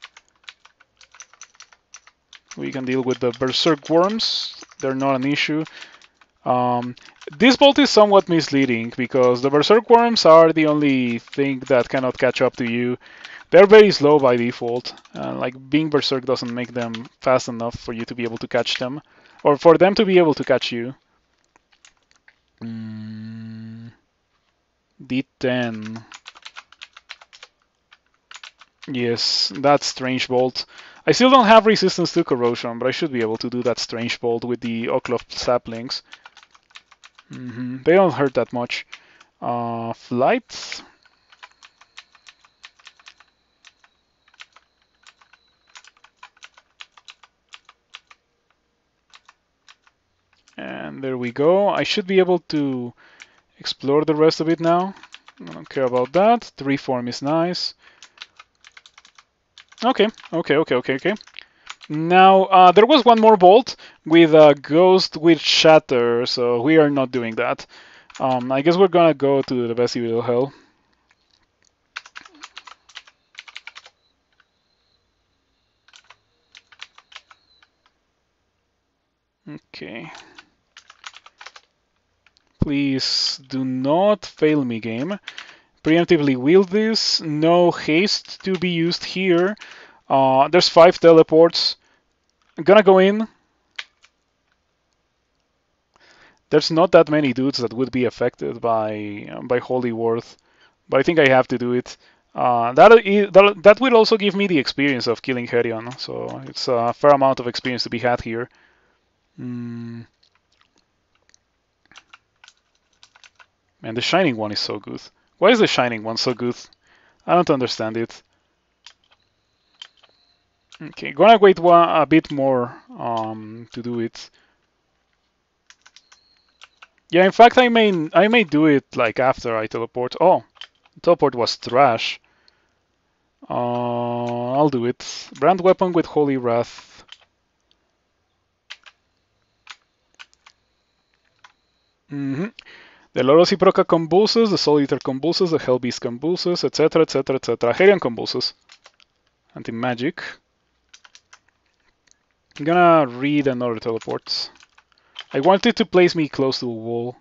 We can deal with the Berserk Worms. They're not an issue. This bolt is somewhat misleading because the Berserk Worms are the only thing that cannot catch up to you. They're very slow by default. Like being Berserk doesn't make them fast enough for you to be able to catch them. Or for them to be able to catch you. D10. Yes, that Strange Bolt. I still don't have resistance to corrosion, but I should be able to do that Strange Bolt with the Oakloft saplings. They don't hurt that much. Flight. And there we go. I should be able to explore the rest of it now. I don't care about that. The reform is nice. Okay. Now, there was one more bolt with a Ghost with Shatter, so we are not doing that. I guess we're gonna go to the Vestibule of Hell. Okay. Please do not fail me, game. Preemptively wield this. No haste to be used here. There's 5 teleports. I'm gonna go in. There's not that many dudes that would be affected by Holy Worth, but I think I have to do it. That will also give me the experience of killing Herion, so it's a fair amount of experience to be had here. Man, the Shining one is so good. Why is the Shining one so good? I don't understand it. Okay, gonna wait a bit more to do it. Yeah, in fact, I may do it like after I teleport. Oh, teleport was trash. I'll do it. Brand weapon with Holy Wrath. The Loros Proca Convulsus, the Soul Eater Convulsus, the Hellbeast Convulsus, etc, etc, etc. Herian Convulsus. Anti-magic. I'm gonna read another teleport. I wanted to place me close to a wall.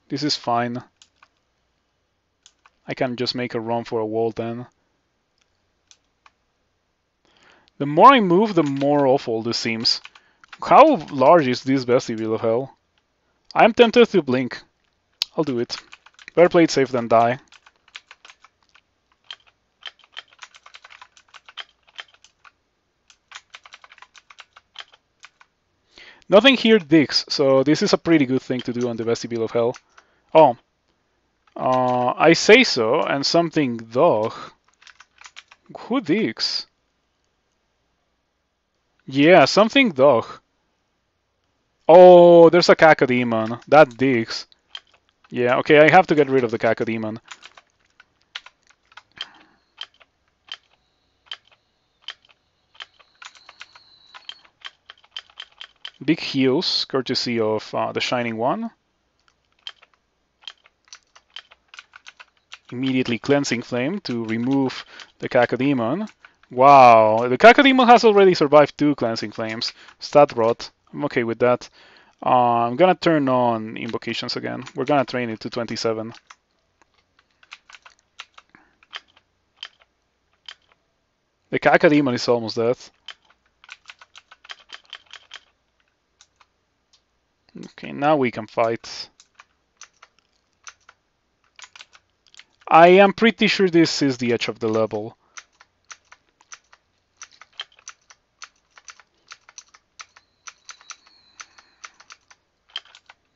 This is fine. I can just make a run for a wall then. The more I move, the more awful this seems. How large is this Vestibule of Hell? I'm tempted to blink. I'll do it. Better play it safe than die. Nothing here digs, so this is a pretty good thing to do on the Vestibule of Hell. Oh. I say so, and something dog. Who digs? Yeah, something dog. Oh, there's a Cacodemon. That digs. Yeah, okay, I have to get rid of the Cacodemon. Big heals, courtesy of the Shining One. Immediately Cleansing Flame to remove the Cacodemon. Wow, the Cacodemon has already survived 2 Cleansing Flames. Stat rot. I'm okay with that. I'm gonna turn on Invocations again. We're gonna train it to 27. The Cacodemon is almost dead. Okay, now we can fight. I am pretty sure this is the edge of the level.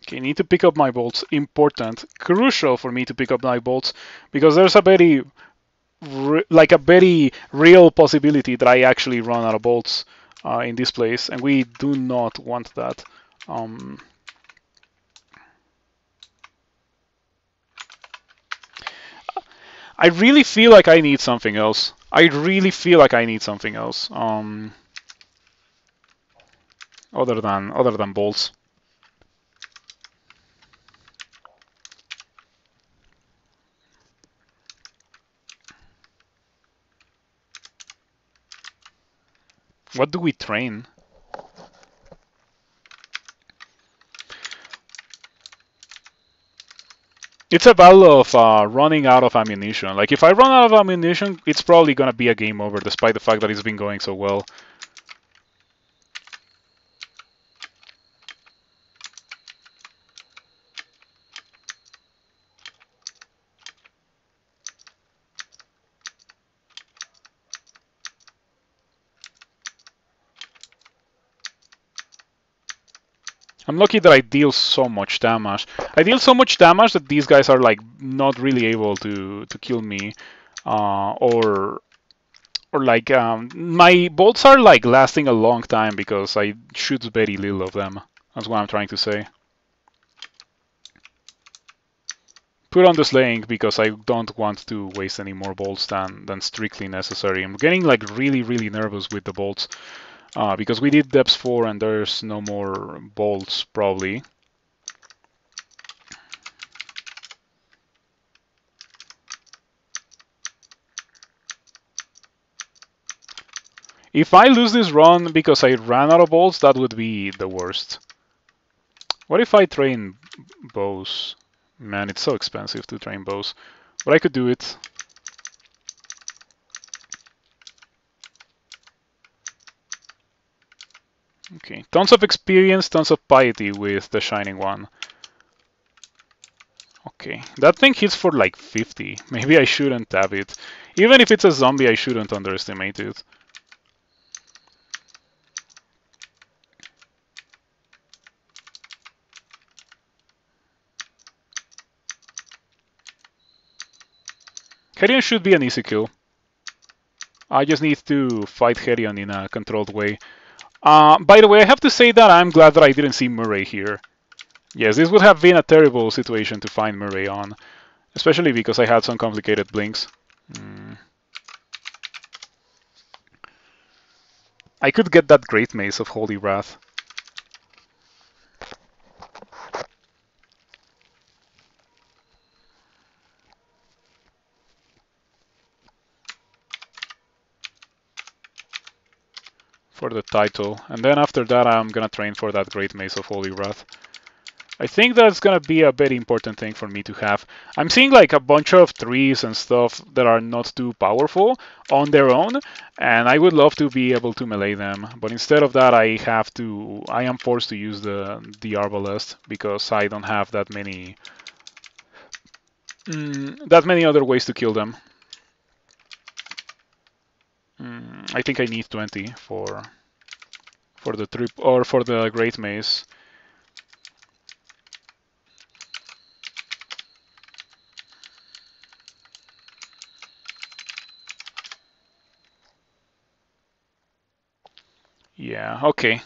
Okay, need to pick up my bolts. Important, crucial for me to pick up my bolts, because there's a very, like a very real possibility that I actually run out of bolts in this place, and we do not want that. I really feel like I need something else. I really feel like I need something else. Other than bolts. What do we train? It's a battle of running out of ammunition. Like, if I run out of ammunition, it's probably gonna be a game over, despite the fact that it's been going so well. I'm lucky that I deal so much damage. I deal so much damage that these guys are like not really able to kill me, or like my bolts are like lasting a long time because I shoot very little of them. That's what I'm trying to say. Put on the slaying because I don't want to waste any more bolts than strictly necessary. I'm getting like really nervous with the bolts. Because we did depths 4 and there's no more bolts probably. If I lose this run because I ran out of bolts, that would be the worst. What if I train bows? Man, it's so expensive to train bows. But I could do it. Okay, tons of experience, tons of piety with the Shining One. Okay, that thing hits for like 50. Maybe I shouldn't have it. Even if it's a zombie, I shouldn't underestimate it. Herion should be an easy kill. I just need to fight Herion in a controlled way. By the way, I have to say that I'm glad that I didn't see Murray here. Yes, this would have been a terrible situation to find Murray on, especially because I had some complicated blinks. Mm. I could get that Great Mace of Holy Wrath. For the title, and then after that I'm gonna train for that Great Mace of Holy Wrath. I think that's gonna be a very important thing for me to have. I'm seeing like a bunch of trees and stuff that are not too powerful on their own, and I would love to be able to melee them, but instead of that I am forced to use the Arbalest because I don't have that many other ways to kill them. I think I need 20 for the trip or for the Great Mace. Yeah, okay.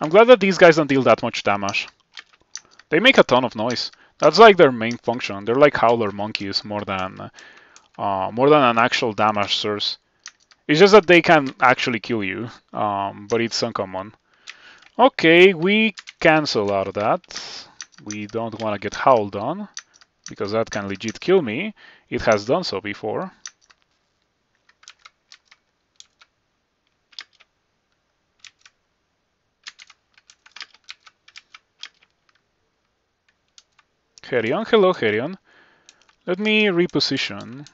I'm glad that these guys don't deal that much damage. They make a ton of noise. That's like their main function. They're like howler monkeys more than an actual damage source. It's just that they can actually kill you, but it's uncommon. Okay, we cancel out of that. We don't want to get howled on, because that can legit kill me. It has done so before. Herion, hello Herion. Let me reposition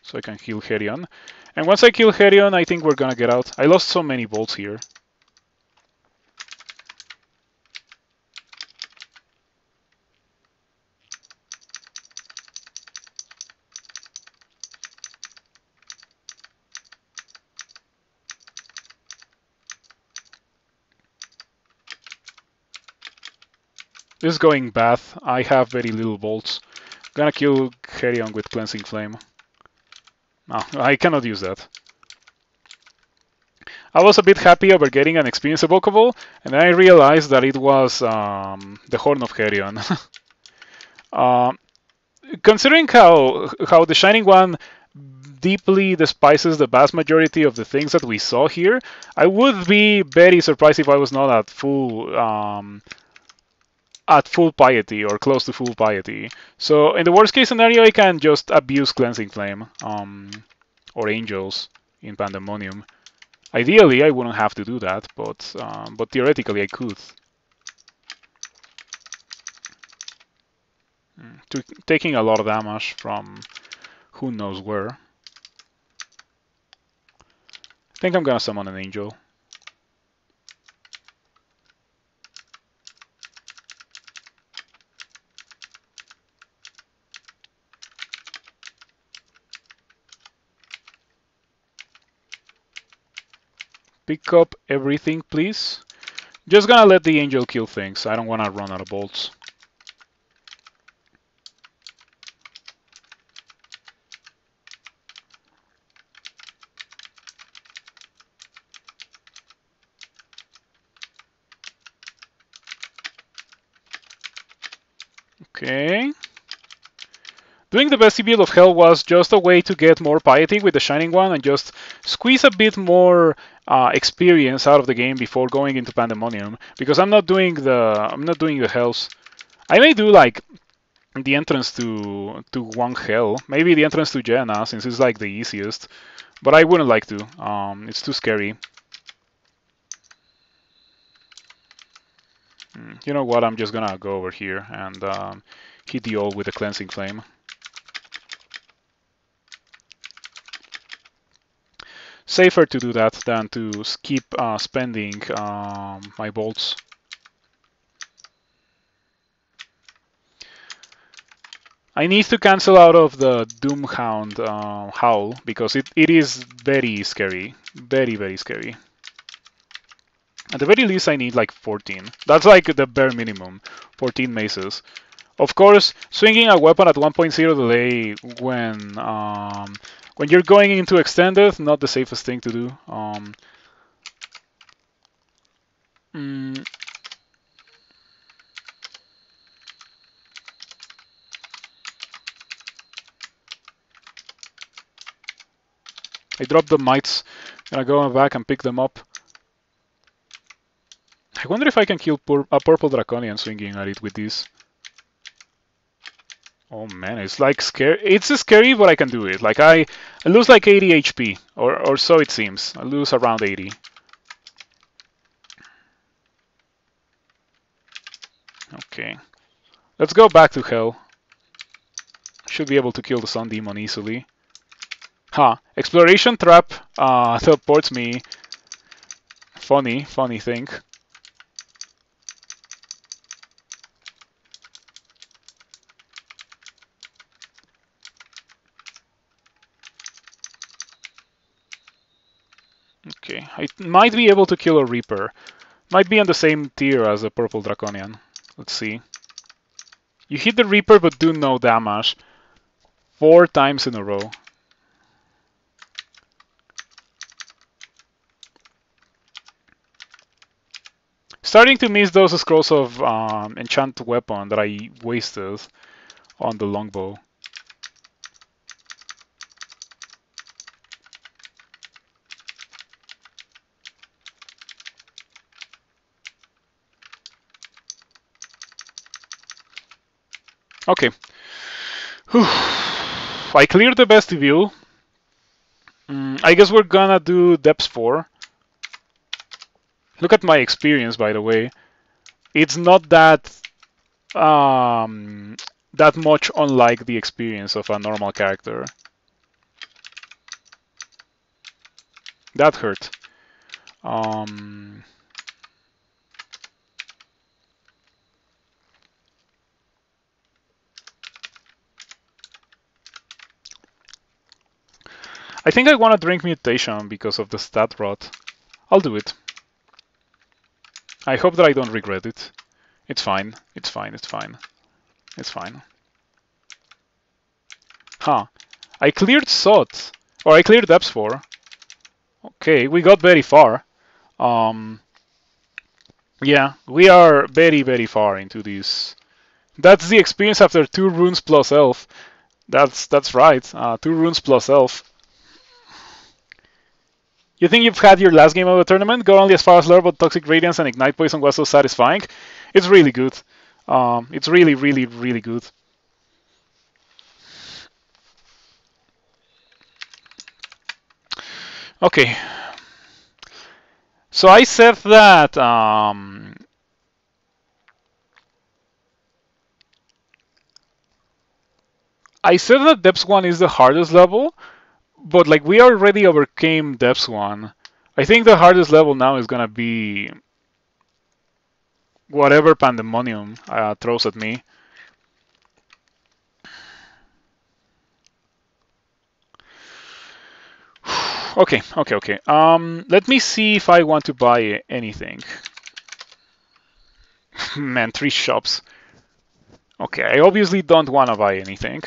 so I can heal Herion. And once I kill Herion, I think we're gonna get out. I lost so many bolts here. This is going bad. I have very little bolts. Gonna kill Herion with Cleansing Flame. No, I cannot use that. I was a bit happy over getting an experience evocable, and then I realized that it was the Horn of Herion. Considering how the Shining One deeply despises the vast majority of the things that we saw here, I would be very surprised if I was not at full piety or close to full piety. So in the worst case scenario, I can just abuse Cleansing Flame or Angels in Pandemonium. Ideally, I wouldn't have to do that, but theoretically I could. Taking a lot of damage from who knows where. I think I'm gonna summon an Angel. Pick up everything, please. Just gonna let the Angel kill things. I don't wanna run out of bolts. Okay. Doing the Vestibule of Hell was just a way to get more piety with the Shining One and just squeeze a bit more experience out of the game before going into Pandemonium. Because I'm not doing the hells. I may do like the entrance to one hell, maybe the entrance to Jenna since it's like the easiest, but I wouldn't like to. It's too scary. You know what? I'm just gonna go over here and hit the ult with the Cleansing Flame. Safer to do that than to keep spending my bolts. I need to cancel out of the Doomhound howl because it is very scary. Very, very scary. At the very least, I need like 14. That's like the bare minimum, 14 maces. Of course, swinging a weapon at 1.0 delay when you're going into extended, not the safest thing to do. Mm, I dropped the mites. Gonna go back and pick them up. I wonder if I can kill a purple draconian swinging at it with this. Oh man, it's like scary. It's scary, but I can do it. Like I lose like 80 HP, or so it seems. I lose around 80. Okay, let's go back to hell. Should be able to kill the sun demon easily. Ha! Exploration trap teleports me. Funny thing. Okay, I might be able to kill a Reaper. Might be on the same tier as the Purple Draconian. Let's see. You hit the Reaper but do no damage. 4 times in a row. Starting to miss those scrolls of enchant weapon that I wasted on the longbow. Okay. Whew. I cleared the vestibule. I guess we're gonna do depths 4. Look at my experience, by the way. It's not that that much unlike the experience of a normal character. That hurt. I think I want to drink mutation because of the stat rot. I'll do it. I hope that I don't regret it. It's fine. It's fine. It's fine. It's fine. Huh. I cleared SOT. Or I cleared depths 4. Okay, we got very far. Yeah, we are very far into this. That's the experience after 2 runes plus elf. That's right. 2 runes plus elf. You think you've had your last game of the tournament? Go only as far as lure, but Toxic Radiance and Ignite Poison was so satisfying. It's really good. It's really good. Okay. So I said that Depths 1 is the hardest level, but like we already overcame Depths 1. I think the hardest level now is gonna be whatever Pandemonium throws at me. Okay. Let me see if I want to buy anything. Man, 3 shops. Okay, I obviously don't want to buy anything.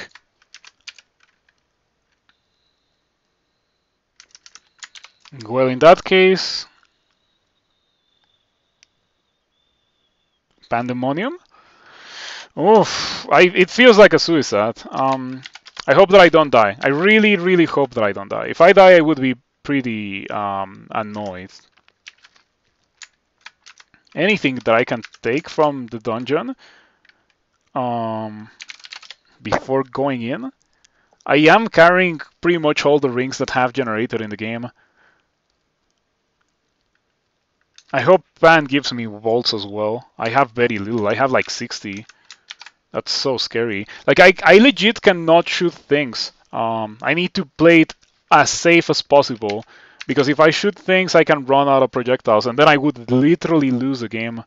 Well, in that case, Pandemonium? Oof, it feels like a suicide. I hope that I don't die. I really hope that I don't die. If I die, I would be pretty annoyed. Anything that I can take from the dungeon before going in? I am carrying pretty much all the rings that have generated in the game. I hope Pan gives me volts as well. I have very little. I have like 60. That's so scary. Like I legit cannot shoot things. I need to play it as safe as possible, because if I shoot things, I can run out of projectiles, and then I would literally lose the game.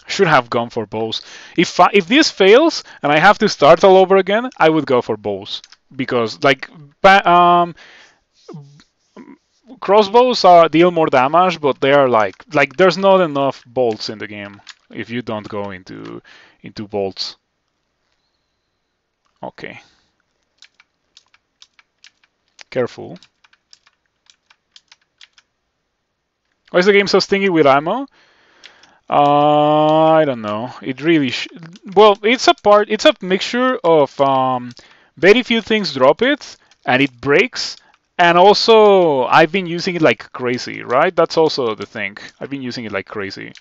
Should have gone for bows. If this fails and I have to start all over again, I would go for bows, because like crossbows deal more damage, but they are like there's not enough bolts in the game if you don't go into bolts. Okay. Careful. Why is the game so stingy with ammo? I don't know. It really well, it's a mixture of very few things drop it and it breaks, and also I've been using it like crazy, right? That's also the thing. I've been using it like crazy.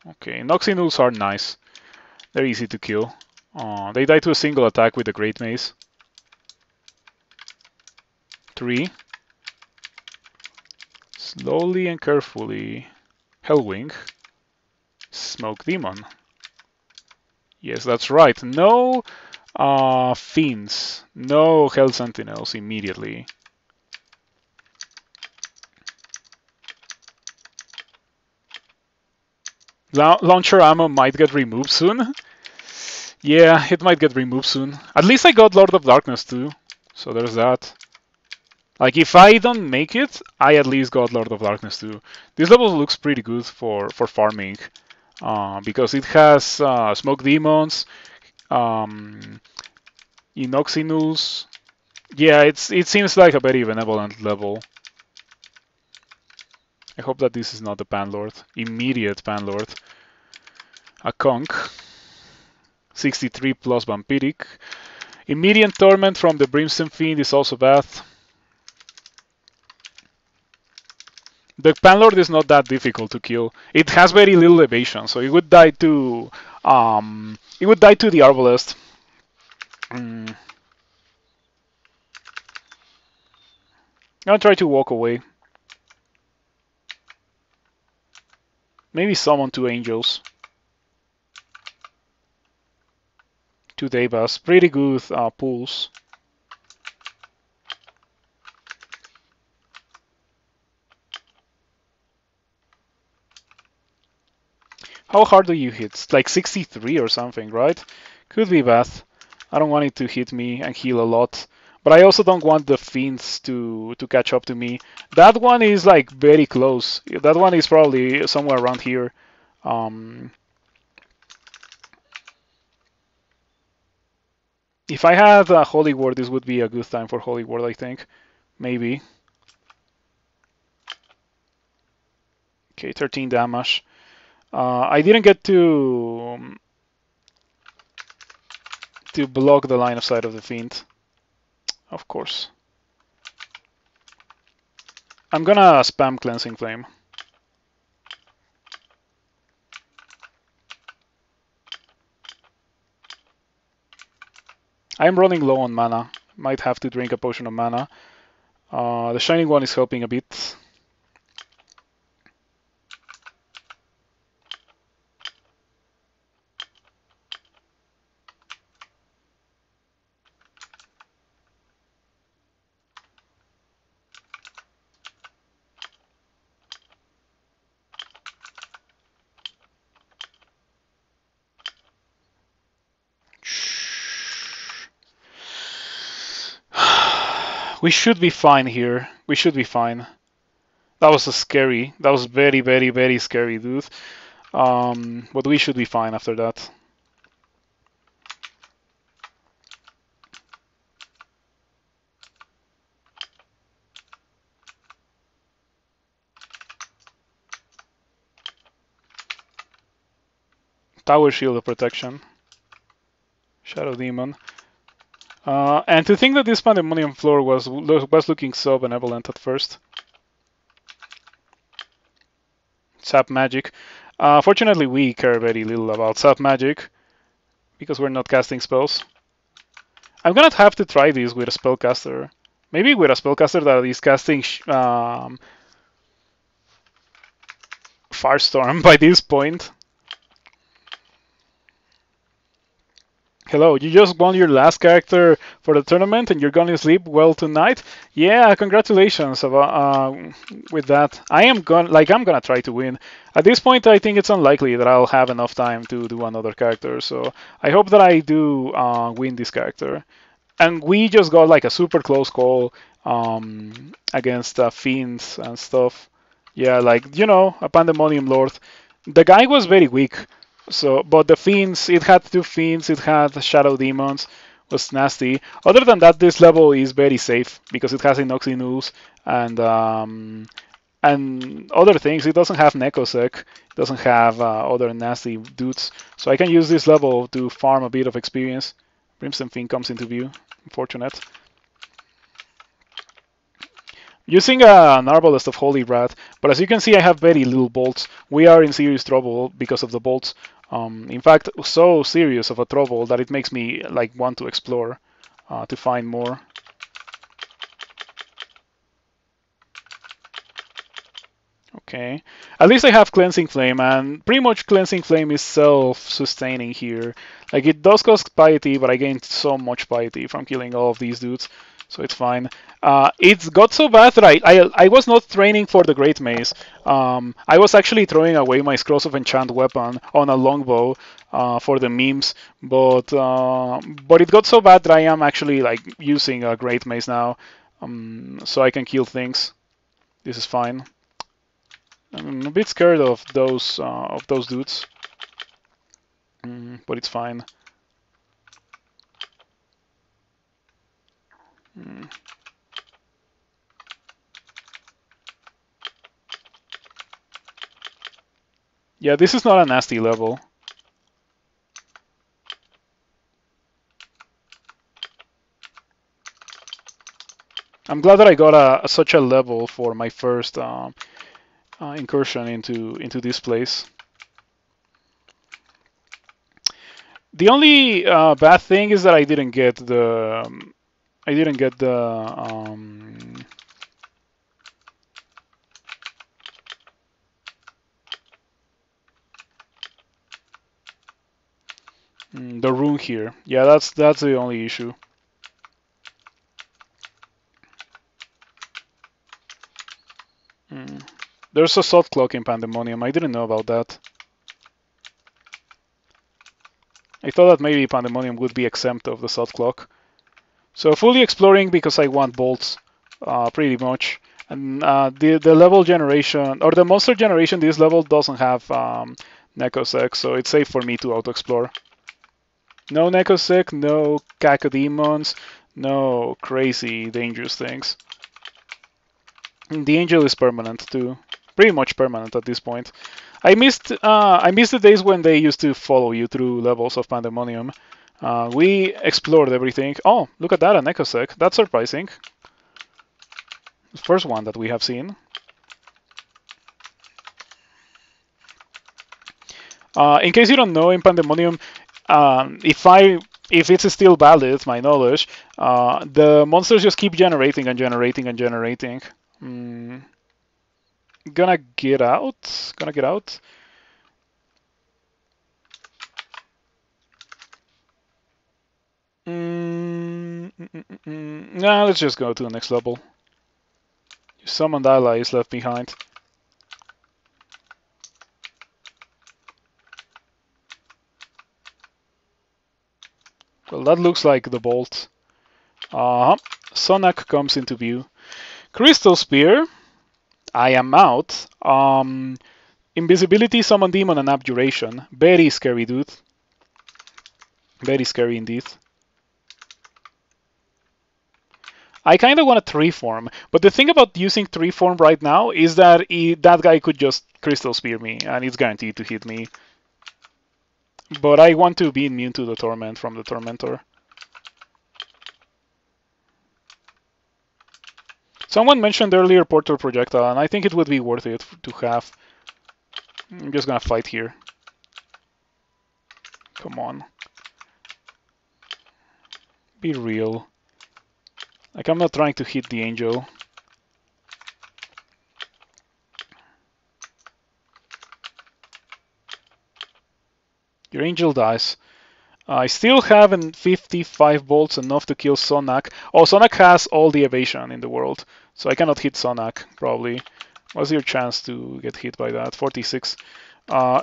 Okay, Noxinules are nice. They're easy to kill. They die to a single attack with the Great Mace. 3. Slowly and carefully. Hellwing. Smoke Demon. Yes, that's right. No Fiends. No Hell Sentinels immediately. Launcher ammo might get removed soon. Yeah, it might get removed soon. At least I got Lord of Darkness too. So there's that. Like, if I don't make it, I at least got Lord of Darkness too. This level looks pretty good for farming. Because it has Smoke Demons, Inoxinules. Yeah, it seems like a very benevolent level. I hope that this is not the Panlord. Immediate Panlord. A Conch. 63 plus Vampiric. Immediate Torment from the Brimstone Fiend is also bad. The Panlord is not that difficult to kill. It has very little evasion, so it would die to the Arbalest. I'm gonna try to walk away. Maybe summon 2 angels. 2 Devas. Pretty good pulls. How hard do you hit? Like 63 or something, right? Could be bad. I don't want it to hit me and heal a lot. But I also don't want the fiends to catch up to me. That one is like very close. That one is probably somewhere around here. If I had a Holy Word, this would be a good time for Holy Word, I think. Maybe. Okay, 13 damage. I didn't get to block the line of sight of the Fiend. Of course. I'm gonna spam Cleansing Flame. I'm running low on mana. Might have to drink a potion of mana. The Shining One is helping a bit. We should be fine here. We should be fine. That was scary. That was very, very, very scary, dude. But we should be fine after that. Tower Shield of Protection. Shadow Demon. And to think that this Pandemonium floor was looking so benevolent at first. Sap Magic. Fortunately, we care very little about Sap Magic because we're not casting spells. I'm gonna have to try this with a spellcaster. Maybe with a spellcaster that is casting Firestorm by this point. Hello, you just won your last character for the tournament and you're gonna sleep well tonight? Yeah, congratulations with that. I'm gonna try to win. At this point, I think it's unlikely that I'll have enough time to do another character, so I hope that I do win this character. and we just got like a super close call against fiends and stuff. Yeah, like a Pandemonium Lord. The guy was very weak. So, but the fiends, it had two fiends, it had shadow demons, was nasty. Other than that, this level is very safe because it has Inoxinus and other things. It doesn't have Necosec, it doesn't have other nasty dudes. So I can use this level to farm a bit of experience. Brimstone Fiend comes into view. Unfortunate. Using an Arbalest of Holy Wrath, but as you can see, I have very little bolts. We are in serious trouble because of the bolts. In fact, so serious of a trouble that it makes me like want to explore to find more. Okay, at least I have Cleansing Flame, and pretty much Cleansing Flame is self-sustaining here. Like, it does cost piety, but I gained so much piety from killing all of these dudes, so it's fine. It's got so bad that I was not training for the Great Mace. I was actually throwing away my Scrolls of Enchant weapon on a longbow for the memes, but it got so bad that I am actually like using a Great Mace now, so I can kill things. This is fine. I'm a bit scared of those dudes, but it's fine. Yeah, this is not a nasty level. I'm glad that I got such a level for my first incursion into this place. The only bad thing is that I didn't get the the rune here. Yeah, that's the only issue. There's a soft clock in Pandemonium. I didn't know about that. I thought that maybe Pandemonium would be exempt of the soft clock. So fully exploring because I want bolts, pretty much. And the level generation, or the monster generation, this level doesn't have Necosec, so it's safe for me to auto-explore. No Necosec, no Cacodemons, no crazy dangerous things. And the Angel is permanent too. Pretty much permanent at this point. I missed the days when they used to follow you through levels of Pandemonium. We explored everything. Oh, look at that, a Necosec. That's surprising. The first one that we have seen. In case you don't know, in Pandemonium, if it's still valid, my knowledge, the monsters just keep generating and generating and generating. Gonna get out. Nah, let's just go to the next level. Your summoned ally is left behind. Well, that looks like the bolt. Sonak comes into view. Crystal Spear. I am out. Invisibility, Summon Demon, and Abjuration. Very scary, dude. Very scary indeed. I kind of want a 3-form, but the thing about using 3-form right now is that that guy could just Crystal Spear me, and it's guaranteed to hit me. But I want to be immune to the Torment from the Tormentor. Someone mentioned earlier Portal Projectile, and I think it would be worth it to have. I'm just gonna fight here. Come on. Be real. Like, I'm not trying to hit the angel. Your angel dies. I still have 55 bolts, enough to kill Sonak. Oh, Sonak has all the evasion in the world, so I cannot hit Sonak, probably. What's your chance to get hit by that? 46.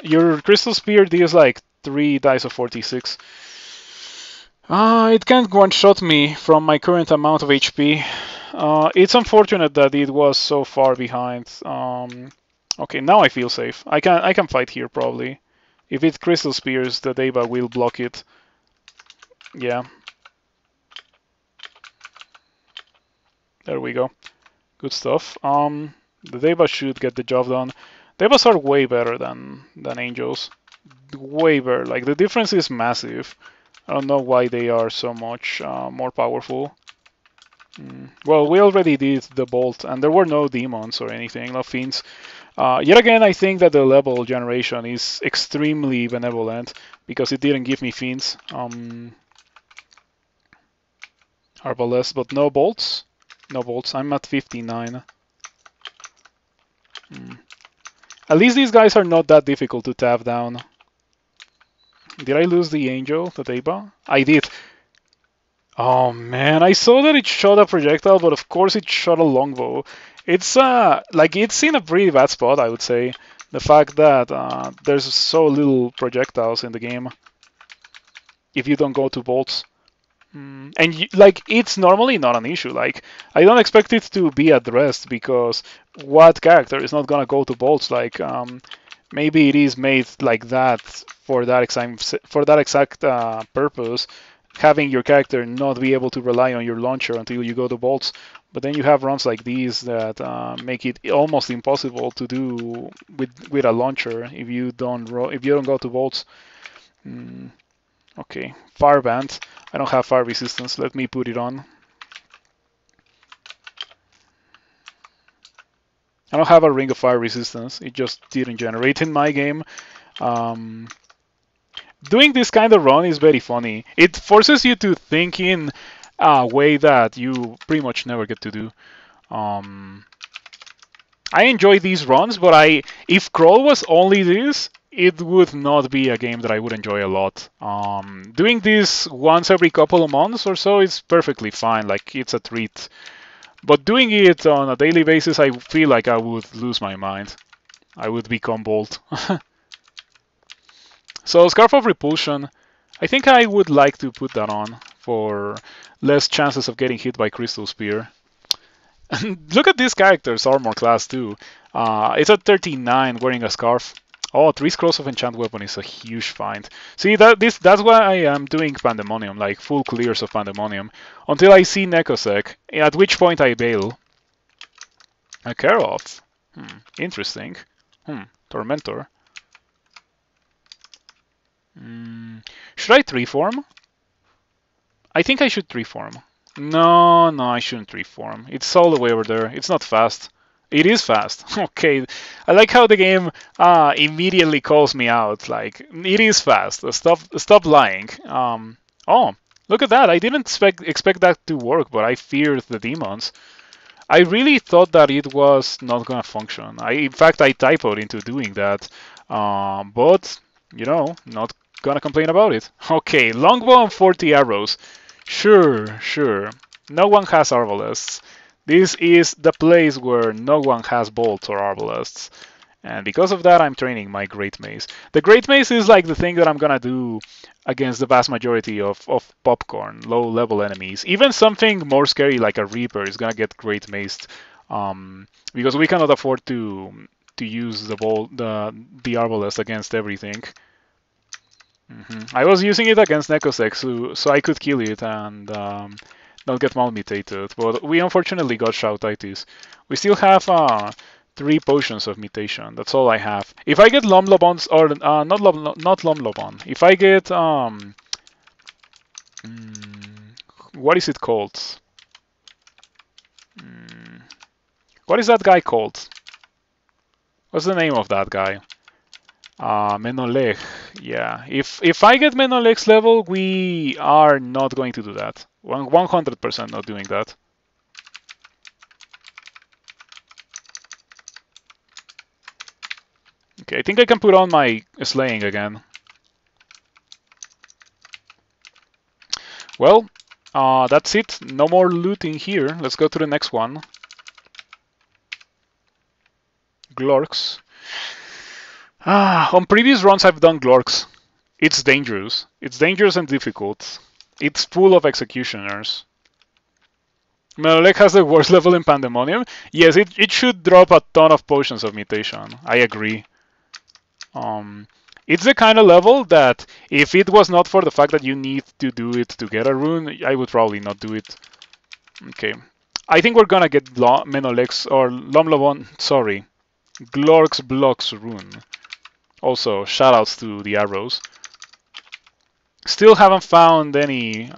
Your Crystal Spear deals like 3 dice of 46. It can't one-shot me from my current amount of HP. It's unfortunate that it was so far behind. Okay, now I feel safe. I can fight here probably. If it Crystal Spears, the Deva will block it. Yeah. There we go. Good stuff. The Deva should get the job done. Devas are way better than Angels. Way better. Like the difference is massive. I don't know why they are so much more powerful. Well, we already did the Bolt, and there were no demons or anything, no fiends. Yet again, I think that the level generation is extremely benevolent because it didn't give me fiends. Arbalest, but no bolts. No bolts. I'm at 59. At least these guys are not that difficult to tap down. Did I lose the angel, the Deba? I did. Oh man, I saw that it shot a projectile, but of course it shot a longbow. It's like it's in a pretty bad spot, I would say. The fact that there's so little projectiles in the game if you don't go to bolts. And like it's normally not an issue. Like I don't expect it to be addressed because what character is not gonna go to bolts? Like maybe it is made like that for that exact purpose, having your character not be able to rely on your launcher until you go to bolts. But then you have runs like these that make it almost impossible to do with a launcher if you don't go to bolts. Okay, fire band. I don't have fire resistance. Let me put it on. I don't have a ring of fire resistance. It just didn't generate in my game. Doing this kind of run is very funny. It forces you to think in a way that you pretty much never get to do. I enjoy these runs, but if Crawl was only this, it would not be a game that I would enjoy a lot. Doing this once every couple of months or so is perfectly fine, like it's a treat. But doing it on a daily basis, I feel like I would lose my mind. I would become bold. So Scarf of Repulsion, I think I would like to put that on for less chances of getting hit by Crystal Spear. Look at this character's armor class too. It's at 39 wearing a scarf. Oh, 3 scrolls of enchant weapon is a huge find. See, that's why I am doing Pandemonium, like full clears of Pandemonium, until I see Nekosek, at which point I bail. A Karoth. Interesting. Tormentor. Should I 3-form? I think I should 3-form. No, I shouldn't 3-form. It's all the way over there. It's not fast. It is fast. Okay, I like how the game immediately calls me out. Like, it is fast. Stop lying. Oh, look at that. I didn't expect that to work, but I feared the demons. I really thought that it was not gonna function. In fact, I typoed into doing that. But, not gonna complain about it. Okay, longbow and 40 arrows. Sure. No one has arbalests. This is the place where no one has bolts or arbalests. And because of that, I'm training my Great Mace. The Great Mace is like the thing that I'm gonna do against the vast majority of popcorn, low-level enemies. Even something more scary like a Reaper is gonna get Great Maced. Because we cannot afford to use the arbalest against everything. I was using it against Nekosek, so I could kill it and not get malmutated, but we unfortunately got Shoutitis. We still have 3 potions of mutation. That's all I have. If I get Lomlobons, or not Lomlobon, if I get what is it called? What is that guy called? What's the name of that guy? Menolech, yeah. If I get Menolech's level, we are not going to do that. 100% not doing that. Okay, I think I can put on my slaying again. Well, that's it. No more looting here. Let's go to the next one. Glorks. On previous runs I've done Glorks. It's dangerous. It's dangerous and difficult. It's full of executioners. Menelek has the worst level in Pandemonium. Yes, it should drop a ton of potions of mutation. I agree. Um, it's the kind of level that if it was not for the fact that you need to do it to get a rune, I would probably not do it. Okay. I think we're gonna get Menolek's or Lomlobon, sorry, Glork's Blocks rune. Also, shoutouts to the arrows. Still haven't found any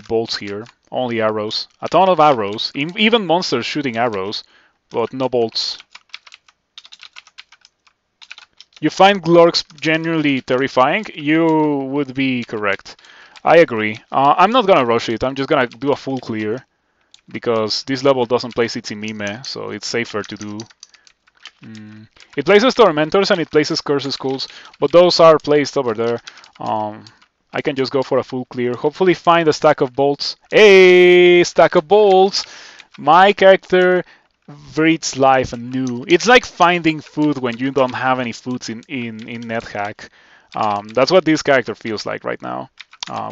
bolts here. Only arrows. A ton of arrows. Even monsters shooting arrows, but no bolts. You find Glorks genuinely terrifying? You would be correct. I agree. I'm not gonna rush it. I'm just gonna do a full clear because this level doesn't place Itsimime, so it's safer to do. It places Tormentors and it places Curse Schools, but those are placed over there. I can just go for a full clear. Hopefully find a stack of bolts. Hey, stack of bolts! My character breathes life anew. It's like finding food when you don't have any foods in NetHack. That's what this character feels like right now.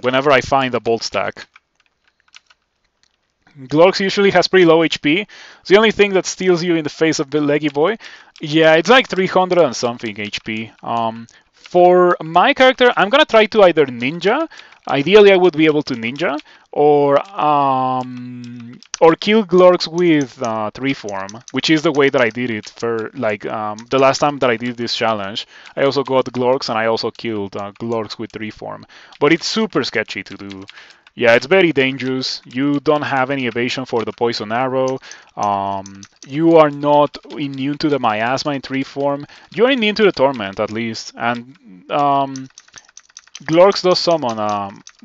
Whenever I find a bolt stack. Glorks usually has pretty low HP. It's the only thing that steals you in the face of the Leggy Boy. Yeah, it's like 300 and something HP. For my character, I'm gonna try to either ninja. Ideally, I would be able to ninja, or kill Glorks with 3-form, which is the way that I did it for like the last time that I did this challenge. I also got Glorks and I also killed Glorks with 3-form, but it's super sketchy to do. Yeah, it's very dangerous. You don't have any evasion for the poison arrow. You are not immune to the miasma in 3-form. You're immune to the torment at least. And Glorks does summon.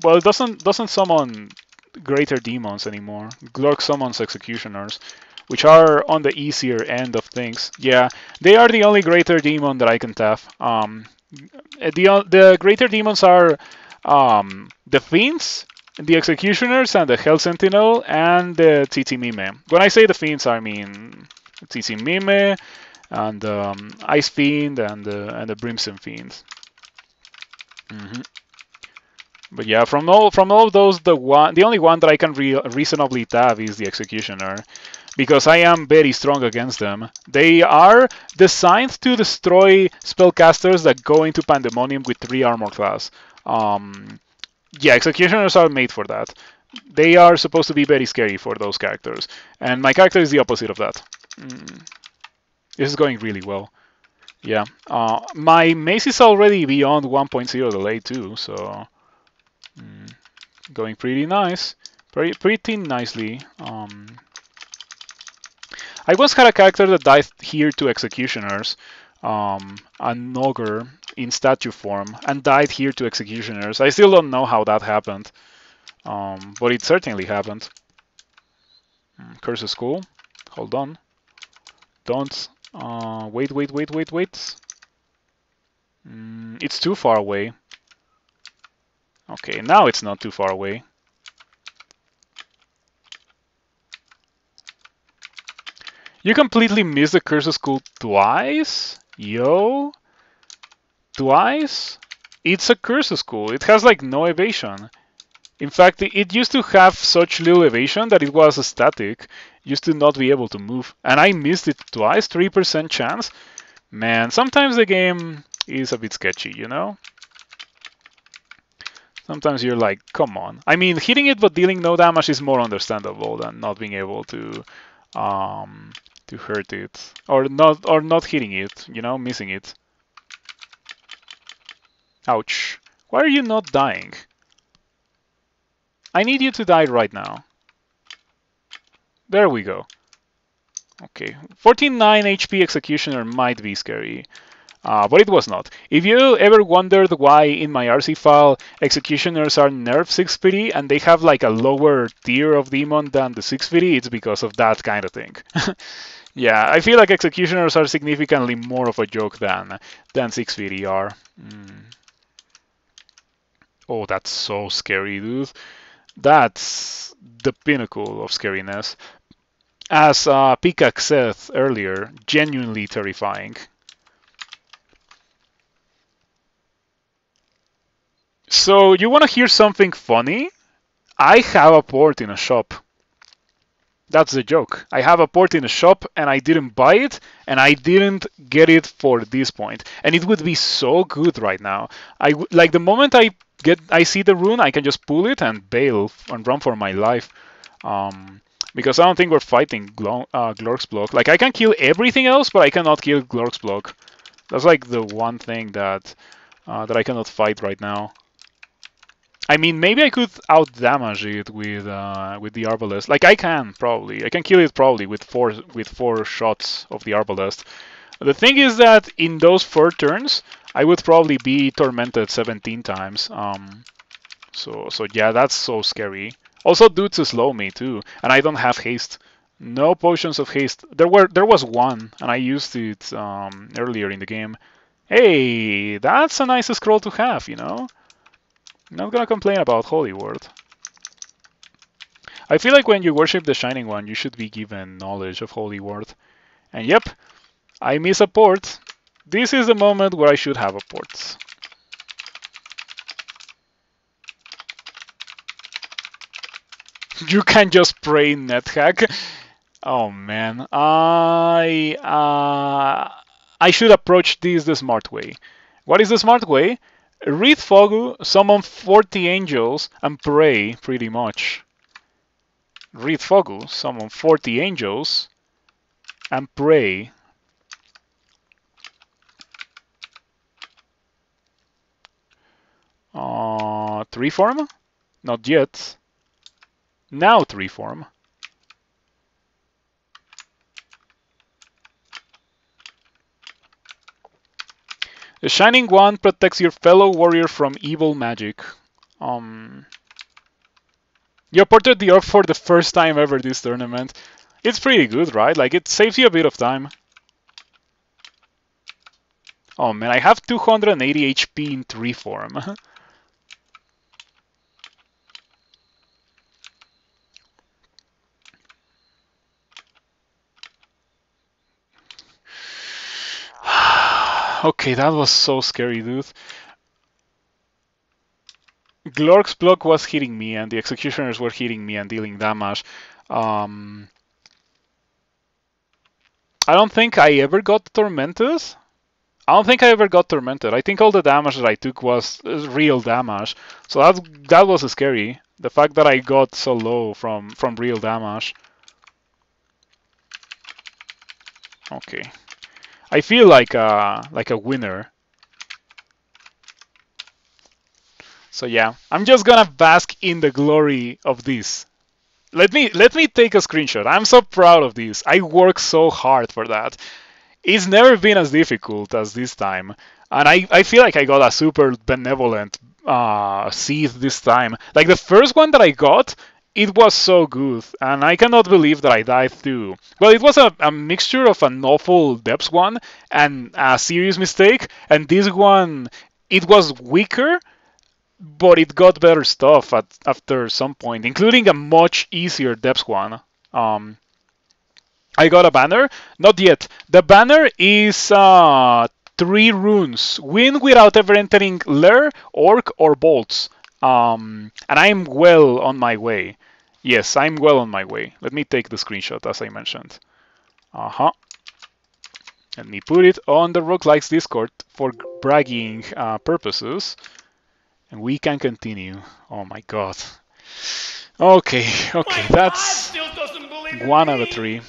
Well, it doesn't summon greater demons anymore. Glorks summons executioners, which are on the easier end of things. Yeah, they are the only greater demon that I can tap. The greater demons are the fiends, the Executioners, and the Hell Sentinel, and the Titi-Mime. When I say the Fiends, I mean Titi-Mime, and Ice Fiend, and the Brimstone Fiend. But yeah, from all of those, the only one that I can reasonably tap is the Executioner, because I am very strong against them. They are designed to destroy spellcasters that go into Pandemonium with 3 armor class. Yeah, Executioners are made for that. They are supposed to be very scary for those characters. And my character is the opposite of that. This is going really well. Yeah. My mace is already beyond 1.0 delay too, so... going pretty nice. Pretty nicely. I once had a character that died here to Executioners. An ogre in statue form and died here to executioners. I still don't know how that happened, but it certainly happened. Curse is cool. Hold on. Don't. Wait. It's too far away. Okay, now it's not too far away. You completely missed the Curse School twice? Yo? Twice? It's a Curse School. It has like no evasion. In fact, it used to have such little evasion that it was static. Used to not be able to move. And I missed it twice, 3% chance. Man, sometimes the game is a bit sketchy, you know? Sometimes you're like, come on. I mean, hitting it but dealing no damage is more understandable than not being able to hurt it. Or not hitting it, you know, missing it. Ouch. Why are you not dying? I need you to die right now. There we go. Okay. 14.9 HP Executioner might be scary. But it was not. If you ever wondered why in my RC file Executioners are nerfed 650 and they have like a lower tier of demon than the 650, it's because of that kind of thing. Yeah, I feel like Executioners are significantly more of a joke than 650 are. Oh, that's so scary, dude. That's the pinnacle of scariness. As Peacock said earlier, genuinely terrifying. So you want to hear something funny? I have a port in a shop. That's the joke. I have a port in a shop and I didn't buy it and I didn't get it for this point. And it would be so good right now. Like the moment I see the rune, I can just pull it and bail and run for my life. Because I don't think we're fighting Glork's block. Like I can kill everything else, but I cannot kill Glork's block. That's like the one thing that I cannot fight right now. I mean, maybe I could out-damage it with the Arbalest. Like I can probably, I can kill it probably with four shots of the Arbalest. The thing is that in those 4 turns, I would probably be tormented 17 times. So yeah, that's so scary. Also, dudes slow me too, and I don't have haste. No potions of haste. There was one, and I used it earlier in the game. Hey, that's a nice scroll to have, you know. Not gonna complain about Holy Word. I feel like when you worship the Shining One, you should be given knowledge of Holy Word. And yep, I miss a port. This is the moment where I should have a port. You can just pray NetHack. Oh man, I should approach this the smart way. What is the smart way? Read Fogu, summon 40 angels, and pray, pretty much. Read Fogu, summon 40 angels, and pray. Tree form? Not yet. Now tree form. The Shining One protects your fellow warrior from evil magic. You ported the orc for the first time ever this tournament. It's pretty good, right? Like, it saves you a bit of time. Oh man, I have 280 HP in tree form. Okay, that was so scary, dude. Glork's block was hitting me, and the executioners were hitting me and dealing damage. I don't think I ever got tormented. I think all the damage that I took was real damage. So that was scary. The fact that I got so low from real damage. Okay. I feel like a winner. So yeah, I'm just gonna bask in the glory of this. Let me take a screenshot. I'm so proud of this. I worked so hard for that. It's never been as difficult as this time. And I feel like I got a super benevolent seed this time. Like the first one that I got, it was so good. And I cannot believe that I died too. Well, it was a mixture of an awful depths one and a serious mistake. And this one, it was weaker, but it got better stuff after some point, including a much easier depths one. I got a banner? Not yet. The banner is 3 runes. Win without ever entering Lair, Orc, or Bolts. And I'm well on my way. Yes, I'm well on my way. Let me take the screenshot, as I mentioned. Let me put it on the Roguelikes Discord for bragging purposes. And we can continue. Oh my god. Okay, that's 1 out of 3.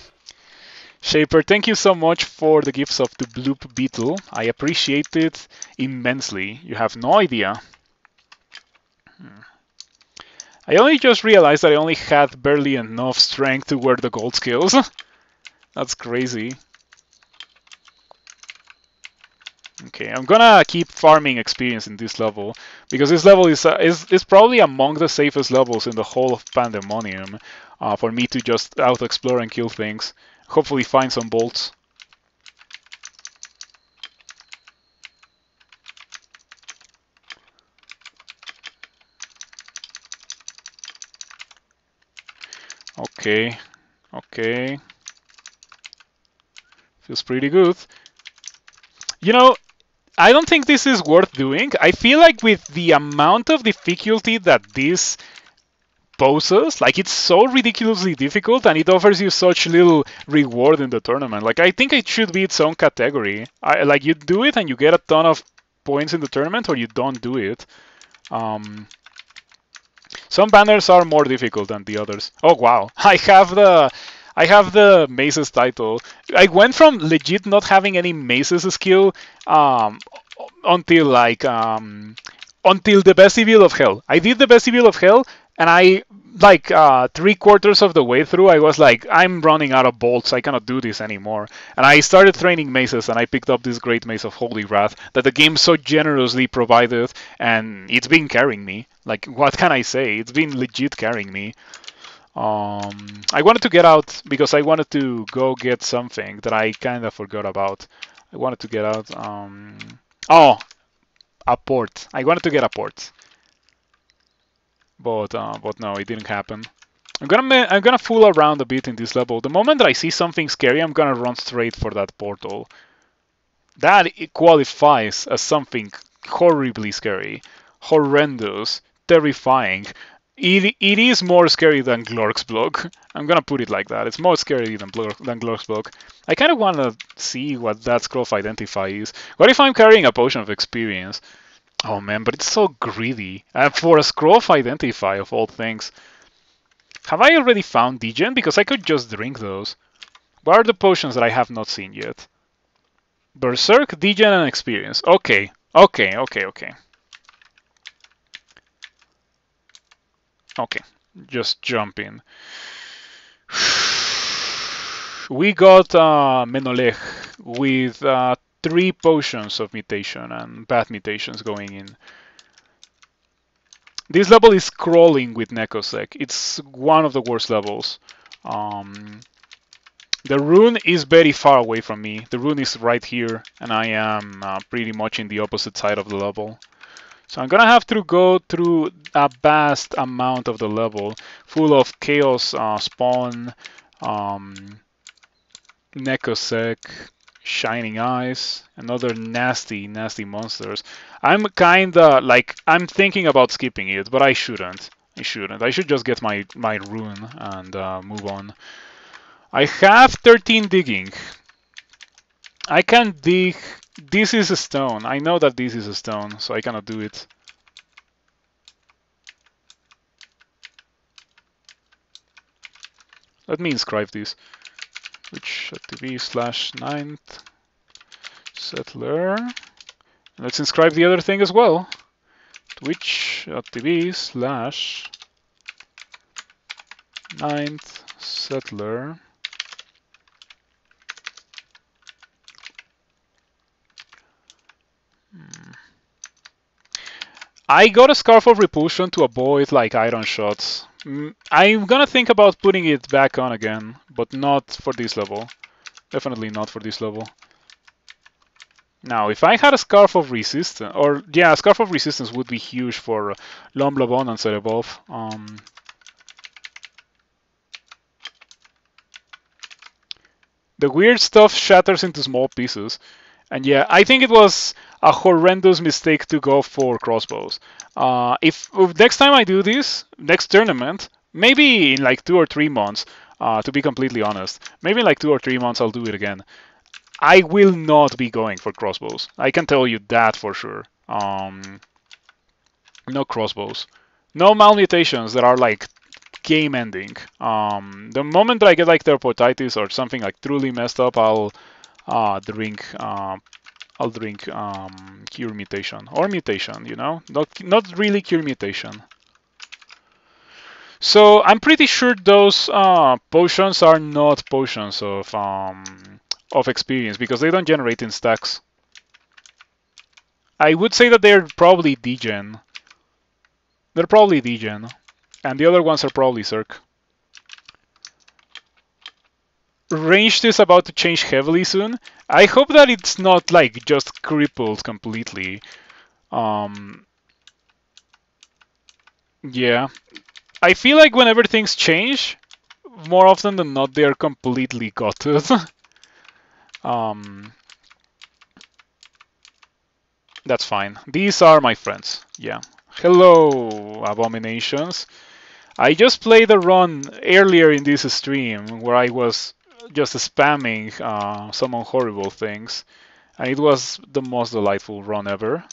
Shaper, thank you so much for the gifts of the Bloop Beetle. I appreciate it immensely. You have no idea. I only just realized that I only had barely enough strength to wear the gold scales. That's crazy. Okay, I'm gonna keep farming experience in this level, because this level is probably among the safest levels in the whole of Pandemonium for me to just out-explore and kill things. Hopefully find some bolts. Okay, okay. Feels pretty good. You know, I don't think this is worth doing. I feel like with the amount of difficulty that this poses, like it's so ridiculously difficult and it offers you such little reward in the tournament. Like I think it should be its own category. Like you do it and you get a ton of points in the tournament, or you don't do it. Some banners are more difficult than the others. Oh wow, I have the Maces title. I went from legit not having any Maces skill until like until the Vestibule of Hell. I did the Vestibule of Hell, and I like 3/4 of the way through, I was like, I'm running out of bolts. I cannot do this anymore. And I started training maces, and I picked up this great mace of Holy Wrath that the game so generously provided, and it's been carrying me. Like, what can I say? It's been legit carrying me. I wanted to get out because I wanted to go get something that I kind of forgot about. I wanted to get out. Oh, a port. I wanted to get a port, but no, it didn't happen. I'm gonna fool around a bit in this level. The moment that I see something scary, I'm gonna run straight for that portal. That qualifies as something horribly scary, horrendous, terrifying. It is more scary than Glork's block. I'm gonna put it like that. It's more scary than Glork's block. I kind of want to see what that scroll of identify is. What if I'm carrying a potion of experience? Oh man, but it's so greedy. And for a scroll of identify of all things. Have I already found Degen? Because I could just drink those. What are the potions that I have not seen yet? Berserk, Degen, and experience. Okay. Okay. Just jump in. We got Menolech with 3 potions of mutation and bad mutations going in. This level is crawling with Necosec. It's one of the worst levels. The rune is very far away from me. The rune is right here, and I am pretty much in the opposite side of the level. So I'm gonna have to go through a vast amount of the level, full of chaos spawn, Necosec, Shining Eyes, and other nasty monsters. I'm kinda like, I'm thinking about skipping it, but I shouldn't. I should just get my rune and move on. I have 13 digging. I can dig. This is a stone. I know that this is a stone, so I cannot do it. Let me inscribe this. Twitch.tv/9th settler. Let's inscribe the other thing as well. Twitch.tv/9th settler. I got a Scarf of Repulsion to avoid like iron shots. I'm gonna think about putting it back on again, but not for this level. Definitely not for this level. Now, if I had a Scarf of Resistance, or yeah, a Scarf of Resistance would be huge for Lomblabon and Cerebov. The weird stuff shatters into small pieces. And yeah, I think it was a horrendous mistake to go for crossbows. If next time I do this, next tournament, maybe in like 2 or 3 months, to be completely honest, maybe in like 2 or 3 months I'll do it again. I will not be going for crossbows. I can tell you that for sure. No crossbows. No malmutations that are like game ending. The moment that I get like teleportitis or something like truly messed up, I'll drink cure mutation or mutation, you know, not really cure mutation. So I'm pretty sure those potions are not potions of experience because they don't generate in stacks. I would say that they're probably degen. They're probably degen, and the other ones are probably circ. Ranged is about to change heavily soon. I hope that it's not like just crippled completely. Yeah. I feel like whenever things change, more often than not, they're completely gutted. That's fine. These are my friends. Yeah. Hello, abominations. I just played a run earlier in this stream where I was just spamming some horrible things, and it was the most delightful run ever.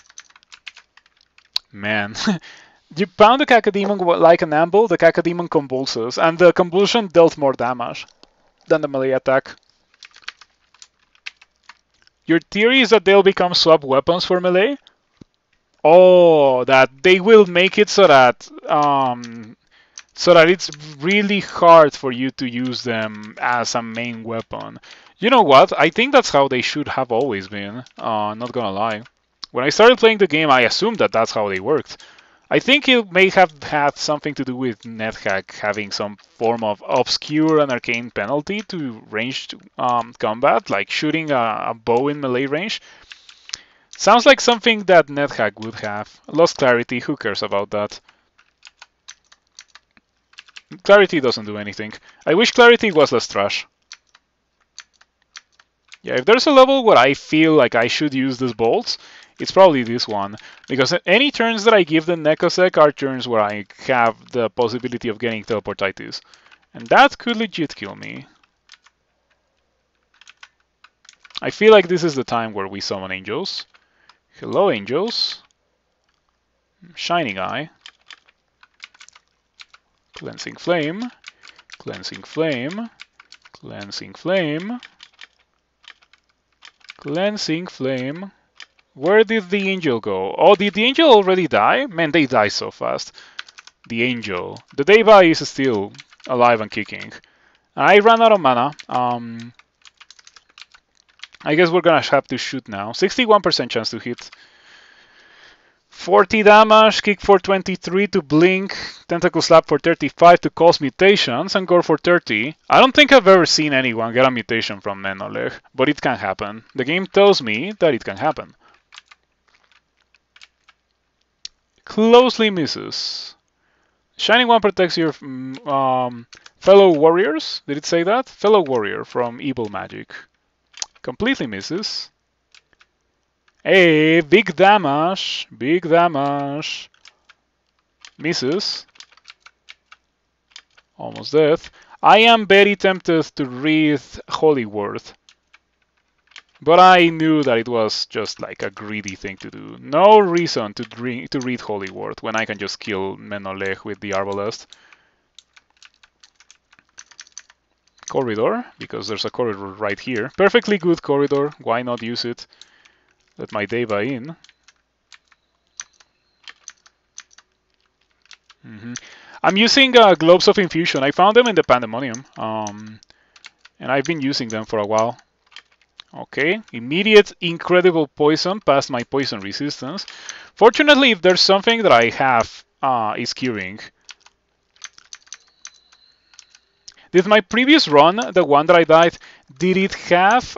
Man. You pound the Cacodemon like an amble, the Cacodemon convulses, and the convulsion dealt more damage than the melee attack. Your theory is that they'll become swap weapons for melee? Oh, that they will make it so that it's really hard for you to use them as a main weapon. You know what? I think that's how they should have always been. Not gonna lie. When I started playing the game, I assumed that that's how they worked. I think it may have had something to do with NetHack having some form of obscure and arcane penalty to ranged combat, like shooting a bow in melee range. Sounds like something that NetHack would have. Lost Clarity, who cares about that? Clarity doesn't do anything. I wish Clarity was less trash. Yeah, if there's a level where I feel like I should use these bolts, it's probably this one. Because any turns that I give the Nekosek are turns where I have the possibility of getting Teleportitis. And that could legit kill me. I feel like this is the time where we summon angels. Hello, angels. Shining Eye. Cleansing Flame. Cleansing Flame. Cleansing Flame. Cleansing Flame. Where did the angel go? Oh, did the angel already die? Man, they die so fast. The angel. The Deva is still alive and kicking. I ran out of mana. I guess we're gonna have to shoot now. 61% chance to hit. 40 damage, kick for 23 to blink, tentacle slap for 35 to cause mutations, and gore for 30. I don't think I've ever seen anyone get a mutation from Menolech, but it can happen. The game tells me that it can happen. Closely misses. Shining One protects your fellow warriors. Did it say that? Fellow warrior from evil magic. Completely misses. Hey, big damage. Big damage. Misses. Almost death. I am very tempted to read Holy Word. But I knew that it was just like a greedy thing to do. No reason to read Holy Word when I can just kill Menolech with the Arbalest. Corridor, because there's a corridor right here. Perfectly good corridor, why not use it? Let my Deva in. I'm using Globes of Infusion. I found them in the Pandemonium. And I've been using them for a while. Okay, immediate incredible poison past my poison resistance. Fortunately, if there's something that I have, is curing. Did my previous run, the one that I died, did it have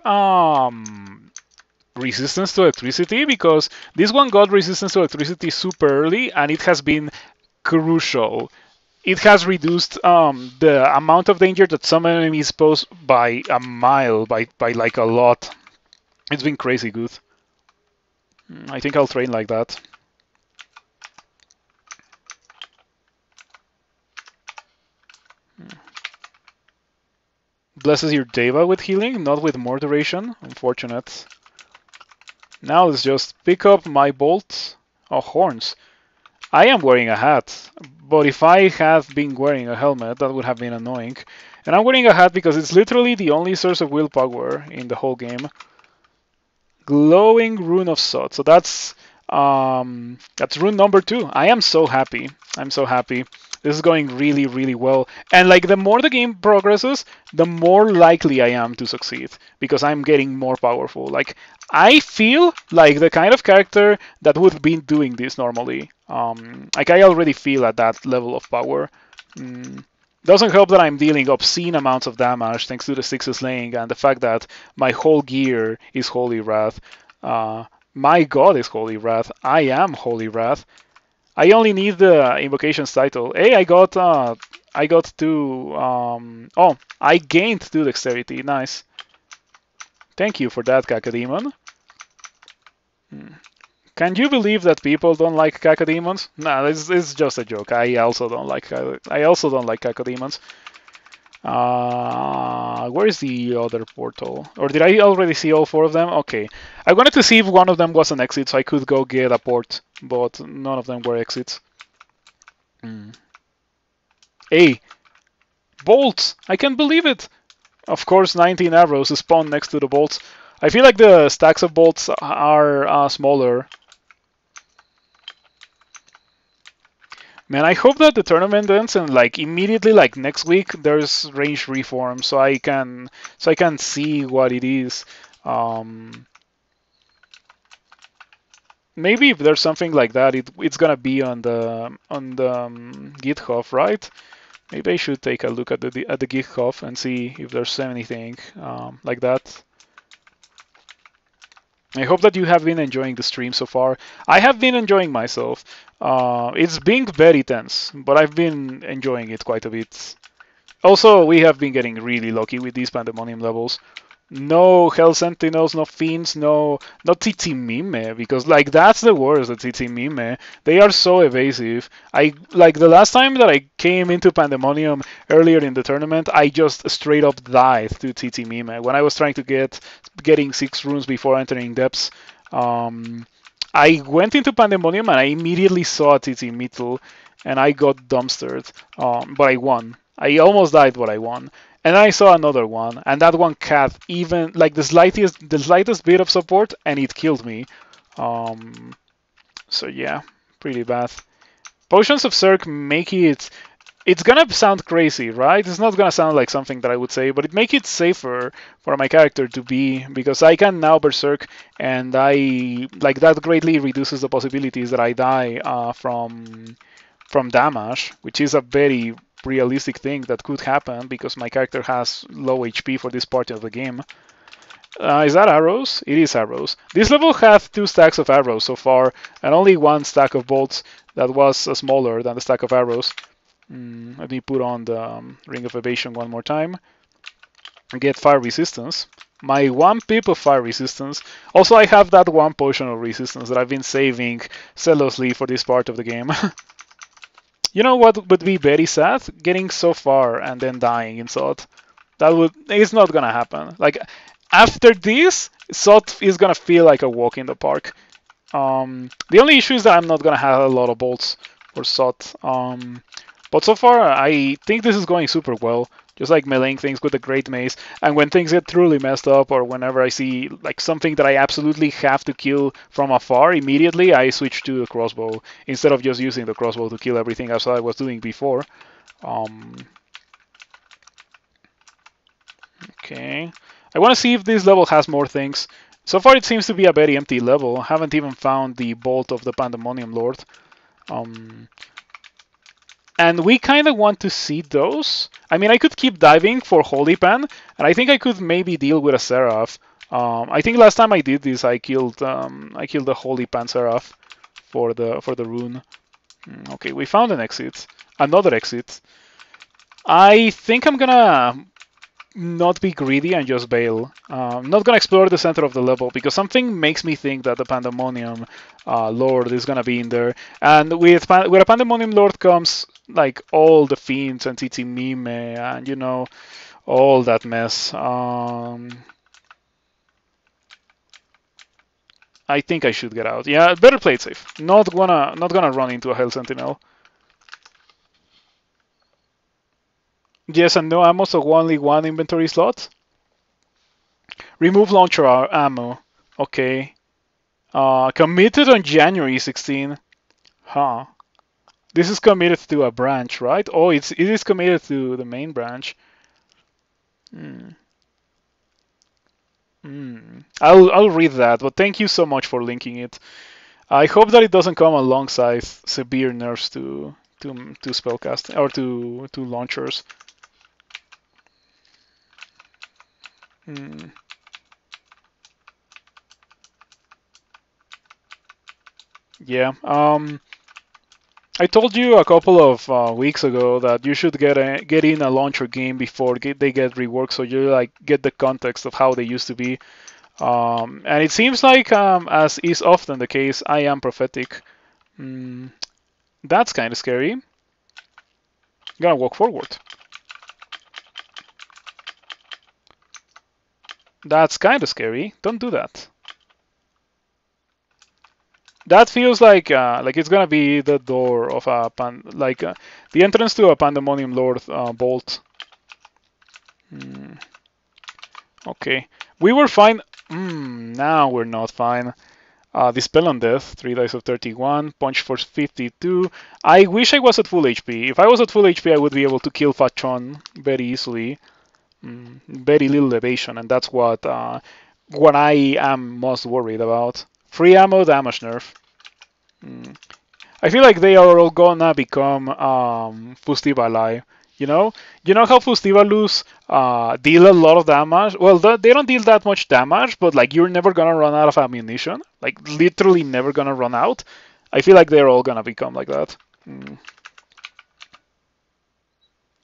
resistance to electricity? Because this one got resistance to electricity super early, and it has been crucial. It has reduced the amount of danger that some enemies pose by a mile, by like a lot. It's been crazy good. I think I'll train like that. Blesses your Deva with healing, not with more duration. Unfortunate. Now let's just pick up my bolt. Oh, horns. I am wearing a hat, but if I had been wearing a helmet, that would have been annoying. And I'm wearing a hat because it's literally the only source of willpower in the whole game. Glowing Rune of Sod. So that's rune number 2. I am so happy. I'm so happy. This is going really, really well. And like the more the game progresses, the more likely I am to succeed because I'm getting more powerful. Like I feel like the kind of character that would be doing this normally. Like I already feel at that level of power. Doesn't help that I'm dealing obscene amounts of damage thanks to the 6 slaying and the fact that my whole gear is Holy Wrath. My god is Holy Wrath. I am Holy Wrath. I only need the invocations title. Hey, I got 2. Oh, I gained 2 dexterity. Nice. Thank you for that, Cacodemon. Can you believe that people don't like cacodemons? Nah, it's just a joke. I also don't like cacodemons. Where is the other portal? Or did I already see all four of them? Okay. I wanted to see if one of them was an exit so I could go get a port, but none of them were exits. Hey, bolts! I can't believe it! Of course, 19 arrows spawn next to the bolts. I feel like the stacks of bolts are smaller. Man, I hope that the tournament ends and like immediately, like next week, there's range reform, so I can see what it is. Maybe if there's something like that, it's gonna be on the GitHub, right? Maybe I should take a look at the GitHub and see if there's anything like that. I hope that you have been enjoying the stream so far. I have been enjoying myself. It's been very tense, but I've been enjoying it quite a bit. Also, we have been getting really lucky with these Pandemonium levels. No Hell Sentinels, no Fiends, no TT Mime, because like that's the worst, the TT Mime. They are so evasive. I like the last time that I came into Pandemonium earlier in the tournament, I just straight up died to TT Mime when I was trying to getting 6 runes before entering depths. I went into Pandemonium and I immediately saw TT Mittel and I got dumpstered, but I won. I almost died, but I won. And I saw another one, and that one cat even like the slightest bit of support, and it killed me. So yeah, pretty bad. Potions of Cirque make it. It's gonna sound crazy, right? It's not gonna sound like something that I would say, but it makes it safer for my character to be because I can now berserk, and I like that greatly reduces the possibilities that I die from damage, which is a very realistic thing that could happen because my character has low HP for this part of the game. Is that arrows? It is arrows. This level has 2 stacks of arrows so far and only 1 stack of bolts that was smaller than the stack of arrows. Let me put on the Ring of Evasion one more time and get fire resistance. My 1 pip of fire resistance. Also, I have that 1 potion of resistance that I've been saving zealously for this part of the game. You know what would be very sad? Getting so far and then dying in SOT. It's not gonna happen. Like, after this, SOT is gonna feel like a walk in the park. The only issue is that I'm not gonna have a lot of bolts for SOT. But so far, I think this is going super well. Just like meleeing things with a great mace. And when things get truly messed up, or whenever I see like something that I absolutely have to kill from afar, immediately I switch to the crossbow instead of just using the crossbow to kill everything as I was doing before. Okay. I want to see if this level has more things. So far, it seems to be a very empty level. I haven't even found the Bolt of the Pandemonium Lord. And we kind of want to see those. I mean, I could keep diving for Holy Pan, and I think I could maybe deal with a Seraph. I think last time I did this, I killed the Holy Pan Seraph for the rune. Okay, we found an exit, another exit. I think I'm gonna not be greedy and just bail. I'm not gonna explore the center of the level because something makes me think that the Pandemonium Lord is gonna be in there. And with a Pandemonium Lord comes like all the fiends and TT Mime and you know all that mess. I think I should get out. Yeah, better play it safe. Not gonna run into a Hell Sentinel. Yes and no ammo, so only 1 inventory slot. Remove launcher ammo. Okay. Committed on January 16. Huh. This is committed to a branch, right? Oh, it is committed to the main branch. I'll read that, but thank you so much for linking it. I hope that it doesn't come alongside severe nerfs to spellcast or to launchers. Yeah. I told you a couple of weeks ago that you should get in a launcher game before they get reworked, so you like get the context of how they used to be. And it seems like, as is often the case, I am prophetic. That's kind of scary. Gonna walk forward. That's kind of scary. Don't do that. That feels like it's gonna be the door of a the entrance to a Pandemonium Lord bolt. Okay, we were fine. Now we're not fine. Dispel on Death, 3 dice of 31, Punch for 52. I wish I was at full HP. If I was at full HP, I would be able to kill Fachon very easily. Very little evasion, and that's what I am most worried about. Free ammo, damage nerf. I feel like they are all gonna become Fustivalai. You know how Fustivalus deal a lot of damage. Well, they don't deal that much damage, but like you're never gonna run out of ammunition. Like literally never gonna run out. I feel like they're all gonna become like that.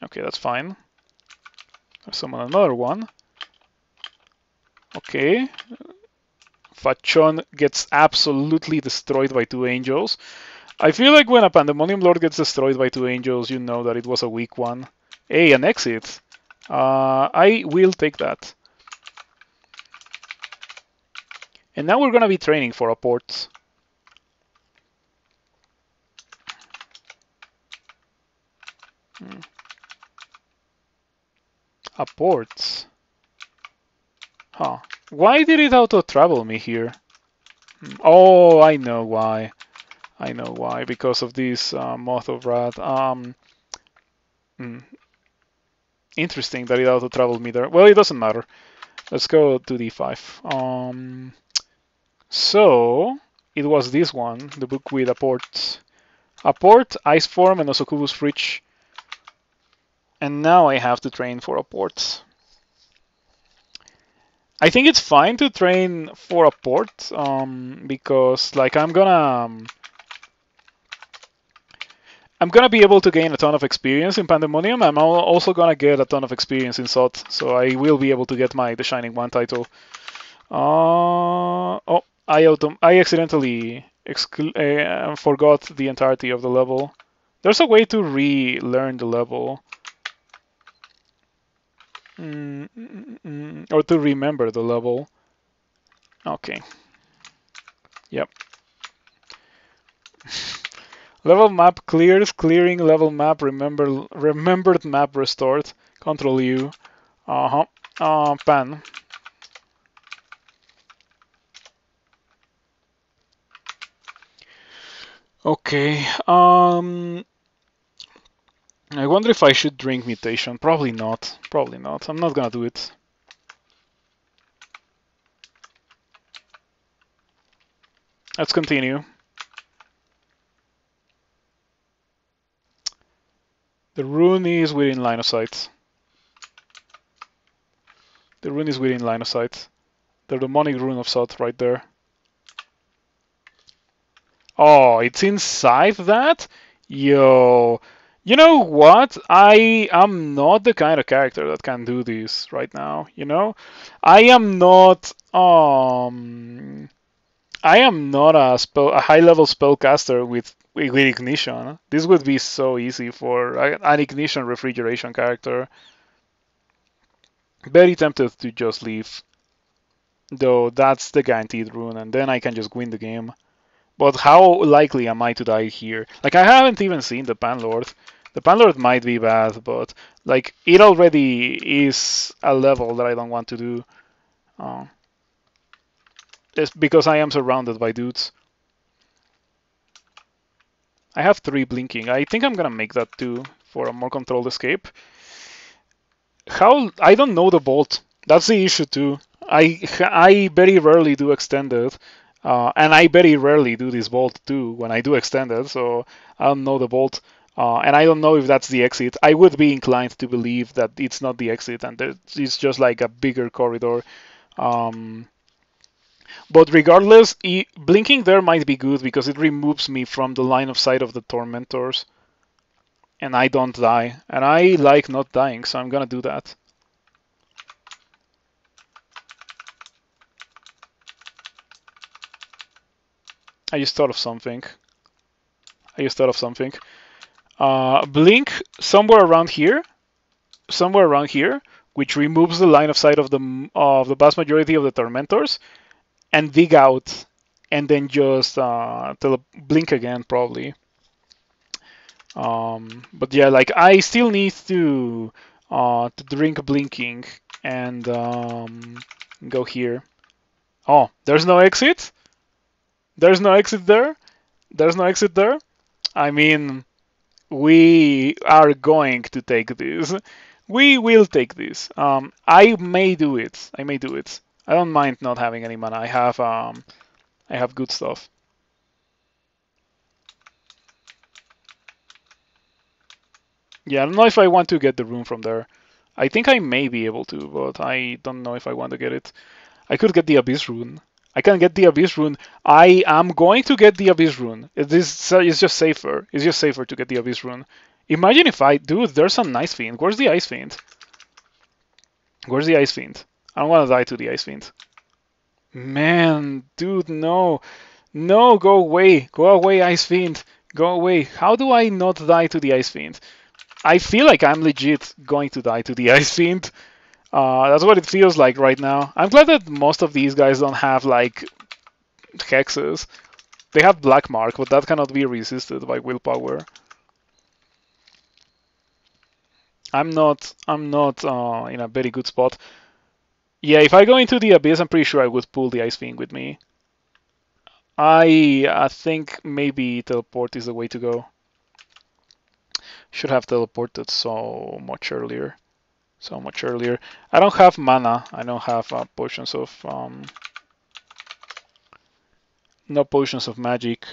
Okay, that's fine. I'll summon another one. Okay. Fachon gets absolutely destroyed by 2 angels. I feel like when a Pandemonium Lord gets destroyed by 2 angels, you know that it was a weak one. Hey, an exit. I will take that. And now we're gonna be training for a port. A port. Huh. Why did it auto-travel me here? Oh, I know why. I know why. Because of this Moth of Wrath. Interesting that it auto-traveled me there. Well, it doesn't matter. Let's go to D5. So, it was this one, the book with a port. A port, Ice Form, and a Succubus Fridge. And now I have to train for a port. I think it's fine to train for a port, because like I'm gonna be able to gain a ton of experience in Pandemonium. I'm also gonna get a ton of experience in SOT, so I will be able to get my The Shining One title. Oh, I accidentally forgot the entirety of the level. There's a way to relearn the level. Or to remember the level. Okay. Yep. Level map clears, clearing level map, remembered map restored. Control U. Pan. Okay. I wonder if I should drink mutation. Probably not. Probably not. I'm not gonna do it. Let's continue. The rune is within line of sight. The rune is within line of sight. The demonic rune of Sot right there. Oh, it's inside that? Yo. You know what? I am not the kind of character that can do this right now, you know? I am not a high level spellcaster with ignition. This would be so easy for an ignition refrigeration character. Very tempted to just leave. Though that's the guaranteed rune, and then I can just win the game. But how likely am I to die here? Like, I haven't even seen the Panlord. The Panlord might be bad, but like it already is a level that I don't want to do. It's because I am surrounded by dudes. I have 3 blinking. I think I'm gonna make that 2 for a more controlled escape. I don't know the bolt. That's the issue too. I very rarely do extended. And I very rarely do this bolt too when I do extended, so I don't know the bolt. And I don't know if that's the exit. I would be inclined to believe that it's not the exit and it's just like a bigger corridor. But regardless, blinking there might be good because it removes me from the line of sight of the tormentors. And I don't die. And I like not dying, so I'm gonna do that. I just thought of something. I just thought of something. Blink somewhere around here. Somewhere around here, which removes the line of sight of the vast majority of the tormentors, and dig out, and then just blink again probably. But yeah, like I still need to drink blinking and go here. Oh, there's no exit. There's no exit there. There's no exit there. I mean, we are going to take this. We will take this. I may do it. I may do it. I don't mind not having any mana. I have good stuff. Yeah, I don't know if I want to get the rune from there. I think I may be able to, but I don't know if I want to get it. I could get the Abyss rune. I can get the Abyss rune. I am going to get the Abyss rune. It's just safer. It's just safer to get the Abyss rune. Imagine if I... Dude, there's an Ice Fiend. Where's the Ice Fiend? Where's the Ice Fiend? I don't want to die to the Ice Fiend. Man, dude, no. No, go away. Go away, Ice Fiend. Go away. How do I not die to the Ice Fiend? I feel like I'm legit going to die to the Ice Fiend. That's what it feels like right now. I'm glad that most of these guys don't have, like, hexes. They have Black Mark, but that cannot be resisted by willpower. I'm not in a very good spot. Yeah, if I go into the Abyss, I'm pretty sure I would pull the Ice Fiend with me. I think maybe teleport is the way to go. Should have teleported so much earlier. So much earlier. I don't have mana. I don't have potions of... no potions of magic.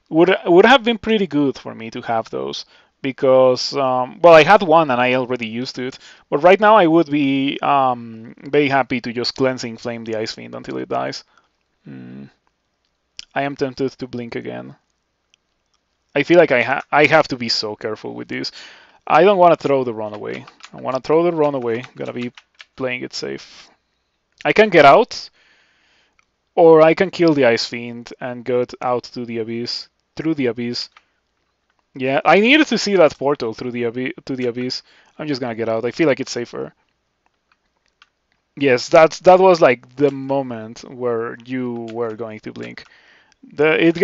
Would have been pretty good for me to have those. Because, well, I had one and I already used it. But right now I would be very happy to just Cleansing Flame the Ice Fiend until it dies. I am tempted to blink again. I feel like I have to be so careful with this. I don't want to throw the runaway. I want to throw the runaway. I'm gonna be playing it safe. I can get out, or I can kill the Ice Fiend and get out to the Abyss, through the Abyss. Yeah, I needed to see that portal through the Abyss. I'm just gonna get out. I feel like it's safer. Yes, that was like the moment where you were going to blink. It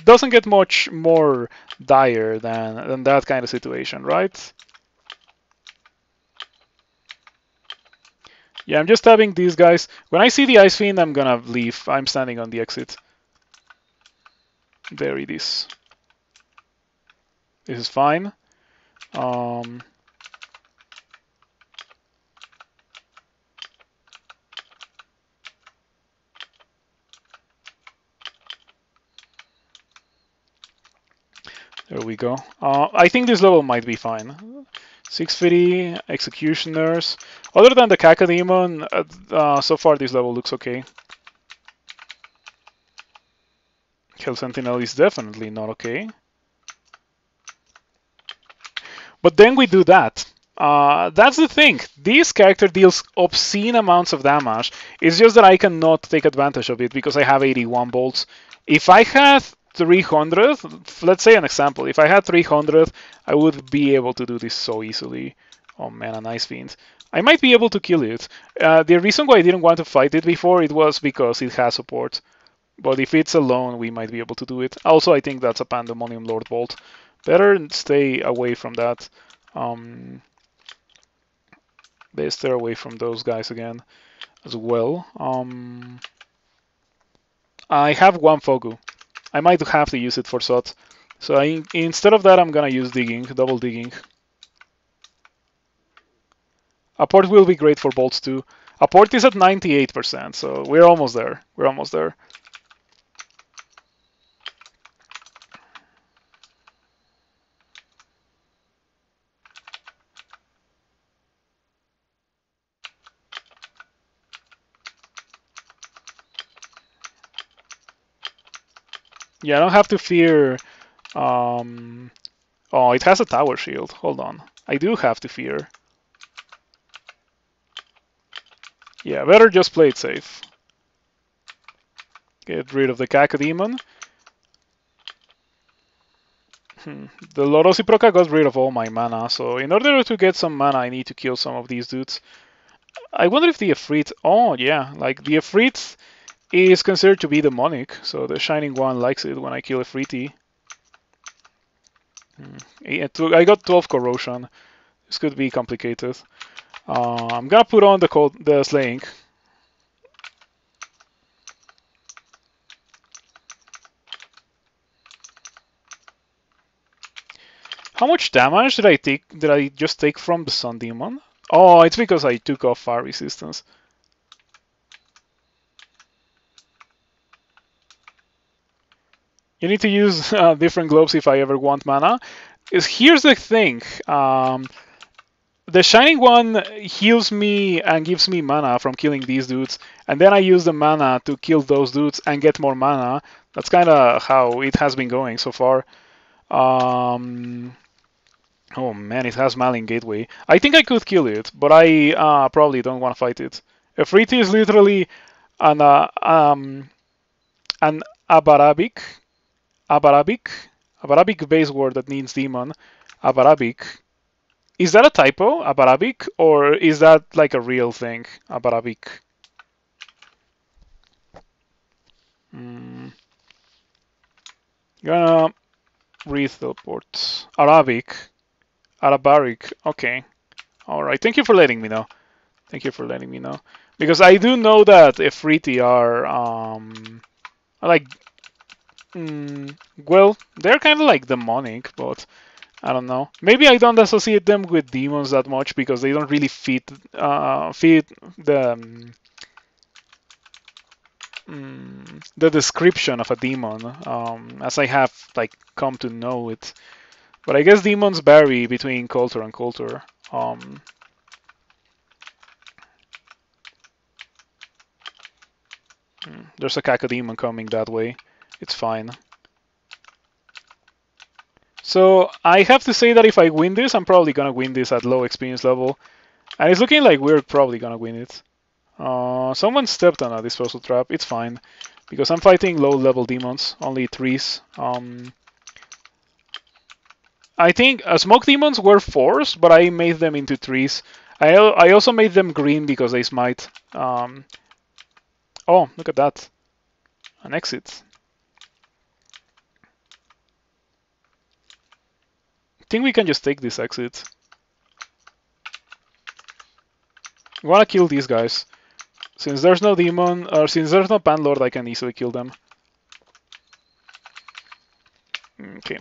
doesn't get much more dire than that kind of situation, right? Yeah, I'm just tapping these guys. When I see the Ice Fiend, I'm gonna leave. I'm standing on the exit. There it is. This is fine. There we go. I think this level might be fine. 650, Executioners. Other than the Cacodemon, so far this level looks okay. Hell Sentinel is definitely not okay. But then we do that. That's the thing. This character deals obscene amounts of damage. It's just that I cannot take advantage of it because I have 81 bolts. If I had 300, let's say an example, if I had 300, I would be able to do this so easily. Oh man, an Ice Fiend. I might be able to kill it. The reason why I didn't want to fight it before, it was because it has support. But if it's alone, we might be able to do it. Also, I think that's a Pandemonium Lord Bolt. Better stay away from that. They stay away from those guys again as well. I have one Fogu. I might have to use it for Sot. So instead of that, I'm gonna use digging, double digging. A port will be great for bolts too. A port is at 98%, so we're almost there. We're almost there. Yeah, I don't have to fear. Oh, it has a tower shield. Hold on. I do have to fear. Yeah, better just play it safe. Get rid of the Cacodemon. The Lorosiproca got rid of all my mana, so in order to get some mana, I need to kill some of these dudes. I wonder if the Efreet... Oh, yeah, like the Efreet is considered to be demonic, so the Shining One likes it when I kill Efreeti. I got 12 Corrosion. This could be complicated. I'm gonna put on the Slaying. How much damage did I take? Did I just take from the Sun Demon? Oh, it's because I took off Fire Resistance. You need to use different globes if I ever want mana. Here's the thing. The Shining One heals me and gives me mana from killing these dudes, and then I use the mana to kill those dudes and get more mana. That's kind of how it has been going so far. Oh man, it has Malin Gateway. I think I could kill it, but I probably don't want to fight it. Efreeti is literally an Abarabic base word that means demon. Abarabic. Is that a typo, Abarabic, or is that like a real thing, Abarabic? Gonna read the reports. Arabaric. Okay. All right. Thank you for letting me know. Thank you for letting me know. Because I do know that Efreeti are like well, they're kind of like demonic, but I don't know. Maybe I don't associate them with demons that much because they don't really fit the description of a demon, as I have like come to know it. But I guess demons vary between culture and culture. There's a Cacodemon coming that way. It's fine. So I have to say that if I win this, I'm probably gonna win this at low experience level. And it's looking like we're probably gonna win it. Someone stepped on a disposal trap. It's fine. Because I'm fighting low level demons, only 3s. I think smoke demons were 4s, but I made them into 3s. I also made them green because they smite. Oh, look at that. An exit. I think we can just take this exit. I wanna kill these guys. Since there's no demon, or since there's no Panlord, I can easily kill them. Okay.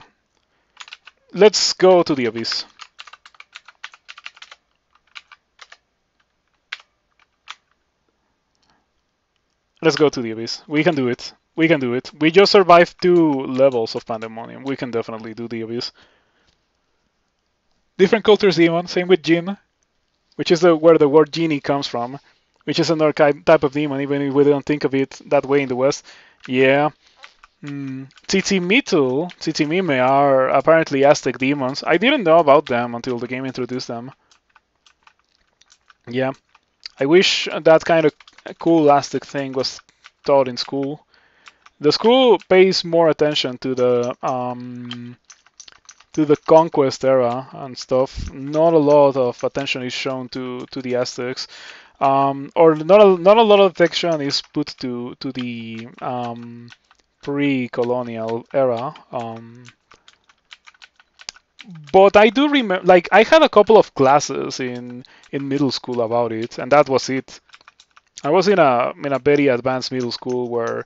Let's go to the Abyss. Let's go to the Abyss. We can do it. We can do it. We just survived 2 levels of Pandemonium. We can definitely do the Abyss. Different cultures demon, same with Jinn, which is where the word genie comes from, which is another type of demon, even if we don't think of it that way in the West. Yeah. Tzitzimime are apparently Aztec demons. I didn't know about them until the game introduced them. Yeah. I wish that kind of cool Aztec thing was taught in school. The school pays more attention to the conquest era and stuff. Not a lot of attention is shown to the Aztecs, or not a lot of attention is put to the pre-colonial era. But I do remember, like, I had a couple of classes in middle school about it, and that was it. I was in a very advanced middle school where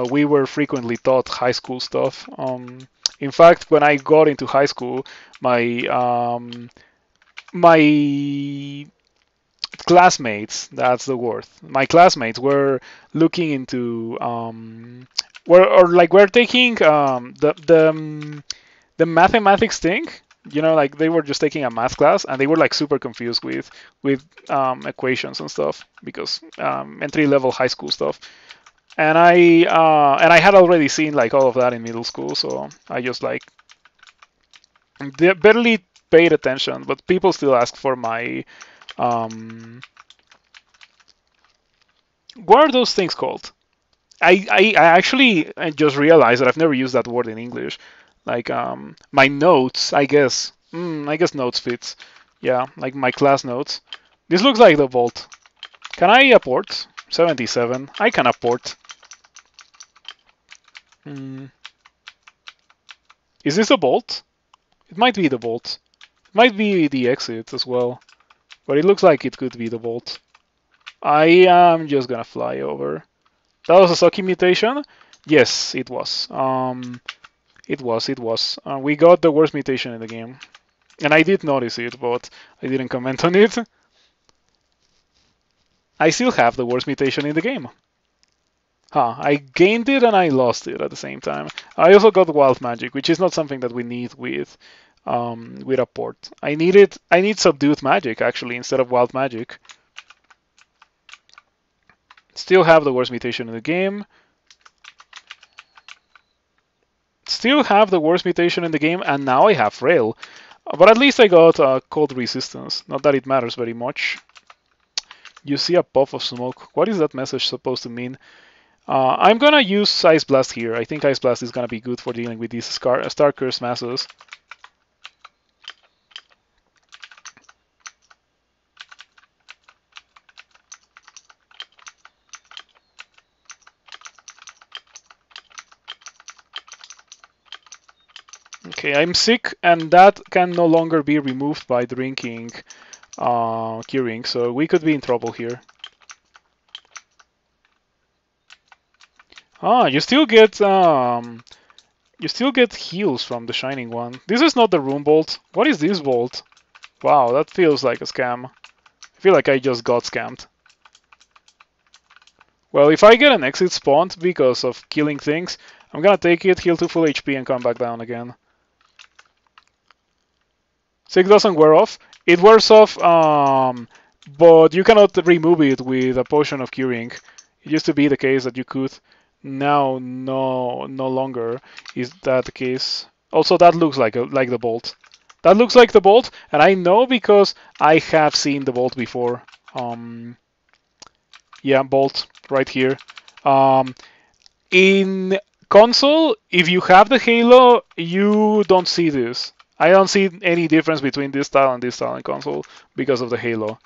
we were frequently taught high school stuff. In fact, when I got into high school, my classmates, that's the word. My classmates were looking into we're taking the mathematics thing. You know, like they were just taking a math class and they were like super confused with equations and stuff because entry level high school stuff. And I had already seen like all of that in middle school, so I just like barely paid attention. But people still ask for my what are those things called? I just realized that I've never used that word in English. Like my notes, I guess. I guess notes fits. Yeah, like my class notes. This looks like the vault. Can I apport? 77. I can apport. Is this a bolt? It might be the bolt. It might be the exit as well. But it looks like it could be the bolt. I am just gonna fly over. That was a sucky mutation? Yes, it was. It was. We got the worst mutation in the game. And I did notice it, but I didn't comment on it. I still have the worst mutation in the game. I gained it and I lost it at the same time. I also got wild magic, which is not something that we need with a port. I need subdued magic actually instead of wild magic. Still have the worst mutation in the game. Still have the worst mutation in the game, and now I have frail. But at least I got cold resistance. Not that it matters very much. You see a puff of smoke. What is that message supposed to mean? I'm gonna use Ice Blast here. I think Ice Blast is gonna be good for dealing with these Star Curse masses. Okay, I'm sick, and that can no longer be removed by drinking curing, so we could be in trouble here. You still get heals from the Shining One. This is not the Room Bolt. What is this bolt? Wow, that feels like a scam. I feel like I just got scammed. Well, if I get an exit spawned because of killing things, I'm gonna take it, heal to full HP, and come back down again. Sick doesn't wear off. It wears off, but you cannot remove it with a potion of curing. It used to be the case that you could. Now, no longer is that the case. Also, that looks like the bolt. That looks like the bolt, and I know because I have seen the bolt before. Yeah, bolt right here. In console, if you have the halo, you don't see this. I don't see any difference between this style and this style in console because of the halo.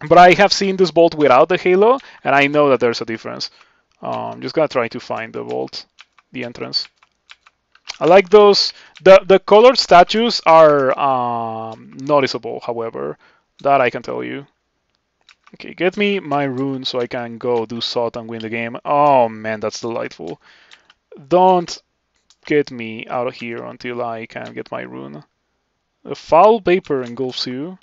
But I have seen this bolt without the halo, and I know that there's a difference. I'm just gonna try to find the vault, the entrance. I like those. The colored statues are noticeable, however. That I can tell you. Okay, get me my rune so I can go do SOT and win the game. Oh man, that's delightful. Don't get me out of here until I can get my rune. The foul vapor engulfs you.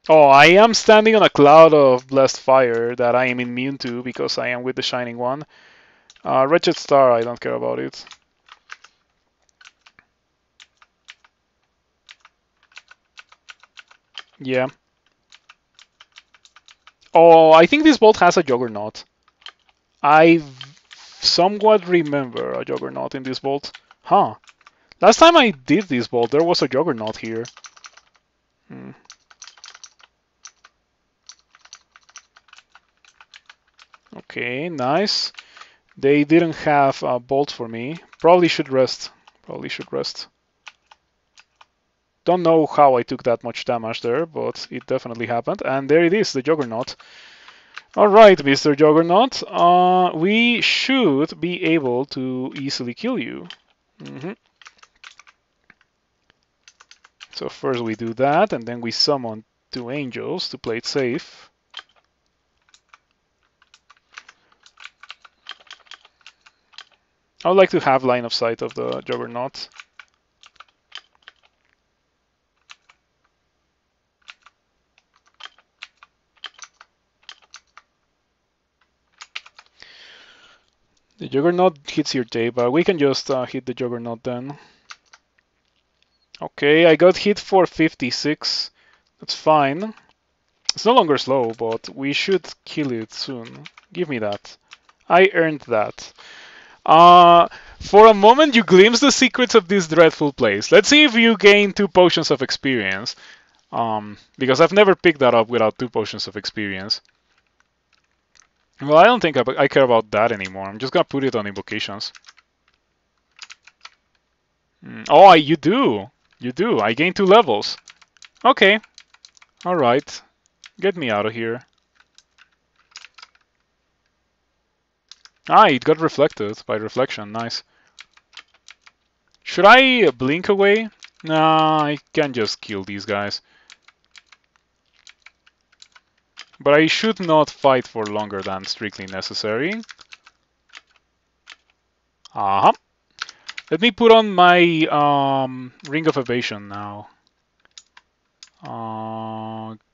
Oh, I am standing on a cloud of blessed fire that I am immune to because I am with the Shining One. Wretched Star, I don't care about it. Yeah. Oh, I think this bolt has a Juggernaut. I somewhat remember a Juggernaut in this bolt. Huh. Last time I did this bolt, there was a Juggernaut here. Okay, nice. They didn't have a bolt for me. Probably should rest. Don't know how I took that much damage there, but it definitely happened. And there it is, the Juggernaut. Alright, Mr. Juggernaut. We should be able to easily kill you. So first we do that, and then we summon 2 angels to play it safe. I would like to have line of sight of the Juggernaut. The Juggernaut hits your day, but we can just hit the Juggernaut then. Okay, I got hit for 56. That's fine. It's no longer slow, but we should kill it soon. Give me that. I earned that. For a moment, you glimpse the secrets of this dreadful place. Let's see if you gain 2 potions of experience. Because I've never picked that up without 2 potions of experience. Well, I don't think I care about that anymore. I'm just gonna put it on invocations. Oh, you do. You do. I gained 2 levels. Okay. Alright. Get me out of here. Ah, it got reflected by reflection. Nice. Should I blink away? Nah, I can just kill these guys. But I should not fight for longer than strictly necessary. Uh-huh. Let me put on my Ring of Evasion now.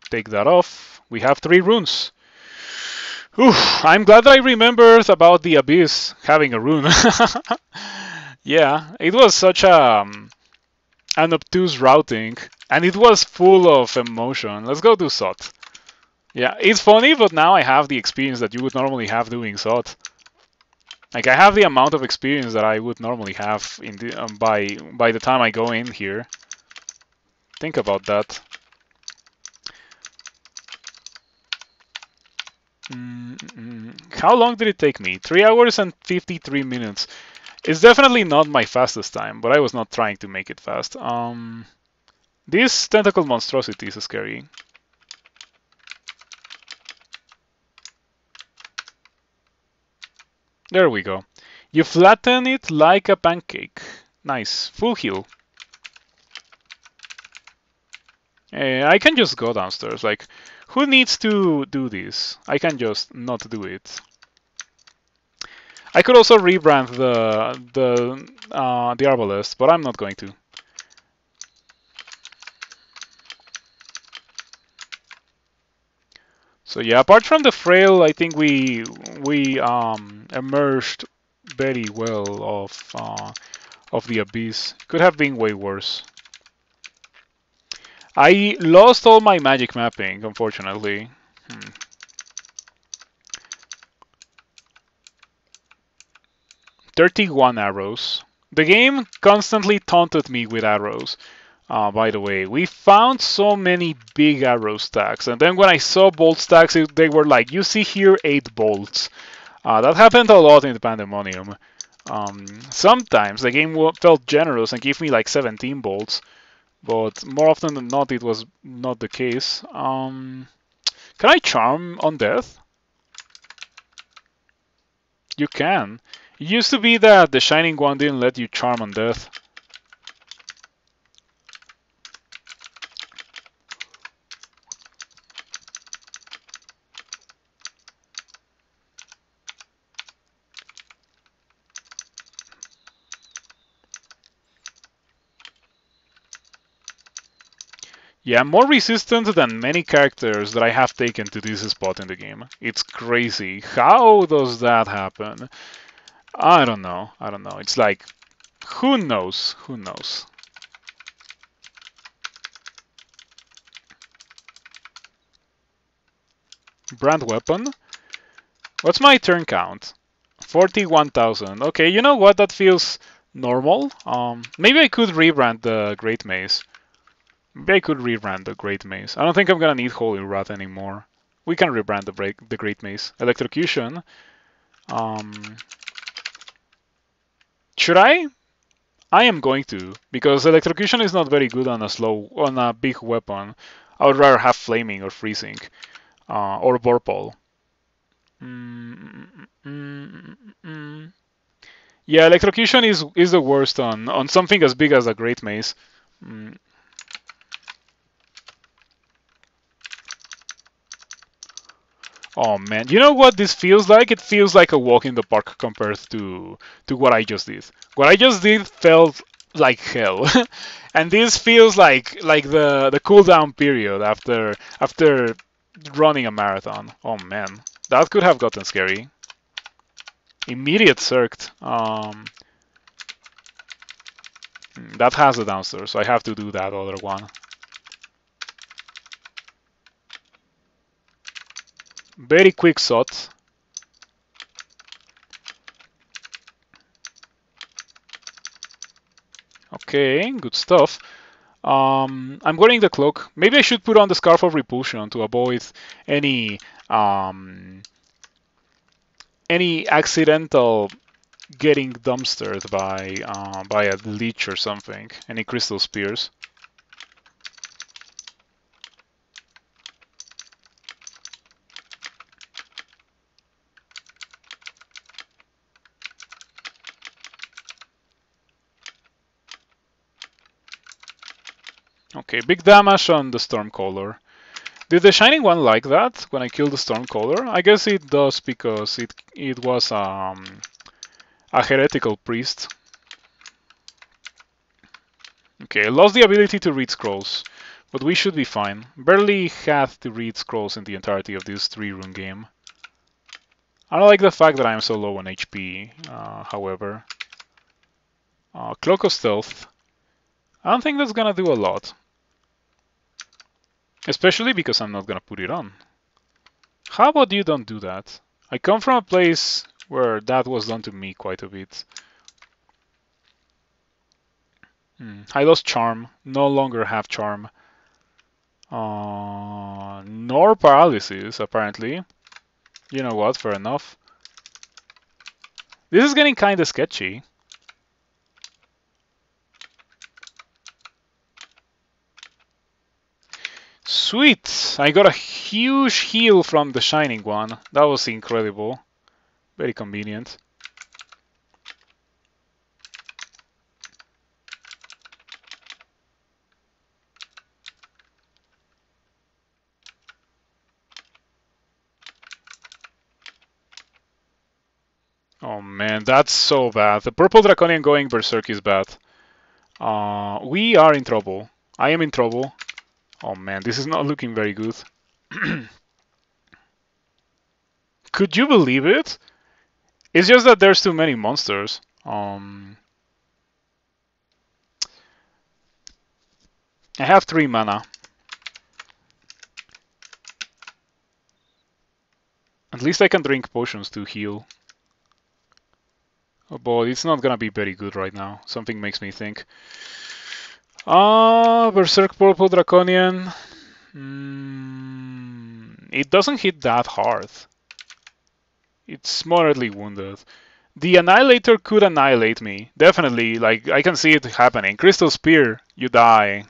Take that off. We have 3 runes. Oof, I'm glad I remembered about the Abyss having a rune. Yeah, it was such an obtuse routing, and it was full of emotion. Let's go do SOT. Yeah, it's funny, but now I have the experience that you would normally have doing SOT. Like, I have the amount of experience that I would normally have in the, by the time I go in here. Think about that. How long did it take me? 3 hours and 53 minutes. It's definitely not my fastest time, but I was not trying to make it fast. This tentacle monstrosity is scary. There we go. You flatten it like a pancake. Nice. Full heal. I can just go downstairs. Like, who needs to do this? I can just not do it. I could also rebrand the Arbalest, but I'm not going to. So yeah, apart from the frail, I think we emerged very well of the abyss. Could have been way worse. I lost all my magic mapping, unfortunately. 31 arrows. The game constantly taunted me with arrows. By the way, we found so many big arrow stacks, and then when I saw bolt stacks, they were like, you see here 8 bolts. That happened a lot in the Pandemonium. Sometimes the game felt generous and gave me like 17 bolts, but more often than not, it was not the case. Can I charm on death? You can. It used to be that the Shining One didn't let you charm on death. Yeah, more resistant than many characters that I have taken to this spot in the game. It's crazy. How does that happen? I don't know. I don't know. It's like, who knows? Who knows? Brand weapon? What's my turn count? 41,000. Okay, you know what? That feels normal. Maybe I could rebrand the Great Maze. Maybe I could rebrand the Great Maze. I don't think I'm gonna need Holy Wrath anymore. We can rebrand the Great Maze. Electrocution. Should I? I am going to, because electrocution is not very good on a big weapon. I would rather have flaming or freezing, or vorpal. Yeah, electrocution is the worst on something as big as a great maze. Oh man, you know what this feels like? It feels like a walk in the park compared to what I just did. What I just did felt like hell, and this feels like the cooldown period after running a marathon. Oh man, that could have gotten scary. Immediate circed. That has a downstairs, so I have to do that other one. Very quick shot. Okay, good stuff. I'm wearing the cloak. Maybe I should put on the Scarf of Repulsion to avoid any any accidental getting dumpstered by a leech or something. Any crystal spears. Okay, big damage on the Stormcaller. Did the Shining One like that when I killed the Stormcaller? I guess it does because it was a heretical priest. Okay, I lost the ability to read scrolls, but we should be fine. Barely had to read scrolls in the entirety of this 3-rune game. I don't like the fact that I'm so low on HP, however. Cloak of Stealth. I don't think that's gonna do a lot. Especially because I'm not gonna put it on. How about you don't do that? I come from a place where that was done to me quite a bit. I lost Charm. No longer have Charm. Nor Paralysis, apparently. You know what? Fair enough. This is getting kinda sketchy. Sweet! I got a huge heal from the Shining One. That was incredible. Very convenient. Oh man, that's so bad. The purple draconian going berserk is bad. We are in trouble. I am in trouble. Oh man, this is not looking very good. Could you believe it? It's just that there's too many monsters. I have 3 mana. At least I can drink potions to heal. Oh boy, it's not gonna be very good right now. Something makes me think. Berserk Purple Draconian. It doesn't hit that hard. It's moderately wounded. The Annihilator could annihilate me. Definitely, like, I can see it happening. Crystal Spear, you die.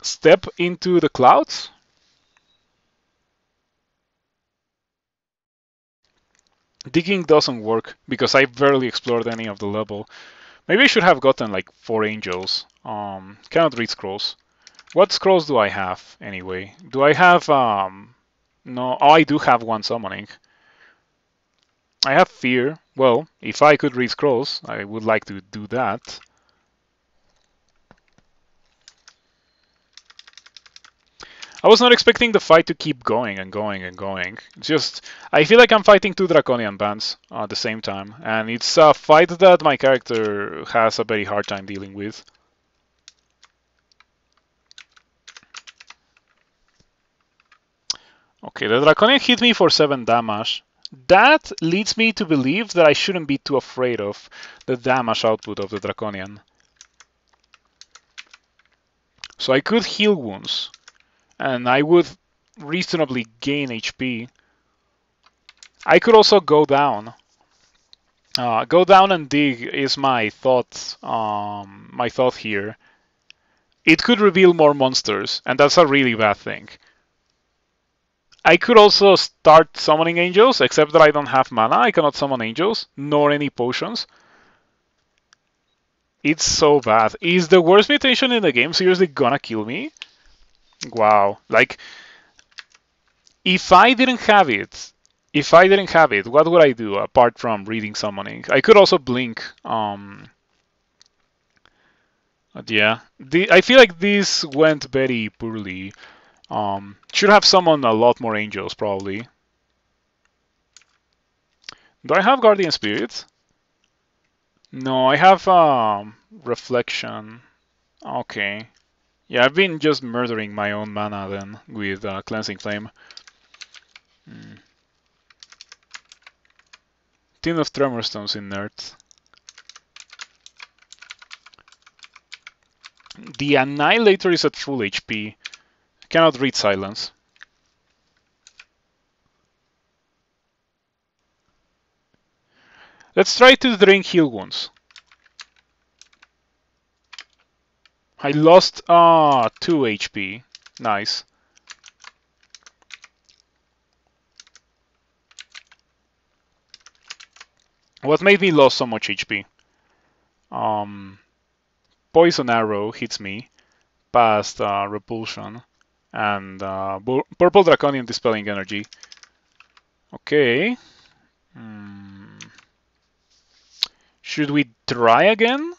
Step into the clouds? Digging doesn't work because I barely explored any of the level. Maybe I should have gotten like 4 angels. Cannot read scrolls. What scrolls do I have anyway? Do I have no, oh, I do have 1 summoning. I have fear. Well, if I could read scrolls, I would like to do that. I was not expecting the fight to keep going and going and going. It's just, I feel like I'm fighting 2 draconian bands at the same time, and it's a fight that my character has a very hard time dealing with. Okay, the draconian hit me for 7 damage. That leads me to believe that I shouldn't be too afraid of the damage output of the draconian. So I could heal wounds, and I would reasonably gain HP. I could also go down. Go down and dig is my thought. My thought here. It could reveal more monsters, and that's a really bad thing. I could also start summoning angels, except that I don't have mana. I cannot summon angels, nor any potions. It's so bad. Is the worst mutation in the game seriously gonna kill me? Wow. Like, if I didn't have it, what would I do apart from reading summoning? I could also blink. Yeah, I feel like this went very poorly. Should have summoned a lot more angels, probably. Do I have Guardian Spirits? No, I have Reflection. Okay. Yeah, I've been just murdering my own mana then with Cleansing Flame. Tin of Tremor Stones inert. The Annihilator is at full HP. Cannot read silence. Let's try to drink heal wounds. I lost 2 HP. Nice. What made me lose so much HP? Poison arrow hits me past repulsion, and purple draconian dispelling energy. Okay. Should we try again?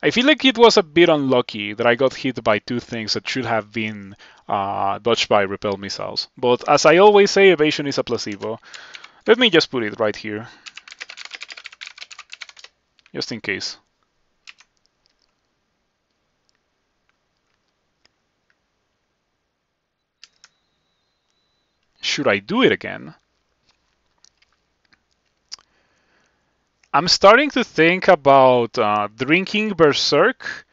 I feel like it was a bit unlucky that I got hit by 2 things that should have been dodged by repel missiles. But as I always say, evasion is a placebo. Let me just put it right here. Just in case. Should I do it again? I'm starting to think about drinking Berserk,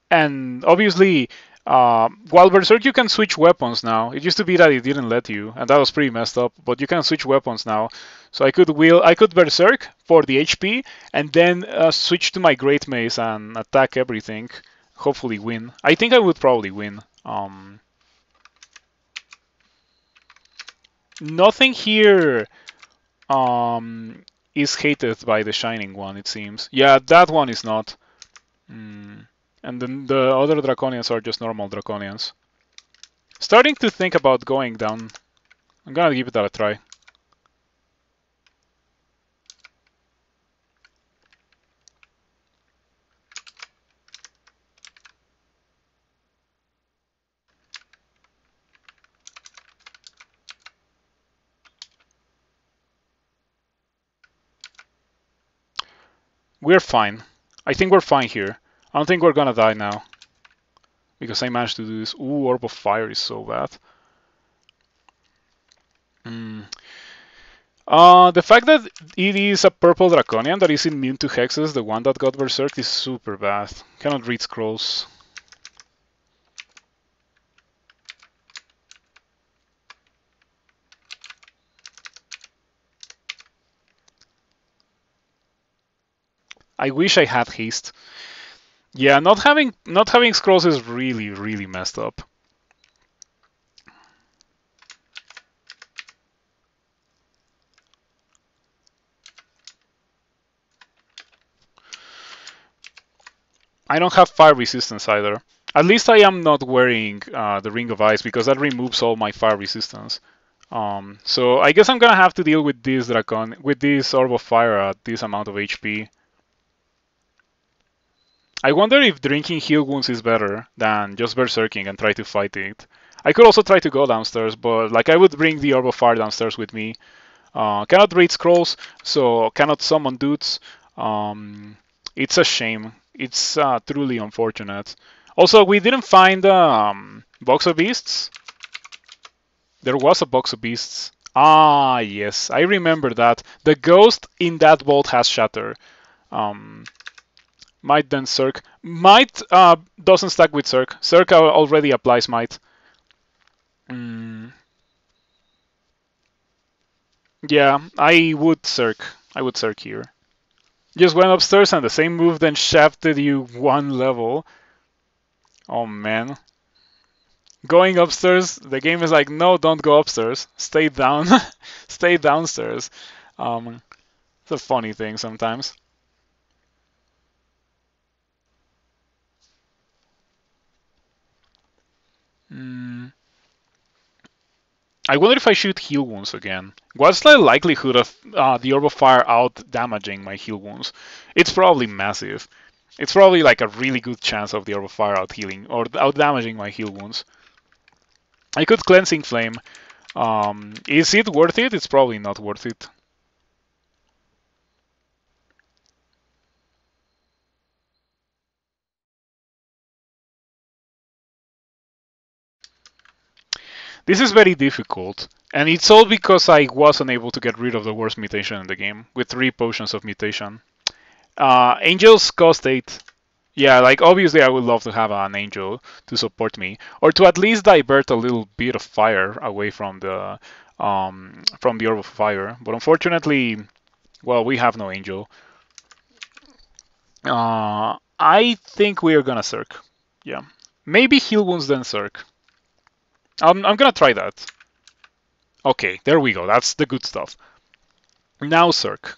and obviously, while Berserk you can switch weapons now. It used to be that it didn't let you, and that was pretty messed up. But you can switch weapons now, so I could Berserk for the HP, and then switch to my Great Mace and attack everything. Hopefully win. I think I would probably win. Nothing here is hated by the Shining One, it seems. Yeah, that one is not. And then the other Draconians are just normal Draconians. Starting to think about going down. I'm gonna give it a try. We're fine. I think we're fine here. I don't think we're gonna die now. Because I managed to do this. Ooh, Orb of Fire is so bad. The fact that it is a purple Draconian that is immune to hexes, the one that got Berserked, is super bad. Cannot read scrolls. I wish I had haste. Yeah, not having scrolls is really messed up. I don't have fire resistance either. At least I am not wearing the Ring of Ice because that removes all my fire resistance. So I guess I'm gonna have to deal with this Orb of Fire at this amount of HP. I wonder if drinking heal wounds is better than just berserking and try to fight it. I could also try to go downstairs, but like I would bring the Orb of Fire downstairs with me. Cannot read scrolls, so cannot summon dudes. It's a shame. It's truly unfortunate. Also, we didn't find box of beasts. There was a box of beasts. Ah, yes, I remember that. The ghost in that vault has shatter. Might then Circ. Might doesn't stack with Circ. Circ already applies Might. Yeah, I would Circ. I would Circ here. Just went upstairs and the same move then shafted you 1 level. Oh man. Going upstairs, the game is like, no, don't go upstairs. Stay down. Stay downstairs. It's a funny thing sometimes. I wonder if I shoot heal wounds again. What's the likelihood of the Orb of Fire out damaging my heal wounds? It's probably massive. It's probably like a really good chance of the Orb of Fire out healing or out damaging my heal wounds. I could Cleansing Flame. Is it worth it? It's probably not worth it. This is very difficult, and it's all because I wasn't able to get rid of the worst mutation in the game with 3 potions of mutation. Angels cost 8. Yeah, like obviously I would love to have an angel to support me, or to at least divert a little bit of fire away from the orb of fire. But unfortunately, well, we have no angel. I think we are gonna Cirque. Yeah, maybe heal wounds then Cirque. I'm gonna try that. Okay, there we go. That's the good stuff. Now Cirque.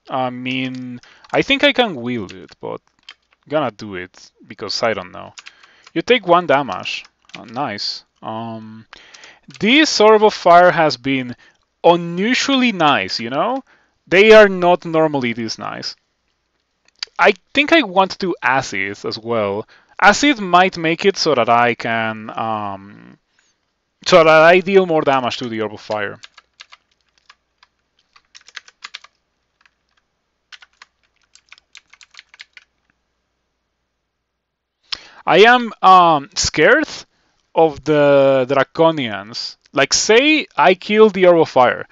I mean, I think I can wield it, but gonna do it because I don't know. You take 1 damage. Oh, nice. This Orb of Fire has been unusually nice, you know? They are not normally this nice. I think I want to Acid as well. Acid might make it so that I can, so that I deal more damage to the Orb of Fire. I am scared of the Draconians. Like, say I kill the Orb of Fire.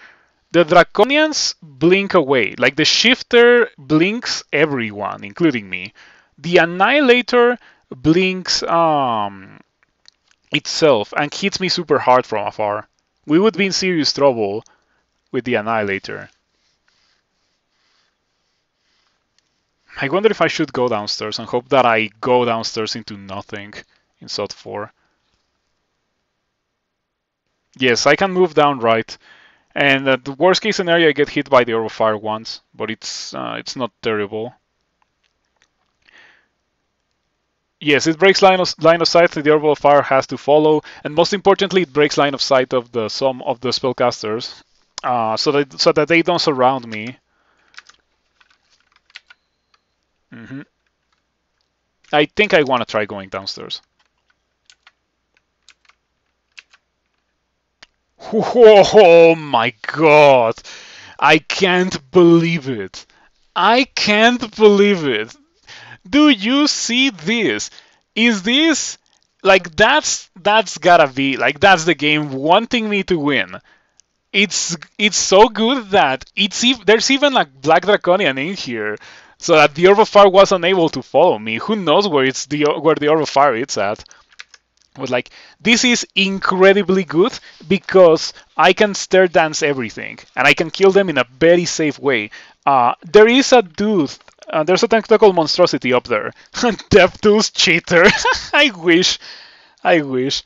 The Draconians blink away. Like, the Shifter blinks everyone, including me. The Annihilator blinks itself and hits me super hard from afar. We would be in serious trouble with the Annihilator. I wonder if I should go downstairs and hope that I go downstairs into nothing in SOT 4. Yes, I can move down right. And at the worst case scenario, I get hit by the Orb of Fire once, but it's not terrible. Yes, it breaks line of sight. The Orb of Fire has to follow, and most importantly, it breaks line of sight of the some of the spellcasters, so that they don't surround me. I think I want to try going downstairs. Oh my god! I can't believe it. I can't believe it. Do you see this? Is this like that's gotta be like that's the game wanting me to win. It's so good that there's even like Black Draconian in here, so that the Orb of Fire was unable to follow me. Who knows where the Orb of Fire is at? But like this is incredibly good because I can stir dance everything and I can kill them in a very safe way. There is a dude. There's a tentacle monstrosity up there. DevTools cheater. I wish. I wish.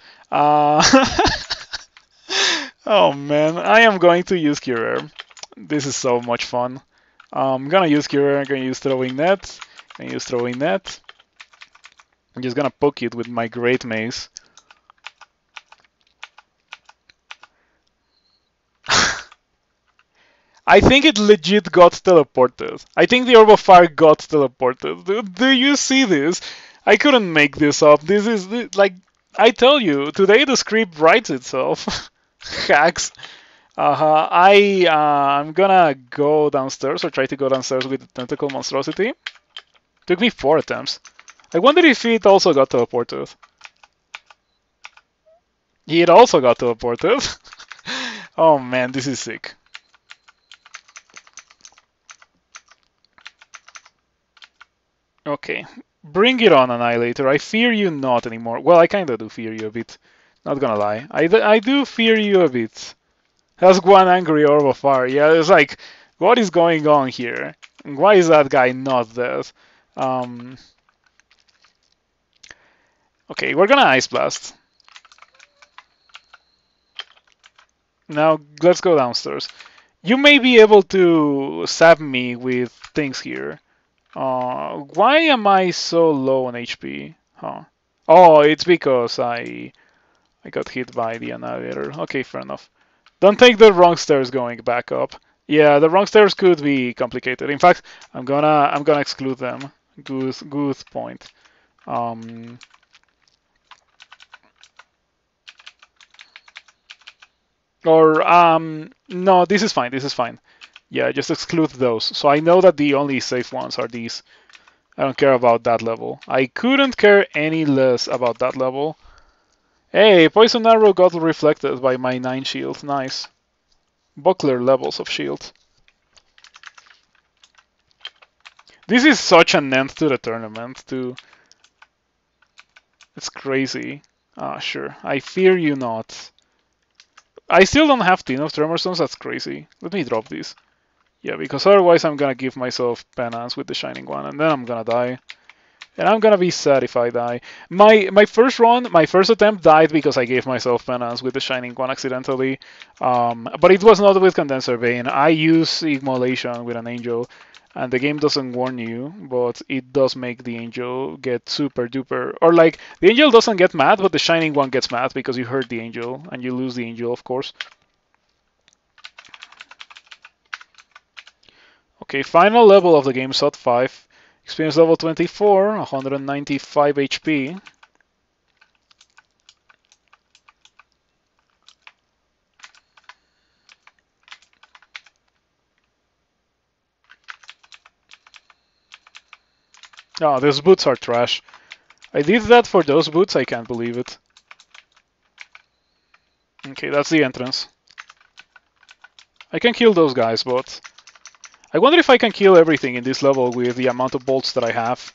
Oh man, I am going to use Curer. This is so much fun. I'm gonna use Curer. I'm gonna use Throwing Net. I'm gonna use Throwing Net. I'm just gonna poke it with my Great Mace. I think it legit got teleported. I think the Orb of Fire got teleported. Do you see this? I couldn't make this up. This is like I tell you, today the script writes itself. Hacks. I'm gonna go downstairs or try to go downstairs with the tentacle monstrosity. Took me 4 attempts. I wonder if it also got teleported. It also got teleported. Oh man, this is sick. Okay, bring it on, Annihilator. I fear you not anymore. Well, I kinda do fear you a bit. Not gonna lie. I do fear you a bit. That's one angry Orb of Fire. Yeah, it's like, what is going on here? Why is that guy not dead? Okay, we're gonna Ice Blast. Now, let's go downstairs. You may be able to stab me with things here. Why am I so low on HP? Huh. Oh, it's because I got hit by the Annihilator. Okay, fair enough. Don't take the wrong stairs going back up. Yeah, the wrong stairs could be complicated. In fact, I'm gonna exclude them. Good point. No, this is fine. This is fine. Yeah, just exclude those. So I know that the only safe ones are these. I don't care about that level. I couldn't care any less about that level. Hey, Poison Arrow got reflected by my 9 shield. Nice. Buckler levels of shield. This is such an end to the tournament, too. It's crazy. Ah, sure. I fear you not. I still don't have 10 of Tremor Stones. That's crazy. Let me drop these. Yeah, because otherwise I'm gonna give myself penance with the Shining One, and then I'm gonna die. And I'm gonna be sad if I die. My first run, my first attempt died because I gave myself penance with the Shining One accidentally. But it was not with Condenser Vein. I use Immolation with an Angel, and the game doesn't warn you, but it does make the Angel get super duper. Or like, the Angel doesn't get mad, but the Shining One gets mad because you hurt the Angel, and you lose the Angel, of course. Okay, final level of the game, SOT 5. Experience level 24, 195 HP. Oh, these boots are trash. I did that for those boots, I can't believe it. Okay, that's the entrance. I can kill those guys, but I wonder if I can kill everything in this level with the amount of bolts that I have.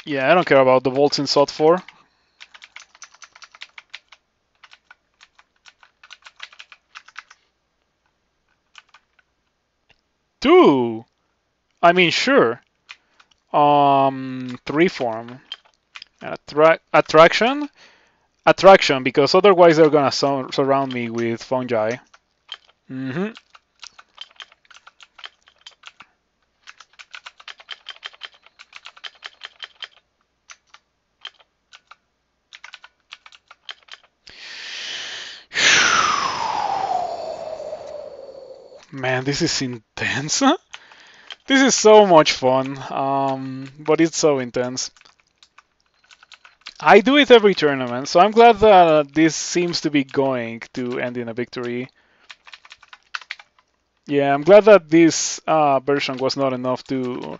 Yeah, I don't care about the bolts in SOT 4. Two! I mean, sure. Three form. Attraction? Attraction, because otherwise they're gonna surround me with fungi. Mm-hmm. Man, this is intense. This is so much fun, but it's so intense. I do it every tournament, so I'm glad that this seems to be going to end in a victory. Yeah, I'm glad that this version was not enough to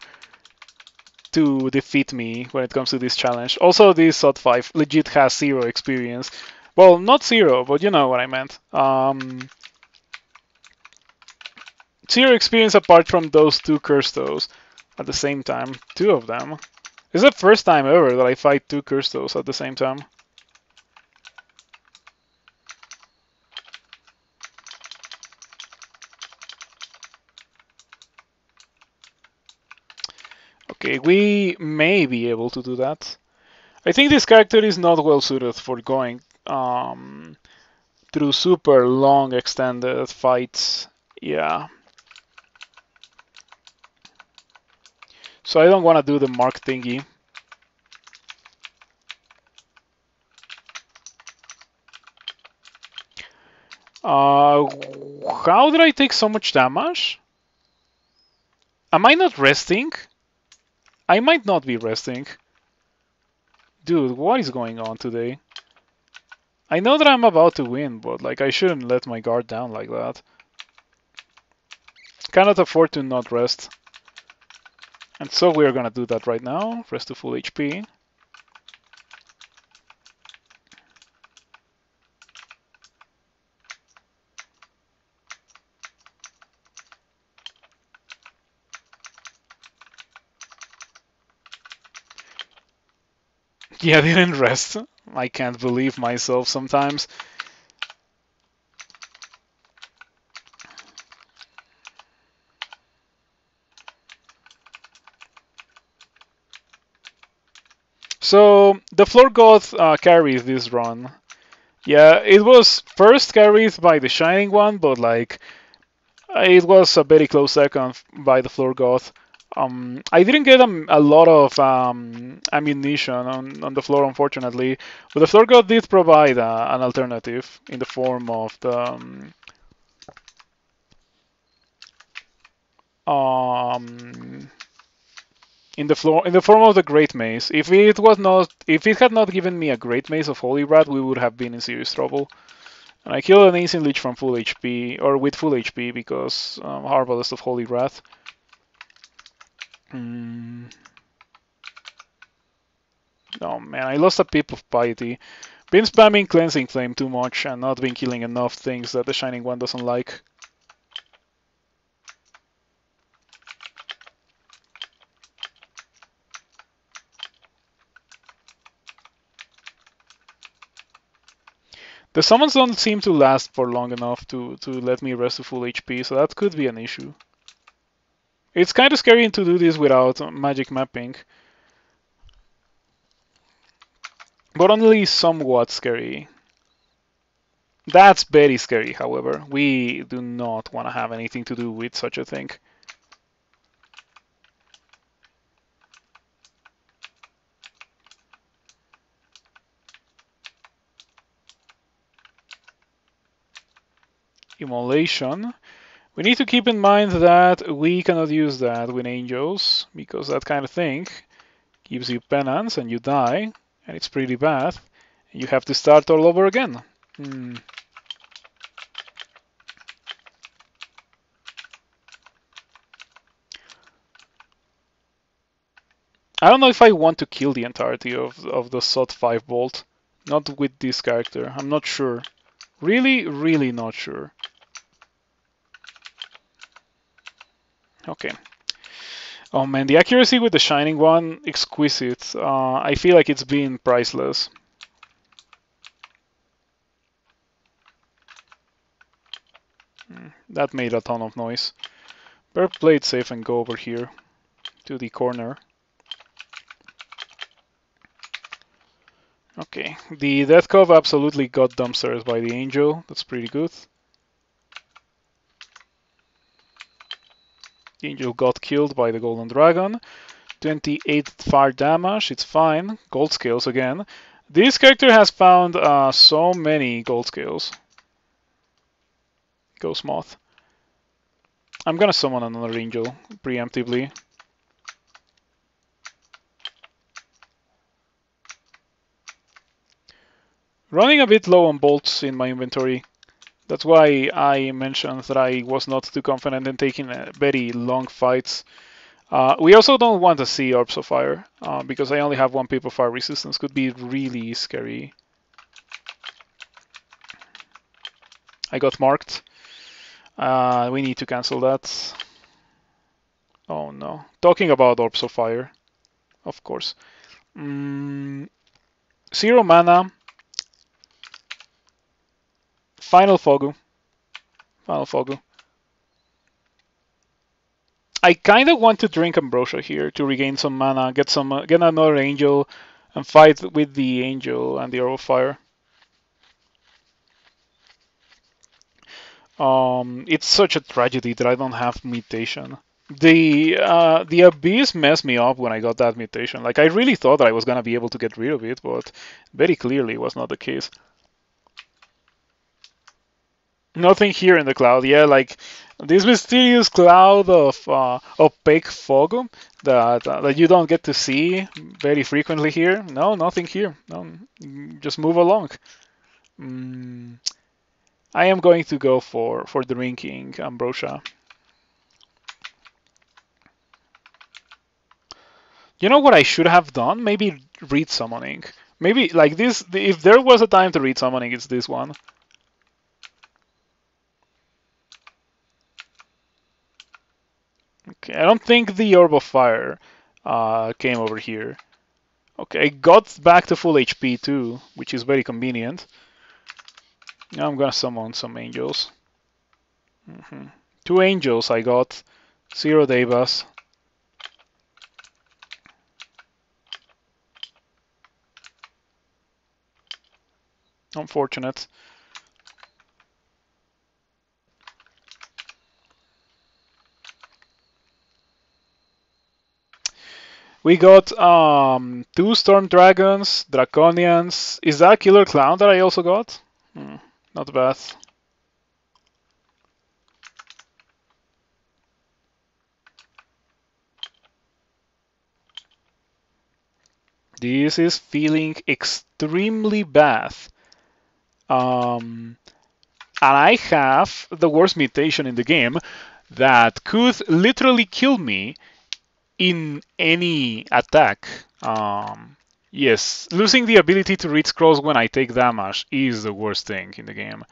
defeat me when it comes to this challenge. Also, this SOT 5 legit has 0 experience. Well, not 0, but you know what I meant. 0 experience apart from those 2 Curstos at the same time. 2 of them. It's the first time ever that I fight 2 Curstos at the same time. Okay, we may be able to do that. I think this character is not well suited for going through super long extended fights. Yeah. So I don't want to do the mark thingy. How did I take so much damage? Am I not resting? I might not be resting. Dude, what is going on today? I know that I'm about to win, but like I shouldn't let my guard down like that. Cannot afford to not rest. And so we're gonna do that right now. Rest to full HP. Yeah, I didn't rest. I can't believe myself sometimes. So the floor god carries this run. Yeah, it was first carried by the Shining One, but like it was a very close second by the floor god. I didn't get a lot of ammunition on the floor, unfortunately, but the floor god did provide an alternative in the form of the in the form of the Great Mace. If it had not given me a Great Mace of Holy Wrath, we would have been in serious trouble. And I killed an Ancient Lich from full HP, or with full HP, because Harvest of Holy Wrath. Oh man, I lost a pip of piety. Been spamming Cleansing Flame too much and not been killing enough things that the Shining One doesn't like. The summons don't seem to last for long enough to let me rest to full HP, so that could be an issue. It's kind of scary to do this without magic mapping. But only somewhat scary. That's very scary, however. We do not want to have anything to do with such a thing. Immolation. We need to keep in mind that we cannot use that with angels, because that kind of thing gives you penance and you die, and it's pretty bad. You have to start all over again. I don't know if I want to kill the entirety of the SOT 5 bolt. Not with this character. I'm not sure. Really not sure. Okay. Oh man, the accuracy with the Shining One, exquisite. I feel like it's been priceless. That made a ton of noise. Better play it safe and go over here to the corner. Okay, the Death Cove absolutely got dumpsters by the Angel. That's pretty good. The Angel got killed by the Golden Dragon. 28 fire damage, it's fine. Gold scales again. This character has found so many gold scales. Ghost Moth. I'm gonna summon another Angel preemptively. Running a bit low on bolts in my inventory. That's why I mentioned that I was not too confident in taking very long fights. We also don't want to see Orbs of Fire, because I only have one pip of fire resistance. Could be really scary. I got marked. We need to cancel that. Oh no. Talking about Orbs of Fire, of course. 0 mana. Final Fogu. Final Fogu. I kind of want to drink Ambrosia here to regain some mana, get another Angel, and fight with the Angel and the Orb of Fire. It's such a tragedy that I don't have mutation. The Abyss messed me up when I got that mutation. Like, I really thought that I was gonna be able to get rid of it, but very clearly was not the case. Nothing here in the cloud. Yeah, like this mysterious cloud of opaque fog that you don't get to see very frequently here. No, nothing here. No, just move along. I am going to go for drinking Ambrosia. You know what I should have done? Maybe read summoning. Maybe like this. If there was a time to read summoning, it's this one. Okay, I don't think the Orb of Fire came over here. Okay, I got back to full HP too, which is very convenient. Now I'm gonna summon some angels. 2 angels I got. 0 Devas. Unfortunate. We got 2 Storm Dragons, Draconians. Is that Killer Clown that I also got? Not bad. This is feeling extremely bad. And I have the worst mutation in the game that could literally kill me in any attack. Yes, losing the ability to read scrolls when I take damage is the worst thing in the game.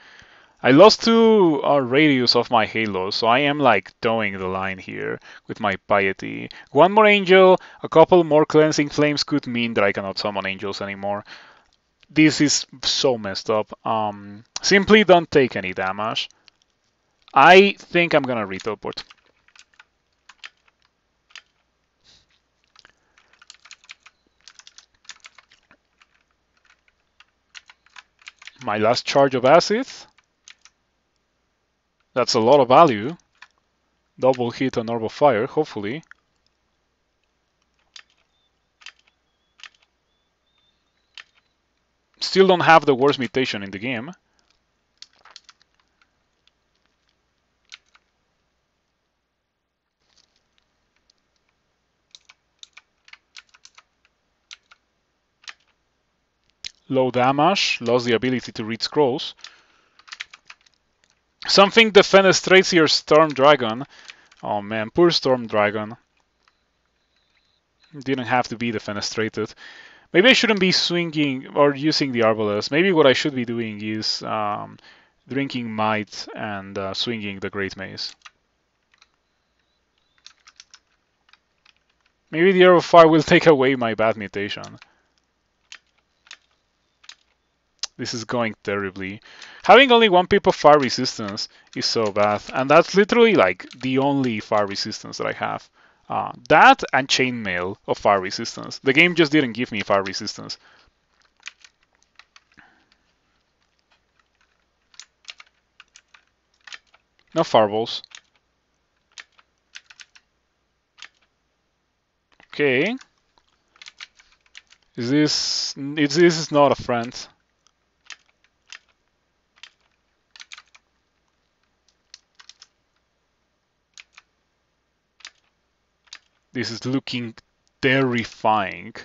I lost 2 radius of my halo, so I am like towing the line here with my piety. 1 more angel, a couple more cleansing flames could mean that I cannot summon angels anymore. This is so messed up. Simply don't take any damage. I think I'm gonna re-teleport. My last charge of acid. That's a lot of value. Double hit on Orb of Fire, hopefully. Still don't have the worst mutation in the game. Low damage, lost the ability to read scrolls. Something defenestrates your Storm Dragon. Oh man, poor Storm Dragon. Didn't have to be defenestrated. Maybe I shouldn't be swinging or using the Arbalest. Maybe what I should be doing is drinking Might and swinging the Great Mace. Maybe the Arrow of Fire will take away my bad mutation. This is going terribly. Having only 1 pip of fire resistance is so bad. And that's literally like the only fire resistance that I have. That and chainmail of fire resistance. The game just didn't give me fire resistance. No fireballs. Okay. This is not a friend. This is looking terrifying.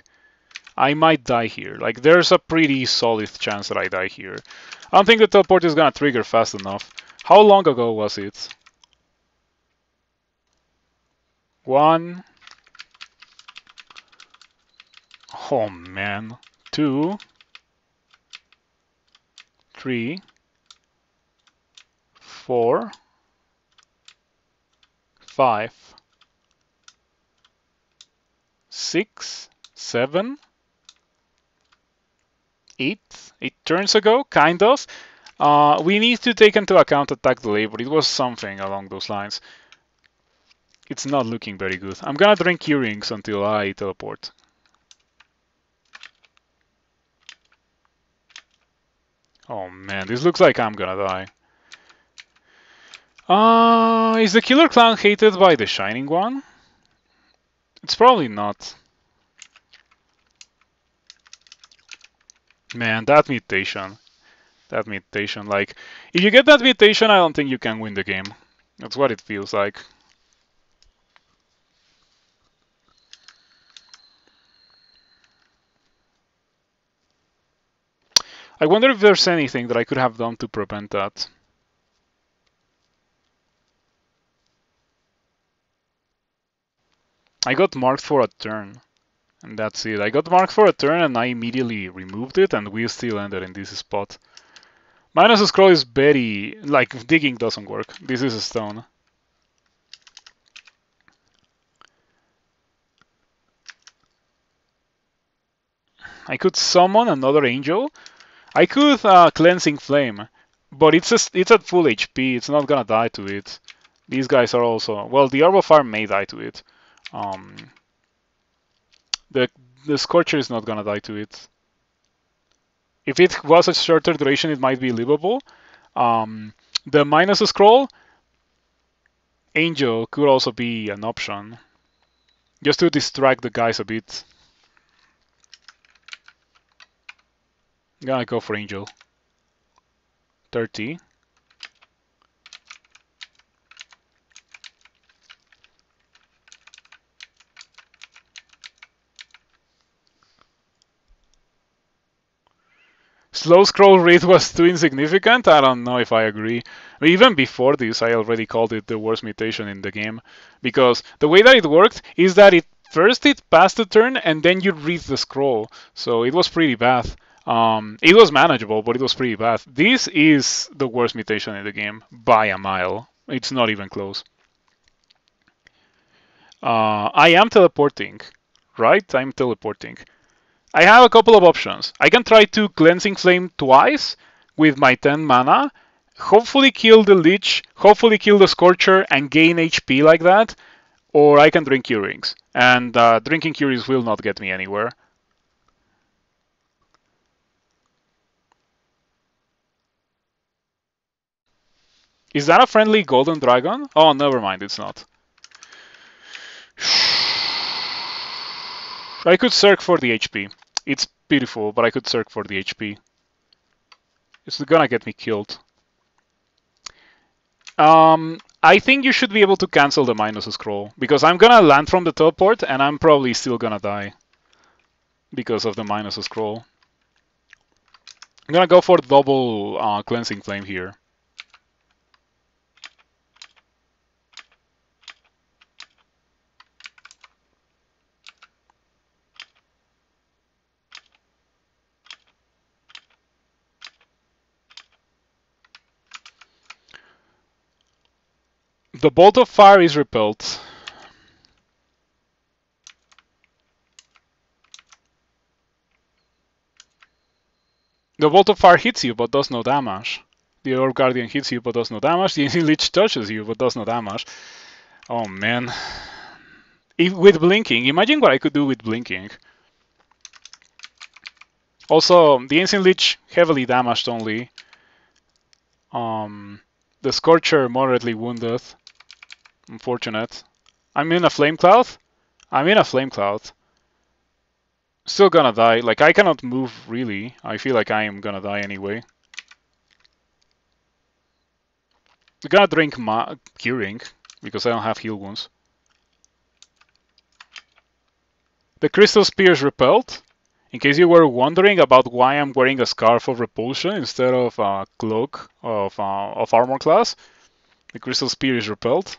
I might die here. Like, there's a pretty solid chance that I die here. I don't think the teleport is gonna trigger fast enough. How long ago was it? 1. Oh man. 2. 3. 4. 5. 6. 7. 8 turns ago, kind of. We need to take into account attack delay, but it was something along those lines. It's not looking very good. I'm gonna drink earrings until I teleport. Oh man, this looks like I'm gonna die. Is the Killer Clown hated by the Shining One? It's probably not. Man, that mutation. That mutation, like, if you get that mutation, I don't think you can win the game. That's what it feels like. I wonder if there's anything that I could have done to prevent that. I got marked for a turn, and that's it. I got marked for a turn and I immediately removed it, and we still ended in this spot. Minus a scroll is very... like, digging doesn't work. This is a stone. I could summon another angel. I could Cleansing Flame, but it's at full HP. It's not gonna die to it. These guys are also... well, the Orb of Fire may die to it. The Scorcher is not gonna die to it. If it was a shorter duration, it might be livable. The minus a scroll Angel could also be an option, just to distract the guys a bit. I'm gonna go for Angel. 30. Slow scroll read was too insignificant? I don't know if I agree. I mean, even before this, I already called it the worst mutation in the game. Because the way that it worked is that it first it passed the turn and then you read the scroll. So it was pretty bad. It was manageable, but it was pretty bad. This is the worst mutation in the game by a mile. It's not even close. I am teleporting, right? I'm teleporting. I have a couple of options. I can try to Cleansing Flame twice with my 10 mana, hopefully kill the Lich, hopefully kill the Scorcher and gain HP like that, or I can drink Curings. And drinking Curings will not get me anywhere. Is that a friendly golden dragon? Oh, never mind, it's not. I could search for the HP. It's beautiful, but I could search for the HP. It's gonna get me killed. I think you should be able to cancel the minus scroll, because I'm gonna land from the teleport and I'm probably still gonna die because of the minus scroll. I'm gonna go for double Cleansing Flame here. The Bolt of Fire is repelled. The Bolt of Fire hits you but does no damage. The Orb Guardian hits you but does no damage. The Ancient Lich touches you but does no damage. Oh man. With blinking, imagine what I could do with blinking. Also, the Ancient Lich heavily damaged only. The Scorcher moderately wounded. Unfortunate. I'm in a Flame Cloud. I'm in a Flame Cloud. Still gonna die. Like, I cannot move really. I feel like I am gonna die anyway. I'm gonna drink Curing because I don't have heal wounds. The Crystal Spear is repelled. In case you were wondering about why I'm wearing a Scarf of Repulsion instead of a Cloak of Armor class, the Crystal Spear is repelled.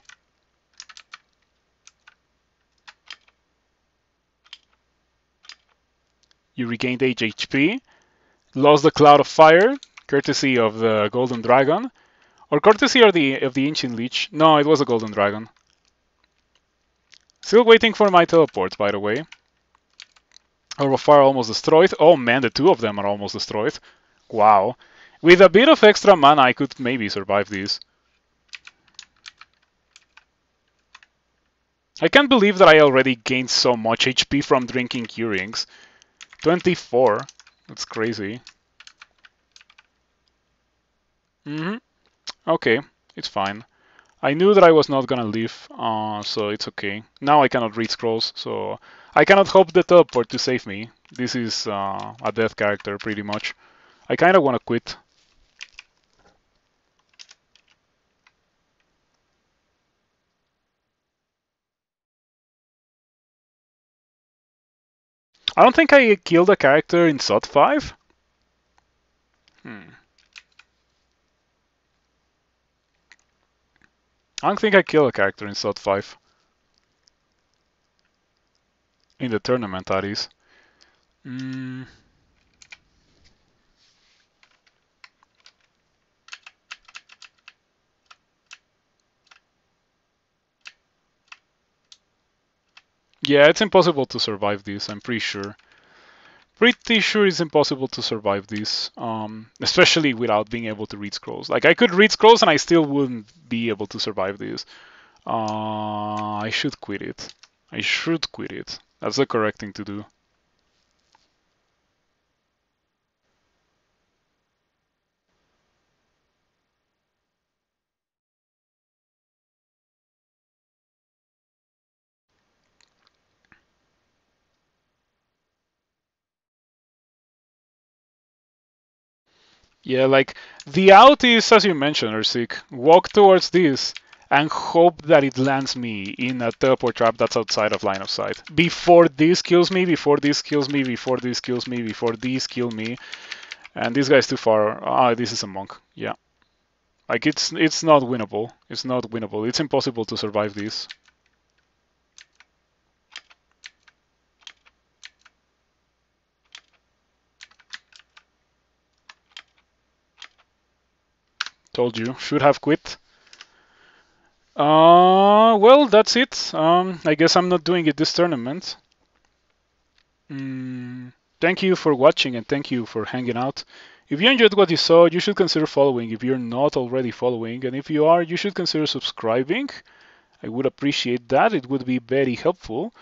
You regained 8 HP, lost the Cloud of Fire, courtesy of the Golden Dragon, or courtesy of the Ancient Lich. No, it was a Golden Dragon. Still waiting for my teleport, by the way. Orb of Fire almost destroyed. Oh man, the two of them are almost destroyed. Wow. With a bit of extra mana, I could maybe survive this. I can't believe that I already gained so much HP from drinking Curings. 24. That's crazy. Okay, it's fine. I knew that I was not gonna live, so it's okay. Now I cannot read scrolls, so I cannot hope the teleport to save me. This is a death character, pretty much. I kinda wanna quit. I don't think I killed a character in SOT 5. I don't think I killed a character in SOT 5. In the tournament, that is. Yeah, it's impossible to survive this, I'm pretty sure. Pretty sure it's impossible to survive this, especially without being able to read scrolls. Like, I could read scrolls and I still wouldn't be able to survive this. I should quit it. I should quit it. That's the correct thing to do. Yeah, like, the out is, as you mentioned, Ursik, walk towards this and hope that it lands me in a teleport trap that's outside of line of sight. Before this kills me, before this kills me, before this kills me, before these kill me. And this guy's too far. Ah, this is a monk. Yeah. Like, it's not winnable. It's not winnable. It's impossible to survive this. Told you, should have quit. Well, that's it. I guess I'm not doing it this tournament. Thank you for watching and thank you for hanging out. If you enjoyed what you saw, you should consider following if you're not already following, and if you are, you should consider subscribing. I would appreciate that. It would be very helpful.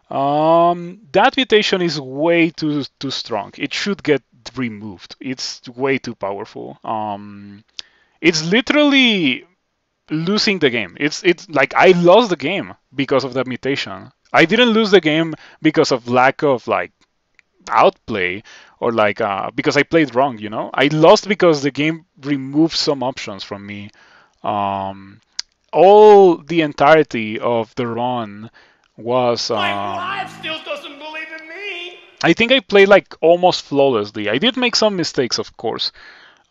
That mutation is way too strong. It should get removed. It's way too powerful. It's literally losing the game. It's like I lost the game because of that mutation. I didn't lose the game because of lack of like outplay or like because I played wrong. I lost because the game removed some options from me. All the entirety of the run was. My wife still doesn't believe in me. I think I played like almost flawlessly. I did make some mistakes, of course,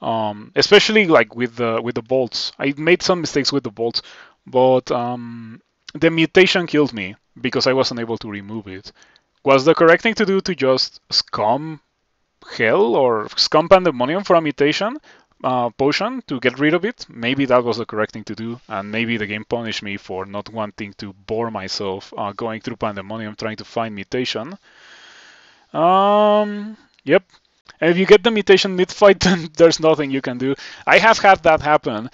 especially like with the bolts. I made some mistakes with the bolts, but the mutation killed me because I wasn't able to remove it. Was the correct thing to do to just scum hell or scum pandemonium for a mutation potion to get rid of it? Maybe that was the correct thing to do, and maybe the game punished me for not wanting to bore myself going through pandemonium trying to find mutation. Yep. And if you get the mutation mid-fight, then there's nothing you can do. I have had that happen.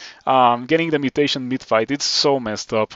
Getting the mutation mid-fight, it's so messed up.